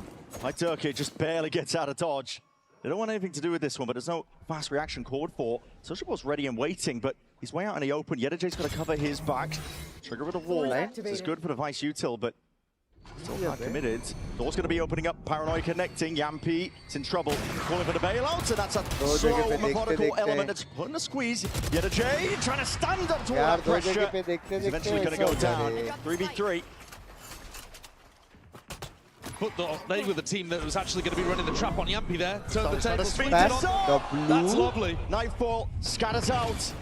Like Durka just barely gets out of dodge. They don't want anything to do with this one, but there's no fast reaction called for. Sociable's ready and waiting, but he's way out in the open. YetaJ's got to cover his back. Trigger with a wall. This is good for the Vice util, but still not committed. Door's going to be opening up. Paranoia connecting. Yampi is in trouble. Calling for the bailout, and that's a slow, methodical element that's putting a squeeze. YetaJ trying to stand up to all that pressure. He's eventually going to go down. 3v3. But they were the team that was actually going to be running the trap on Yampi there. Turn the table, That's lovely. Nightfall scatters out.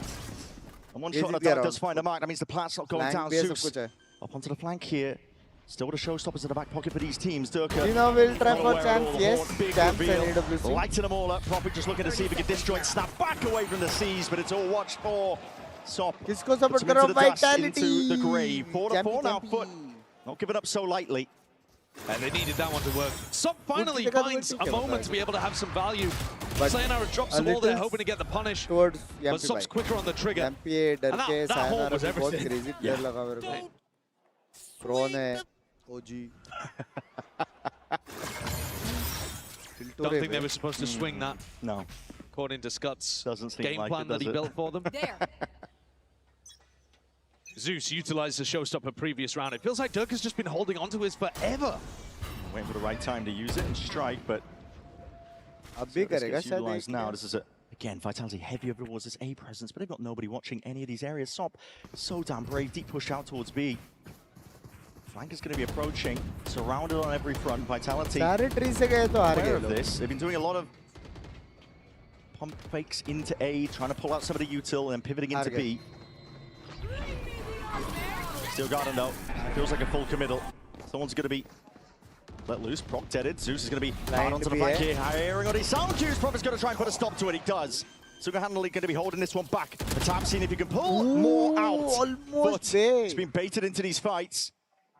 And one shot on the dog does find a mark. That means the plant's not going down. Zeus up onto the flank here. Still the showstoppers in the back pocket for these teams. Durka. You know, we'll try for champs. Yes, champs and AWC. Lighting them all up. Prophet just looking to see if he can disjoint, snap back away from the seas, but it's all watched for Sop. Kisko support karo Vitality. Into the grave. 4-4 now. FUT not giving up so lightly. And they needed that one to work. Sop finally finds a moment to be able to have some value. Sayonara drops the ball there, hoping to get the punish. But Sop's quicker on the trigger. And that hold was everything. Don't think they were supposed to swing that. No. According to Scott's game plan that he built for them. Zeus utilized the showstopper previous round. It feels like Durk has just been holding on to his forever. Waiting for the right time to use it and strike, but utilized now. This is again, Vitality heavier towards this A presence, but they've got nobody watching any of these areas. Sop, so damn brave. Deep push out towards B. Flank is going to be approaching, surrounded on every front. Vitality aware of this. They've been doing a lot of pump fakes into A, trying to pull out some of the util and pivoting into B. Still Garden though. Feels like a full committal. Someone's going to be let loose. Proc deaded. Zeus is going to be down onto the flank here. Airing on his sound cues. Proc is going to try and put a stop to it. He does. Sugar-handedly going to be holding this one back. The tap seeing if he can pull more out. Almost it's been baited into these fights.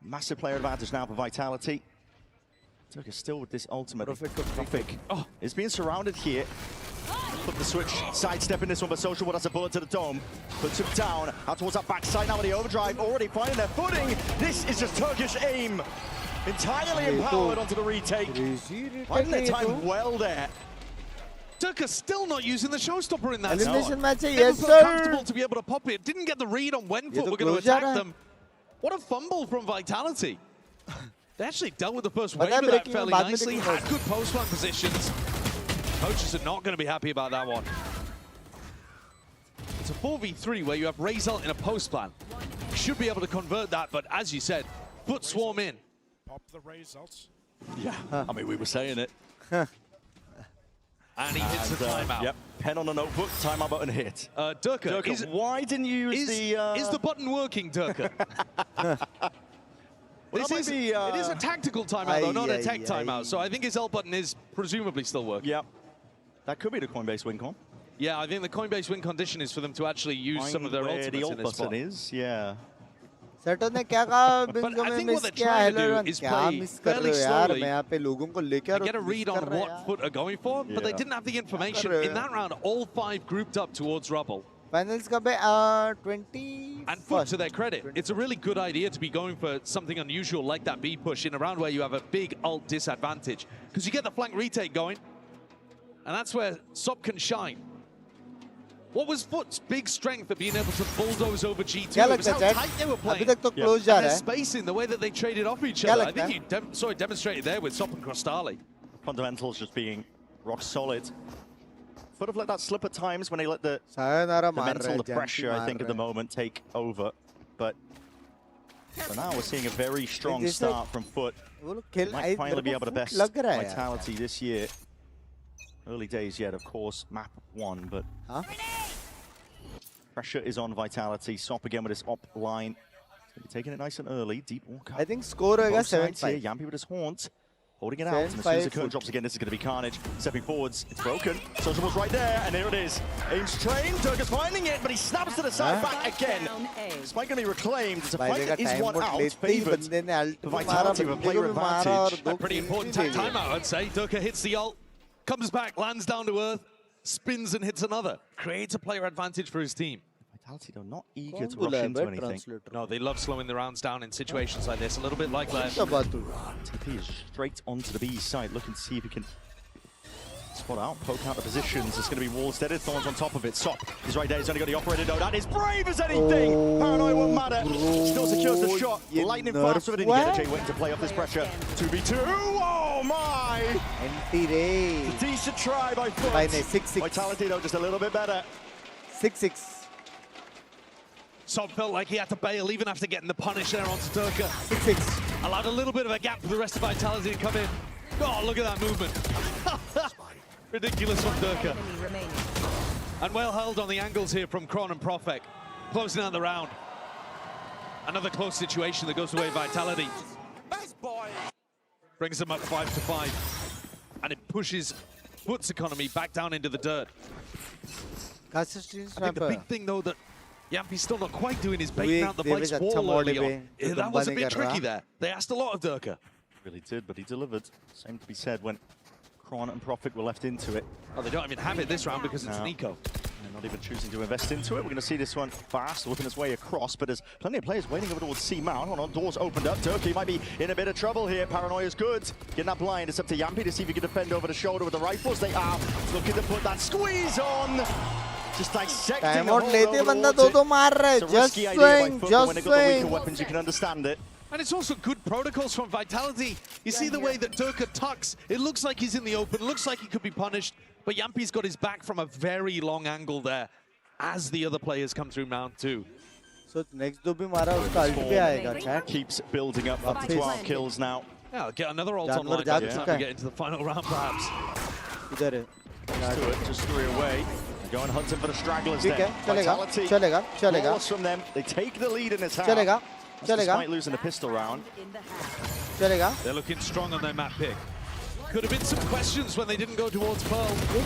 Massive player advantage now for Vitality. Turk still with this ultimate. Traffic. Oh, it's being surrounded here. Put the switch, sidestepping this one, but Sociable has a bullet to the dome. Puts him down, out towards that backside now with the overdrive, already finding their footing. This is just Turkish aim. Entirely empowered onto the retake. Finding their time well there. Durka still not using the showstopper in that elimination match. Yes, sir. Comfortable to be able to pop it. Didn't get the read on when FUT were going to attack them. What a fumble from Vitality. They actually dealt with the first wave of that fairly nicely. Had good post-run positions. Coaches are not going to be happy about that one. It's a 4v3 where you have Riles in a post plan. You should be able to convert that, but as you said, FUT swarm in. Pop the Riles. Yeah, I mean, we were saying it. And he hits the timeout. Yep, pen on the notebook, timeout button hit. Durka, why didn't you use Is the button working, Durka? It is a tactical timeout, though, not a tech timeout. So I think his L button is presumably still working. Yep. That could be the Coinbase win con. Yeah, I think the Coinbase win condition is for them to actually use some of their ultimates in this spot. Yeah. सेटो ने क्या कहा But I think what they're trying to do is play fairly slowly and get a read on what FUT are going for, but they didn't have the information. In that round, all 5 grouped up towards Rubble. Finals कब है 20. And FUT, to their credit, it's a really good idea to be going for something unusual like that B push in a round where you have a big ult disadvantage. Because you get the flank retake going, and that's where Sop can shine. What was FUT's big strength of being able to bulldoze over G2? It was how tight they were playing. And their spacing, the way that they traded off each other. I think you saw it demonstrated there with Sop and Crostali. Fundamentals just being rock solid. FUT have let that slip at times when they let the mental, the pressure, I think, at the moment take over. But for now, we're seeing a very strong start from FUT. Might finally be able to best Vitality this year. Early days yet, of course, map 1, but pressure is on Vitality. Sop again with his op line. Taking it nice and early. Deep walk up. I think score is 7-5. Yampi with his haunt. Holding it out. And as soon as the curtain drops again, this is going to be carnage. Stepping forwards. It's broken. Sociable's right there, and there it is. Aims trained. Durka's finding it, but he snaps to the side back again. Spike going to be reclaimed. It's a fight that is one out. Favored for Vitality with a player advantage. A pretty important timeout, I'd say. Durka hits the ult. Comes back, lands down to earth, spins and hits another. Creates a player advantage for his team. Vitality, though, not eager to rush into anything. No, they love slowing the rounds down in situations like this. A little bit like LEV. TP is straight onto the B side, looking to see if he can Spot out, poke out the positions. It's going to be wall steaded. Thorns on top of it. Sop is right there. He's only got the operator node. That is brave as anything. Paranoia won't matter. Still secures the shot. Lightning fast with it. Jay waiting to play off this pressure. 2v2. Oh my! It's a decent try by FUT. 6-6. Vitality though just a little bit better. 6-6. Sob felt like he had to bail even after getting the punish there onto Durka. 6-6. Allowed a little bit of a gap for the rest of Vitality to come in. Oh, look at that movement. Ridiculous from Durka. And well held on the angles here from Kron and Profek. Closing out the round. Another close situation that goes away Vitality. Brings them up 5-5. And it pushes FUT's economy back down into the dirt. I think the big thing though that Yampi's still not quite doing is baiting out the Blake's wall early on. That was a bit tricky there. They asked a lot of Durka. Really did, but he delivered. Same to be said when Kron and Profit were left into it. Oh, they don't even have it this round because it's Nico. They're not even choosing to invest into it. We're going to see this one fast, working its way across, but there's plenty of players waiting over towards C-Mount. Hold on, doors opened up. Turkey might be in a bit of trouble here. Paranoia's good. Getting that blind. It's up to Yampi to see if he can defend over the shoulder with the rifles. They are looking to put that squeeze on. Just dissecting the whole It's a risky idea by FUT, when they've got the weaker weapons, you can understand it. And it's also good protocols from Vitality. You see the way that Durka tucks. It looks like he's in the open, looks like he could be punished, but Yampi's got his back from a very long angle there as the other players come through round 2. So next do bhi mara uska ult pe aayega, chat. Keeps building up to 12 kills now. Yeah, I'll get another ult online by the time we get into the final round, perhaps. Idhar hai. Just 3 away. Going hunting for the stragglers there. Vitality. Chalega. From them. They take the lead in this half. Chalega. Despite losing the pistol round. They're looking strong on their map pick. Could have been some questions when they didn't go towards Pearl. They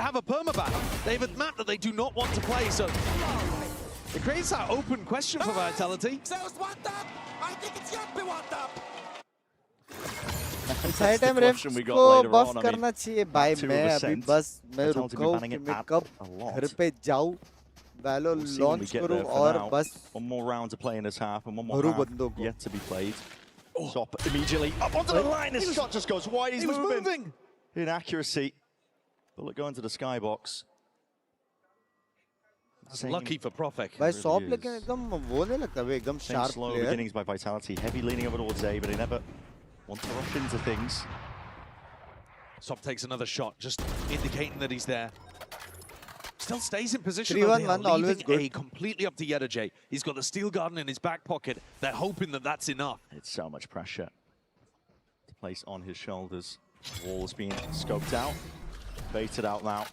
have a permaban. They have a map that they do not want to play, so it creates that open question for Vitality. I think it's Yampi want up. Side time ref को बस करना चाहिए भाई मैं अभी बस मैं रुका हूँ कि मैं कब घर पे जाऊँ वैलो लॉन्च करूँ और बस one more round to play in this half and one more half yet to be played. Sop immediately up onto the line. This shot just goes wide. He's moving. Inaccuracy. Bullet going to the skybox. Lucky for Profek. भाई Sop लेकिन एकदम वो नहीं लगता वे एकदम sharp slow player. beginnings by Vitality. Heavy leaning over towards A, but they never want to rush into things. Sop takes another shot, just indicating that he's there. Still stays in position. 3-1-1, always good. A completely up to Yedajay. He's got the steel garden in his back pocket. They're hoping that that's enough. It's so much pressure to place on his shoulders. Wall's being scoped out, baited out now.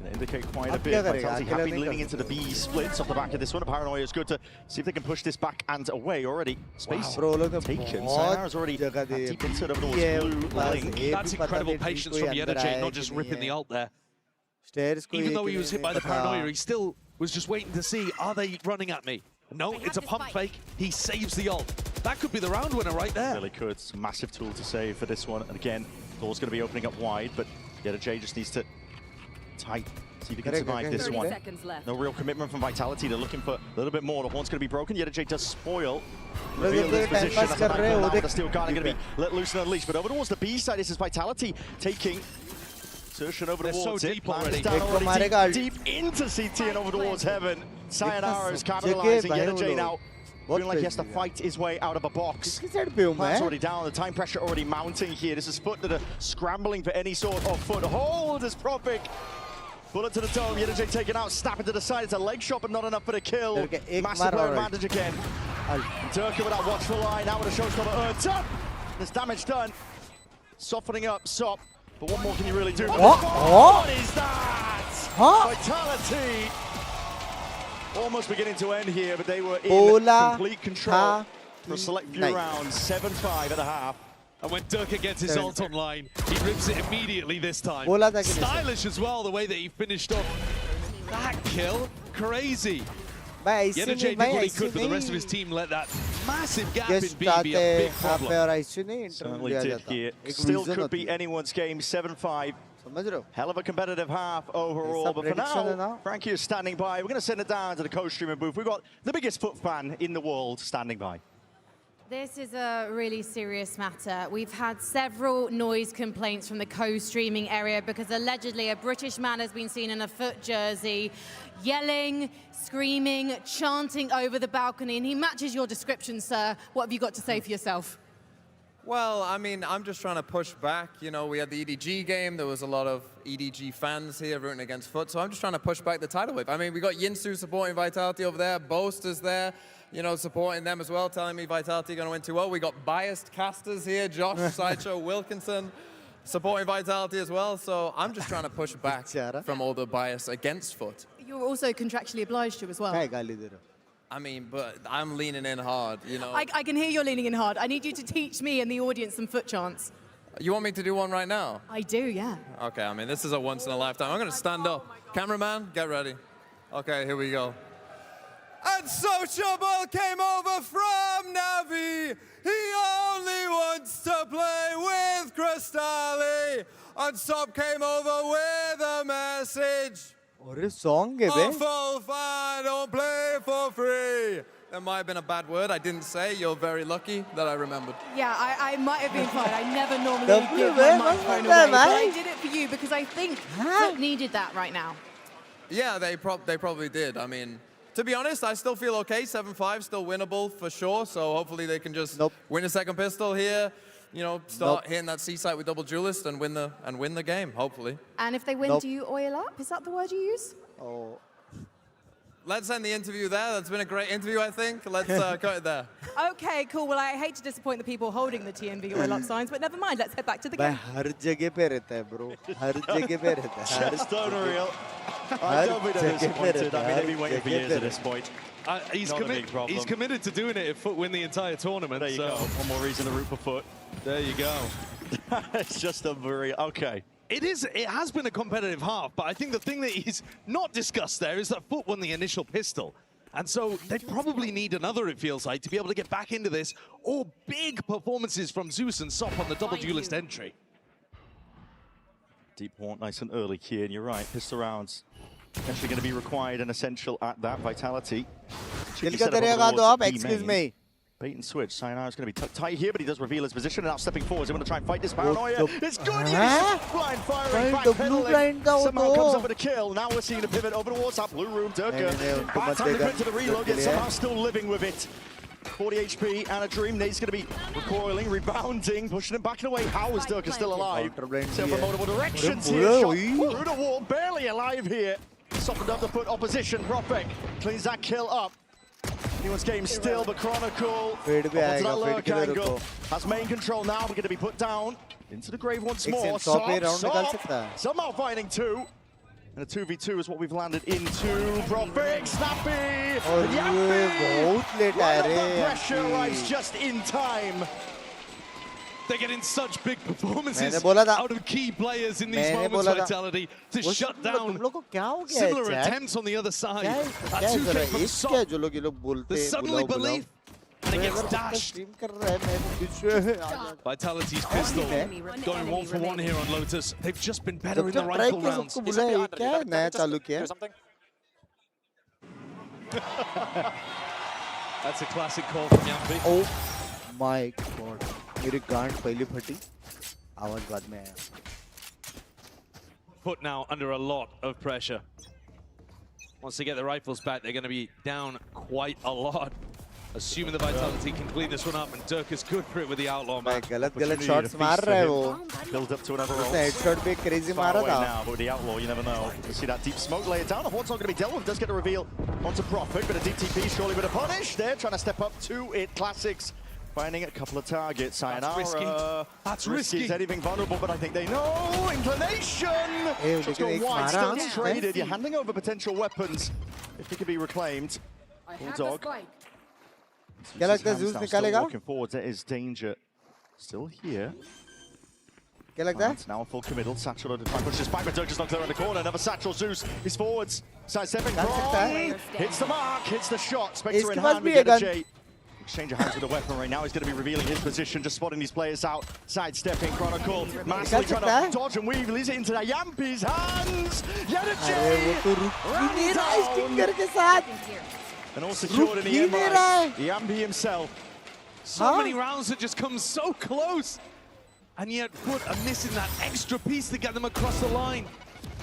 It's going to indicate quite a bit. Vitality happy leaning into the B splits off the back of this one. Paranoia is good to see if they can push this back and away already. Space taken. Sayonara's already deep into the blue link. That's incredible patience from Yedajay, not just ripping the ult there. Even though he was hit by the Paranoia, he still was just waiting to see, are they running at me? No, it's a pump fake. He saves the ult. That could be the round winner right there. Really could. It's a massive tool to save for this one. And again, door's going to be opening up wide, but Yedajay just needs to tight. See if he can survive this one. No real commitment from Vitality. They're looking for a little bit more. The horn's going to be broken. Yedajay does spoil. Reveal this position. The steel guard going to be let loose and unleashed. But over towards the B side, this is Vitality taking insertion over towards so it. deep already. Deep into CT and over towards Heaven. Sayonara's capitalizing. Yedajay now feeling like he has to fight his way out of a box. Plan's already down. The time pressure already mounting here. This is FUT that are scrambling for any sort of foothold as Profik. Bullet to the dome, Yedajay taken out, snapping to the side. It's a leg shot, but not enough for the kill. Massive player advantage again. Durka with that watchful eye, now with a showstopper earned up. There's damage done. Softening up, Sop. But what more can you really do? What is that? Vitality. Almost beginning to end here, but they were in complete control for a select few rounds. 7-5 at a half. And when Durka gets his ult online, he rips it immediately this time. Stylish as well, the way that he finished off that kill. Crazy. Yedajay did what he could, but the rest of his team let that massive gap in B be a big problem. Certainly did here. Still could be anyone's game, 7-5. Hell of a competitive half overall, but for now, Frankie is standing by. We're going to send it down to the co-streaming booth. We've got the biggest FUT fan in the world standing by. This is a really serious matter. We've had several noise complaints from the co-streaming area because allegedly a British man has been seen in a FUT jersey yelling, screaming, chanting over the balcony, and he matches your description, sir. What have you got to say for yourself? Well, I mean, I'm just trying to push back. You know, we had the EDG game. There was a lot of EDG fans here rooting against FUT, so I'm just trying to push back the tidal wave. I mean, we got Yinsu supporting Vitality over there. Boaster's there, you know, supporting them as well, telling me Vitality are going to win 2-0. We got biased casters here, Josh, Sideshow, Wilkinson, supporting Vitality as well. So I'm just trying to push back from all the bias against FUT. You're also contractually obliged to as well. I mean, but I'm leaning in hard, you know. I can hear you're leaning in hard. I need you to teach me and the audience some FUT chants. You want me to do one right now? I do, yeah. Okay, I mean, this is a once in a lifetime. I'm going to stand up. Cameraman, get ready. Okay, here we go. And Sociable came over from Navi. He only wants to play with Crystalli. And Sop came over with a message. song है बे. Full fine, don't play for free. That might have been a bad word. I didn't say. You're very lucky that I remembered. Yeah, I might have been fine. I never normally give my microphone away, but I did it for you because I think FUT needed that right now. Yeah, they probably did. I mean, to be honest, I still feel okay. 7-5, still winnable for sure. So hopefully they can just win a second pistol here. You know, start hitting that C site with double duelist and win the game. Hopefully. And if they win, do you oil up? Is that the word you use? Oh. Let's end the interview there. That's been a great interview, I think. Let's cut it there. Okay, cool. Well, I hate to disappoint the people holding the TNV oil up signs, but never mind. Let's head back to the game. हर जगह पे रहता है, bro. हर जगह पे रहता है. Just unreal. I don't be disappointed. I mean, they've been waiting for years at this point. He's committed to doing it if FUT win the entire tournament. There you go. One more reason to root for FUT. There you go. It's just unreal. Okay. It has been a competitive half, but I think the thing that is not discussed there is that FUT won the initial pistol. And so they probably need another, it feels like, to be able to get back into this. Or big performances from Zeus and Sop on the double duelist entry. Deep point nice and early here, and you're right. Pistol rounds actually going to be required and essential at that Vitality. Excuse me. Bait and switch. Sayonara's going to be tight here, but he does reveal his position. And now stepping forward, he's going to try and fight this paranoia. It's good! Blind firing, backpedaling. Somehow comes up with a kill. Now we're seeing a pivot over towards that blue room. Durka. Bad time to quit to the reload, yet somehow still living with it. 40 HP and a dream. Nate's going to be recoiling, rebounding, pushing him back and away. How is Durka still alive? Still from multiple directions here. Shot through the wall, barely alive here. Softened up the FUT opposition. Propek cleans that kill up. Anyone's game still, but Chronicle onto that lurk angle. Has main control now. We're going to be put down into the grave once more. Somehow finding two. And a 2v2 is what we've landed into. Propek, snappy! Yampi! Right up the pressure arrives just in time. They're getting such big performances out of key players in these moments, Vitality, to shut down similar attempts on the other side. A 2K from Sop. There's suddenly belief, and it gets dashed. Vitality's pistol going 1-for-1 here on Lotus. They've just been better in the rifle rounds. That's a classic call from Yampi. Oh my god. मेरी गांड पहले फटी आवाज बाद में आया. FUT now under a lot of pressure. Once they get the rifles back, they're going to be down quite a lot. Assuming the Vitality can clean this one up, and Durka's good for it with the Outlaw, man. गलत shots मार रहा है वो. Build up to another roll. Headshot भी crazy मारा था. Now, but with the Outlaw, you never know. You see that deep smoke layer down. The Horn's not going to be dealt with. Does get a reveal onto Prophet, but a deep TP surely with a punish. They're trying to step up to it. Classics. Finding a couple of targets. Sayonara. That's risky. That's risky. Is anything vulnerable, but I think they know. Inclination! Just gone wide, still traded. You're handing over potential weapons if they can be reclaimed. Bulldog. क्या लगता है Zeus निकालेगा? Walking forward, there is danger. Still here. क्या लगता है? It's now a full committal. Satchel under time pushes back, but Durka's not clear in the corner. Another Satchel. Zeus is forwards. Sidestepping. Hits the mark, hits the shot. Spectre in hand. We get a J. Exchange of hands with the weapon right now. He's going to be revealing his position, just spotting these players out. Sidestepping, Chronicle. Massively trying to dodge and weave. Leaves it into that Yampi's hands. And all secured in the end by Yampi himself. So many rounds that just come so close. And yet FUT are missing that extra piece to get them across the line.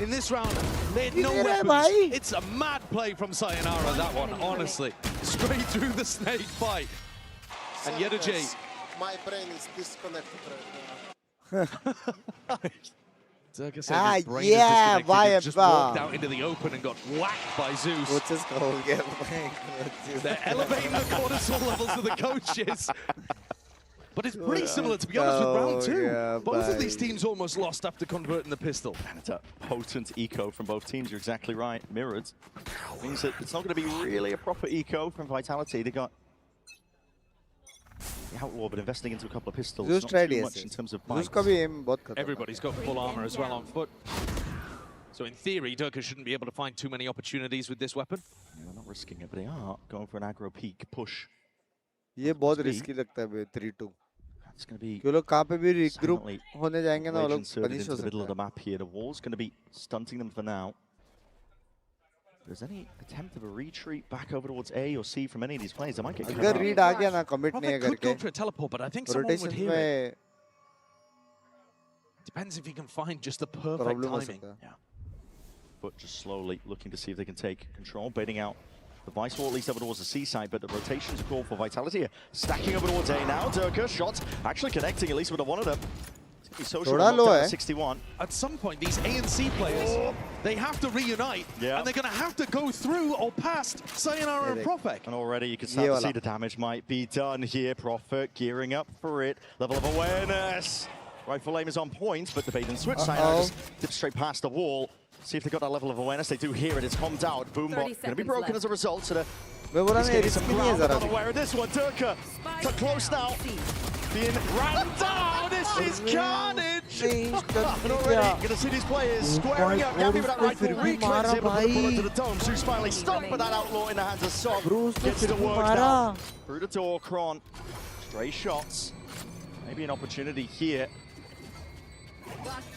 In this round, they had no weapons. It's a mad play from Sayonara, that one, honestly. Straight through the snake fight. And yet a J. My brain is disconnected right now. Durga said his brain is disconnected. He just walked out into the open and got whacked by Zeus. They're elevating the cortisol levels of the coaches. But it's pretty similar, to be honest, with round two. Yeah, both of these teams almost lost after converting the pistol. And it's a potent eco from both teams. You're exactly right. Mirrored. Means that it's not going to be really a proper eco from Vitality. They got the Outlaw, but investing into a couple of pistols. Not too much in terms of bikes. Everybody's got full armor as well on FUT. So in theory, Durga shouldn't be able to find too many opportunities with this weapon. Yeah, they're not risking it, but they are going for an aggro peak push. ये बहुत risky लगता है 3-2. It's going to be. क्यों लोग कहाँ पे भी regroup होने जाएंगे ना वो लोग punish हो सकते हैं. Middle of the map here. The wall's going to be stunting them for now. If there's any attempt of a retreat back over towards A or C from any of these players, they might get. अगर read आ गया ना commit नहीं है could go for a teleport, but I think someone would hear it. Depends if he can find just the perfect timing. Yeah. But just slowly looking to see if they can take control, baiting out the Vice Wall at least over towards the C side, but the rotations call for Vitality here. Stacking over towards A now. Durga shots actually connecting at least with one of them. It's going to be social knocked down at 61. At some point, these A and C players, they have to reunite, and they're going to have to go through or past Sayonara and Profek. And already you can start to see the damage might be done here. Profek gearing up for it. Level of awareness. Rifle aim is on point, but the bait and switch Sayonara just dips straight past the wall. See if they've got that level of awareness. They do hear it. It's calmed out. Boombot going to be broken as a result. So getting some ground. Not aware of this one. Durga so close now. Being ran down. This is carnage. And already going to see these players squaring up. Gabby with that rifle reclaims it, but pull into the dome. Zeus finally stopped, but that Outlaw in the hands of Sob gets to work now. Through the door, Kron. Stray shots. Maybe an opportunity here.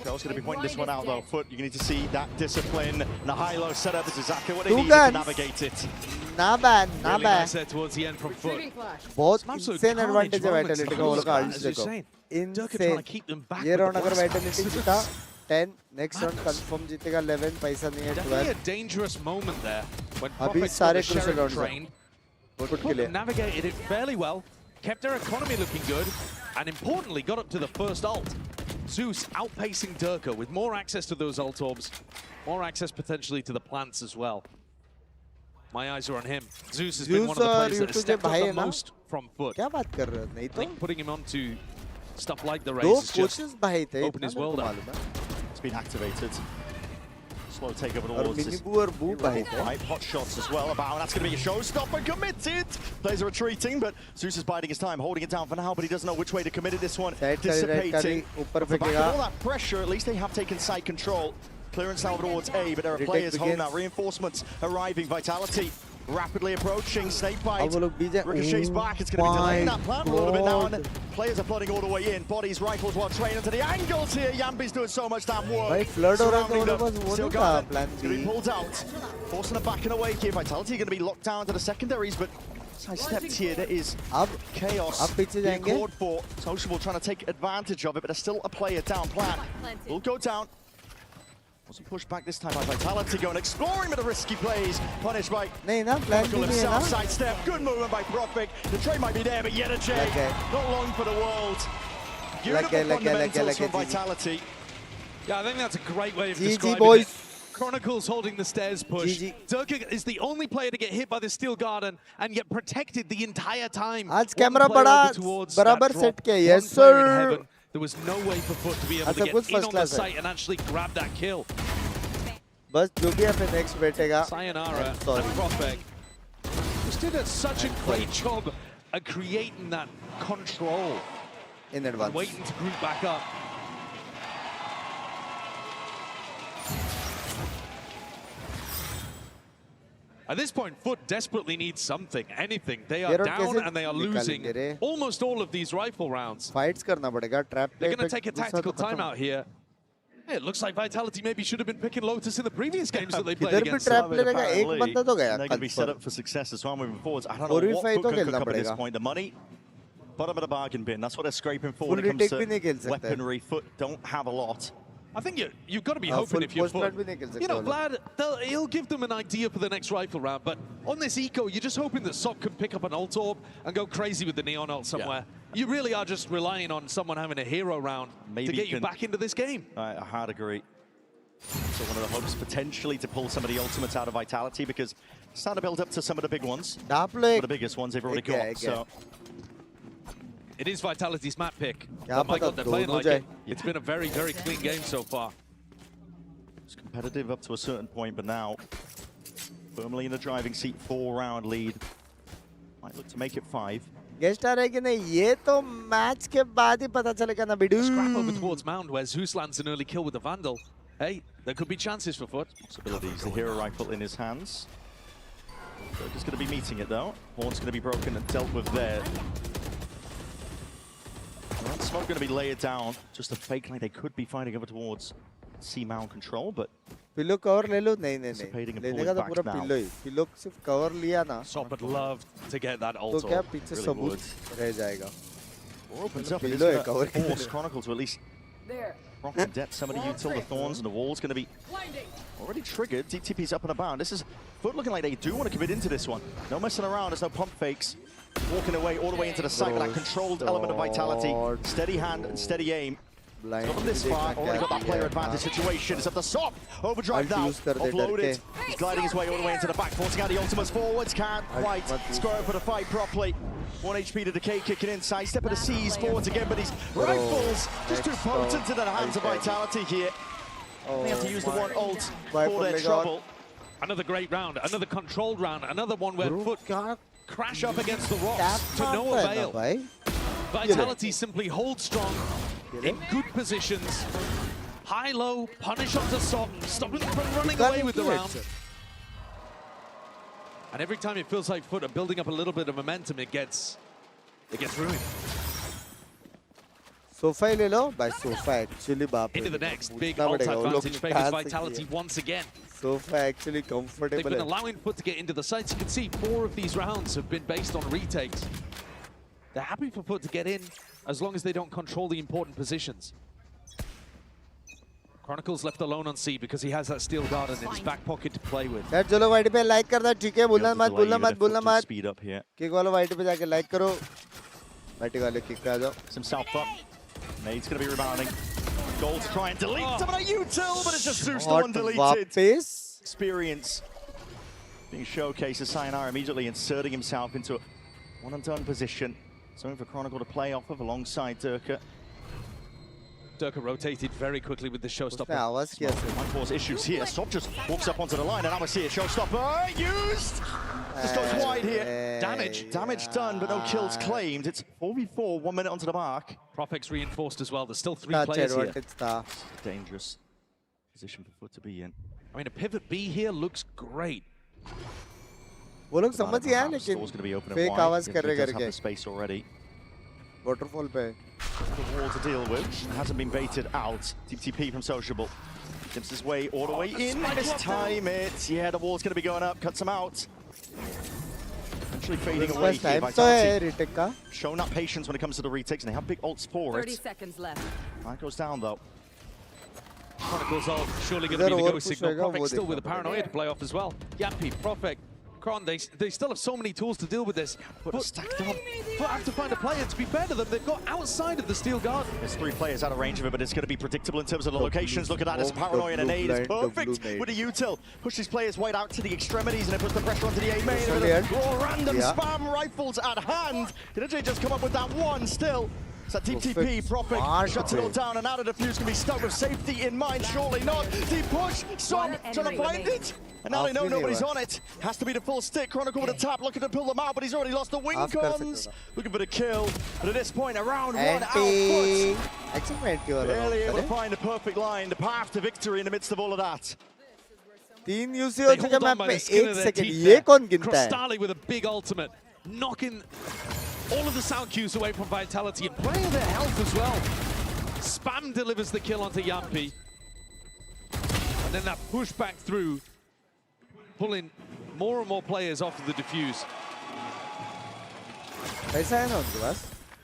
Shell's going to be pointing this one out though. FUT, you're going to need to see that discipline. The high-low setup is exactly what they need to navigate it. Not bad, not bad. Nice towards the end from FUT. बहुत insane advantage है Vitality का वो लोग ults देखो. Insane. ये round अगर Vitality जीता 10, next round confirm जीतेगा 11, पैसा नहीं है 12. Definitely a dangerous moment there when अभी सारे crucial rounds trained. FUT navigated it fairly well, kept their economy looking good, and importantly got up to the first ult. Zeus outpacing Durga with more access to those ult orbs, more access potentially to the plants as well. My eyes are on him. Zeus has been one of the players that has stepped up the most from FUT. I think putting him onto stuff like the race is just open his world up. It's been activated. Slow takeover towards right, pot shots as well about, and that's going to be a showstopper. Committed! Players are retreating, but Zeus is biding his time, holding it down for now, but he doesn't know which way to commit it this one. Dissipating. Off the back of all that pressure, at least they have taken side control. Clearance now towards A, but there are players holding out. Reinforcements arriving. Vitality rapidly approaching. Snakebite ricochets back. It's going to be delaying that plant a little bit now, and players are flooding all the way in. Bodies, rifles, while trained into the angles here. Yambi's doing so much damn work. Surrounding them. Still got it. It's going to be pulled out. Forcing them back and away here. Vitality going to be locked down to the secondaries, but side steps here. There is chaos being called for. Sociable trying to take advantage of it, but there's still a player down. Plant will go down. Wasn't pushed back this time by Vitality, going exploring with the risky plays. Punished by himself, sidestep. Good movement by Profek. The trade might be there, but yet a J. Not long for the world. Beautiful fundamentals from Vitality. Yeah, I think that's a great way of describing it. Chronicles holding the stairs push. Durga is the only player to get hit by the steel garden and yet protected the entire time. आज camera बराबर set किया. Yes sir. There was no way for FUT to be able to get in on the site and actually grab that kill. बस जो भी अपने next बैठेगा. Sayonara and Profek just did such a great job at creating that control. In advance. Waiting to group back up. At this point, FUT desperately needs something, anything. They are down and they are losing almost all of these rifle rounds. Fights करना पड़ेगा. Trap They're going to take a tactical timeout here. Hey, it looks like Vitality maybe should have been picking Lotus in the previous games that they played against. Trap लेगा एक बंदा तो गया. They're going to be set up for success as well moving forwards. I don't know what FUT could cook up at this point. The money Bottom of the bargain bin. That's what they're scraping for when it comes to weaponry. FUT don't have a lot. I think you've got to be hoping if you're FUT. You know, Vlad, he'll give them an idea for the next rifle round, but on this eco, you're just hoping that Sok can pick up an ult orb and go crazy with the neon ult somewhere. Yeah. You really are just relying on someone having a hero round to get you back into this game. I hard agree. So one of the hopes potentially to pull some of the ultimates out of Vitality, because it's starting to build up to some of the big ones. Some of the biggest ones they've already got. So. It is Vitality's map pick. Oh my God, they're playing like it. It's been a very, very clean game so far. It's competitive up to a certain point, but now firmly in the driving seat, 4-round lead. Might look to make it 5. Guest आ रहा है कि नहीं ये तो match के बाद ही पता चलेगा ना बिडू. Scrap over towards Mound where Zeus lands an early kill with the Vandal. Hey, there could be chances for FUT. Possibilities. The hero rifle in his hands. Joker's going to be meeting it though. Horn's going to be broken and dealt with there. Smoke going to be layered down. Just a fake line. They could be fighting over towards C-mount control, but pillow cover ले लो नहीं लेने का तो पूरा pillow ही pillow सिर्फ cover लिया ना. Sop would love to get that ult. तो क्या पीछे सबूत रह जाएगा. Opens up. Pill is going to force Chronicle to at least rock and depth some of the util. The thorns and the walls going to be already triggered. DTP's up and about. This is FUT looking like they do want to commit into this one. No messing around. There's no pump fakes. Walking away all the way into the site with that controlled element of Vitality. Steady hand and steady aim. From this far, already got that player advantage situation. It's up the Sop. Overdrive now. Offloaded. He's gliding his way all the way into the back, forcing out the ultimates forwards. Can't quite square up for the fight properly. 1 HP to Decay kicking in. Sidestep of the C's forwards again, but these rifles just too potent in the hands of Vitality here. They have to use the one ult for their trouble. Another great round, another controlled round, another one where FUT crash up against the rocks to no avail. Vitality simply hold strong in good positions. High-low, punish onto Sop, stopping them from running away with the round. And every time it feels like FUT are building up a little bit of momentum, it gets ruined. Sofa ले लो, by Sofa actually बाप रे. Into the next big ult advantage favors Vitality once again. Sofa actually comfortable. They've been allowing FUT to get into the sites. You can see 4 of these rounds have been based on retakes. They're happy for FUT to get in as long as they don't control the important positions. Chronicles left alone on C because he has that steel garden in his back pocket to play with. यार चलो white पे like करना ठीक है बोलना मत Speed up here. Kick वालों white पे जाके लाइक करो. वाइट वाले किक पे आ जाओ. Some south up. Nade's going to be rebounding. Gold to try and delete some of the util, but it's just Zeus the one deleted. Experience being showcased as Sayonara immediately inserting himself into a one-and-done position. Something for Chronicle to play off of alongside Durka. Durka rotated very quickly with the showstopper. Might cause issues here. Sop just walks up onto the line, and now we see a showstopper used. Just goes wide here. Damage done, but no kills claimed. It's 4v4, 1 minute onto the mark. Profex reinforced as well. There's still 3 players here. Dangerous position for FUT to be in. I mean, a pivot B here looks great. वो लोग समझ गए हैं लेकिन fake आवाज कर रहे करके. Space already. Waterfall पे. The wall to deal with. Hasn't been baited out. TP from Sociable. Dips his way all the way in. Mistime it. Yeah, the wall's going to be going up. Cuts him out. Eventually fading away here. Vitality showing that patience when it comes to the retakes, and they have big ults for it. 30 seconds left. That goes down though. Chronicles ult surely going to be the go signal. Profex still with a paranoia to play off as well. Yampi, Profex, Kron, they still have so many tools to deal with this. But stacked up. But have to find a player to be fair to them. They've got outside of the steel guard. There's 3 players out of range of it, but it's going to be predictable in terms of the locations. Look at that, there's a paranoia and a nade. It's perfect with the util. Pushes players wide out to the extremities and it puts the pressure onto the A main. Random spam rifles at hand. Did AJ just come up with that one still? It's that deep TP, Profex shuts it all down, and now the defuse can be stuck with safety in mind, surely not. Deep push, Sop trying to find it. And now they know nobody's on it. Has to be the full stick. Chronicle with a tap, looking to pull them out, but he's already lost the wing cons. Looking for the kill. But at this point, around 1 out FUT. Barely able to find the perfect line, the path to victory in the midst of all of that. 3 UC हो चुका map में 1 second. ये कौन गिनता है? Crostali with a big ultimate, knocking all of the sound cues away from Vitality and playing their health as well. Spam delivers the kill onto Yampi. And then that push back through, pulling more and more players off of the defuse. पैसा है ना उनके पास?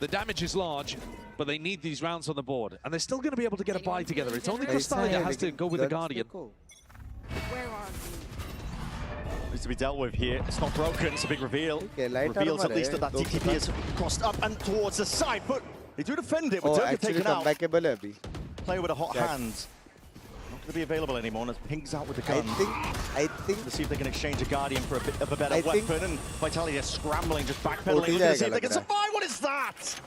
The damage is large, but they need these rounds on the board. And they're still going to be able to get a buy together. It's only Crystali that has to go with the Guardian. Where are you? Needs to be dealt with here. It's not broken. It's a big reveal. Reveals at least that DTP has crossed up and towards the side, but they do defend it with Durka taken out. Player with a hot hand. Not going to be available anymore. And Pink's out with the gun. I think. To see if they can exchange a Guardian for a bit of a better weapon. And Vitality are scrambling, just backpedaling, looking to see if they can survive. What is that?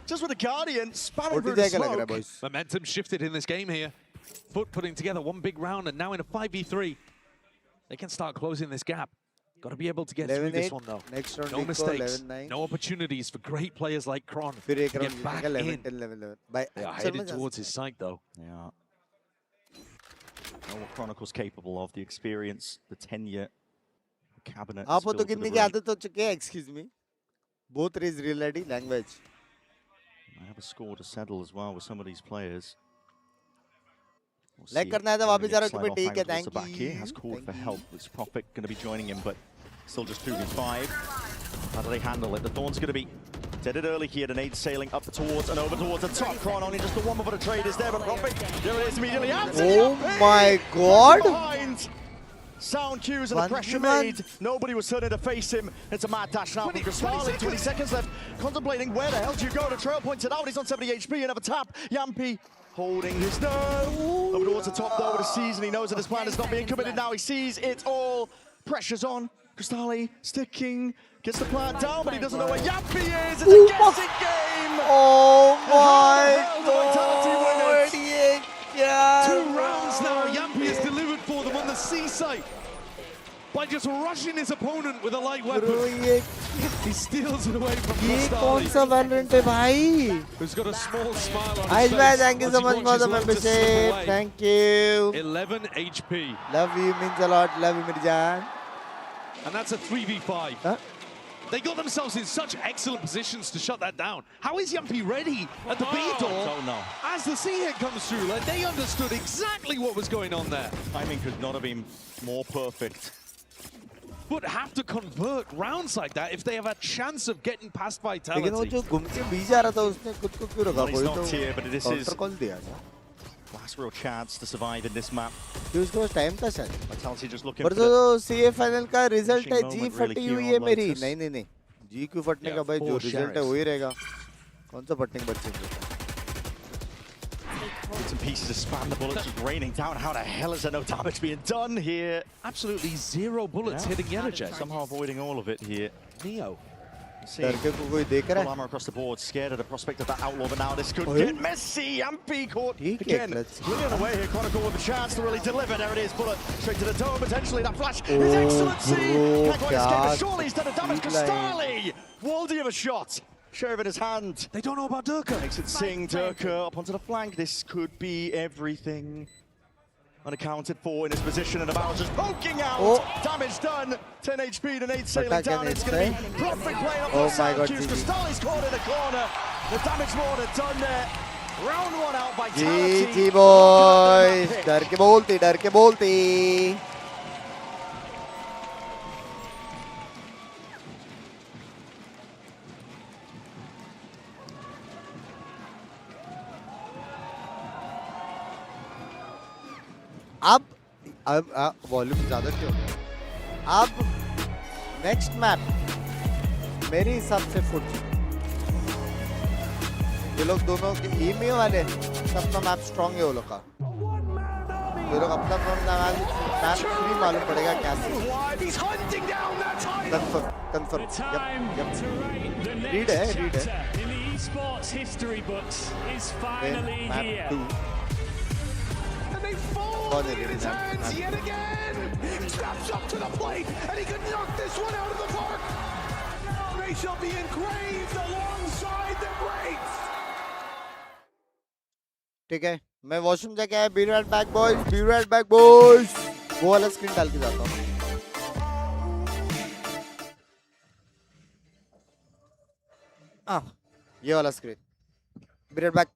Just with a Guardian, spamming through the smoke. Momentum shifted in this game here. FUT putting together one big round, and now in a 5v3, they can start closing this gap. Got to be able to get through this one, though. Next round, no mistakes, no opportunities for great players like Kron to get back in. They are headed towards his site, though. Yeah. Know what Chronicle's capable of, the experience, the tenure, the cabinet. Excuse me. Both raise real ID language. I have a score to settle as well with some of these players. Like करना है तो वापस जा रहा हूँ ठीक है thank you. Here has called for help. It's Prophet going to be joining him, but still just 2v5. How do they handle it? The Thorn's going to be deaded early here. The nade sailing up towards and over towards the top. Kron only just the one before the trade is there, but Prophet there it is immediately. Oh my God! Behind. Sound cues and the pressure made. Nobody was turning to face him. It's a mad dash now from Crystali. 20 seconds left. Contemplating where the hell do you go? The trail pointed out. He's on 70 HP. Another tap. Yampi holding his nerve. Over towards the top though with a season. He knows that his plan is not being committed now. He sees it all. Pressure's on. Crystali sticking. Gets the plant down, but he doesn't know where Yampi is. It's a guessing game. Oh my God. 2 rounds now. Yampi has delivered for them on the C site by just rushing his opponent with a light weapon. He steals it away from Crystali, who's got a small smile on his face. Thank you so much for the membership. Thank you. 11 HP. Love you, means a lot. Love you, Mirjan. And that's a 3v5. Huh? They got themselves in such excellent positions to shut that down. How is Yampi ready at the B door? Don't know. As the C hit comes through, like they understood exactly what was going on there. Timing could not have been more perfect. But have to convert rounds like that if they have a chance of getting past Vitality. Well, he's not here, but this is last real chance to survive in this map. Vitality just looking for the CA final का result है G फटी हुई है मेरी नहीं G क्यों फटने का भाई जो result है वही रहेगा कौन सा फटने का बच्चे Bits and pieces of spam, the bullets are raining down. How the hell is there no damage being done here? Absolutely 0 bullets hitting Yenerjay. Somehow avoiding all of it here. Neo. Full armor across the board, scared of the prospect of that outlaw, but now this could get messy. Yampi caught again. Really on the way here, Chronicle with a chance to really deliver. There it is, bullet straight to the dome, potentially. That flash is excellent. Can't quite escape, but surely he's done the damage. Crystali, Waldy of a shot. Sheriff in his hand. They don't know about Durka. Makes it sing. Durka up onto the flank. This could be everything. Unaccounted for in his position, and about just poking out. Damage done. 10 HP, the nade sailing down. It's going to be Prophet playing up the sound cues. Crystali's caught in the corner. The damage more than done there. Round 1 out by Vitality. GG boys. डर के बोलती. अब volume ज़्यादा क्यों है? अब next map मेरे हिसाब से फुट ये लोग दोनों के ईमेल वाले सबका मैप स्ट्रॉन्ग है वो लोग का ये लोग अपना मैप फ्री मालूम पड़ेगा क्या कंफर्म रीड है map 2 returns yet again. Steps up to the plate, and he could knock this one out of the park. Now they shall be engraved alongside the greats. ठीक है, मैं washroom जाके आया. Be right back, boys. Be right back, boys. वो वाला screen डाल के जाता हूँ. ये वाला स्क्रीन. Be right back.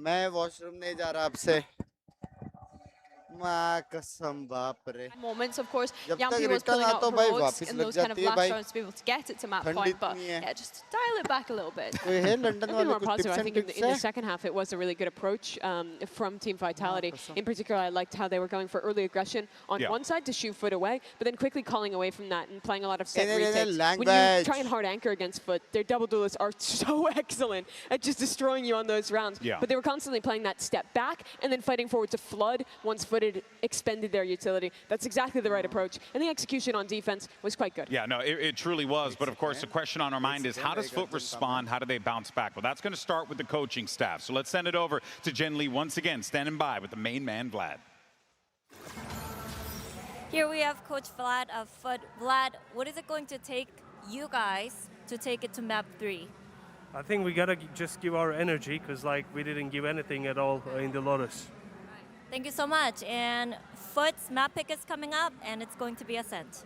मैं वॉशरूम नहीं जा रहा आपसे माँ कसम बाप रे moments, of course, जब तक Yampi was return pulling out आता भाई heroics वापस in लग those kind of जाती है last भाई rounds to be able to get it to map ठंडी point, but इतनी है yeah, just dial it back a little bit. कोई है लंदन A bit वाले more कुछ positive. Tips I and think in tricks the है second half it was a really good approach from Team Vitality. कसम। In particular, I liked how they were going for early aggression on one side to shoot FUT away, but then quickly calling away from that and playing a lot of set retakes. When you try and hard anchor against FUT, their double duelists are so excellent at just destroying you on those rounds. But they were constantly playing that step back and then fighting forward to flood once FUT had expended their utility. That's exactly the right approach. And the execution on defense was quite good. Yeah, no, it truly was. But of course, the question on our mind is how does FUT respond? How do they bounce back? Well, that's going to start with the coaching staff. So let's send it over to Jen Lee once again, standing by with the main man, Vlad. Here we have Coach Vlad of FUT. Vlad, what is it going to take you guys to take it to map 3? I think we gotta just give our energy because like we didn't give anything at all in the Lotus. Thank you so much. And FUT's map pick is coming up, and it's going to be Ascent.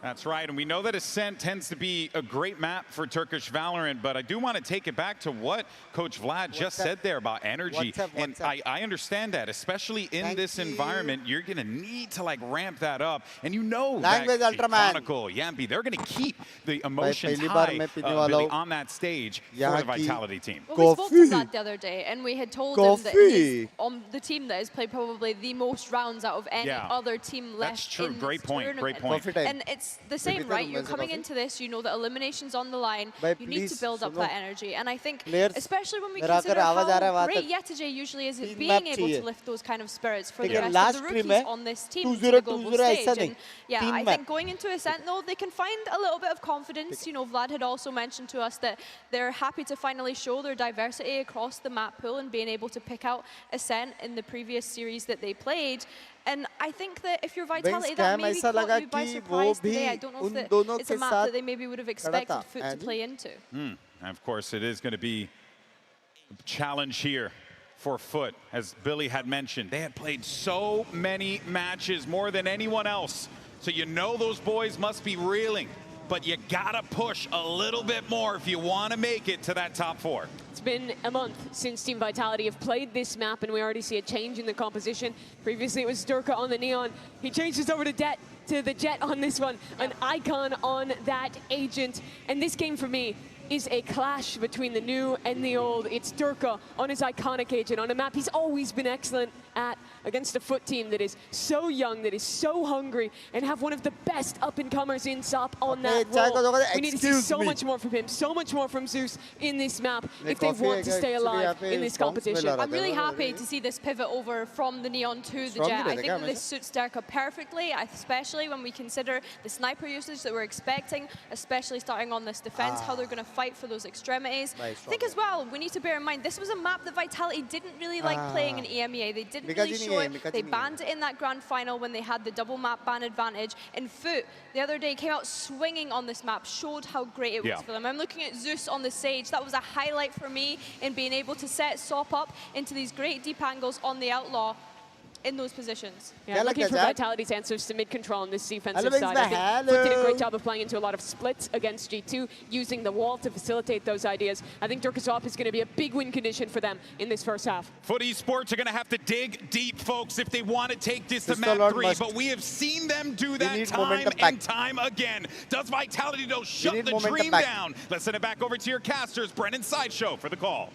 That's right, and we know that Ascent tends to be a great map for Turkish Valorant, but I do want to take it back to what Coach Vlad just said there about energy. And I understand that, especially in this environment, you're going to need to like ramp that up. And you know that Chronicle, Yampi, they're going to keep the emotions high on that stage for the Vitality team. Well, we spoke to Vlad the other day, and we had told him that he's on the team that has played probably the most rounds out of any other team left. That's true. In Great this point. Tournament. Great point. And it's the same, right? You're coming into this, you know that elimination's on the line. You need to build up that energy. And I think, especially when we consider how great Yetije usually is at being able to lift those kind of spirits for the rest of the rookies on this team to the global stage. And yeah, I think going into Ascent, though, they can find a little bit of confidence. You know, Vlad had also mentioned to us that they're happy to finally show their diversity across the map pool and being able to pick out Ascent in the previous series that they played. And I think that if you're Vitality, that maybe caught you by surprise today. I don't know if it's a map that they maybe would have expected FUT to play into. And of course, it is going to be a challenge here for FUT. As Billy had mentioned, they had played so many matches, more than anyone else. So you know those boys must be reeling. But you gotta push a little bit more if you want to make it to that top 4. It's been a month since Team Vitality have played this map, and we already see a change in the composition. Previously, it was Durka on the Neon. He changes over to the Jet on this one, an Icon on that Agent. And this game, for me, is a clash between the new and the old. It's Durka on his iconic Agent on a map he's always been excellent at, against a FUT team that is so young, that is so hungry, and have one of the best up-and-comers in SOP on that role. We need to see so much more from him, so much more from Zeus in this map if they want to stay alive in this competition. I'm really happy to see this pivot over from the Neon to the Jet. I think that this suits Durka perfectly, especially when we consider the sniper usage that we're expecting, especially starting on this defense, how they're going to fight for those extremities. I think as well, we need to bear in mind, this was a map that Vitality didn't really like playing in EMEA. They didn't really show it. They banned it in that grand final when they had the double map ban advantage. In FUT, the other day, came out swinging on this map, showed how great it was for them. I'm looking at Zeus on the Sage. That was a highlight for me in being able to set SOP up into these great deep angles on the Outlaw in those positions. Yeah, looking for Vitality's answers to mid-control on this defensive side. I think FUT did a great job of playing into a lot of splits against G2, using the wall to facilitate those ideas. I think Durka's op is going to be a big win condition for them in this first half. FUT Esports are going to have to dig deep, folks, if they want to take this to map 3, but we have seen them do that time and time again. Does Vitality, though, shut the dream down? Let's send it back over to your casters, Brennan Sideshow, for the call.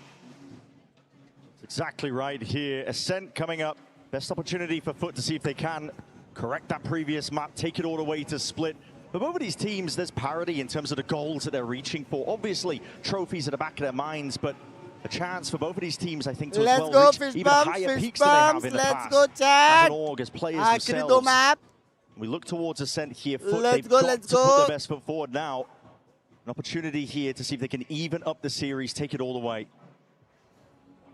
Exactly right here. Ascent coming up. Best opportunity for FUT to see if they can correct that previous map, take it all the way to split. For both of these teams, there's parity in terms of the goals that they're reaching for. Obviously, trophies at the back of their minds, but a chance for both of these teams, I think, to as well reach even higher peaks than they have in the past. As an org, as players themselves. We look towards Ascent here. FUT, they've got to put their best foot forward now. An opportunity here to see if they can even up the series, take it all the way.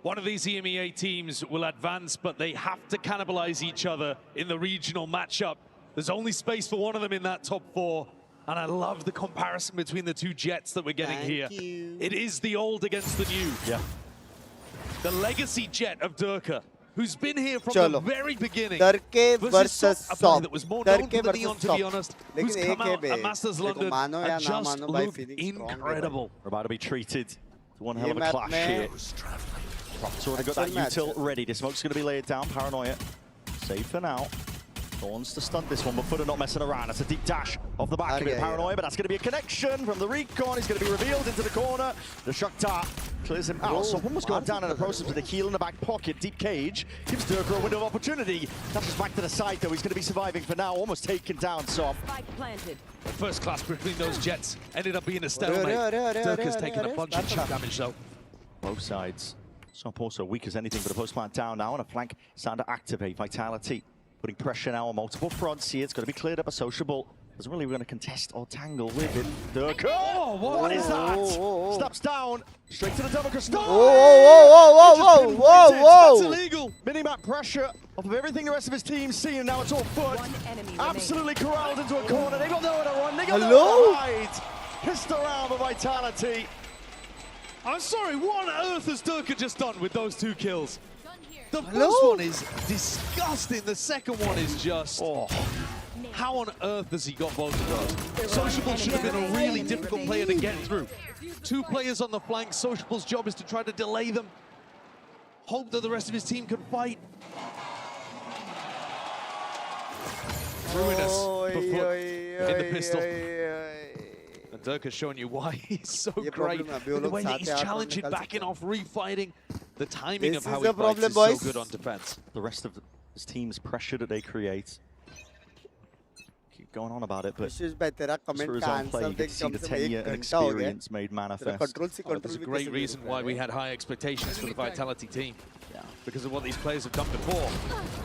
One of these EMEA teams will advance, but they have to cannibalize each other in the regional matchup. There's only space for one of them in that top 4. And I love the comparison between the two Jets that we're getting here. It is the old against the new. Yeah. The legacy Jet of Durka, who's been here from the very beginning. Durka versus SOP. That was more known for the Neon, to be honest, who's come out at Masters London and just looked incredible. We're about to be treated to one hell of a clash here. Prop's already got that util ready. The smoke's going to be laid down. Paranoia safe for now. Thorns to stun this one, but FUT are not messing around. That's a deep dash off the back of it. Paranoia, but that's going to be a connection from the recon. He's going to be revealed into the corner. The Shakhtar clears him out. So one was going down in the process with a heal in the back pocket. Deep cage gives Durka a window of opportunity. Touches back to the side, though. He's going to be surviving for now. Almost taken down, SOP. The first class between those Jets ended up being a stalemate. Durka's taken a bunch of chip damage, though. Both sides. SOP also weak as anything, but a post-plant down now, and a flank starting to activate. Vitality putting pressure now on multiple fronts here. It's going to be cleared up. A sociable doesn't really going to contest or tangle with it. Durka! Oh, what is that? Steps down, straight to the double crystal. Whoa! That's illegal. Minimap pressure off of everything the rest of his team's seeing. Now it's all FUT. Absolutely corralled into a corner. They got nowhere to run. They got nowhere to hide. Pissed around the Vitality. I'm sorry, what on earth has Durka just done with those 2 kills? The first one is disgusting, the second one is just... How on earth has he got both of those? Sociable should have been a really difficult player to get through. 2 players on the flank. Sociable's job is to try to delay them. Hope that the rest of his team can fight. Ruinous for FUT in the pistol. And Durka's showing you why he's so great. The way that he's challenging, backing off, refighting. The timing of how he fights is so good on defense. The rest of his team's pressure that they create. Keep going on about it, but through his own play, you can see the tenure and experience made manifest. There's a great reason why we had high expectations for the Vitality team. Yeah. Because of what these players have done before.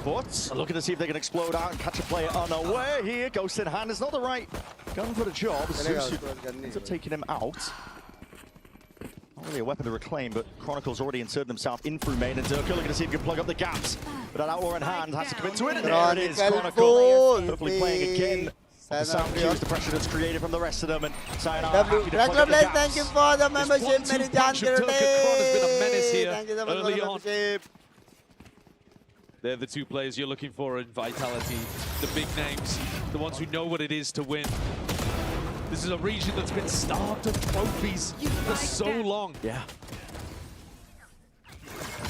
But looking to see if they can explode out and catch a player unaware here. Ghost in hand is not the right gun for the job. Zeus ends up taking him out. Not really a weapon to reclaim, but Chronicle's already inserted himself in through main, and Durka looking to see if he can plug up the gaps. But that outlaw in hand has to commit to it, and there it is, Chronicle. Hopefully playing again. The sound cues, the pressure that's created from the rest of them, and Sayonara happy to plug up the gaps. Thank you for the membership, This 1-2 punch of Durka Kron has been a menace here early on. They're the 2 players you're looking for in Vitality. The big names, the ones who know what it is to win. This is a region that's been starved of trophies for so long. Yeah.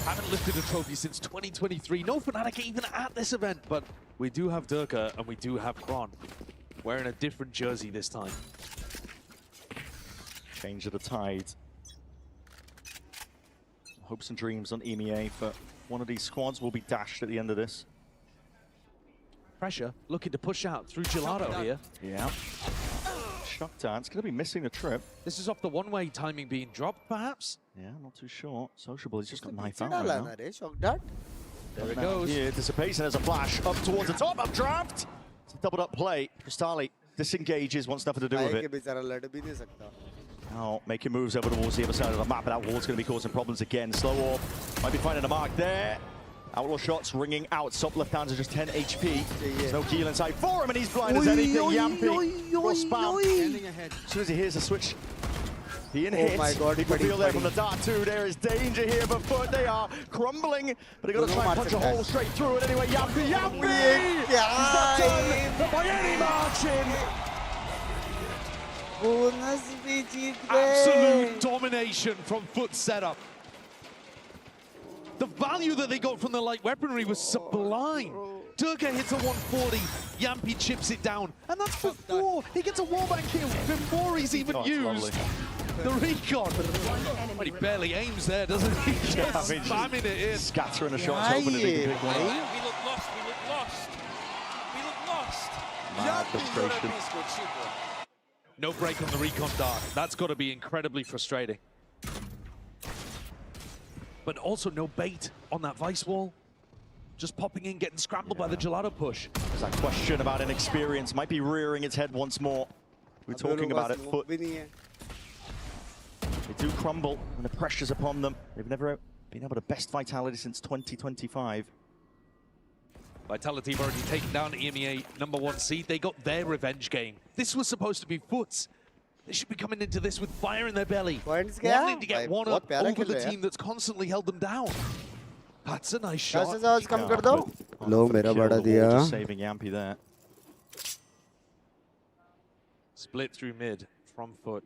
Haven't lifted a trophy since 2023. No Fnatic even at this event, but we do have Durka and we do have Kron. Wearing a different jersey this time. Change of the tide. Hopes and dreams on EMEA for one of these squads will be dashed at the end of this. Pressure, looking to push out through Gelato here. Yeah. Shutdown's going to be missing the trip. This is off the one-way timing being dropped, perhaps? Yeah, not too sure. Sociable, he's just got knife out right now. There it goes. Here, dissipates, and there's a flash up towards the top, updraft. It's a doubled up play. Cristali disengages, wants nothing to do with it. Now making moves over towards the other side of the map, but that wall's going to be causing problems again. Slow off, might be finding a mark there. Outlaw shots ringing out. Top left hands are just 10 HP. There's no heal inside for him, and he's blind as anything. Yampy, cross spam. As soon as he hears the switch, he hit. My God, People feel there from the dart too. There is danger here, but FUT, they are crumbling. But they're going to try and punch a hole straight through it anyway. Yampy! He's not done by any margin. Absolute domination from FUT setup. The value that they got from the light weaponry was sublime. Durka hits a 140, Yampy chips it down, and that's before he gets a wallbang kill, before he's even used the recon. But he barely aims there, doesn't he? Just spamming it in. Scattering a shot, hoping to be the big one. We look lost, we look lost. We look lost. Mad frustration. No break on the recon dart. That's got to be incredibly frustrating. But also no bait on that Vice wall. Just popping in, getting scrambled by the Gelato push. There's that question about inexperience. Might be rearing its head once more. We're talking about it. FUT. They do crumble and the pressure's upon them. They've never been able to best Vitality since 2025. Vitality have already taken down EMEA #1 seed. They got their revenge game. This was supposed to be FUT's. They should be coming into this with fire in their belly. Wanting to get one up over the team that's constantly held them down. That's a nice shot. Just saving Yampy there. Split through mid from FUT.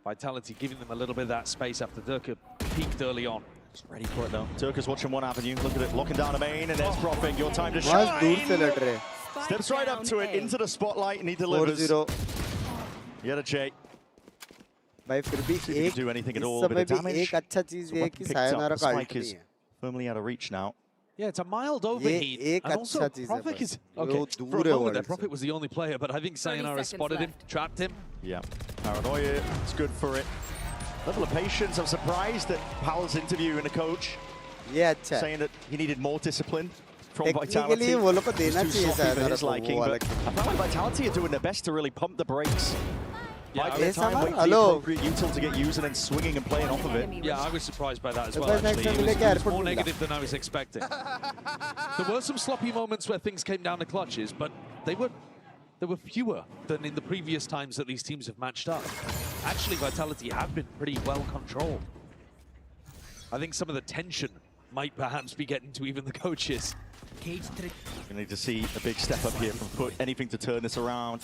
Vitality giving them a little bit of that space after Durka peaked early on. Just ready for it though. Durka's watching one avenue. Look at it, locking down a main, and there's Profing. Your time to shine. Steps right up to it, into the spotlight, and he delivers. Yet a J. भाई फिर भी एक do anything at all, इस समय भी एक अच्छा चीज है कि सायनारा का Spike is firmly out of reach now. Yeah, it's a mild overheat. एक and also, अच्छा चीज है Profit is वो okay. दूर For a है moment there, world Profit was the only player, but I think Sayonara spotted him, trapped him. Yeah, paranoia. It's good for it. Level of patience. I'm surprised that Powell's interviewing a coach. Yeah, अच्छा. Saying that he needed more discipline from Vitality. Technically वो लोग को देना चाहिए Sayonara his liking, but I feel like Vitality are doing their best to really pump the brakes. Yeah, By the time waiting for the appropriate util to get used and then swinging and playing off of it. Yeah, I was surprised by that as well, actually. It was more negative than I was expecting. There were some sloppy moments where things came down to clutches, but there were fewer than in the previous times that these teams have matched up. Actually, Vitality have been pretty well controlled. I think some of the tension might perhaps be getting to even the coaches. We need to see a big step up here from FUT. Anything to turn this around.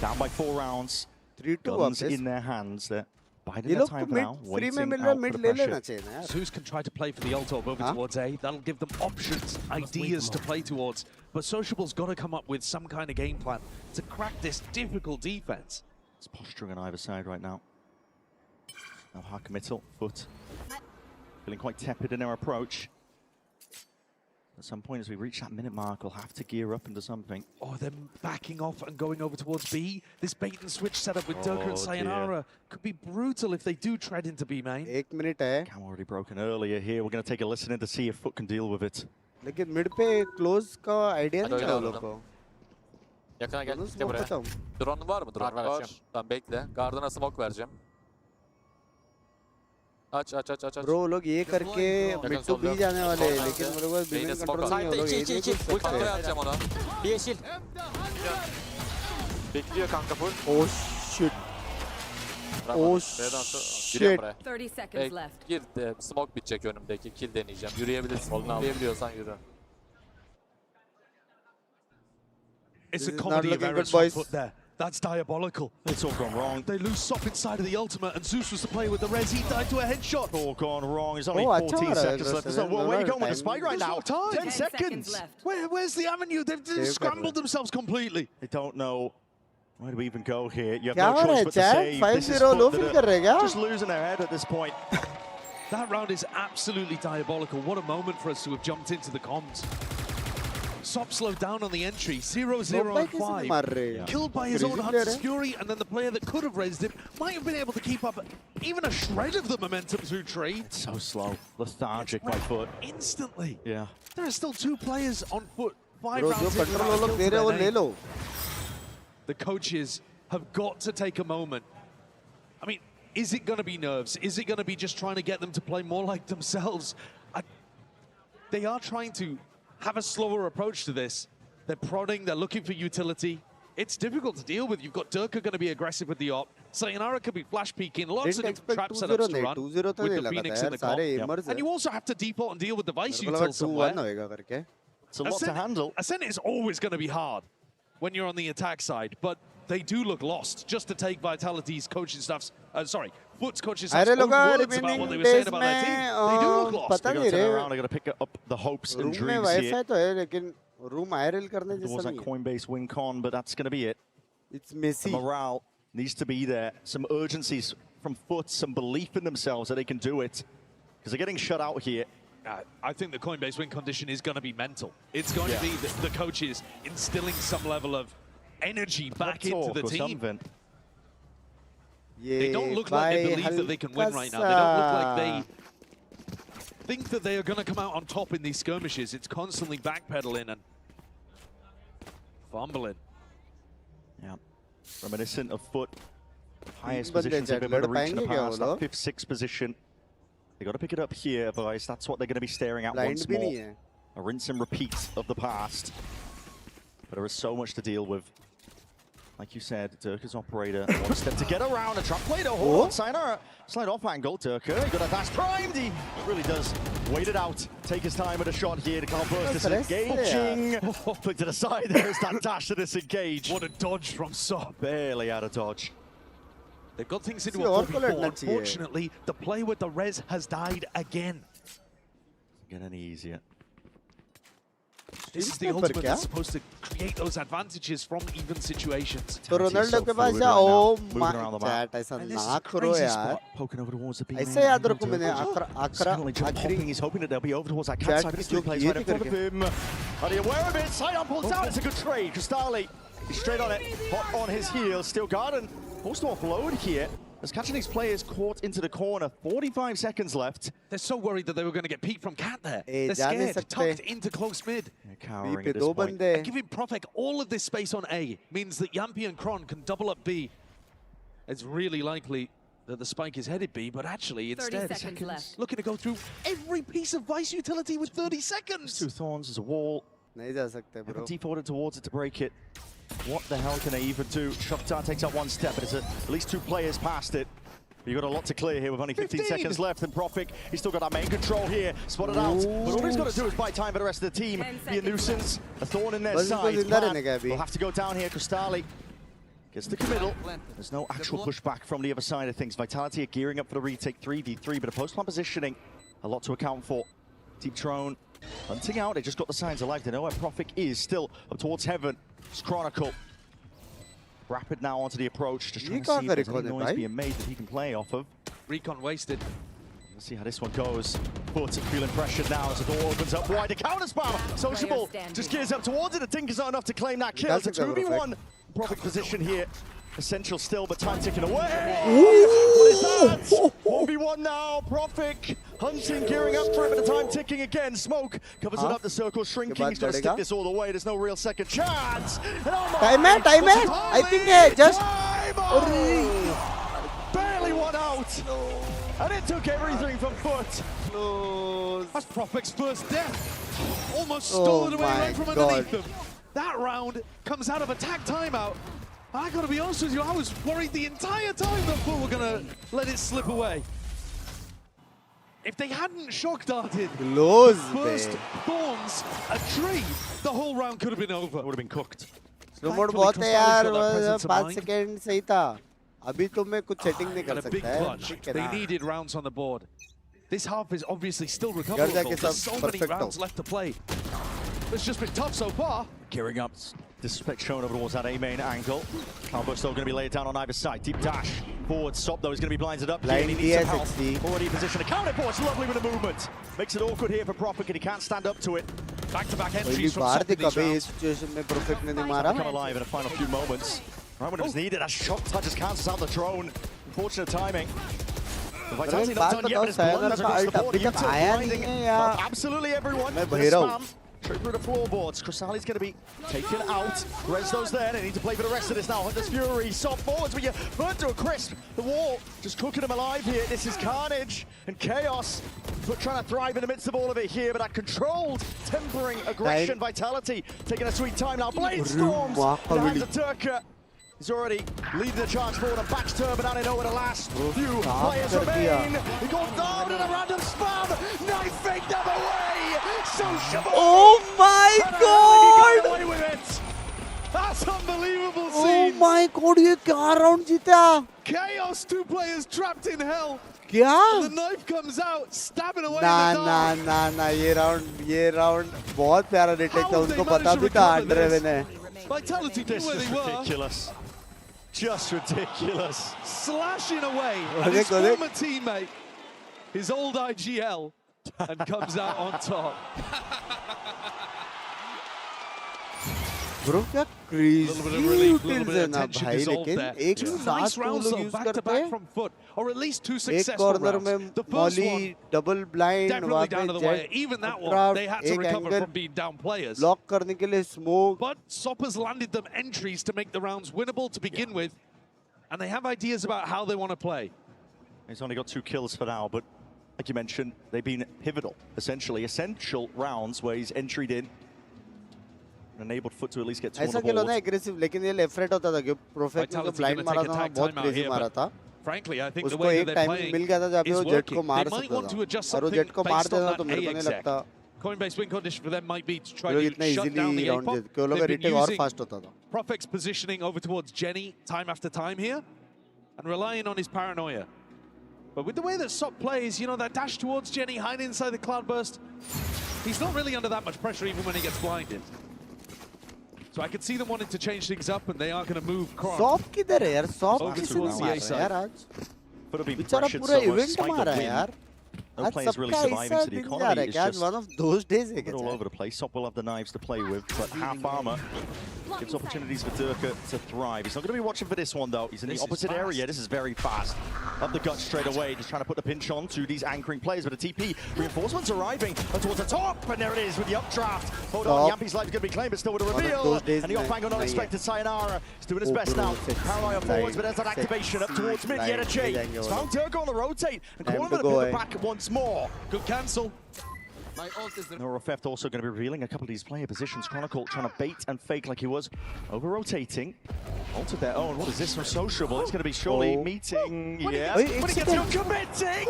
Down by 4 rounds. 3-2 Guns in their hands. They're biding their time for now. Waiting out for the pressure. Zeus can try to play for the ult over towards A. That'll give them options, ideas to play towards. But Sociable's got to come up with some kind of game plan to crack this difficult defense. It's posturing on either side right now. Now hard committal, FUT. Feeling quite tepid in their approach. At some point as we reach that minute mark, we'll have to gear up into something. Oh, they're backing off and going over towards B. This bait and switch setup with Durka and Sayonara could be brutal if they do tread into B main. 1 minute hai. Cam already broken earlier here. We're going to take a listen in to see if FUT can deal with it. लेकिन mid पे close का idea नहीं था लोगों को. Yakına gel. Gel buraya. Drone'un var mı? Drone var. Tamam bekle. Gardına smoke vereceğim. Aç. Bro लोग ये करके mid to B जाने वाले हैं लेकिन मेरे को B में control नहीं हो लोग ये नहीं कर Full kontrol atacağım ona. Bir yeşil. Bekliyor kanka full. Oh shit. Oh shit. 30 seconds left. Gir de smoke bitecek önümdeki. Kill deneyeceğim. Yürüyebilirsin. Yürüyebiliyorsan yürü. It's a comedy of errors from FUT there. That's diabolical. It's all gone wrong. They lose Sop inside of the ultimate, and Zeus was the player with the res. He died to a headshot. All gone wrong. There's only 14 seconds left. So where are you going with the spike right now? 10 seconds. Where's the avenue? They've scrambled themselves completely. They don't know where do we even go here. You have क्या no हो रहा choice है but to Chad? save. 5-0 low feel कर रहे क्या? Just losing their head at this point. That round is absolutely diabolical. What a moment for us to have jumped into the comms. Sop slowed down on the entry, 0-0 on 5. Killed by his own Hunter's Fury, and then the player that could have raised him might have been able to keep up even a shred of the momentum through trade. It's so slow. Lethargic by FUT. Instantly. Yeah. There are still 2 players on FUT. 5 Bro, rounds जो in control लोग दे रहे हैं वो ले लो. The coaches have got to take a moment. I mean, is it going to be nerves? Is it going to be just trying to get them to play more like themselves? They are trying to have a slower approach to this. They're prodding, they're looking for utility. It's difficult to deal with. You've got Durka going to be aggressive with the op. Sayonara could be flash peeking. Lots of different trap setups to run with the Phoenix in the comp. And you also have to default and deal with the Vice util somewhere. It's a lot to handle. Ascent is always going to be hard when you're on the attack side, but they do look lost. Just to take Vitality's coaching staff's, FUT's coaching staff's own words about what they were saying about their team. They do look lost. They're going to turn around, they're going to pick up the hopes and dreams here. Room IRL करने There was that Coinbase win con, but that's going to be it. It's messy. The morale needs to be there. Some urgencies from FUT, some belief in themselves that they can do it. Because they're getting shut out here. I think the Coinbase win condition is going to be mental. It's going to be the coaches instilling some level of energy back into the team. They don't look like they believe that they can win right now. They don't look like they think that they are going to come out on top in these skirmishes. It's constantly backpedaling and fumbling. Yeah. Reminiscent of FUT. Highest positions they've ever reached in the past. That 5th, 6th position. They got to pick it up here, otherwise that's what they're going to be staring at once more. A rinse and repeat of the past. But there is so much to deal with. Like you said, Durka's operator wants them to get around a trap play to hold. Sayonara, slide off angle. Durka, he got a dash primed. He really does wait it out. Take his time with a shot here to can't burst disengaging. Flick to the side, there's that dash to disengage. What a dodge from Sop. Barely out of dodge. They've got things into a 4v4. Unfortunately, the play with the res has died again. Doesn't get any easier. This is the ultimate that's supposed to create those advantages from even situations. तो Ronaldo के पास जा ओ chat ऐसा ना करो यार. Poking over towards the B. ऐसे याद रखो मैंने आखिरी he's hoping that they'll be over towards that cat side. He's two players right in front of him. Are you aware of it? Sidon pulls out. It's a good trade. Cristali, he's straight on it. Hot on his heels. Still Garden forced to offload here. As catching these players caught into the corner. 45 seconds left. They're so worried that they were going to get peeked from Cat there. They're scared. Tucked into close mid. Cowering at this point. Giving Profek all of this space on A means that Yampi and Kron can double up B. It's really likely that the spike is headed B, but actually instead, 30 seconds left. Looking to go through every piece of Vice utility with 30 seconds. 2 thorns, there's a wall. Haven't defaulted towards it to break it. What the hell can they even do? Shakhtar takes out one step, but it's at least 2 players past it. You've got a lot to clear here with only 15 seconds left, and Profik, he's still got that main control here, spotted out. But all he's got to do is buy time for the rest of the team. Be a nuisance, a thorn in their side. We'll have to go down here. Cristali gets the committal. There's no actual pushback from the other side of things. Vitality are gearing up for the retake 3v3, but a post-plant positioning, a lot to account for. Deep Drone hunting out. They just got the signs of life. They know where Profik is, still up towards heaven. It's Chronicle. Rapid now onto the approach, just trying to see if there's any noise being made that he can play off of. Recon wasted. Let's see how this one goes. But feeling pressured now as the door opens up wide. The counter spam. Sociable just gears up towards it. The Tinker's not enough to claim that kill. It's a 2v1. Profik position here. Essential still, but time ticking away. What is that? 1v1 now. Profik hunting, gearing up for it, but the time ticking again. Smoke covers it up. The circle shrinking. He's got to stick this all the way. There's no real second chance. Time hai. I think just. Barely one out. And it took everything from FUT. That's Profik's first death. Almost stole it away right from underneath them. That round comes out of a tag timeout. I gotta be honest with you, I was worried the entire time that FUT were gonna let it slip away. If they hadn't shock darted the first thorns a tree, the whole round could have been over. It would have been cooked. Slow mode बहुत है यार, 5 second सही था. अभी तो मैं कुछ setting नहीं कर सकता है. They needed rounds on the board. This half is obviously still recoverable. There's so many rounds left to play. It's just been tough so far. Gearing up. Disrespect shown over towards that A-main angle. Combo still going to be laid down on either side. Deep dash. Forward stop though. He's going to be blinded up. He needs some help. Already in position. Accounted for. It's lovely with the movement. Makes it awkward here for Profik, and he can't stand up to it. Back-to-back entries from Sop in these rounds. Come alive in the final few moments. Right when it was needed. That shock touch just cancels out the drone. Unfortunate timing. Vitality not done yet, but it's blunders across the board. Absolutely everyone. Straight through the floorboards. Cristali's going to be taken out. Res those there. They need to play for the rest of this now. Hunter's Fury. Soft forwards, but you burn to a crisp. The wall just cooking them alive here. This is carnage and chaos. But trying to thrive in the midst of all of it here. But that controlled, tempering aggression. Vitality taking a sweet time now. Blade storms. The hands of Turka. He's already leading the charge forward and Batch Turban. I know where the last few players remain. He goes down in a random spam. Knife fake the other way. Sociable. Oh my God! He got away with it. That's unbelievable Oh scenes. my God! ये क्या round जीता? Chaos, 2 players trapped in hell. क्या? The knife comes out, stabbing away in the dark. ना ये round बहुत प्यारा retake था. उनको पता भी था अंडरवेन है. Vitality knew where they were. Ridiculous. Just ridiculous. Slashing away at his former teammate, his old IGL, and comes out on top. Bro, क्या crazy utils है ना भाई, लेकिन एक साथ वो लोग use करते हैं. Or at least 2 एक successful corner rounds. में The first molly, one double blind, definitely down to the wire. jet, Even that one, updraft, they had to एक recover angle, from being down players. block करने के लिए smoke. But Soppers landed them entries to make the rounds winnable to begin with, and they have ideas about how they want to play. He's only got 2 kills for now, but like you mentioned, they've been pivotal, essentially essential rounds where he's entered in. Enabled FUT to at least get 2 on the ऐसा खेलो ना board. aggressive, लेकिन ये left right होता था कि Profik ने जो blind मारा था, बहुत crazy मारा था. Frankly, I think the उसको way एक that they're timing playing मिल गया था जहाँ पे is वो jet working. को मार They might सकता want to था. adjust और वो something jet को मार based on देता तो that मेरे A को नहीं exec. लगता. Coinbase win condition for them might be to try लोग to इतना shut down the easily round A-pop. जीत के वो लोग They've been retake और using fast होता था. Profik's positioning over towards Jenny time after time here, and relying on his paranoia. But with the way that Sop plays, you know, that dash towards Jenny, hiding inside the cloudburst, he's not really under that much pressure even when he gets blinded. So I could see them wanting to change things up, and they are going to move Kron Sop किधर है यार? Sop over किसी towards ने the मारा A है side. यार आज? But it'll be बेचारा pressured पूरा so much event despite मारा the है win. यार. No आज players really सबका surviving ऐसा to the दिन जा economy. रहा है It's कि आज just one of those days है all क्या? over the place. Sop will have the knives to play with, but half armor gives opportunities for Durka to thrive. He's not going to be watching for this one, though. He's in the opposite area. This is very fast. Up the gut straight away, just trying to put the pinch on to these anchoring players. But a TP reinforcements arriving towards the top, and there it is with the updraft. Hold on, Yampi's life is going to be claimed, but still with a reveal. And the off-angle unexpected Sayonara. He's doing his best now. Paranoia forwards, but there's that activation up towards mid. Yet a J. He's found Durka on the rotate and calling him to the back once more. Good cancel. Nora Theft also going to be revealing a couple of these player positions. Chronicle trying to bait and fake like he was. Over-rotating. Ult of their own. What is this from Sociable? It's going to be surely meeting. Yeah. When he gets uncommitting!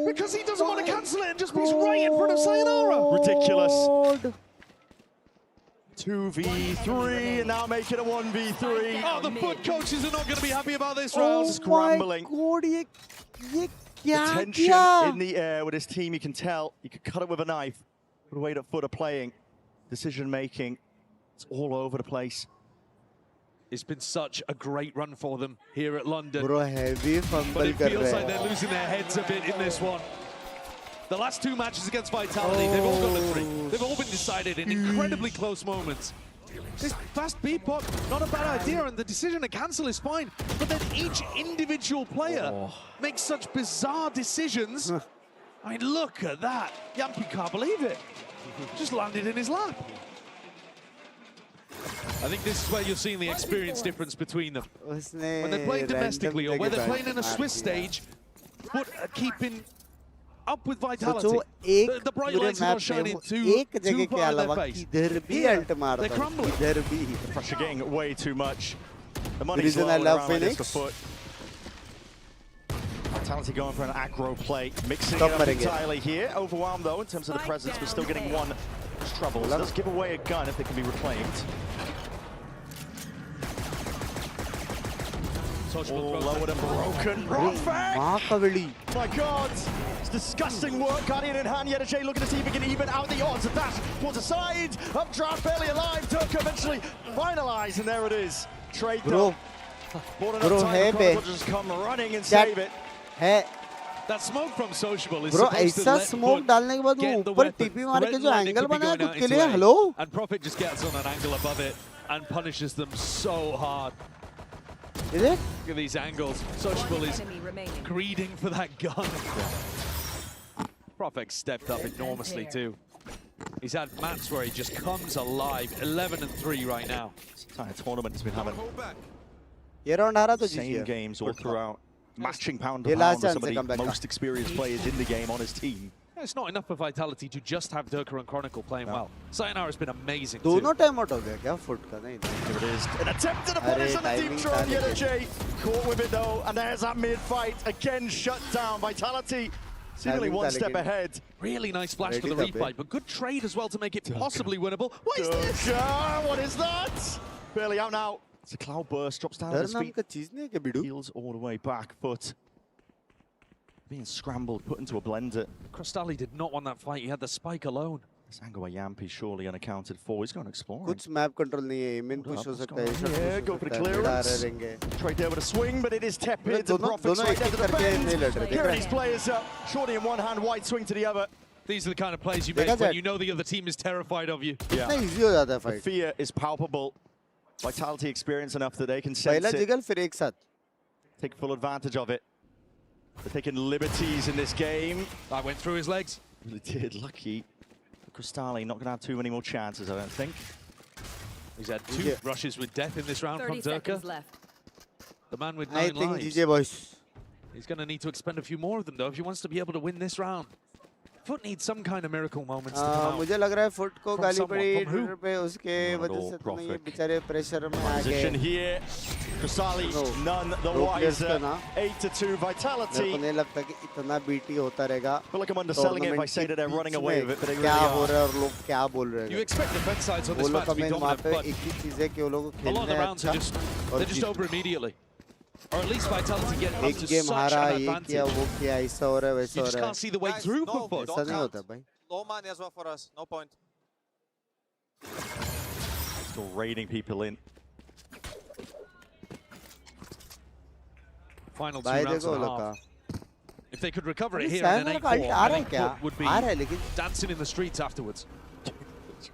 Because he doesn't want to cancel it and just moves right in front of Sayonara. Ridiculous. 2v3 and now make it a 1v3. Oh, the FUT coaches are not going to be happy about this round. Scrambling. ये The क्या tension किया? in the air with his team, you can tell. You could cut it with a knife. The way that FUT are playing, decision making, it's all over the place. It's been such a great run for them here at London. Bro, heavy But fumble it कर feels रहे like हैं. they're losing their heads a bit in this one. The last two matches against Vitality, they've all gone to 3. They've all been decided in incredibly close moments. This fast B-pot, not a bad idea, and the decision to cancel is fine. But then each individual player makes such bizarre decisions. I mean, look at that. Yampi can't believe it. Just landed in his lap. I think this is where you're seeing the experience difference between them. When they're playing domestically or when they're playing in a Swiss stage, but keeping up with Vitality. The bright lights are not shining too far in their face. Here, they're crumbling. The pressure getting way too much. The money's reason I low love around like this Phoenix. for FUT. Vitality going for an aggro play, mixing Stop it up maringue. entirely here. Overwhelmed though in terms of the presence, but still getting one trouble. Does give away a gun if they can be reclaimed. Lowered and broken. My God! It's disgusting work. Guardian in hand. Yedajay looking to see if he can even out the odds. A dash towards the side. Updraft barely alive. Turk eventually finalised, and there it is. Trade though. Bro, hey be. Just come running and save it. Hey. That smoke from Sociable is Bro, supposed to ऐसा let smoke FUT डालने के बाद वो get the ऊपर weapon. TP मार के Red जो line, it angle could be बनाया going खुद out के into लिए A. Hello And Prophet just gets on an angle above it and punishes them so hard. Is it? Look at these angles. Sociable is greeding for that gun. Prophet stepped up enormously too. He's had maps where he just comes alive. 11-3 right now. This entire tournament has been having ये round हारा तो same जीत games all throughout. Matching pound ये to last pound with chance some से of the comeback most experienced players in the game on his team. It's not enough for Vitality to just have Durka and Chronicle playing well. Sayonara has been amazing दोनों too. Time out हो गया क्या foot का नहीं Here it is. An attempt at a punish on the deep throw. Yedajay caught with it though, and there's that mid-fight again shut down. Vitality seemingly one step ahead. Really nice flash for the refight, but good trade as well to make it possibly winnable. What is this? What is that? Barely out now. It's a cloud burst, drops down at his feet. Heals all the way back, but being scrambled, put into a blender. Crostali did not want that fight. He had the spike alone. This angle by Yampi surely unaccounted for. He's going to explore. कुछ map control नहीं है इमेन push हो सकता है Yeah, go for the clearance. Trade there with a swing, but it is tepid. The Prophet's right there to the bend. Carrying these players up. Shorty in one hand, wide swing to the other. These are the kind of plays you make when you know the other team is terrified of you. Yeah. easy हो जाता है The fight fear is palpable. Vitality experience enough that they can sense पहला it. Jiggle फिर एक साथ Take full advantage of it. They're taking liberties in this game. That went through his legs. Really did. Lucky. Crostali not going to have too many more chances, I don't think. He's had two rushes with death in this round from Durka. The man with 9 I think lives. GJ boys He's going to need to expend a few more of them though if he wants to be able to win this round. FUT needs some kind of miracle moments to come out. मुझे लग रहा है foot को From गाली someone. पड़ी From who? Twitter पे उसके वजह से तो नहीं ये बेचारे प्रेशर में आ Position गए here. Crostali none the Pro players wiser. का ना 8-2 मेरे को Vitality. नहीं लगता कि इतना बीटी होता रहेगा I feel like I'm underselling it if I say that they're running away with it, but they really क्या हो are. रहा है और लोग क्या बोल रहे You हैं expect defense sides on वो this लोग match to be कमेंट वहाँ dominant, पे but एक ही चीज है कि वो लोग a lot of खेलने the rounds are अच्छा just, और they're just over immediately. Or at least Vitality get up एक to गेम such हारा an ये advantage. किया वो किया ऐसा हो रहा है वैसा You हो just रहा can't है see the way through for FUT. ऐसा नहीं होता भाई Low money as well for us. No point. Still raiding people in. Final 2 भाई rounds देखो and a लोग half. If they could recover अरे it here in an सैन का 8-4, अल्ट आ I रहा है think क्या FUT would be आ रहा है लेकिन dancing in the streets afterwards.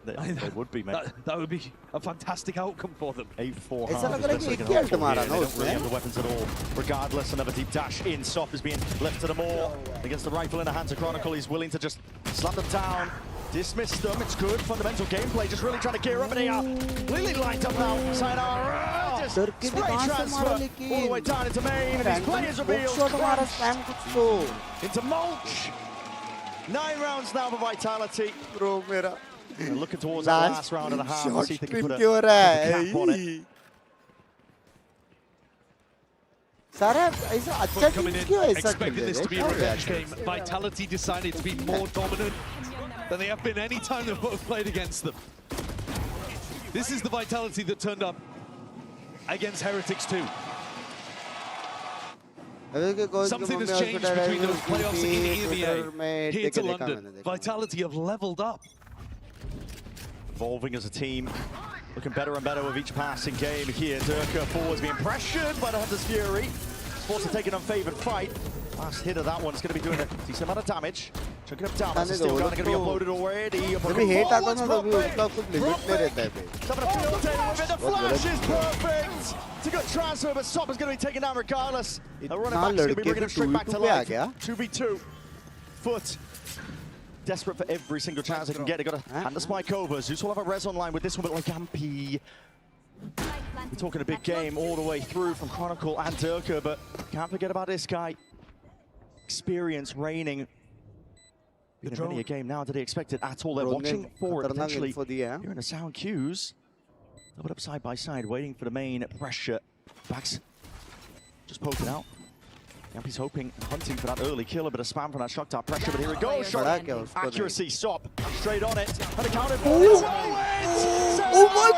They would be, mate. That would be a fantastic outcome for them. 8-4 ऐसा half. लग रहा है कि एक ही अल्ट मारा ना They don't really उसने have the weapons at all. Regardless, another deep dash in. Stop is being left to the more. Against the rifle in the hands of Chronicle, he's willing to just slap them down. Dismiss them, it's good. Fundamental gameplay, just really trying to gear up and here. Lily lined up now. Sayonara. Just spray transfer all the way down into main. And his players revealed. Into mulch. 9 rounds now for Vitality. Bro, mera. Looking towards the last round and a half. Short See if they can stream put क्यों a cap on it. है? सारा ऐसा अच्छा coming in, क्यों ऐसा expecting this to be a revenge game. Vitality decided to be more dominant than they have been any time they've both played against them. This is the Vitality that turned up against Heretics too. Something has changed between those playoffs in EMEA here to London. Vitality have leveled up. Evolving as a team, looking better and better with each passing game here. Durka forwards being pressured by the Hunter's Fury. Sports are taking an unfavored fight. Last hit of that one's going to be doing a decent amount of damage. Chunking up down, that's still going to be uploaded already. जब hate आता ना तभी उसका कुछ limit में रहता है. Having a field day with it. The flash is perfect. It's a good transfer, but Sop is going to be taken down regardless. The running back's going to be bringing it straight back to life. 2v2. FUT. Desperate for every single chance they can get. They've got to hand the spike over. Zeus will have a res online with this one, but like Ampi. We're talking a big game all the way through from Chronicle and Durka, but can't forget about this guy. Experience reigning. Been in many a game now. Did they expect it at all? They're watching forward potentially. Hearing the sound cues. Doubled up side by side, waiting for the main pressure. Backs just poking out. Yampi's hoping, hunting for that early kill, a bit of spam from that shock top pressure, but here it goes. Shot accuracy, stop, straight on it, and accounted for it. Oh my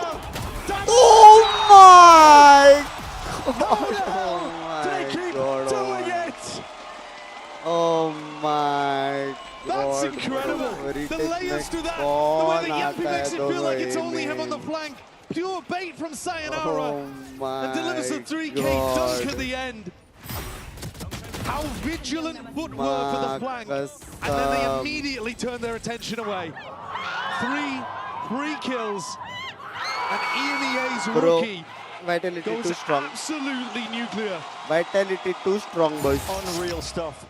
God! Oh my God! Doing it! Oh my God! That's incredible. The layers to that. The way that Yampi makes it feel like it's only him on the flank. Pure bait from Sayonara. And delivers a 3K dunk at the end. How vigilant footwork for the flank. And then they immediately turn their attention away. Three kills. And EMEA's rookie Vitality goes too strong. Absolutely nuclear. Vitality too strong, boys. Unreal stuff.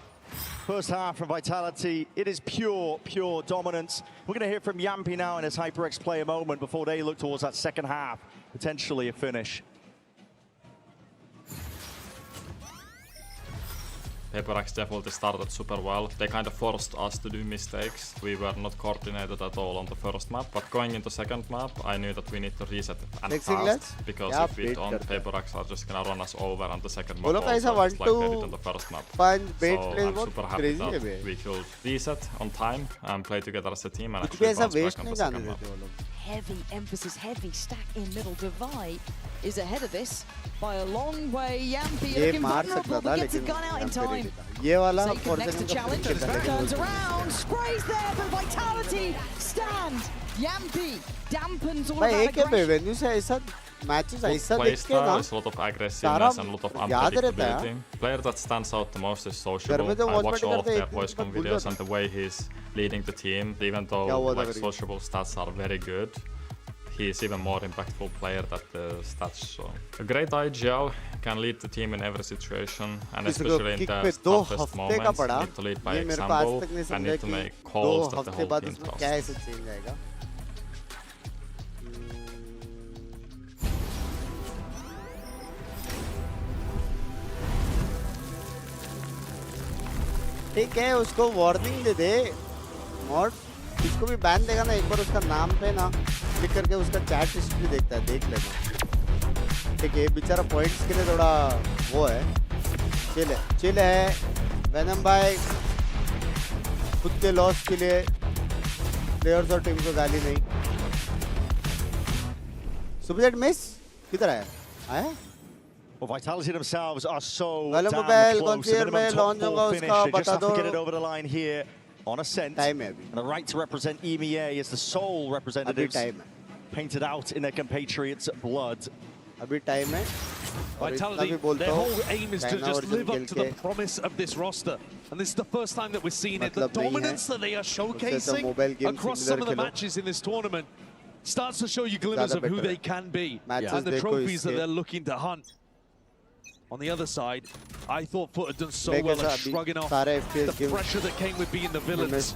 First half from Vitality, it is pure dominance. We're going to hear from Yampi now in his HyperX player moment before they look towards that second half, potentially a finish. HyperX definitely started super well. They kind of forced us to do mistakes. We were not coordinated at all on the first map, but going into second map, I knew that we need to reset it and fast, because if we don't, HyperX are just gonna run us over on the second map also, just like they did on the first map. So I'm super happy that we could reset on time and play together as a team and actually bounce back on the second map. Heavy emphasis, heavy stack in middle. Divide is ahead of this by a long way. Yampi looking vulnerable, but gets a gun out in time. Saken next to challenge, turns around, sprays there, but Vitality stand. Yampi dampens all that aggression. Matches ऐसा दिखते ना a lot of aggressiveness and a lot of unpredictability. Player that stands out the most is Sociable. I watch all of their voicecom videos and the way he's leading the team, even though like Sociable stats are very good, he's even more impactful player than the stats. So a great IGL can lead the team in every situation, and especially in the toughest moments, need to lead by example and need to make calls that the whole team trusts. ठीक है, उसको warning दे दे mod, इसको भी ban देगा ना एक बार, उसका नाम पे ना क्लिक करके उसका चैट हिस्ट्री देखता है, देख लेना। ठीक है, बेचारा पॉइंट्स के लिए थोड़ा वो है, चिल है। वेनम भाई खुद के लॉस के लिए प्लेयर्स और टीम को गाली नहीं। सुपरजेट मिस किधर आया? Well, Vitality themselves are so damn close. The minimum top 4 finish. They just have to get it over the line here on Ascent. And the right to represent EMEA as the sole representatives painted out in their compatriots' blood. Vitality, their whole aim is to just live up to the promise of this roster. And this is the first time that we're seeing it. The dominance that they are showcasing across some of the matches in this tournament starts to show you glimmers of who they can be and the trophies that they're looking to hunt. On the other side, I thought FUT had done so well at shrugging off the pressure that came with being the villains.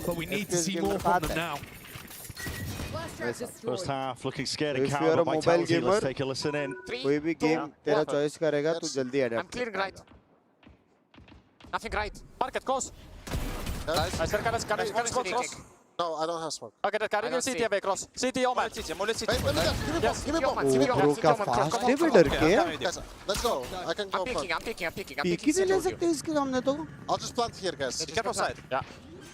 But we need to see more from them now. First half looking scared and cowed by Vitality. Let's take a listen in. कोई भी game तेरा choice करेगा, तू जल्दी I'm clearing right. Nothing right. Market goes. Nice. I can smoke cross. No, I don't have smoke. Okay, then carry your CT away cross. CT on man. Wait, give me bomb. Bro का fast है भी डर के. Guys, let's go. I can go. I'm peeking. Peek ही नहीं ले सकते इसके सामने तो. I'll just plant here, guys. Careful side. Yeah.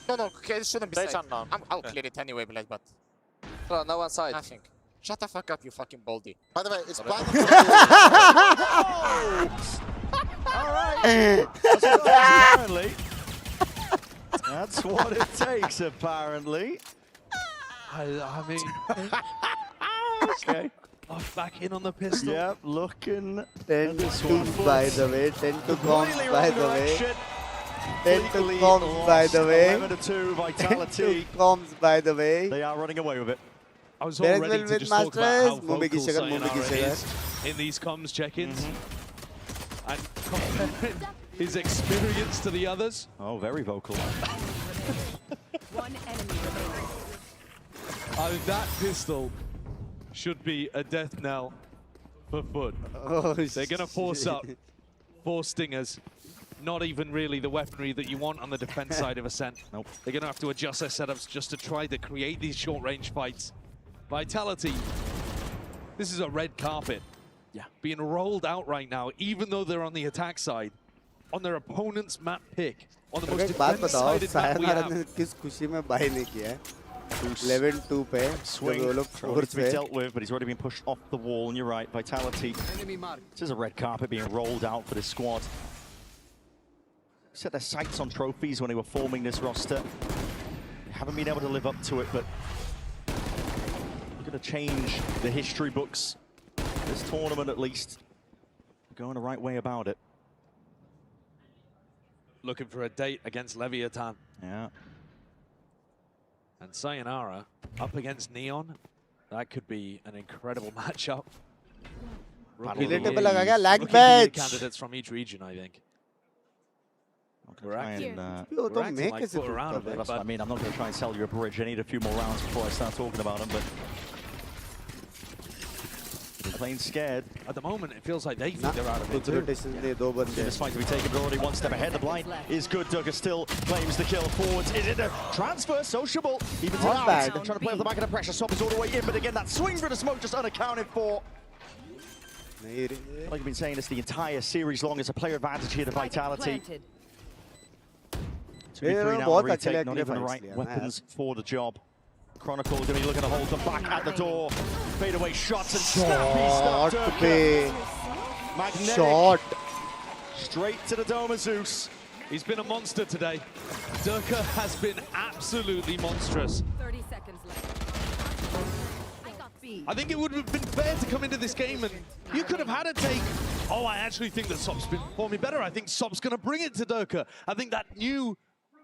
No, okay, it shouldn't be They side. shut down. I'll clear it anyway, Blaze, but No one side. nothing. Shut the fuck up, you fucking baldy. By the way, it's planted. Apparently. That's what it takes, apparently. I mean, Okay. off back in on the pistol. Yep, looking 10 this to one. by the way, 10 to comms Completely by wrong the way. direction. 10 to Completely comms by the lost. way. 11 to 2 10 to Vitality. comms by the way. They are running away with it. I was There all is ready will to with just talk about how Masters. Mumbai ki vocal shagal, Mumbai ki Sayonara shagal. is in these comms check-ins. And comparing his experience to the others. Oh, very vocal. One enemy remaining. That pistol should be a death knell for FUT. Oh, They're going to force up 4 stingers. Not even really the weaponry that you want on the defense side of Ascent. Nope. They're going to have to adjust their setups just to try to create these short-range fights. Vitality, this is a red carpet. Yeah. Being rolled out right now, even though they're on the attack side, on their opponent's map pick, on the most एक बात बताओ, defense-sided map we sayonara ने have. किस खुशी में bye नहीं किया है? 11-2 पे Swing जब वो लोग trying to be 4 dealt with, but he's already been pushed off the wall, and you're right, Vitality. This is a red carpet being rolled out for this squad. Set their sights on trophies when they were forming this roster. They haven't been able to live up to it, but they're going to change the history books. This tournament, at least, going the right way about it. Looking for a date against Leviathan. Yeah. And Sayonara up against Neon. That could be an incredible matchup. Relatable लगा क्या? Lag Rookie of the year badge. candidates from each region, I think. We're Try acting, and, वो तो we're मैं acting like कैसे foot around टूटता a bit, That's what I but mean. I'm not going to try and sell you a bridge. I need a few more rounds before I start talking about them, but they're playing scared. at the moment it feels like they think they're out of it. दूसरे distance दे दो बंदे. This fight to be taken, but already one step ahead. The blind is good. Duggar still claims the kill forwards. Is it a transfer? Sociable. Even Not out. bad. Trying to play off the back of the pressure. Sop is all the way in, but again, that swing for the smoke just unaccounted for. नहीं रे. Like I've been saying this the entire series long, it's a player advantage here to Vitality. 2v3 now, बहुत retake, अकेले not अकेले even the fights right लिया ना weapons for the job. Chronicle going to be looking to hold them back at the door. Fade away shots and snappy stuff. Shot Duggar. पे. Magnetic. Shot. Straight to the Dome of Zeus. He's been a monster today. Durka has been absolutely monstrous. 30 seconds left. I got B. I think it would have been fair to come into this game and you could have had a take. Oh, I actually think that Sop's been performing better. I think Sop's going to bring it to Durka. I think that new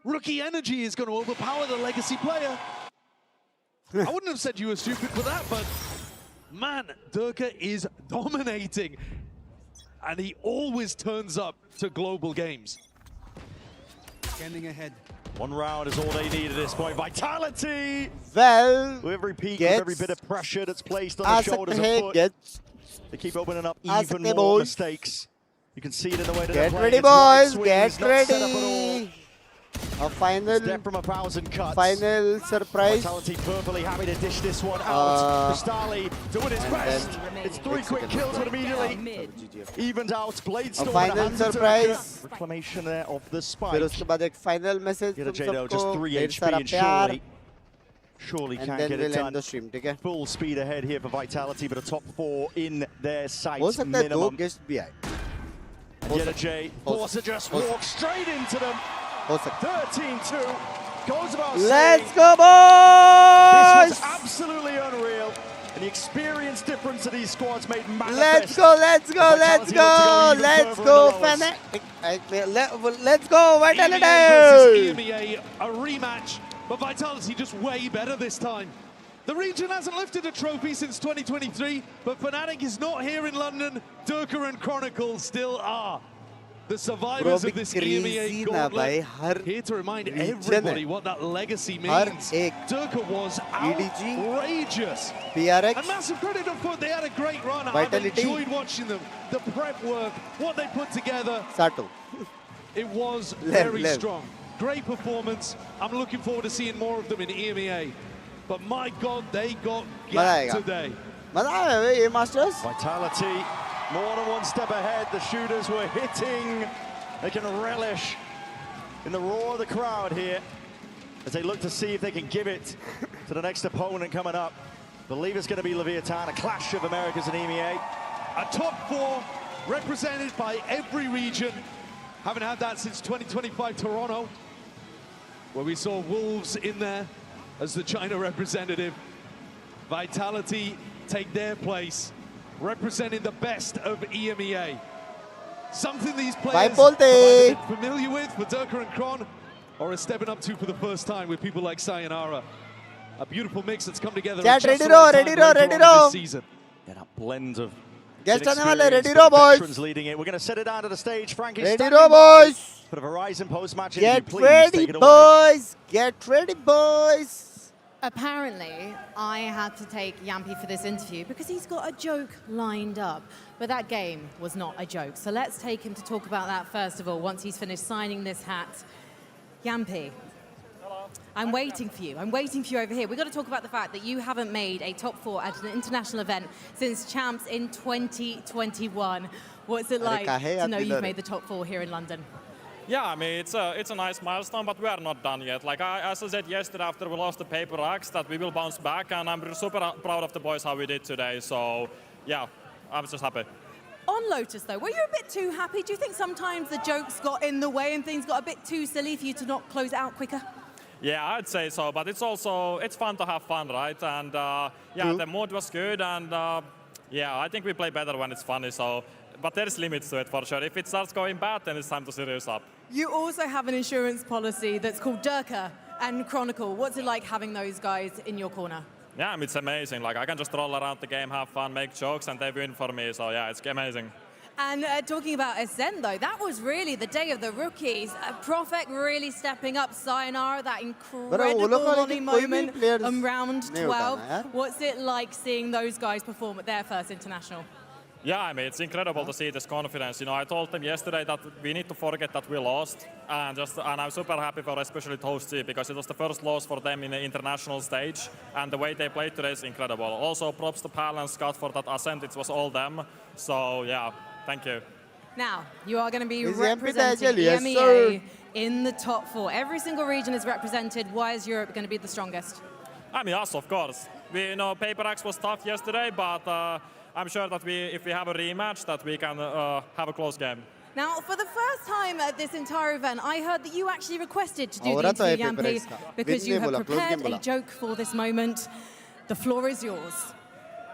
rookie energy is going to overpower the legacy player. I wouldn't have said you were stupid for that, but man, Durka is dominating. And he always turns up to global games. Scanning ahead. One round is all they need at this point. Vitality! Well, With every peak, with every bit of pressure that's placed on the uh shoulders सकते of हैं FUT, get they keep opening up uh even सकते more boys. mistakes. You can see it in the way that Get they're ready playing. It's boys, wide get swings, not set up at all. ready. A final Step from 1,000 cuts. final surprise. Vitality purposely happy to dish this one out. Kristali doing his and best. then It's 3 quick kills, but immediately evens out. Bladestorm A final surprise. Reclamation there of the फिर spike. उसके बाद एक final message Get a तुम Jado, just सबको 3 ढेर HP सारा and प्यार. surely And can't then get we'll it end done. the stream, ठीक है? Full speed ahead here for Vitality, but a top 4 in their हो sights सकता है दो minimum. guest भी आए. Get a J. Forza just walks straight into them. हो सकता है. 13-2. Goes about Let's saying, go this boys! was absolutely unreal. And the experience difference of these squads made manifest. Let's go, let's go, And let's Vitality go, want to go even let's further go, in the lowest. fanatic. Let's go, versus Vitality! EMEA, a rematch, but Vitality just way better this time. The region hasn't lifted a trophy since 2023, but Fnatic is not here in London. Durka and Chronicle still are. The survivors of this EMEA gauntlet, here to remind everybody what that legacy means. Durka was outrageous. PRX, And massive credit to FUT, they had a great run. Vitality. I've enjoyed watching them. The prep work, what they put together. Sato. It was very Lev. strong. great performance. I'm looking forward to seeing more of them in EMEA. But my God, they got gapped today. Masters. Vitality, more than one step ahead. The shooters were hitting. They can relish in the roar of the crowd here as they look to see if they can give it to the next opponent coming up. Believe it's going to be Leviathan, a clash of Americas and EMEA. A top 4 represented by every region. Haven't had that since 2025 Toronto, where we saw Wolves in there as the China representative. Vitality take their place, representing the best of EMEA. Something these players have either been familiar with for Durka and Kron, or are stepping up to for the first time with people like Sayonara. A beautiful mix that's come together at just the right time this season. Yeah, that blend of boys. leading it. We're going to set it out of the stage. Frankie, boys. For the Verizon post-match Get interview, ready, boys. Get ready, boys. Apparently, I had to take Yampy for this interview because he's got a joke lined up. But that game was not a joke. So let's take him to talk about that first of all, once he's finished signing this hat. Yampy, I'm waiting for you. I'm waiting for you over here. We've got to talk about the fact that you haven't made a top 4 at an international event since Champs in 2021. What's it like to know you've made the top 4 here in London? Yeah, I mean, it's a nice milestone, but we are not done yet. Like as I said yesterday after we lost the paper racks, that we will bounce back, and I'm super proud of the boys how we did today. So, yeah, I'm just happy. On Lotus, though, were you a bit too happy? Do you think sometimes the jokes got in the way and things got a bit too silly for you to not close it out quicker? Yeah, I'd say so, but it's also, it's fun to have fun, right? And yeah, the mood was good, and yeah, I think we play better when it's funny, so, but there's limits to it for sure. If it starts going bad, then it's time to serious up. You also have an insurance policy that's called Durka and Chronicle. What's it like having those guys in your corner? Yeah, I mean, it's amazing. Like, I can just roll around the game, have fun, make jokes, and they win for me, so yeah, it's amazing. And talking about Ascend, though, that was really the day of the rookies. Profek really stepping up, Sayonara, that incredible Lonnie moment on round 12. What's it like seeing those guys perform at their first international? Yeah, I mean, it's incredible to see this confidence. You know, I told them yesterday that we need to forget that we lost, and I'm super happy for especially Toast T, because it was the first loss for them in the international stage, and the way they played today is incredible. Also, props to Pal and Scott for that Ascent. It was all them. So, yeah. Thank you. Now, you are going to be representing EMEA in the top 4. Every single region is represented. Why is Europe going to be the strongest? I mean, us, of course. We know Paper Axe was tough yesterday, but I'm sure that if we have a rematch, that we can have a close game. Now, for the first time at this entire event, I heard that you actually requested to do the interview, Yampy, because you have prepared a joke for this moment. The floor is yours.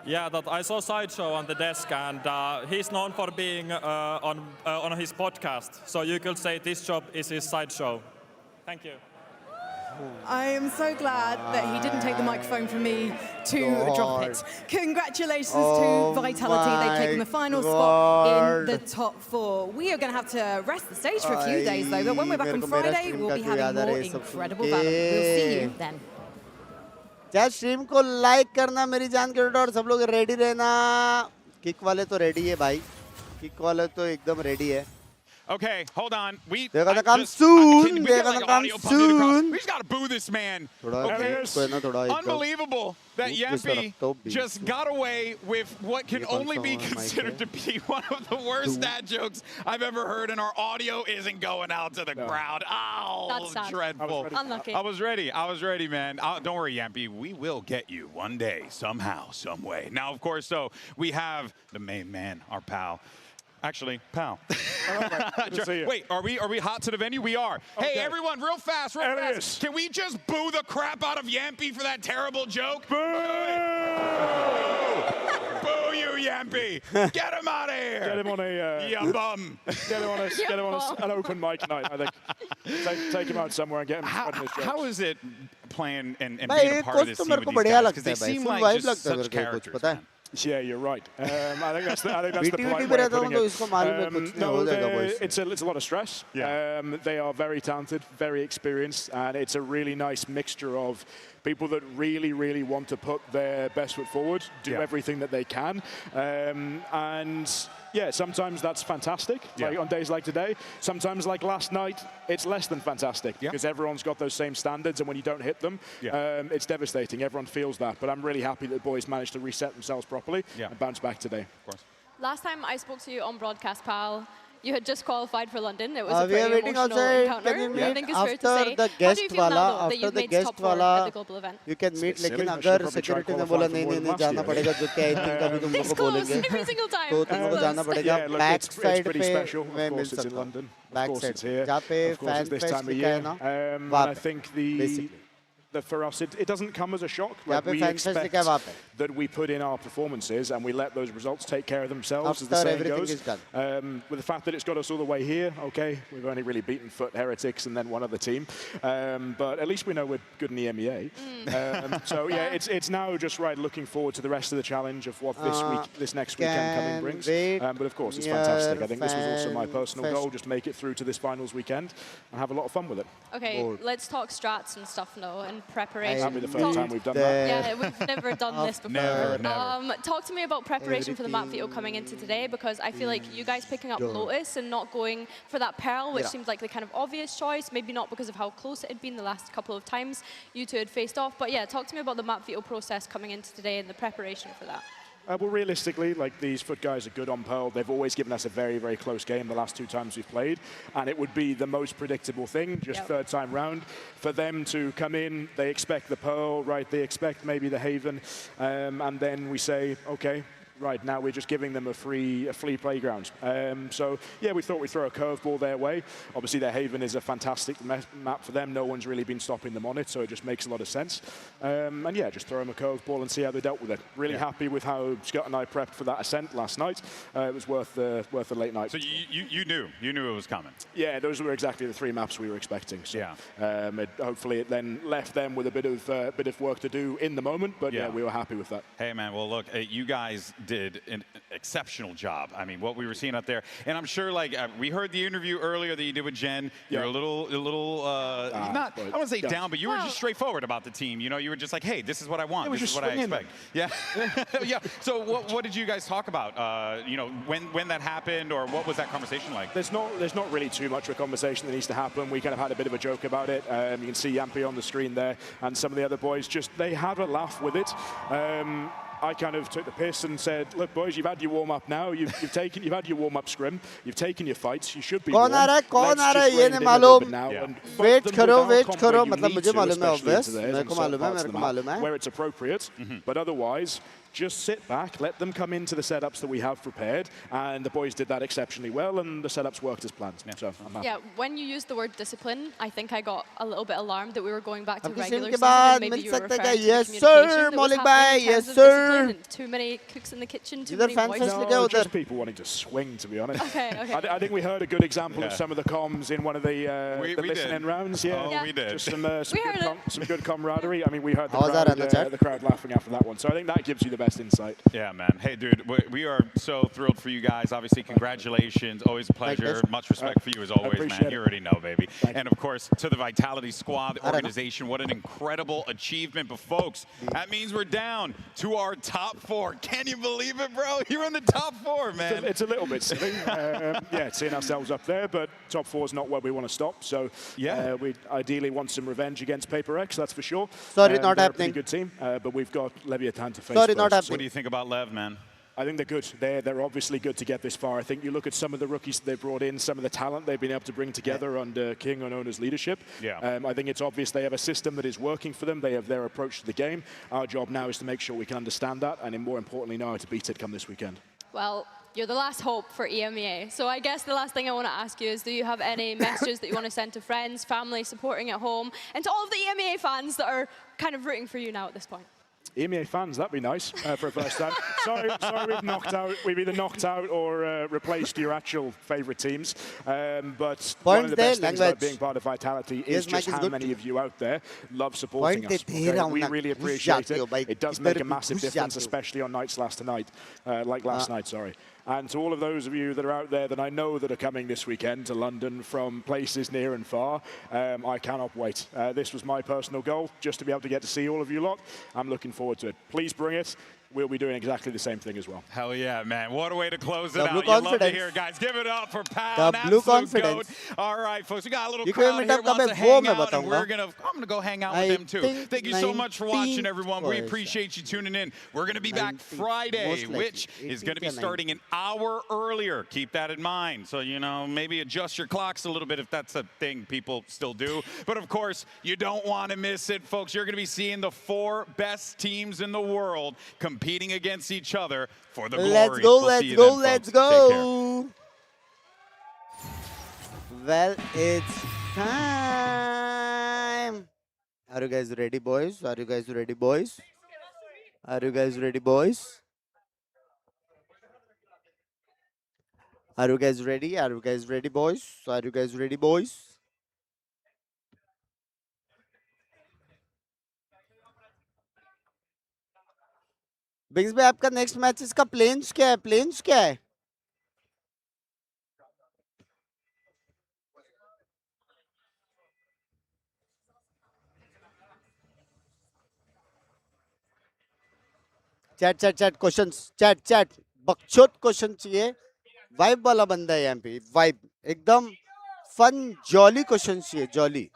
Yeah, that I saw Sideshow on the desk, and he's known for being on his podcast. So you could say this job is his Sideshow. Thank you. I am so glad that he didn't take the microphone from me to drop it. Congratulations to Vitality. They've taken the final spot in the top 4. We are going to have to rest the stage for a few days, though. But when we're back on Friday, we'll be having more incredible Valorant. We'll see you then. क्या stream को like करना मेरी जान के और सब लोग ready रहना किक वाले तो रेडी है भाई किक वाले तो एकदम रेडी है Okay, hold on. They're gonna come soon. They're gonna come soon. We just gotta boo this man. Okay. Unbelievable that Yampy just got away with what can only be considered to be one of the worst dad jokes I've ever heard, and our audio isn't going out to the crowd. Oh, that's sad. Dreadful. Unlucky. I was ready, man. Don't worry, Yampy. We will get you one day, somehow, some way. Now, of course, so we have the main man, our pal. Actually, pal. Wait, are we hot to the venue? We are. Okay. Hey, everyone, real fast. Can we just boo the crap out of Yampy for that terrible joke? Boo! Boo you, Yampy! Get him out of here! Get him on a... you bum! Get him on an open mic night, I think. Take him out somewhere and get him spreading his jokes. How is it playing and being a part of this scene with these guys? Because they seem like just such characters. Yeah, you're right. I think that's the polite way of putting it. No, it's a lot of stress. Yeah. They are very talented, very experienced, and it's a really nice mixture of People that really, really want to put their best foot forward, do everything that they can. And yeah, sometimes that's fantastic, like on days like today. Sometimes, like last night, it's less than fantastic because everyone's got those same standards, and when you don't hit them, it's devastating. Everyone feels that. But I'm really happy that the boys managed to reset themselves properly and bounce back today. Of course. Last time I spoke to you on broadcast, pal, you had just qualified for London. It was a pretty emotional encounter. I think it's fair to say. How do you feel now that you've made top 4 at the global event? You can meet, लेकिन अगर security ने बोला नहीं जाना पड़ेगा जो कि I think अभी तुम लोगों को बोलेंगे every single time. तो तुम लोगों को जाना पड़ेगा back side पे मैं मिल सकता हूँ back side जहाँ पे fan fest लिखा है ना वहाँ पे that for us, it doesn't come as a shock. Like we expect that we put in our performances and we let those results take care of themselves, as the saying goes. With the fact that it's got us all the way here, okay, we've only really beaten FUT, Heretics, and then one other team. But at least we know we're good in the MEA. So yeah, it's now just looking forward to the rest of the challenge of what this next weekend coming brings. But of course, it's fantastic. I think this was also my personal goal, just make it through to this finals weekend and have a lot of fun with it. Okay, let's talk strats and stuff now. And preparation. That'll be the first time we've done that. Yeah, we've never done this before. Never. Talk to me about preparation for the map veto coming into today, because I feel like you guys picking up Lotus and not going for that Pearl, which seems like the kind of obvious choice, maybe not because of how close it had been the last couple of times you two had faced off. But yeah, talk to me about the map veto process coming into today and the preparation for that. Well, realistically, like these FUT guys are good on Pearl. They've always given us a very, very close game the last 2 times we've played. And it would be the most predictable thing, just third time round. For them to come in, they expect the Pearl, right? They expect maybe the Haven. And then we say, okay, right, now we're just giving them a free playground. So, yeah, we thought we'd throw a curveball their way. Obviously, their Haven is a fantastic map for them. No one's really been stopping them on it, so it just makes a lot of sense. And, yeah, just throw them a curveball and see how they dealt with it. Really happy with how Scott and I prepped for that ascent last night. It was worth the late night. So you knew it was coming? Yeah, those were exactly the 3 maps we were expecting. So, hopefully, it then left them with a bit of work to do in the moment, but, yeah, we were happy with that. Hey, man, well, look, you guys did an exceptional job. I mean, what we were seeing out there, and I'm sure, like, we heard the interview earlier that you did with Jen. You're a little, not, I don't say down, but you were just straightforward about the team. You know, you were just like, hey, this is what I want. This is what I expect. Yeah. Yeah. So what did you guys talk about? You know, when that happened, or what was that conversation like? There's not really too much of a conversation that needs to happen. We kind of had a bit of a joke about it. You can see Yampi on the screen there, and some of the other boys they had a laugh with it. I kind of took the piss and said, look, boys, you've had your warm-up now. You've had your warm-up scrim. You've taken your fights. You should be warm. कौन आ रहा है ये नहीं मालूम. Wait करो मतलब मुझे मालूम है obvious. मेरे को मालूम है. Where it's appropriate, but otherwise, just sit back, let them come into the setups that we have prepared, and the boys did that exceptionally well, and the setups worked as planned. So I'm happy. Yeah, when you used the word discipline, I think I got a little bit alarmed that we were going back to regular season, and maybe you were referring to yes, sir, Malik bhai, yes, sir. Too many cooks in the kitchen, too many voices. No, just people wanting to swing, to be honest. Okay. I think we heard a good example of some of the comms in one of the listening rounds. Yeah, we did. Just some good camaraderie. I mean, we heard the crowd laughing after that one, so I think that gives you the best insight. Yeah, man. Hey, dude, we are so thrilled for you guys. Obviously, congratulations. Always a pleasure. Much respect for you as always, man. You already know, baby. And, of course, to the Vitality Squad, the organization, what an incredible achievement. But, folks, that means we're down to our top 4. Can you believe it, bro? You're in the top 4, man. It's a little bit silly. Yeah, seeing ourselves up there, but top 4 is not where we want to stop. So, we ideally want some revenge against Paper X, that's for sure. Sorry, not happening. A good team, but we've got Leviathan to face. Sorry, not happening. What do you think about Lev, man? I think they're good. They're obviously good to get this far. I think you look at some of the rookies that they've brought in, some of the talent they've been able to bring together under King and Owner's leadership. Yeah. I think it's obvious they have a system that is working for them. They have their approach to the game. Our job now is to make sure we can understand that and, more importantly, know how to beat it come this weekend. Well, you're the last hope for EMEA. So I guess the last thing I want to ask you is, do you have any messages that you want to send to friends, family supporting at home, and to all of the EMEA fans that are kind of rooting for you now at this point? EMEA fans, that'd be nice for a first time. sorry, we've either knocked out or replaced your actual favorite teams. But one of the best things about being part of Vitality is just how many of you out there love supporting us. Okay? We really appreciate it. It does make a massive difference, especially on nights last night, sorry. And to all of those of you that are out there that I know that are coming this weekend to London from places near and far, I cannot wait. This was my personal goal, just to be able to get to see all of you lot. I'm looking forward to it. Please bring it. We'll be doing exactly the same thing as well. Hell yeah, man. What a way to close it out. You love to hear it, guys. Give it up for Pound. The blue confidence. Goat. All right, folks. We got a little crowd here wants to hang out, and I'm going to go hang out with them, too. Thank you so much for watching, everyone. We appreciate you tuning in. We're going to be back Friday, which is going to be starting an hour earlier. Keep that in mind. So, you know, maybe adjust your clocks a little bit if that's a thing people still do. But, of course, you don't want to miss it, folks. You're going to be seeing the 4 best teams in the world competing against each other for the glory. Let's go, let's go. Well, it's time. Are you guys ready, boys? Are you guys ready, boys? Are you guys ready, boys? Are you guys ready? Are you guys ready, boys? Are you guys ready, boys? बिग्स भाई आपका next match इसका planes क्या है? Plans क्या है? Chat chat chat questions chat chat बकचोद question चाहिए. Vibe वाला बंदा है यहाँ पे. वाइब एकदम फन जॉली क्वेश्चन चाहिए. Jolly.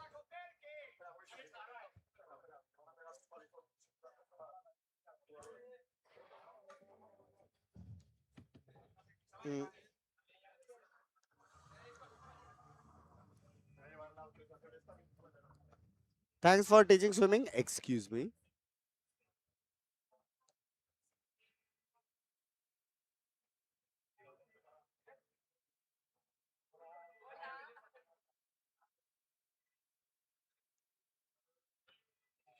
Thanks for teaching swimming. Excuse me.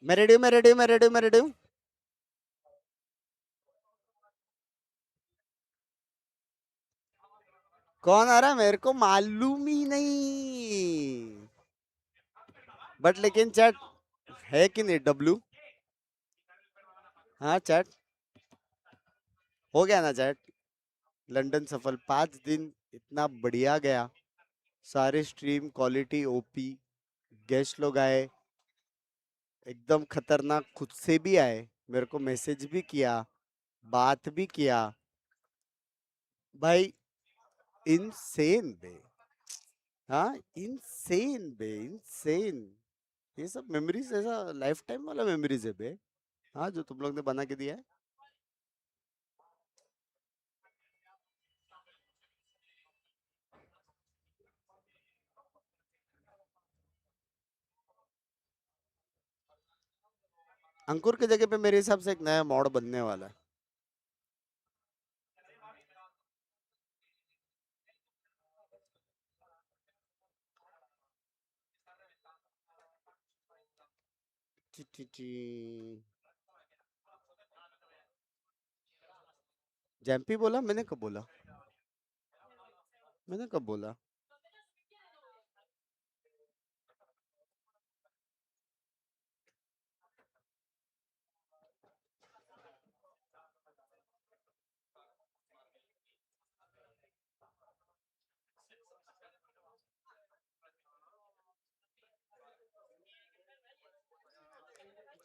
मैं रेडी हूँ, मैं रेडी हूँ, मैं रेडी हूँ, मैं रेडी हूँ. कौन आ रहा है मेरे को मालूम ही नहीं. बट लेकिन चैट है कि नहीं? डब्लू. हाँ चैट हो गया ना चैट. लंदन सफल 5 दिन इतना बढ़िया गया. सारे स्ट्रीम क्वालिटी ओपी. गेस्ट लोग आए एकदम खतरनाक. खुद से भी आए, मेरे को मैसेज भी किया, बात भी किया. भाई इनसेन बे. हाँ इनसेन बे, इनसेन. ये सब मेमोरीज ऐसा लाइफ टाइम वाला मेमोरीज है बे. हाँ जो तुम लोग ने बना के दिया है. अंकुर की जगह पे मेरे हिसाब से एक नया मॉड बनने वाला है. जैम्पी बोला? मैंने कब बोला? मैंने कब बोला?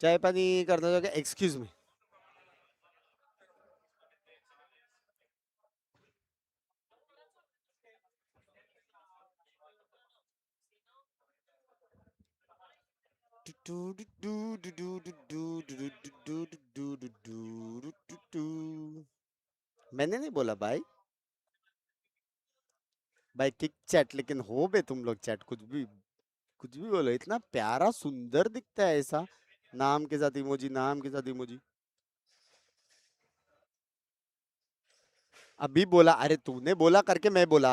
चाय पानी करना चाहोगे? Excuse me. मैंने नहीं बोला भाई. भाई किक चैट लेकिन हो बे तुम लोग. चैट कुछ भी बोलो. इतना प्यारा सुंदर दिखता है ऐसा. नाम के साथ इमोजी, नाम के साथ इमोजी. अभी बोला. अरे तूने बोला करके मैं बोला.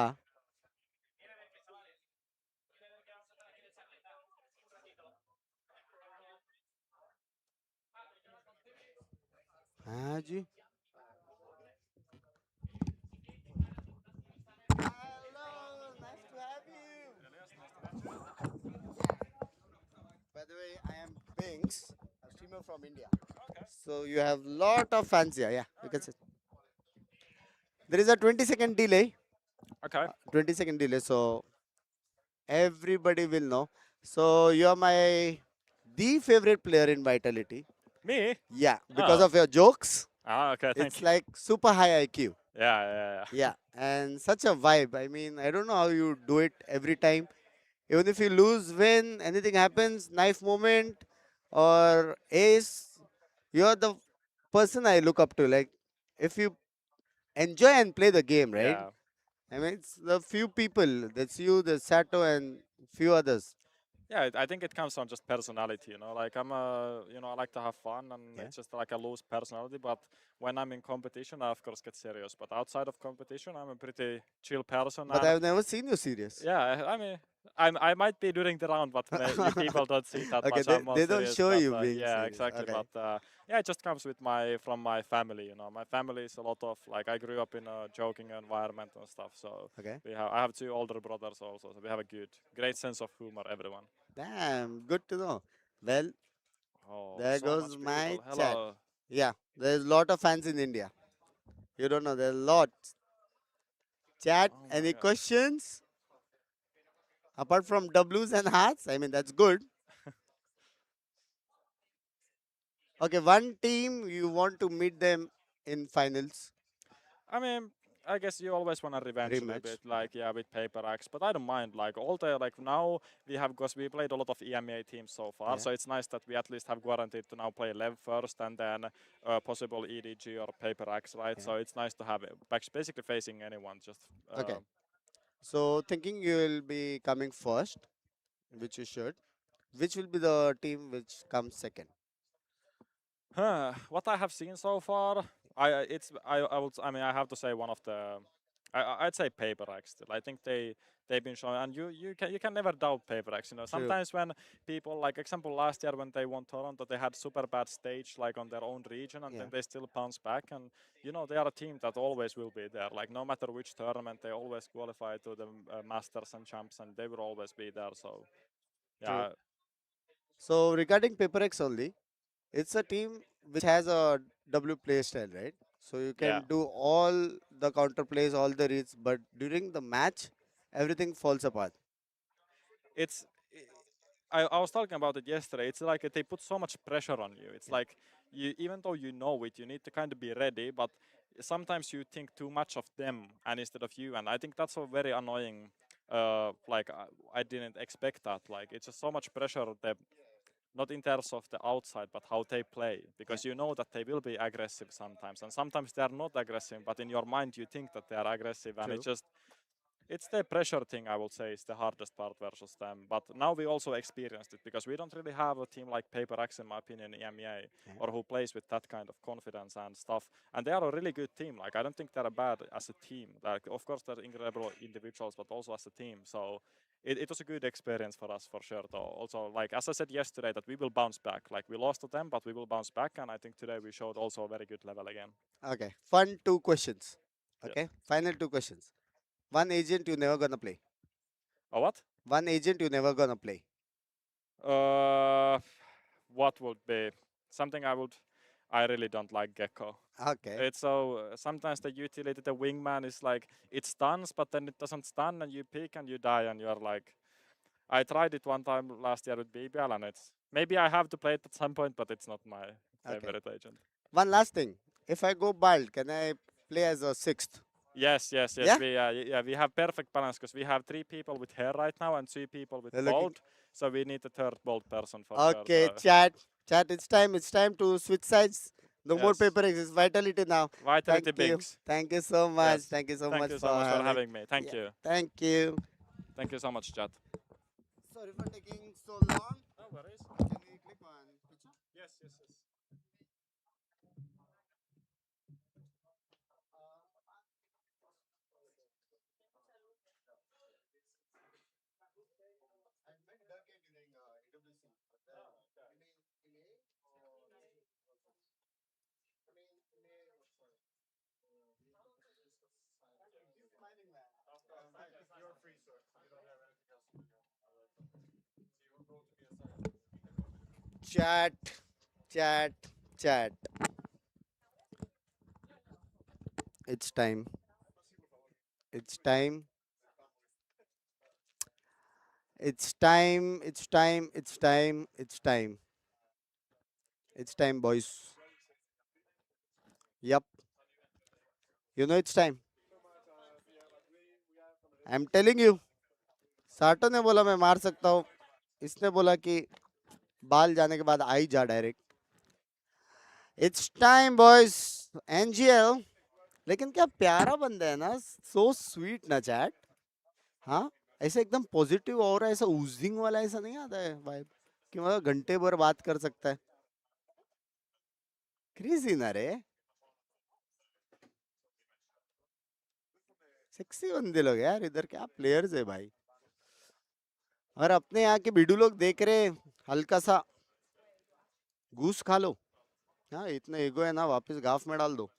हाँ जी. By the way, I am Binks, a streamer from India. So you have lot of fans here. Yeah, you can see. There is a 20-second delay. Okay. 20-second delay. So everybody will know. So you are my the favorite player in Vitality. Me? Yeah, because Oh. of your jokes. Ah, okay, thank It's you. like super high IQ. Yeah. Yeah, and such a vibe. I mean, I don't know how you do it every time. Even if you lose, win, anything happens, knife moment or ace, you're the person I look up to. Like, if you enjoy and play the game, right? Yeah. I mean, it's the few people. That's you, the Sato, and few others. Yeah, I think it comes from just personality, you know. Like I like to have fun, and Yeah. it's just like a loose personality. But when I'm in competition, I of course get serious. But outside of competition, I'm a pretty chill person. But And I've never seen you serious. yeah, I mean, I might be during the round, but you people don't see it that Okay, much. I'm more they don't serious, show but you being yeah, serious. exactly. Okay. But yeah, it just comes with from my family. You know, my family is a lot of like I grew up in a joking environment and stuff. So Okay. I have two older brothers also, so we have a great sense of humor. Everyone. Damn, good to know. Well, Oh, there so goes much my people. chat. Hello. Yeah, there's a lot of fans in India. You don't know, there's a lot. Chat, Oh my any God. questions? Apart from W's and hearts? I mean, that's good. Okay, one team you want to meet them in finals. I mean, I guess you always want a revenge a little Rematch. bit, like yeah, with Paper Axe, but I don't mind. Like all the like now we have, because we played a lot of EMEA teams so far, Yeah. so it's nice that we at least have guaranteed to now play LEV first and then possible EDG or Paper Axe, right? Yeah. So it's nice to have it. Basically facing anyone, just Okay. So thinking you will be coming first, which you should. Which will be the team which comes second? What I have seen so far, I mean I have to say one of the I'd say Paper Axe still. I think they've been showing, and you can never doubt Paper Axe. You know, True. sometimes when people, like example last year when they won Toronto, they had super bad stage like on their own region, and Yeah. then they still bounce back. And you know they are a team that always will be there. Like no matter which tournament, they always qualify to the Masters and Champs, and they will always be there. So True. yeah, So regarding PaperX only, it's a team which has a W play style, right? So you yeah. can do all the counter plays, all the reads, but during the match, everything falls apart. It's I was talking about it yesterday. It's like they put so much pressure on you. It's Yeah. like you, even though you know it, you need to kind of be ready. But sometimes you think too much of them and instead of you. And I think that's a very annoying. Like I didn't expect that. Like it's just so much pressure. That not in terms of the outside, but how they play. Because you know that they will be aggressive sometimes, and sometimes they are not aggressive. But in your mind, you think that they are aggressive, and True. it's the pressure thing, I will say, is the hardest part versus them. But now we also experienced it because we don't really have a team like Paper Axe, in my opinion, in EMEA, or who plays with that kind of confidence and stuff. And they are a really good team. Like I don't think they're bad as a team. Like of course they're incredible individuals, but also as a team. So it was a good experience for us for sure. Though also, like as I said yesterday, that we will bounce back. Like we lost to them, but we will bounce back. And I think today we showed also a very good level again. Okay. Fun two questions. Yes. Okay. Final two questions. One agent you never gonna play. A what? One agent you never gonna play. What would be something I really don't like Gecko. Okay. It's so sometimes the utility, the wingman is like it stuns, but then it doesn't stun, and you pick and you die, and you're like. I tried it one time last year with BBL, and it's maybe I have to play it at some point, but it's not my favorite agent. One last thing. If I go bald, can I play as a sixth? Yes. Yeah? We have perfect balance because we have 3 people with hair right now and 2 people with They're looking- bald, so we need a third bald person for Okay, sure. So. chat. It's time to switch sides. No more Yes. paper eggs. It's Vitality now. Vitality Thank you. Binks. Thank you so much. Yes. Thank you so Thank much you for so much for having. having me. Thank you. Thank you. Thank you so much, chat. Sorry for taking so long. No worries. Can we click on picture? Yes. Chat. It's time. It's time. It's time. It's time. It's time. It's time. It's time, boys. Yup. You know it's time. I'm telling you. साटो ने बोला मैं मार सकता हूँ. इसने बोला कि बाल जाने के बाद आई जा direct. It's time, boys. NGL. लेकिन क्या प्यारा बंदा है ना. So sweet ना चैट. हाँ ऐसा एकदम पॉजिटिव और ऐसा ऊजिंग वाला ऐसा नहीं आता है वाइब कि मतलब घंटे भर बात कर सकता है. क्रेजी ना रे. सेक्सी बंदे लोग यार इधर. क्या प्लेयर्स है भाई. और अपने यहाँ के बिडू लोग देख रहे. हल्का सा घूस खा लो. हाँ इतना ईगो है ना वापस गाफ में डाल दो.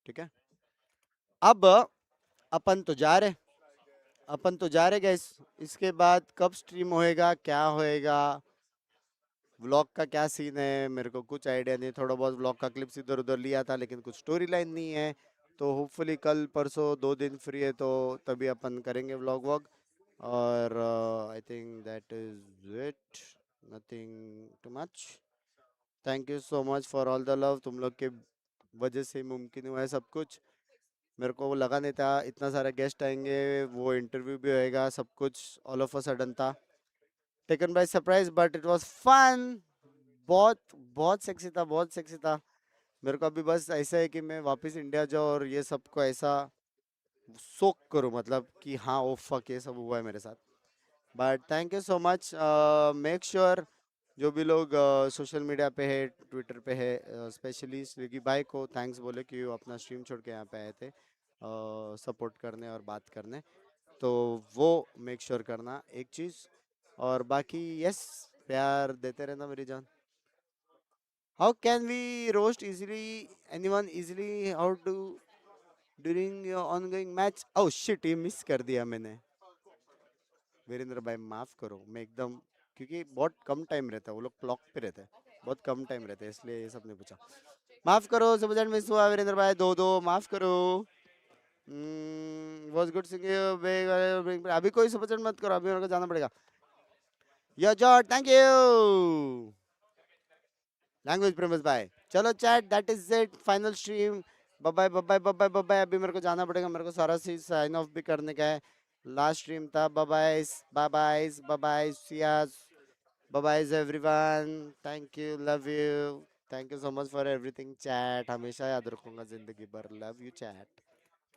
ठीक है. अब अपन तो जा रहे गैस. इसके बाद कब स्ट्रीम होएगा क्या होएगा व्लॉग का क्या सीन है मेरे को कुछ आइडिया नहीं. थोड़ा बहुत व्लॉग का क्लिप्स इधर उधर लिया था लेकिन कुछ स्टोरी लाइन नहीं है. तो होपफुली कल परसों 2 दिन फ्री है तो तभी अपन करेंगे व्लॉग वॉग. और I think that is it. Nothing too much. Thank you so much for all the love. तुम लोग के वजह से मुमकिन हुआ है सब कुछ. मेरे को लगा नहीं था इतना सारा गेस्ट आएंगे. वो इंटरव्यू भी होएगा सब कुछ ऑल ऑफ अ सडन था. Taken by surprise but it was fun. बहुत बहुत सेक्सी था. बहुत सेक्सी था. मेरे को अभी बस ऐसा है कि मैं वापस इंडिया जाऊँ और ये सबको ऐसा सोक करूँ मतलब कि हाँ ओ फक ये सब हुआ है मेरे साथ. But thank you so much. Make sure जो भी लोग सोशल मीडिया पे है ट्विटर पे है स्पेशली स्विगी भाई को थैंक्स बोले कि वो अपना स्ट्रीम छोड़ के यहाँ पे आए थे सपोर्ट करने और बात करने. तो वो मेक श्योर करना एक चीज़. और बाकी यस प्यार देते रहना मेरी जान. How can we roast easily anyone easily? How to during your ongoing match? Oh shit ये मिस कर दिया मैंने. वीरेंद्र भाई माफ करो. मैं एकदम क्योंकि बहुत कम टाइम रहता है वो लोग क्लॉक पे रहते हैं. बहुत कम टाइम रहता है इसलिए ये सब नहीं पूछा. माफ करो सुबह मिस हुआ वीरेंद्र भाई. दो माफ करो. was good seeing you. अभी कोई सुबह मत करो. अभी मेरे को जाना पड़ेगा. Yo George thank you. Language प्रेमस भाई. चलो chat that is it. Final stream. Bye bye bye bye bye. अभी मेरे को जाना पड़ेगा. मेरे को सारा चीज साइन ऑफ भी करने का है. लास्ट स्ट्रीम था. बाय बाय सियाज. Bye everyone. Thank you love you. Thank you so much for everything chat. हमेशा याद रखूंगा जिंदगी भर. Love you chat.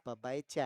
Bye chat.